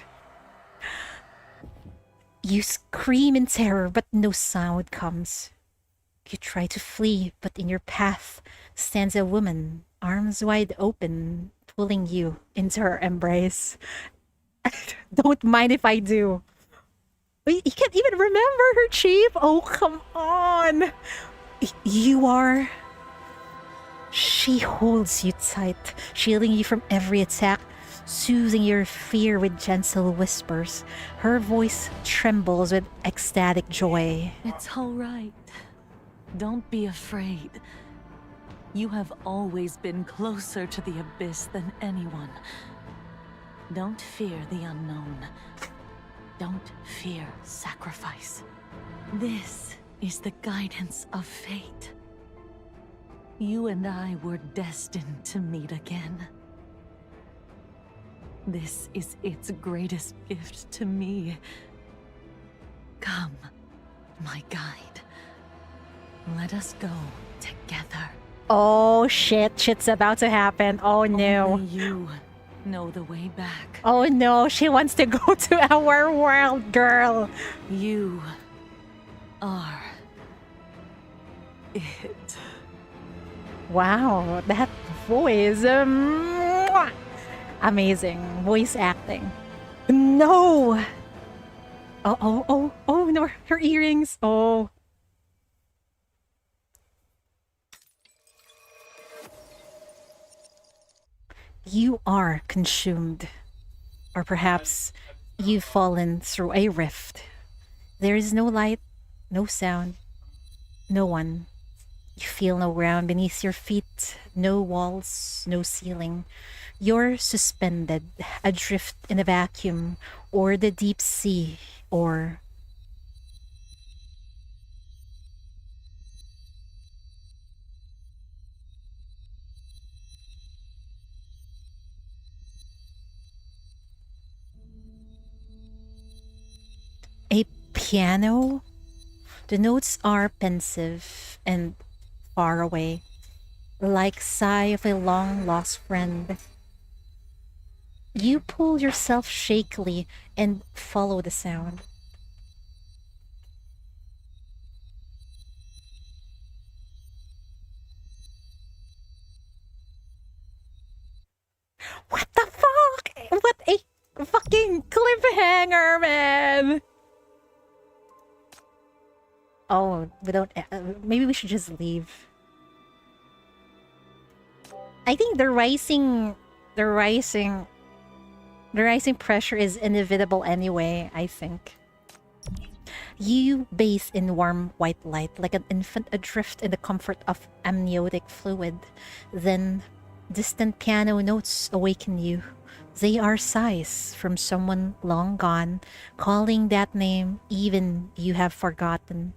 You scream in terror, but no sound comes. You try to flee, but in your path stands a woman, arms wide open, pulling you into her embrace. Don't mind if I do. You can't even remember her, Chief. Oh, come on. You are... She holds you tight, shielding you from every attack, soothing your fear with gentle whispers. Her voice trembles with ecstatic joy. It's all right. Don't be afraid. You have always been closer to the abyss than anyone. Don't fear the unknown. Don't fear sacrifice. This is the guidance of fate. You and I were destined to meet again. This is its greatest gift to me. Come, my guide. Let us go together. Oh shit, shit's about to happen. Oh no. Only you know the way back. Oh no, she wants to go to our world, girl. You are it. Wow, that voice. Amazing. Voice acting. No! Oh no, her earrings. Oh. You are consumed. Or perhaps you've fallen through a rift. There is no light, no sound, no one. You feel no ground beneath your feet, no walls, no ceiling. You're suspended, adrift in a vacuum, or the deep sea, or... a piano? The notes are pensive and far away, like sigh of a long-lost friend. You pull yourself shakily and follow the sound. What the fuck? What a fucking cliffhanger, man! Oh, we don't... maybe we should just leave. I think the rising pressure is inevitable anyway, I think. You bathe in warm white light like an infant adrift in the comfort of amniotic fluid. Then, distant piano notes awaken you. They are sighs from someone long gone, calling that name even you have forgotten.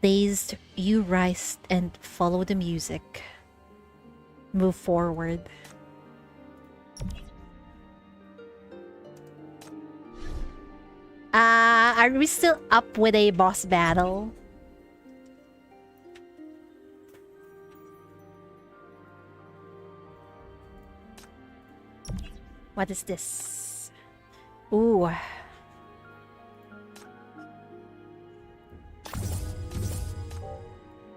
Dazed, you rise and follow the music. Move forward. Are we still up with a boss battle? What is this? Ooh.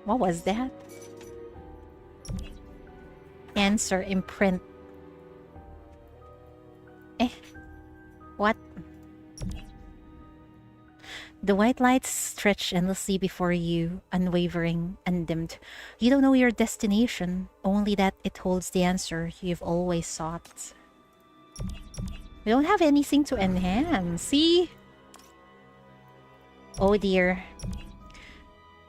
What was that? Answer imprint. What? The white lights stretch endlessly before you, unwavering, undimmed. You don't know your destination, only that it holds the answer you've always sought. We don't have anything to enhance, see? Oh dear.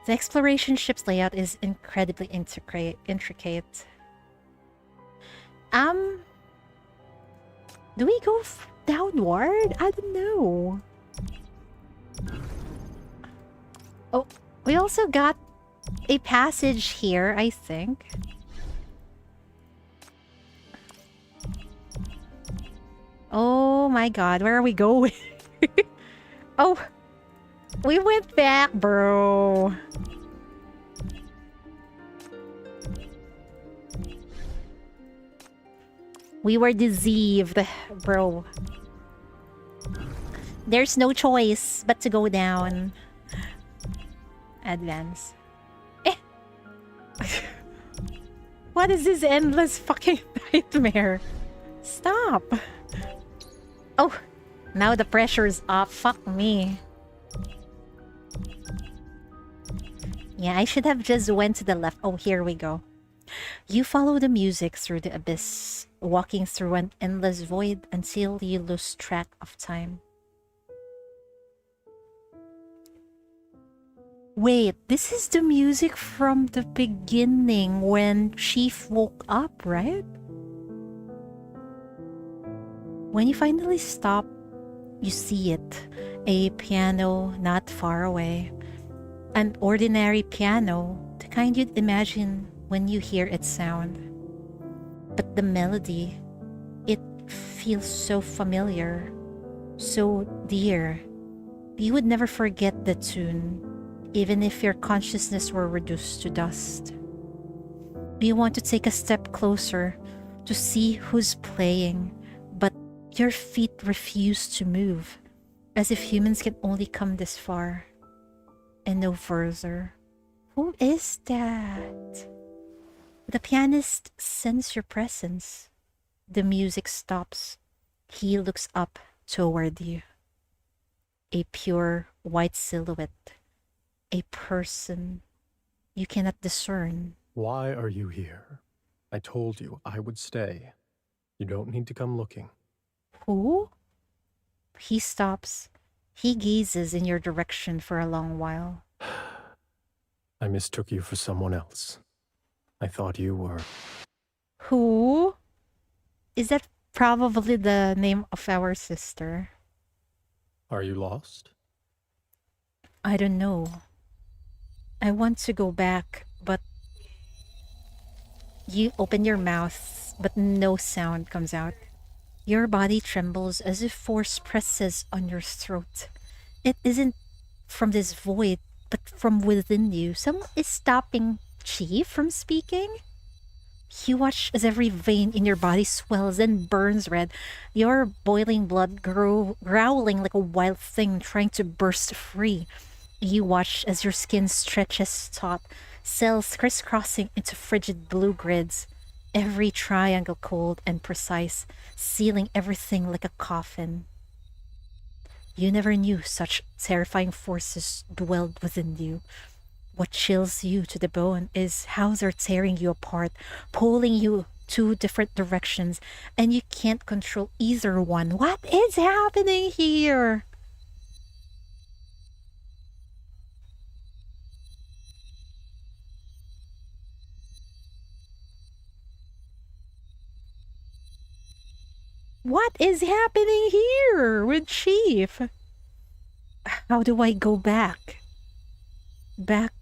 The exploration ship's layout is incredibly intricate. Do we go downward? I don't know. Oh, we also got a passage here, I think. Oh my god, where are we going? Oh, we went back, bro. We were deceived, bro. There's no choice but to go down. Advance. What is this endless fucking nightmare? Stop. Oh, now the pressure's off. Fuck me. Yeah, I should have just went to the left. Oh, here we go. You follow the music through the abyss, walking through an endless void until you lose track of time. Wait, this is the music from the beginning when Chief woke up, right? When you finally stop, you see it. A piano not far away. An ordinary piano, the kind you'd imagine when you hear its sound. But the melody, it feels so familiar, so dear. You would never forget the tune, even if your consciousness were reduced to dust. You want to take a step closer to see who's playing, but your feet refuse to move, as if humans can only come this far and no further. Who is that? The pianist senses your presence. The music stops. He looks up toward you. A pure white silhouette. A person you cannot discern. Why are you here? I told you I would stay. You don't need to come looking. Who? He stops. He gazes in your direction for a long while. I mistook you for someone else. I thought you were... Who? Is that probably the name of our sister? Are you lost? I don't know. I want to go back, but... You open your mouth, but no sound comes out. Your body trembles as if force presses on your throat. It isn't from this void, but from within you. Someone is stopping Chief from speaking? You watch as every vein in your body swells and burns red. Your boiling blood growling like a wild thing trying to burst free. You watch as your skin stretches taut, cells crisscrossing into frigid blue grids. Every triangle cold and precise, sealing everything like a coffin. You never knew such terrifying forces dwelled within you. What chills you to the bone is how they're tearing you apart, pulling you two different directions, and you can't control either one. What is happening here? What is happening here with Chief? How do I go back? Back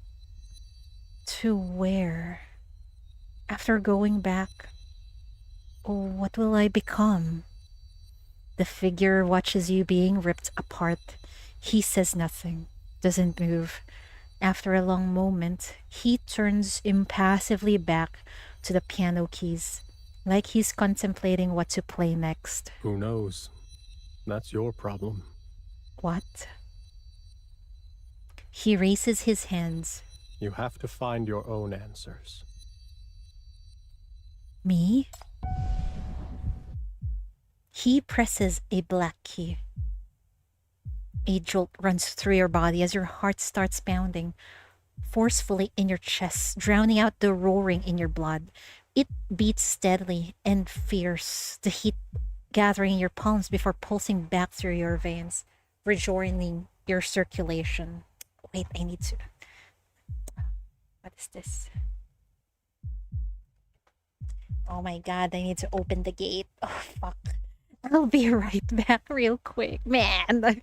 To where? After going back, what will I become? The figure watches you being ripped apart. He says nothing, doesn't move. After a long moment, he turns impassively back to the piano keys, like he's contemplating what to play next. Who knows? That's your problem. What? He raises his hands. You have to find your own answers. Me? He presses a black key. A jolt runs through your body as your heart starts pounding forcefully in your chest, drowning out the roaring in your blood. It beats steadily and fierce, the heat gathering in your palms before pulsing back through your veins, rejoining your circulation. Wait, I need to... What is this? Oh my god, I need to open the gate. Oh, fuck. I'll be right back real quick, man.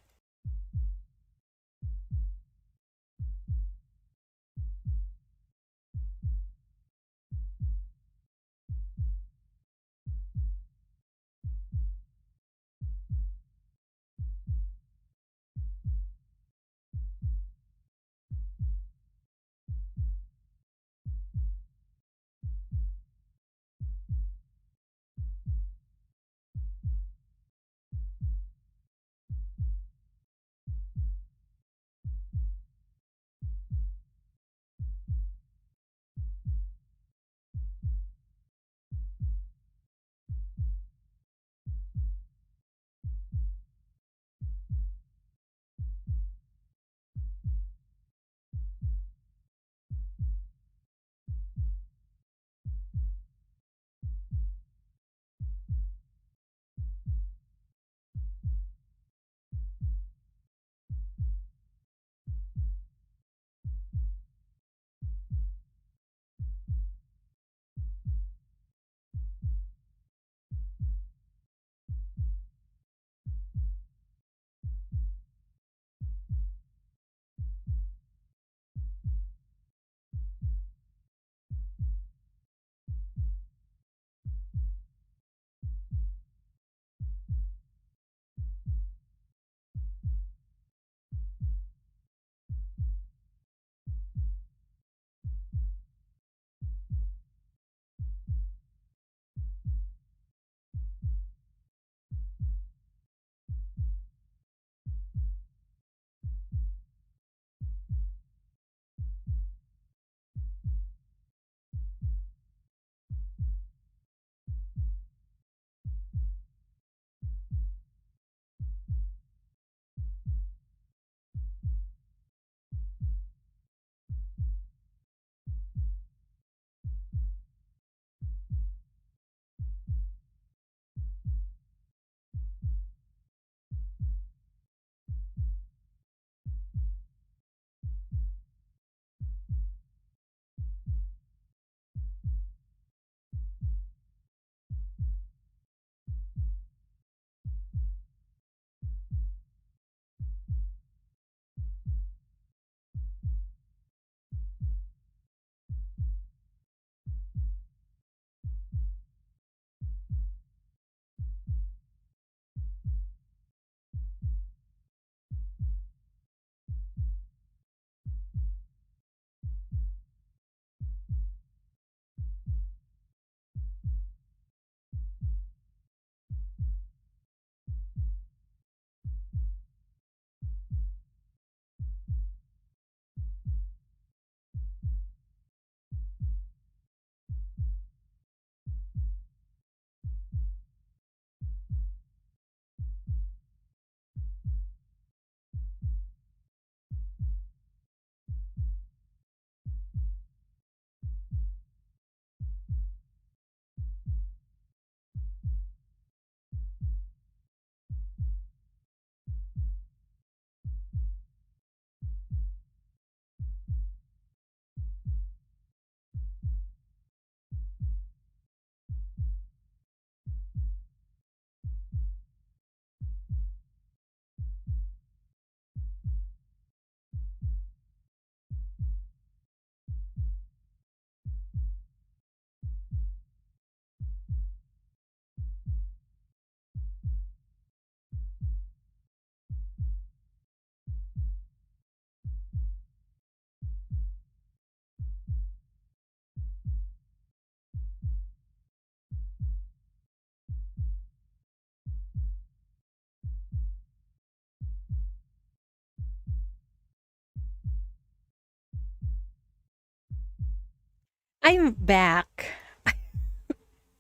I'm back.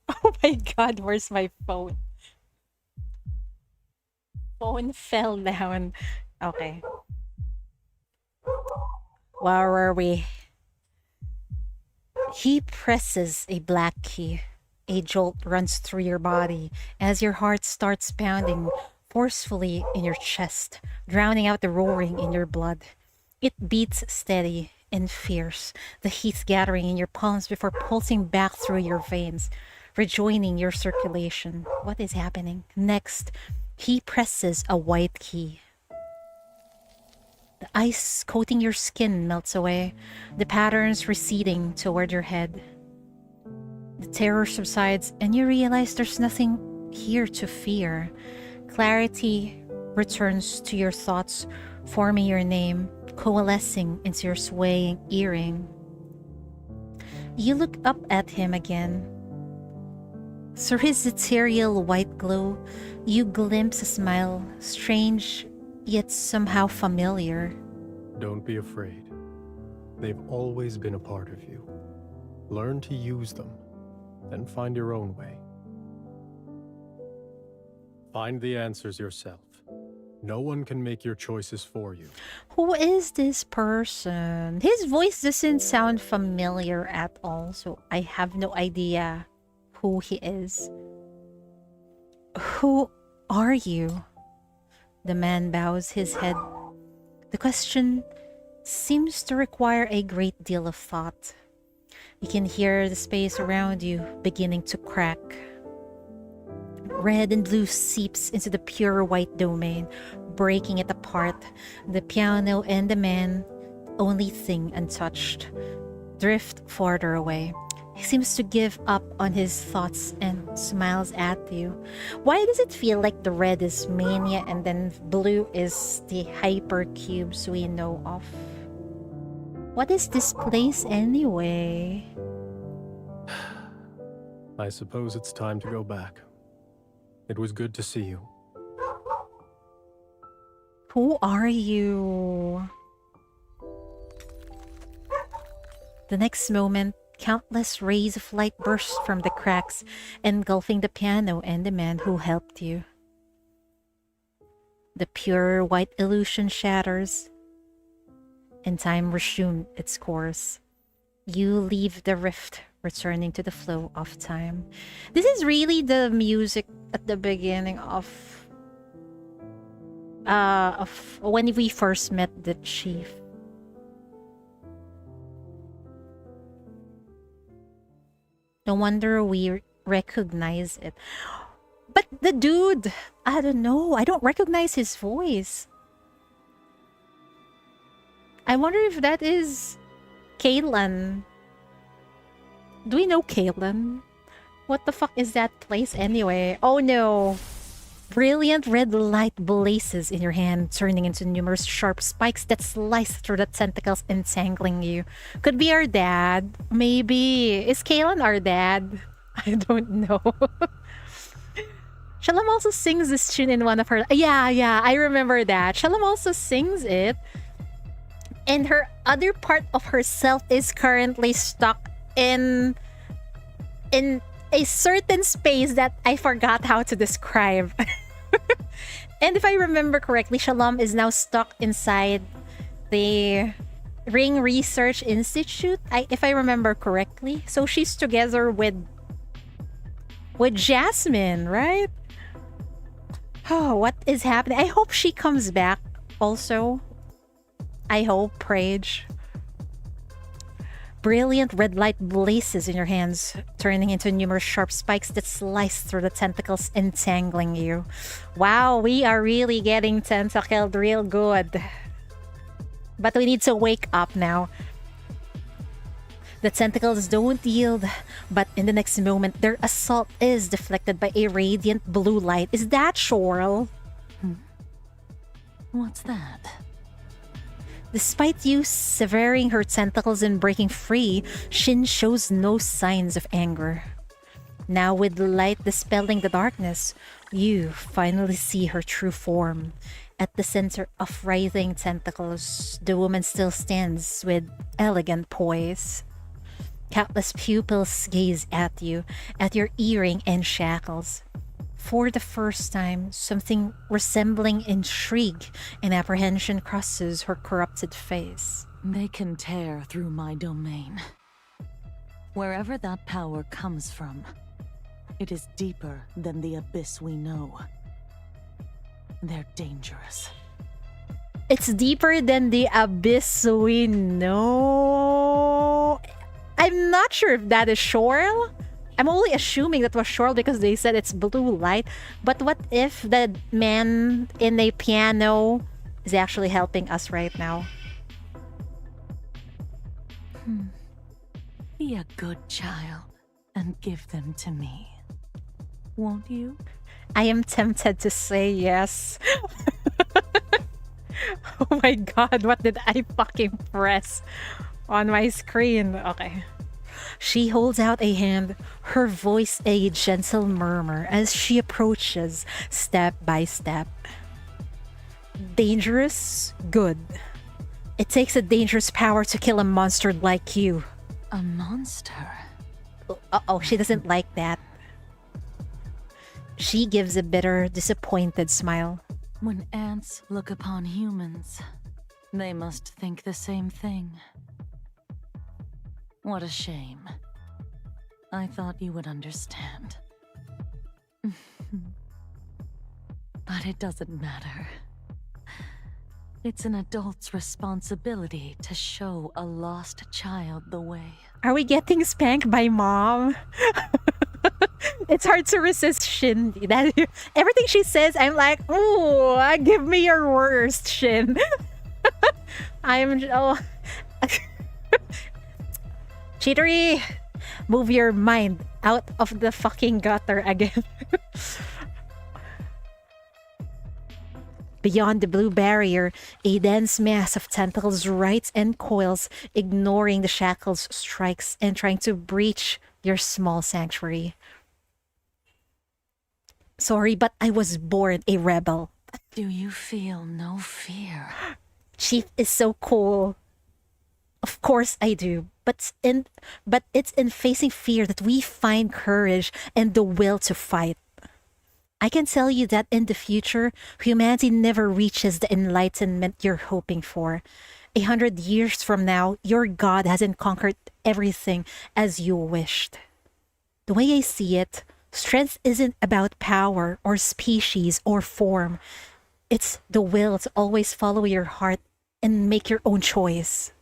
Oh my god, where's my phone? Phone fell down. Okay. Where were we? He presses a black key. A jolt runs through your body as your heart starts pounding forcefully in your chest, drowning out the roaring in your blood. It beats steady and fierce, the heat gathering in your palms before pulsing back through your veins, rejoining your circulation. What is happening? Next, he presses a white key. The ice coating your skin melts away, the patterns receding toward your head. The terror subsides, and you realize there's nothing here to fear. Clarity returns to your thoughts, forming your name, coalescing into your swaying earring. You look up at him again. Through his ethereal white glow, you glimpse a smile, strange yet somehow familiar. Don't be afraid. They've always been a part of you. Learn to use them, then find your own way. Find the answers yourself. No one can make your choices for you. Who is this person? His voice doesn't sound familiar at all, so I have no idea who he is. Who are you? The man bows his head. The question seems to require a great deal of thought. You can hear the space around you beginning to crack. Red and blue seeps into the pure white domain, breaking it apart. The piano and the man, only thing untouched, drift farther away. He seems to give up on his thoughts and smiles at you. Why does it feel like the red is mania and then blue is the hypercubes we know of? What is this place anyway? I suppose it's time to go back. It was good to see you. Who are you? The next moment, countless rays of light burst from the cracks, engulfing the piano and the man who helped you. The pure white illusion shatters, and time resumes its course. You leave the rift, returning to the flow of time. This is really the music at the beginning of when we first met the chief. No wonder we recognize it. But the dude, I don't know. I don't recognize his voice. I wonder if that is Kailan. Do we know Kailan? What the fuck is that place anyway? Oh no. Brilliant red light blazes in your hand, turning into numerous sharp spikes that slice through the tentacles, entangling you. Could be our dad. Maybe. Is Kailan our dad? I don't know. Shalom also sings this tune in one of her... Yeah, I remember that. Shalom also sings it. And her other part of herself is currently stuck in a certain space that I forgot how to describe. And if I remember correctly, Shalom is now stuck inside the Ring Research Institute, if I remember correctly. So she's together with Jasmine, right? Oh, what is happening? I hope she comes back also. I hope, Prage. Brilliant red light blazes in your hands, turning into numerous sharp spikes that slice through the tentacles, entangling you. Wow, we are really getting tentacled real good. But we need to wake up now. The tentacles don't yield, but in the next moment, their assault is deflected by a radiant blue light. Is that Shorel? What's that? Despite you severing her tentacles and breaking free, Shin shows no signs of anger. Now with the light dispelling the darkness, you finally see her true form. At the center of writhing tentacles, the woman still stands with elegant poise. Countless pupils gaze at you, at your earring and shackles. For the first time, something resembling intrigue and apprehension crosses her corrupted face. They can tear through my domain. Wherever that power comes from, it is deeper than the abyss we know. They're dangerous. It's deeper than the abyss we know. I'm not sure if that is Shorl. I'm only assuming that was Shorl because they said it's blue light. But what if the man in a piano is actually helping us right now? Be a good child and give them to me. Won't you? I am tempted to say yes. Oh my god, what did I fucking press on my screen? Okay. She holds out a hand, her voice a gentle murmur as she approaches step by step. Dangerous? Good. It takes a dangerous power to kill a monster like you. A monster? Uh-oh, she doesn't like that. She gives a bitter, disappointed smile. When ants look upon humans, they must think the same thing. What a shame. I thought you would understand. But it doesn't matter. It's an adult's responsibility to show a lost child the way. Are we getting spanked by mom? It's hard to resist Shin. That everything she says, I'm like, ooh, give me your worst, Shin. I'm Cheatery, move your mind out of the fucking gutter again. Beyond the blue barrier, a dense mass of tentacles writes and coils, ignoring the shackles' strikes and trying to breach your small sanctuary. Sorry, but I was born a rebel. Do you feel no fear? Chief is so cool. Of course I do, but it's in facing fear that we find courage and the will to fight. I can tell you that in the future, humanity never reaches the enlightenment you're hoping for. 100 years from now, your God hasn't conquered everything as you wished. The way I see it, strength isn't about power or species or form. It's the will to always follow your heart and make your own choice.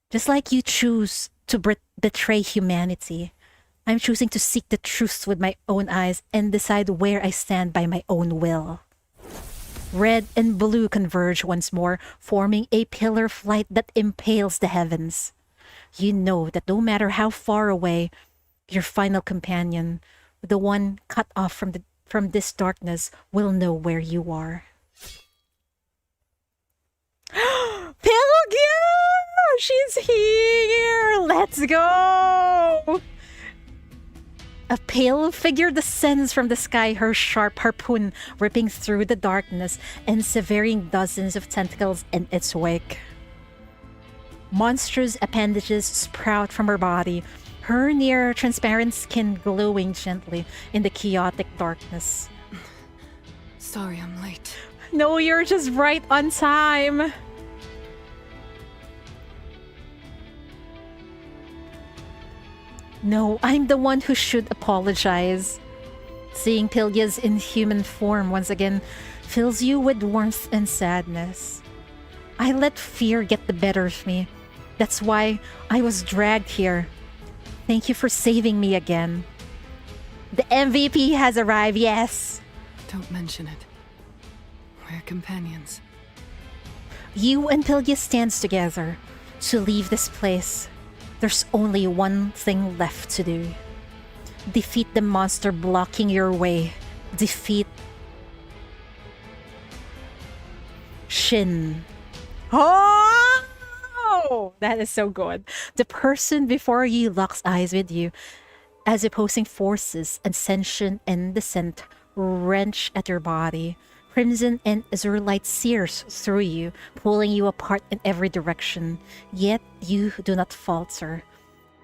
Just like you choose to betray humanity, I'm choosing to seek the truth with my own eyes and decide where I stand by my own will. Red and blue converge once more, forming a pillar of light that impales the heavens. You know that no matter how far away, your final companion, the one cut off from this darkness, will know where you are. Pylgia! She's here! Let's go! A pale figure descends from the sky, her sharp harpoon ripping through the darkness and severing dozens of tentacles in its wake. Monstrous appendages sprout from her body, her near transparent skin glowing gently in the chaotic darkness. Sorry I'm late. No, you're just right on time. No, I'm the one who should apologize. Seeing Pylgia's inhuman form once again fills you with warmth and sadness. I let fear get the better of me. That's why I was dragged here. Thank you for saving me again. The MVP has arrived, yes. Don't mention it. We're companions. You and Pylgia stands together to leave this place. There's only one thing left to do. Defeat the monster blocking your way. Defeat Shin. Oh! That is so good. The person before you locks eyes with you as opposing forces, ascension and descent, wrench at your body. Crimson and azure light sears through you, pulling you apart in every direction. Yet you do not falter.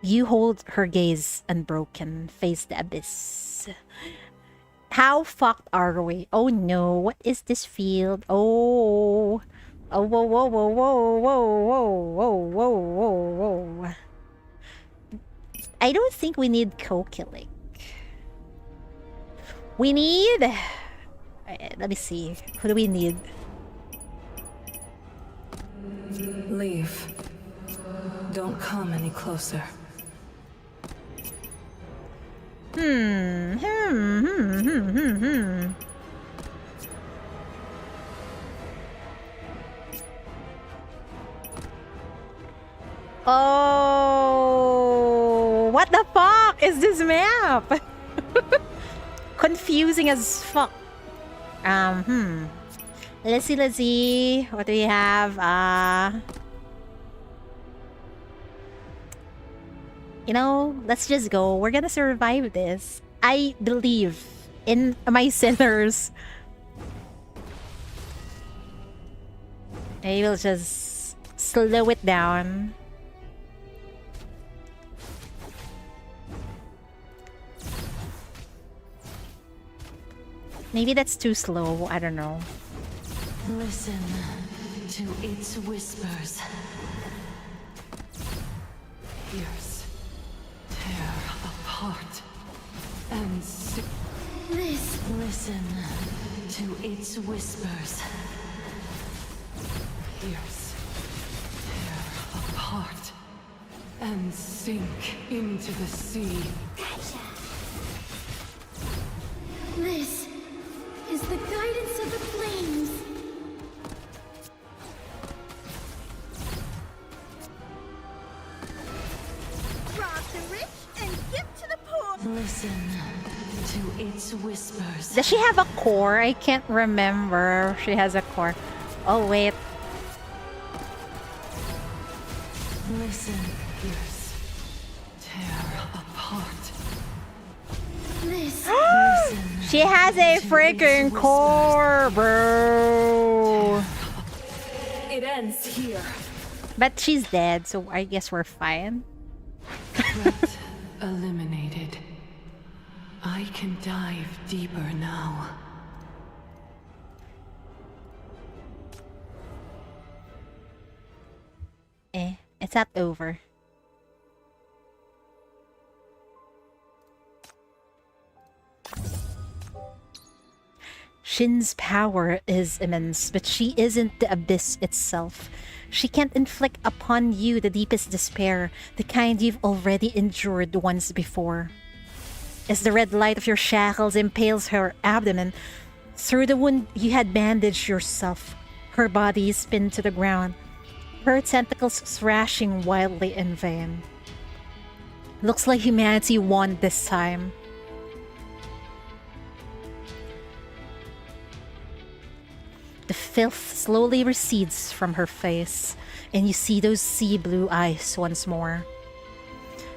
You hold her gaze unbroken, face the abyss. How fucked are we? Oh no, what is this field? Oh. Oh, whoa, whoa, whoa, whoa, whoa, whoa, whoa, whoa, whoa. I don't think we need Kokilic. We need... Let me see. Who do we need? Leave. Don't come any closer. Oh, what the fuck is this map? Confusing as fuck. Let's see. What do we have? You know, let's just go. We're gonna survive this. I believe in my sinners. I will just slow it down. Maybe that's too slow. I don't know. Listen to its whispers. Pierce, tear apart, and Listen to its whispers. Pierce, tear apart, and sink into the sea. This is the guidance of the flames. Rob the rich and give to the poor. Listen to its whispers. Does she have a core? I can't remember if she has a core. Oh, wait. Listen. Pierce, tear apart. She has a freaking core, bro. It ends here. But she's dead, so I guess we're fine. Threat eliminated. I can dive deeper now. It's not over. Shin's power is immense, but she isn't the abyss itself. She can't inflict upon you the deepest despair, the kind you've already endured once before. As the red light of your shackles impales her abdomen, through the wound you had bandaged yourself, her body is pinned to the ground, her tentacles thrashing wildly in vain. Looks like humanity won this time. The filth slowly recedes from her face, and you see those sea blue eyes once more.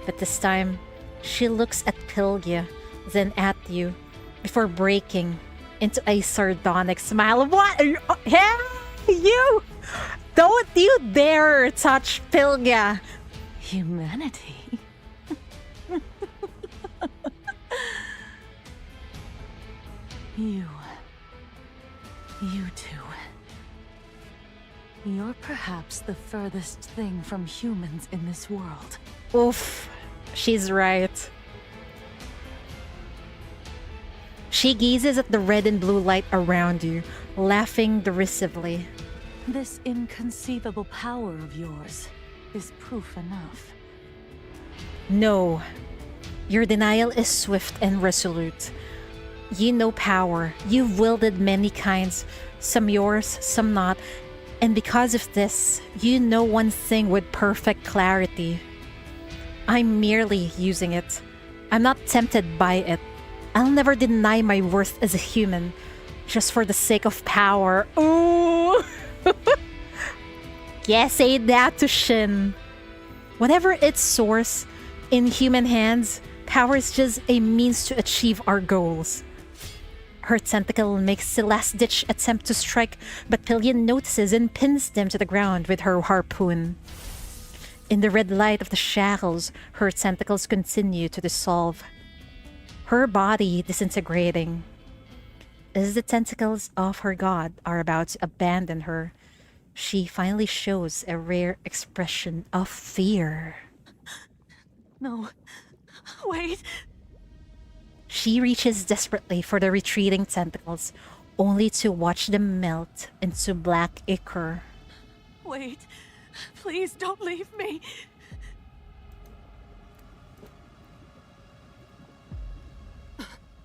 But this time, she looks at Pylgia, then at you, before breaking into a sardonic smile. What? Hey, you! Don't you dare touch Pylgia! Humanity? You two. You're perhaps the furthest thing from humans in this world. Oof, she's right. She gazes at the red and blue light around you, laughing derisively. This inconceivable power of yours is proof enough. No. Your denial is swift and resolute. You know power. You've wielded many kinds, some yours, some not. And because of this, you know one thing with perfect clarity. I'm merely using it. I'm not tempted by it. I'll never deny my worth as a human, just for the sake of power. Ooh! Yeah, say that to Shin. Whatever its source, in human hands, power is just a means to achieve our goals. Her tentacle makes the last-ditch attempt to strike, but Pylgia notices and pins them to the ground with her harpoon. In the red light of the shackles, her tentacles continue to dissolve, her body disintegrating. As the tentacles of her god are about to abandon her, she finally shows a rare expression of fear. No. Wait. She reaches desperately for the retreating tentacles, only to watch them melt into black ichor. Wait. Please don't leave me.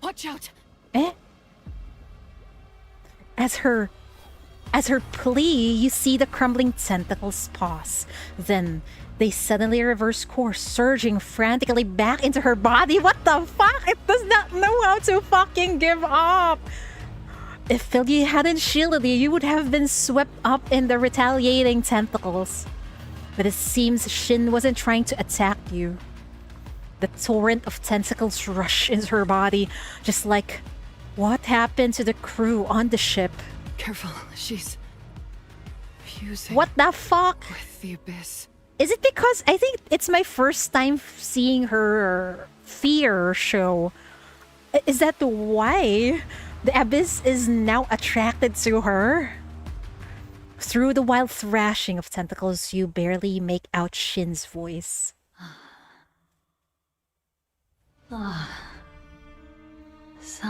Watch out. Eh? As her plea, you see the crumbling tentacles pause. Then they suddenly reverse course, surging frantically back into her body. What the fuck? It does not know how to fucking give up. If Pylgia hadn't shielded you, you would have been swept up in the retaliating tentacles. But it seems Shin wasn't trying to attack you. The torrent of tentacles rush into her body, just like what happened to the crew on the ship. Careful, she's fusing. What the fuck? With the abyss. Is it because I think it's my first time seeing her fear show? Is that why the abyss is now attracted to her? Through the wild thrashing of tentacles, you barely make out Shin's voice. So...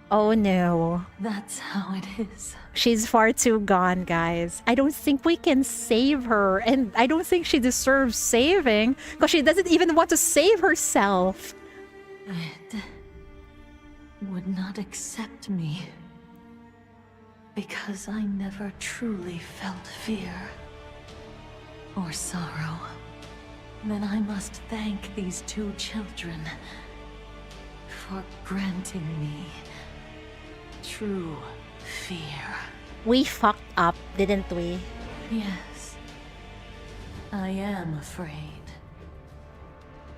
Oh no. That's how it is. She's far too gone, guys. I don't think we can save her, and I don't think she deserves saving, because she doesn't even want to save herself. It would not accept me because I never truly felt fear or sorrow. Then I must thank these two children for granting me true fear. We fucked up, didn't we? Yes. I am afraid.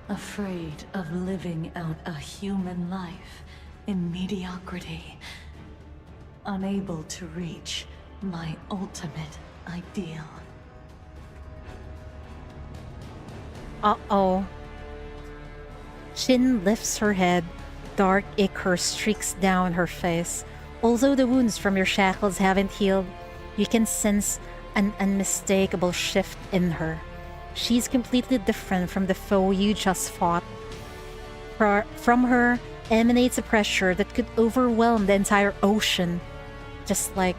Afraid of living out a human life in mediocrity. Unable to reach my ultimate ideal. Uh-oh. Shin lifts her head. Dark ichor streaks down her face. Although the wounds from your shackles haven't healed, you can sense an unmistakable shift in her. She's completely different from the foe you just fought. From her emanates a pressure that could overwhelm the entire ocean. Just like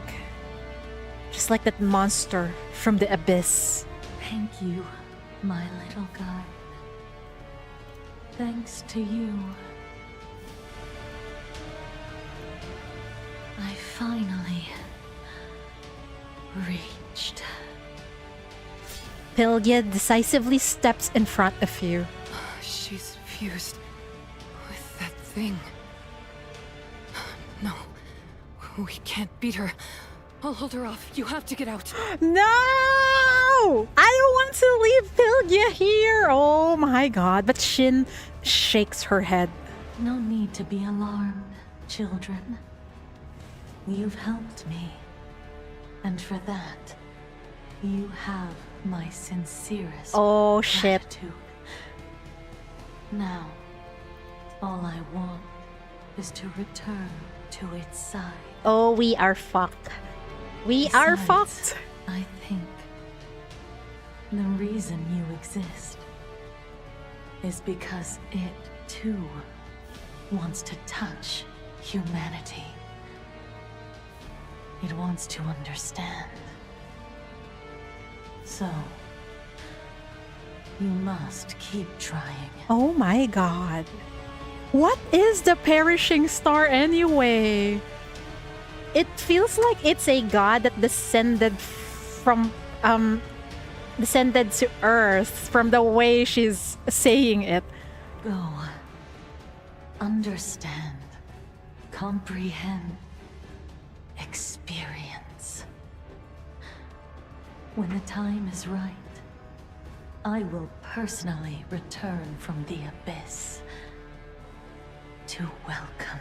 that monster from the abyss. Thank you, my little guide. Thanks to you, I finally reached. Pylgia decisively steps in front of you. She's fused with that thing. No, we can't beat her. I'll hold her off. You have to get out. No! I don't want to leave Pylgia here. Oh my god. But Shin shakes her head. No need to be alarmed, children. You've helped me. And for that, you have my sincerest shit. gratitude. Now, all I want is to return to its side. Oh, we are fucked. We are fucked. I think the reason you exist is because it, too, wants to touch humanity. It wants to understand. So, you must keep trying. Oh my god. What is the perishing star anyway? It feels like it's a god that descended to Earth from the way she's saying it. Go. Understand. Comprehend. Experience. When the time is right, I will personally return from the abyss to welcome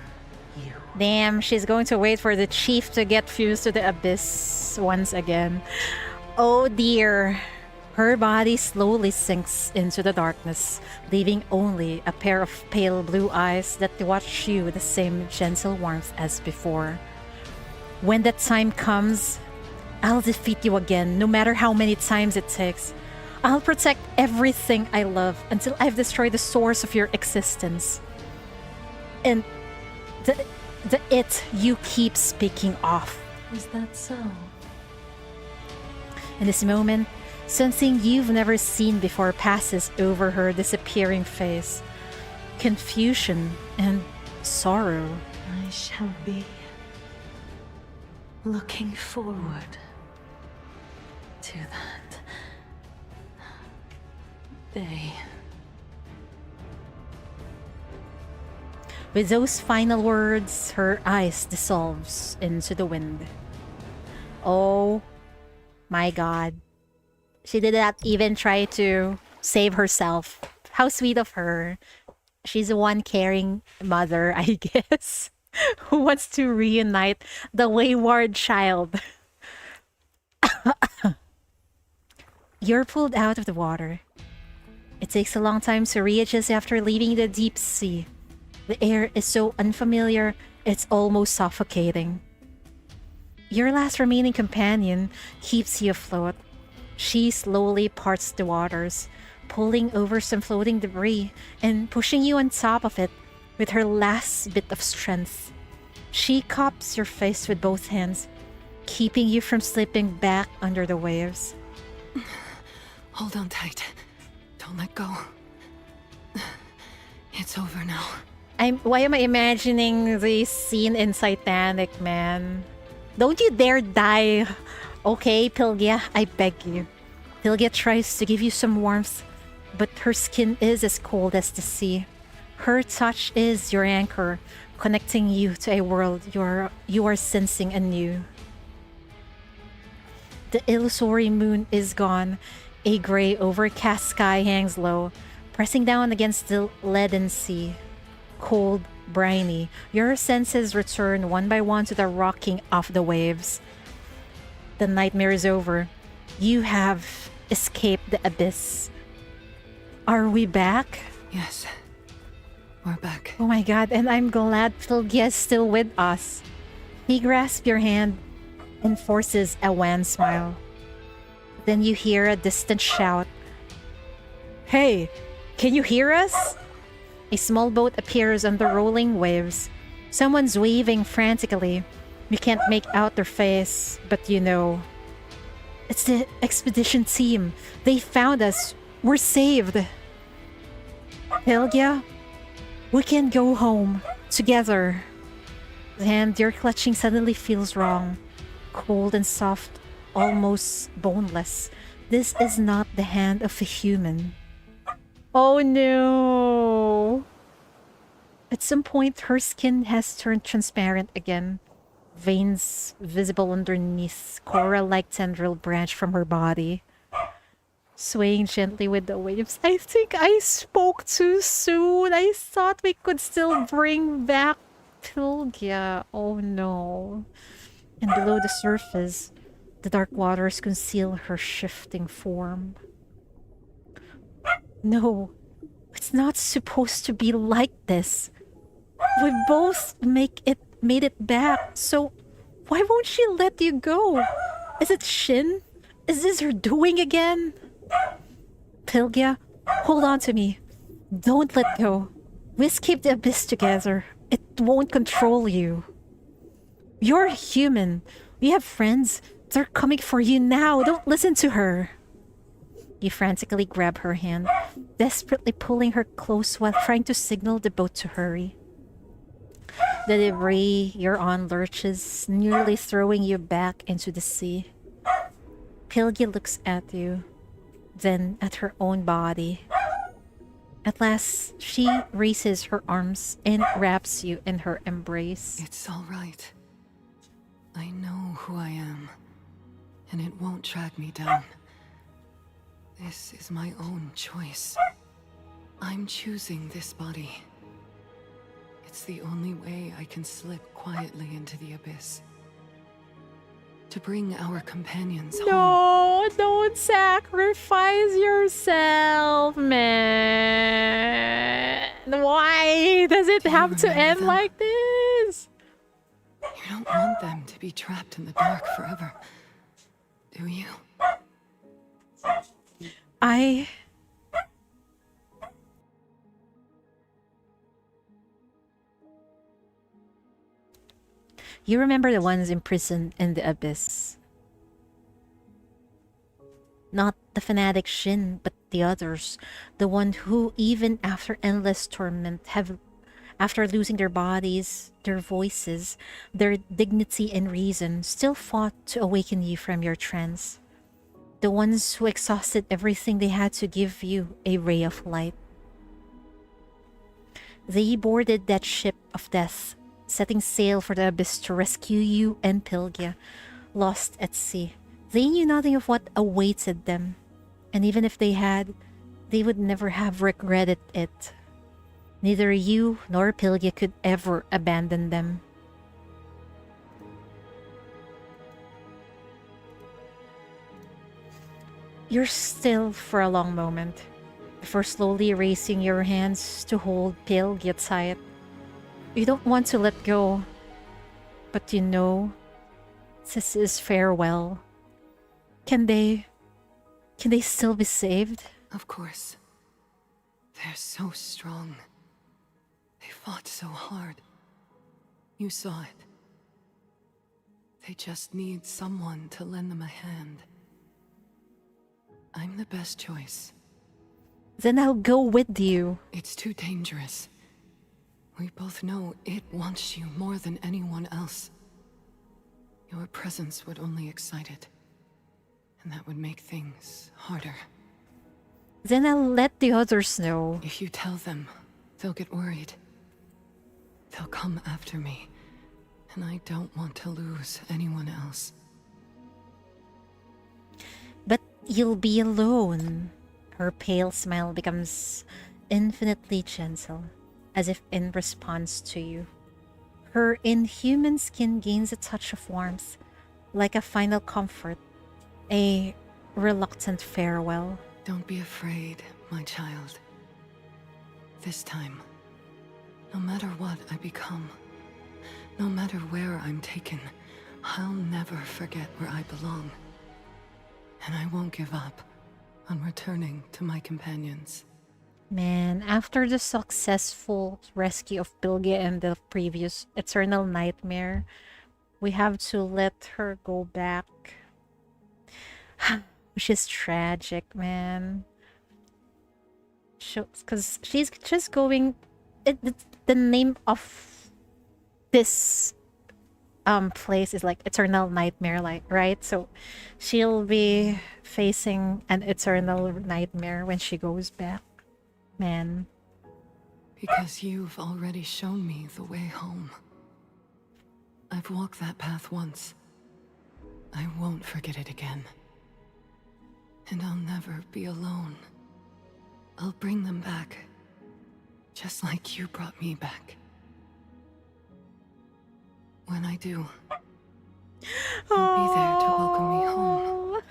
you. Damn, she's going to wait for the chief to get fused to the abyss once again. Oh dear. Her body slowly sinks into the darkness, leaving only a pair of pale blue eyes that watch you with the same gentle warmth as before. When that time comes, I'll defeat you again, no matter how many times it takes. I'll protect everything I love until I've destroyed the source of your existence. And the it you keep speaking of. Is that so? In this moment, something you've never seen before passes over her disappearing face. Confusion and sorrow. I shall be looking forward to that day. With those final words, her eyes dissolves into the wind. Oh my god. She did not even try to save herself. How sweet of her. She's the one caring mother, I guess, who wants to reunite the wayward child. You're pulled out of the water. It takes a long time to readjust after leaving the deep sea. The air is so unfamiliar, it's almost suffocating. Your last remaining companion keeps you afloat. She slowly parts the waters, pulling over some floating debris and pushing you on top of it with her last bit of strength. She cups your face with both hands, keeping you from slipping back under the waves. Hold on tight. Don't let go. It's over now. Why am I imagining the scene in Titanic, man? Don't you dare die. Okay, Pylgia, I beg you. Pylgia tries to give you some warmth, but her skin is as cold as the sea. Her touch is your anchor, connecting you to a world you are sensing anew. The illusory moon is gone. A gray, overcast sky hangs low, pressing down against the leaden sea. Cold, briny, your senses return one by one to the rocking of the waves. The nightmare is over. You have escaped the abyss. Are we back? Yes. We're back. Oh my god, and I'm glad Pylgia is still with us. He grasps your hand and forces a wan smile. Then you hear a distant shout. Hey, can you hear us? A small boat appears on the rolling waves. Someone's waving frantically. You can't make out their face, but you know. It's the expedition team. They found us. We're saved. Pylgia, we can go home together. The hand you're clutching suddenly feels wrong. Cold and soft, almost boneless. This is not the hand of a human. Oh no! At some point, her skin has turned transparent again. Veins visible underneath coral-like tendril branch from her body. Swaying gently with the waves. I think I spoke too soon. I thought we could still bring back Pylgia. Oh no. And below the surface, the dark waters conceal her shifting form. No, it's not supposed to be like this. We both made it back, so why won't she let you go? Is it Shin? Is this her doing again? Pylgia, hold on to me. Don't let go. We escaped the abyss together. It won't control you. You're human. You have friends. They're coming for you now. Don't listen to her. You frantically grab her hand, desperately pulling her close while trying to signal the boat to hurry. The debris you're on lurches, nearly throwing you back into the sea. Pylgia looks at you, then at her own body. At last, she raises her arms and wraps you in her embrace. It's all right. I know who I am, and it won't track me down. This is my own choice. I'm choosing this body. It's the only way I can slip quietly into the abyss. To bring our companions home. No, don't sacrifice yourself, man. Why does it have to end like this? You don't want them to be trapped in the dark forever, do you? You remember the ones imprisoned in the abyss? Not the fanatic Shin, but the others. The one who, even after endless torment, after losing their bodies, their voices, their dignity and reason, still fought to awaken you from your trance. The ones who exhausted everything they had to give you a ray of light. They boarded that ship of death, setting sail for the abyss to rescue you and Pylgia, lost at sea. They knew nothing of what awaited them, and even if they had, they would never have regretted it. Neither you nor Pylgia could ever abandon them. You're still for a long moment, before slowly raising your hands to hold Pylgia tight. You don't want to let go, but you know this is farewell. Can they still be saved? Of course. They're so strong. They fought so hard. You saw it. They just need someone to lend them a hand. I'm the best choice. Then I'll go with you. It's too dangerous. We both know it wants you more than anyone else. Your presence would only excite it. And that would make things harder. Then I'll let the others know. If you tell them, they'll get worried. They'll come after me. And I don't want to lose anyone else. But you'll be alone. Her pale smile becomes infinitely gentle, as if in response to you. Her inhuman skin gains a touch of warmth, like a final comfort, a reluctant farewell. Don't be afraid, my child. This time, no matter what I become, no matter where I'm taken, I'll never forget where I belong. And I won't give up on returning to my companions. Man, after the successful rescue of Pylgia and the previous eternal nightmare, we have to let her go back. Which is tragic, man. Because she's just going... the name of this place is like Eternal Nightmare, like, right? So she'll be facing an eternal nightmare when she goes back. Man. Because you've already shown me the way home. I've walked that path once. I won't forget it again. And I'll never be alone. I'll bring them back. Just like you brought me back. When I do, you'll be there to welcome me home.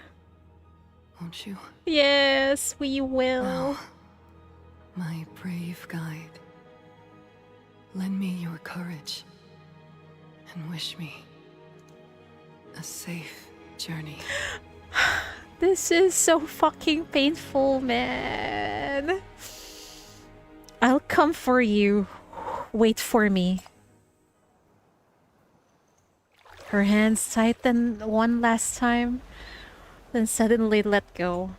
Won't you? Yes, we will. Oh, my brave guide. Lend me your courage. And wish me a safe journey. This is so fucking painful, man. I'll come for you. Wait for me. Her hands tighten one last time, then suddenly let go.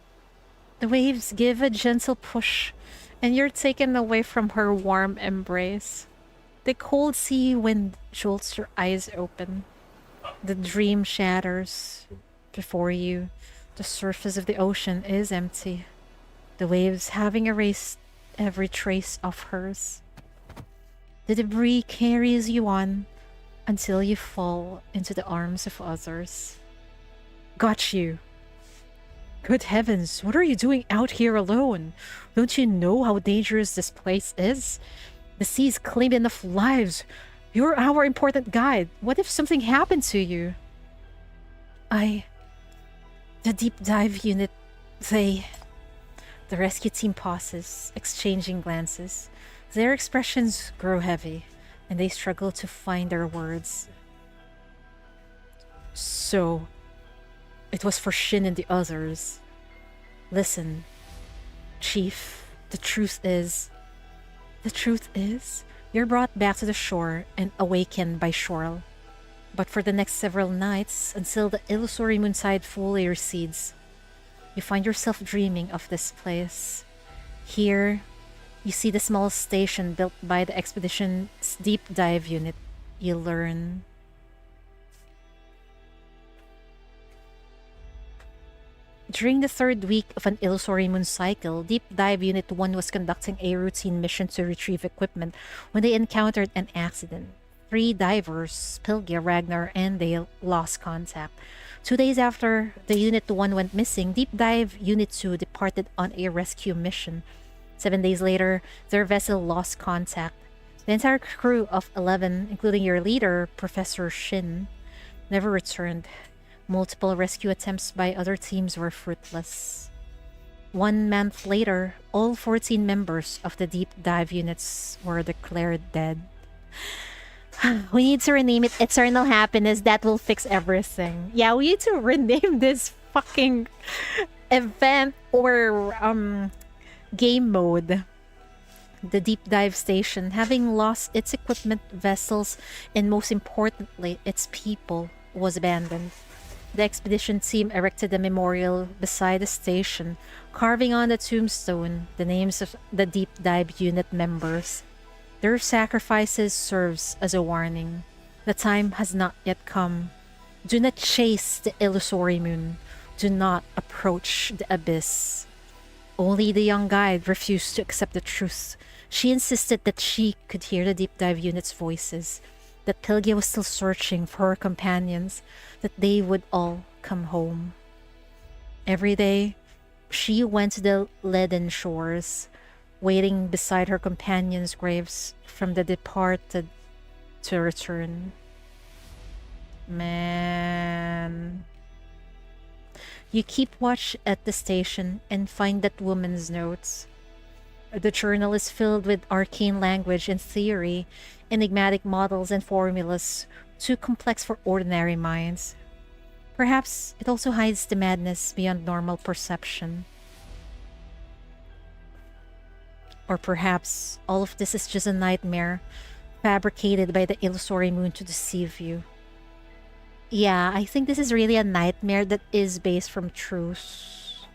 The waves give a gentle push, and you're taken away from her warm embrace. The cold sea wind jolts your eyes open. The dream shatters before you. The surface of the ocean is empty, the waves having erased every trace of hers. The debris carries you on until you fall into the arms of others. Got you. Good heavens, what are you doing out here alone? Don't you know how dangerous this place is? The sea's claimed enough lives. You're our important guide. What if something happened to you? The deep dive unit, they... The rescue team pauses, exchanging glances. Their expressions grow heavy, and they struggle to find their words. So, it was for Shin and the others. Listen, Chief, the truth is, you're brought back to the shore and awakened by Shorl. But for the next several nights, until the illusory moontide fully recedes, you find yourself dreaming of this place. Here, you see the small station built by the expedition's deep dive unit. You learn. During the third week of an illusory moon cycle, Deep Dive Unit 1 was conducting a routine mission to retrieve equipment when they encountered an accident. 3 divers, Pylgia, Ragnar, and Dale, lost contact. 2 days after the Unit 1 went missing, Deep Dive Unit 2 departed on a rescue mission. 7 days later, their vessel lost contact. The entire crew of 11, including your leader, Professor Shin, never returned. Multiple rescue attempts by other teams were fruitless. 1 month later, all 14 members of the deep dive units were declared dead. We need to rename it Eternal Happiness. That will fix everything. Yeah, we need to rename this fucking event or game mode. The deep dive station, having lost its equipment, vessels, and most importantly, its people, was abandoned. The expedition team erected a memorial beside the station, carving on the tombstone the names of the deep dive unit members. Their sacrifices serves as a warning. The time has not yet come. Do not chase the illusory moon. Do not approach the abyss. Only the young guide refused to accept the truth. She insisted that she could hear the deep dive unit's voices, that Pylgia was still searching for her companions, that they would all come home. Every day, she went to the leaden shores, waiting beside her companions' graves from the departed to return. Man. You keep watch at the station and find that woman's notes. The journal is filled with arcane language and theory, enigmatic models and formulas, too complex for ordinary minds. Perhaps it also hides the madness beyond normal perception. Or perhaps all of this is just a nightmare fabricated by the illusory moon to deceive you. Yeah, I think this is really a nightmare that is based from truth.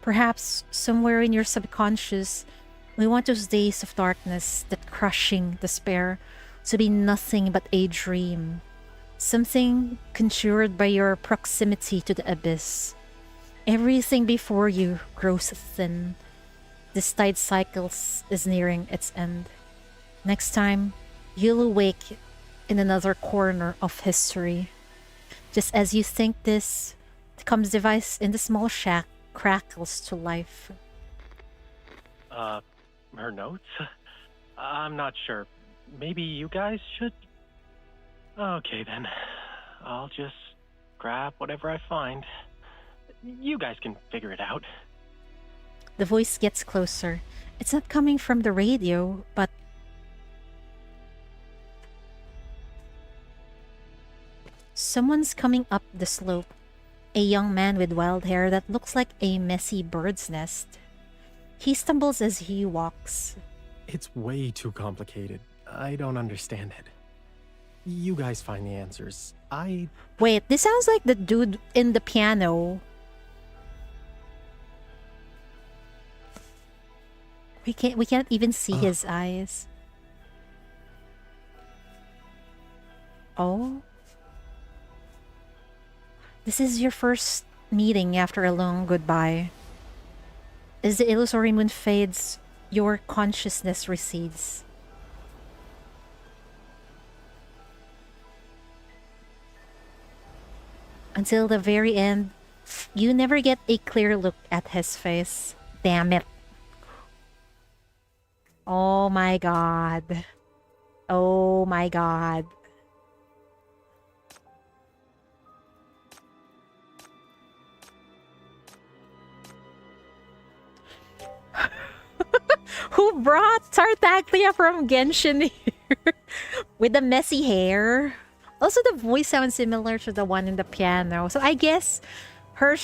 Perhaps somewhere in your subconscious, we want those days of darkness, that crushing despair, to be nothing but a dream. Something conjured by your proximity to the abyss. Everything before you grows thin. This tide cycle is nearing its end. Next time, you'll awake in another corner of history. Just as you think this, comes device in the small shack crackles to life. Her notes? I'm not sure. Maybe you guys should? Okay then. I'll just grab whatever I find. You guys can figure it out. The voice gets closer. It's not coming from the radio, but... Someone's coming up the slope. A young man with wild hair that looks like a messy bird's nest. He stumbles as he walks. It's way too complicated. I don't understand it. You guys find the answers. Wait, this sounds like the dude in the piano. We can't even see his eyes. Oh? This is your first meeting after a long goodbye. As the illusory moon fades, your consciousness recedes. Until the very end, you never get a clear look at his face. Damn it. Oh my god. Oh my god. Who brought Tartaglia from Genshin here? With the messy hair. Also, the voice sounds similar to the one in the piano. So I guess her...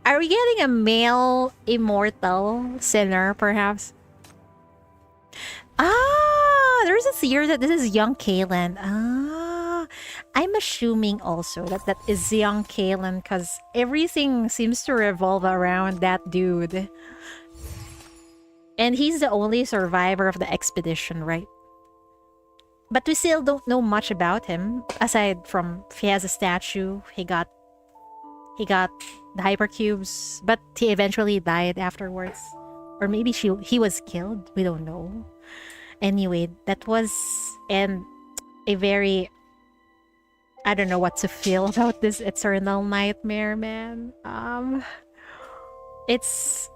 Are we getting a male immortal sinner, perhaps? Ah, there's a theory that this is young Kaylin. Ah, I'm assuming also that that is young Kaylin because everything seems to revolve around that dude. And he's the only survivor of the expedition, right? But we still don't know much about him aside from he has a statue. He got the hypercubes, but he eventually died afterwards. Or maybe he was killed. We don't know. Anyway, that was a very... I don't know what to feel about this eternal nightmare, man. It's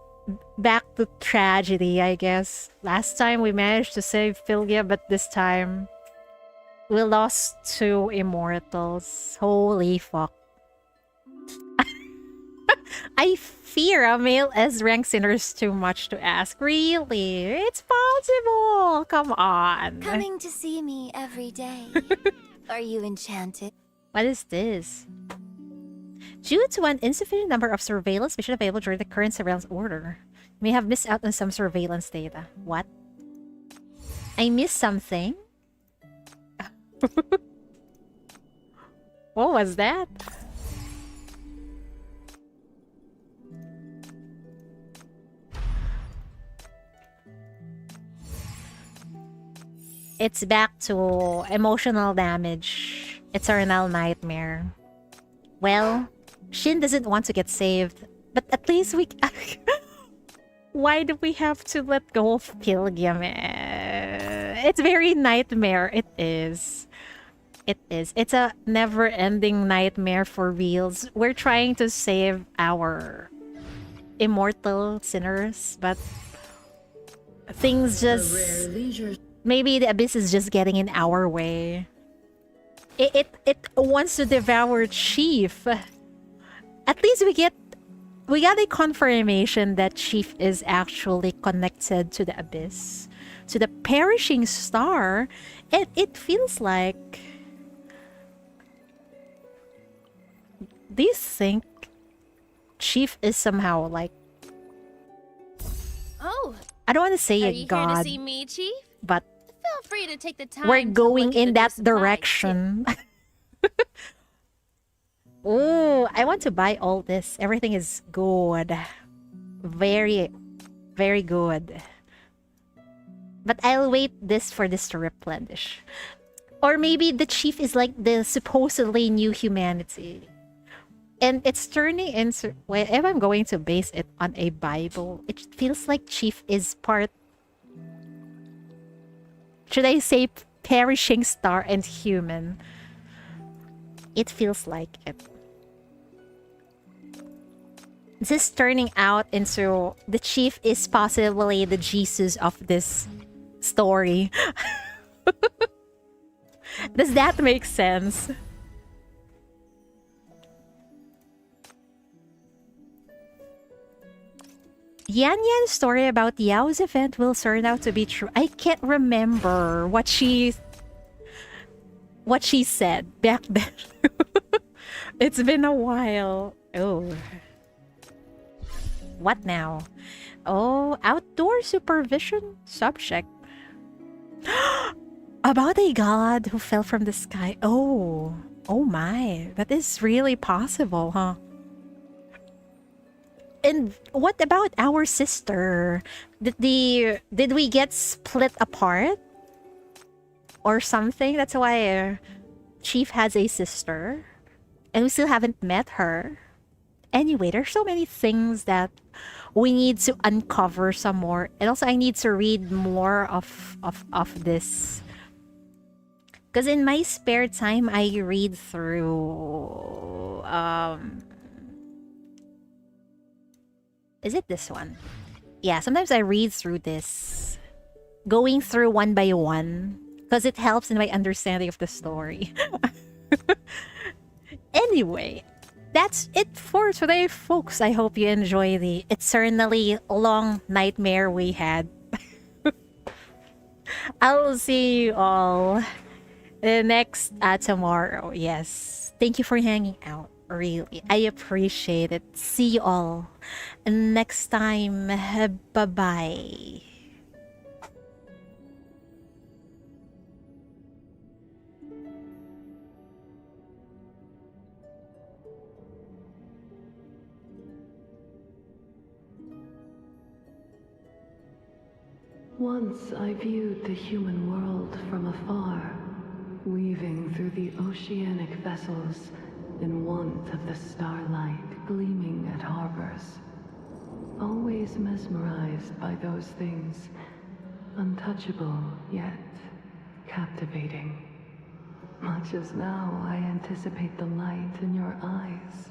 back to tragedy, I guess. Last time we managed to save Pylgia, but this time we lost 2 immortals. Holy fuck. I fear a male S-rank sinner is too much to ask. Really? It's possible! Come on. Coming to see me every day. Are you enchanted? What is this? Due to an insufficient number of surveillance missions available during the current surveillance order, you may have missed out on some surveillance data. What? I missed something? What was that? It's back to emotional damage. Eternal nightmare. Well, Shin doesn't want to get saved, but at least we... Why do we have to let go of Pylgia, man? It's very nightmare. It is. It is. It's a never-ending nightmare for reals. We're trying to save our immortal sinners, but things just... Maybe the abyss is just getting in our way. It wants to devour Chief. At least we got a confirmation that Chief is actually connected to the abyss, to the perishing star. And it feels like... Do you think Chief is somehow like... Oh, I don't want to say are a you god. here to see me, Chief? But feel free to take the time. we're to going look at in the that supplies, direction. Oh, I want to buy all this. Everything is good. Very, very good. But I'll wait for this to replenish. Or maybe the Chief is like the supposedly new humanity. And it's turning into... Well, if I'm going to base it on a Bible, it feels like Chief is part... Should I say perishing star and human? It feels like it. This is turning out into... The Chief is possibly the Jesus of this story. Does that make sense? Yan Yan's story about Yao's event will turn out to be true. I can't remember what she said back then. It's been a while. Oh. What now? Oh, outdoor supervision subject. About a god who fell from the sky. Oh. Oh my. That is really possible, huh? And what about our sister? Did we get split apart? Or something? That's why Chief has a sister. And we still haven't met her. Anyway, there's so many things that we need to uncover some more. And also I need to read more of this. Because in my spare time, I read through... Is it this one? Yeah, sometimes I read through this. Going through one by one. Because it helps in my understanding of the story. Anyway, that's it for today, folks. I hope you enjoy the eternally long nightmare we had. I'll see you all next tomorrow. Yes. Thank you for hanging out. Really. I appreciate it. See you all next time. Bye-bye. Once I viewed the human world from afar, weaving through the oceanic vessels in want of the starlight gleaming at harbors. Always mesmerized by those things, untouchable yet captivating. Much as now I anticipate the light in your eyes.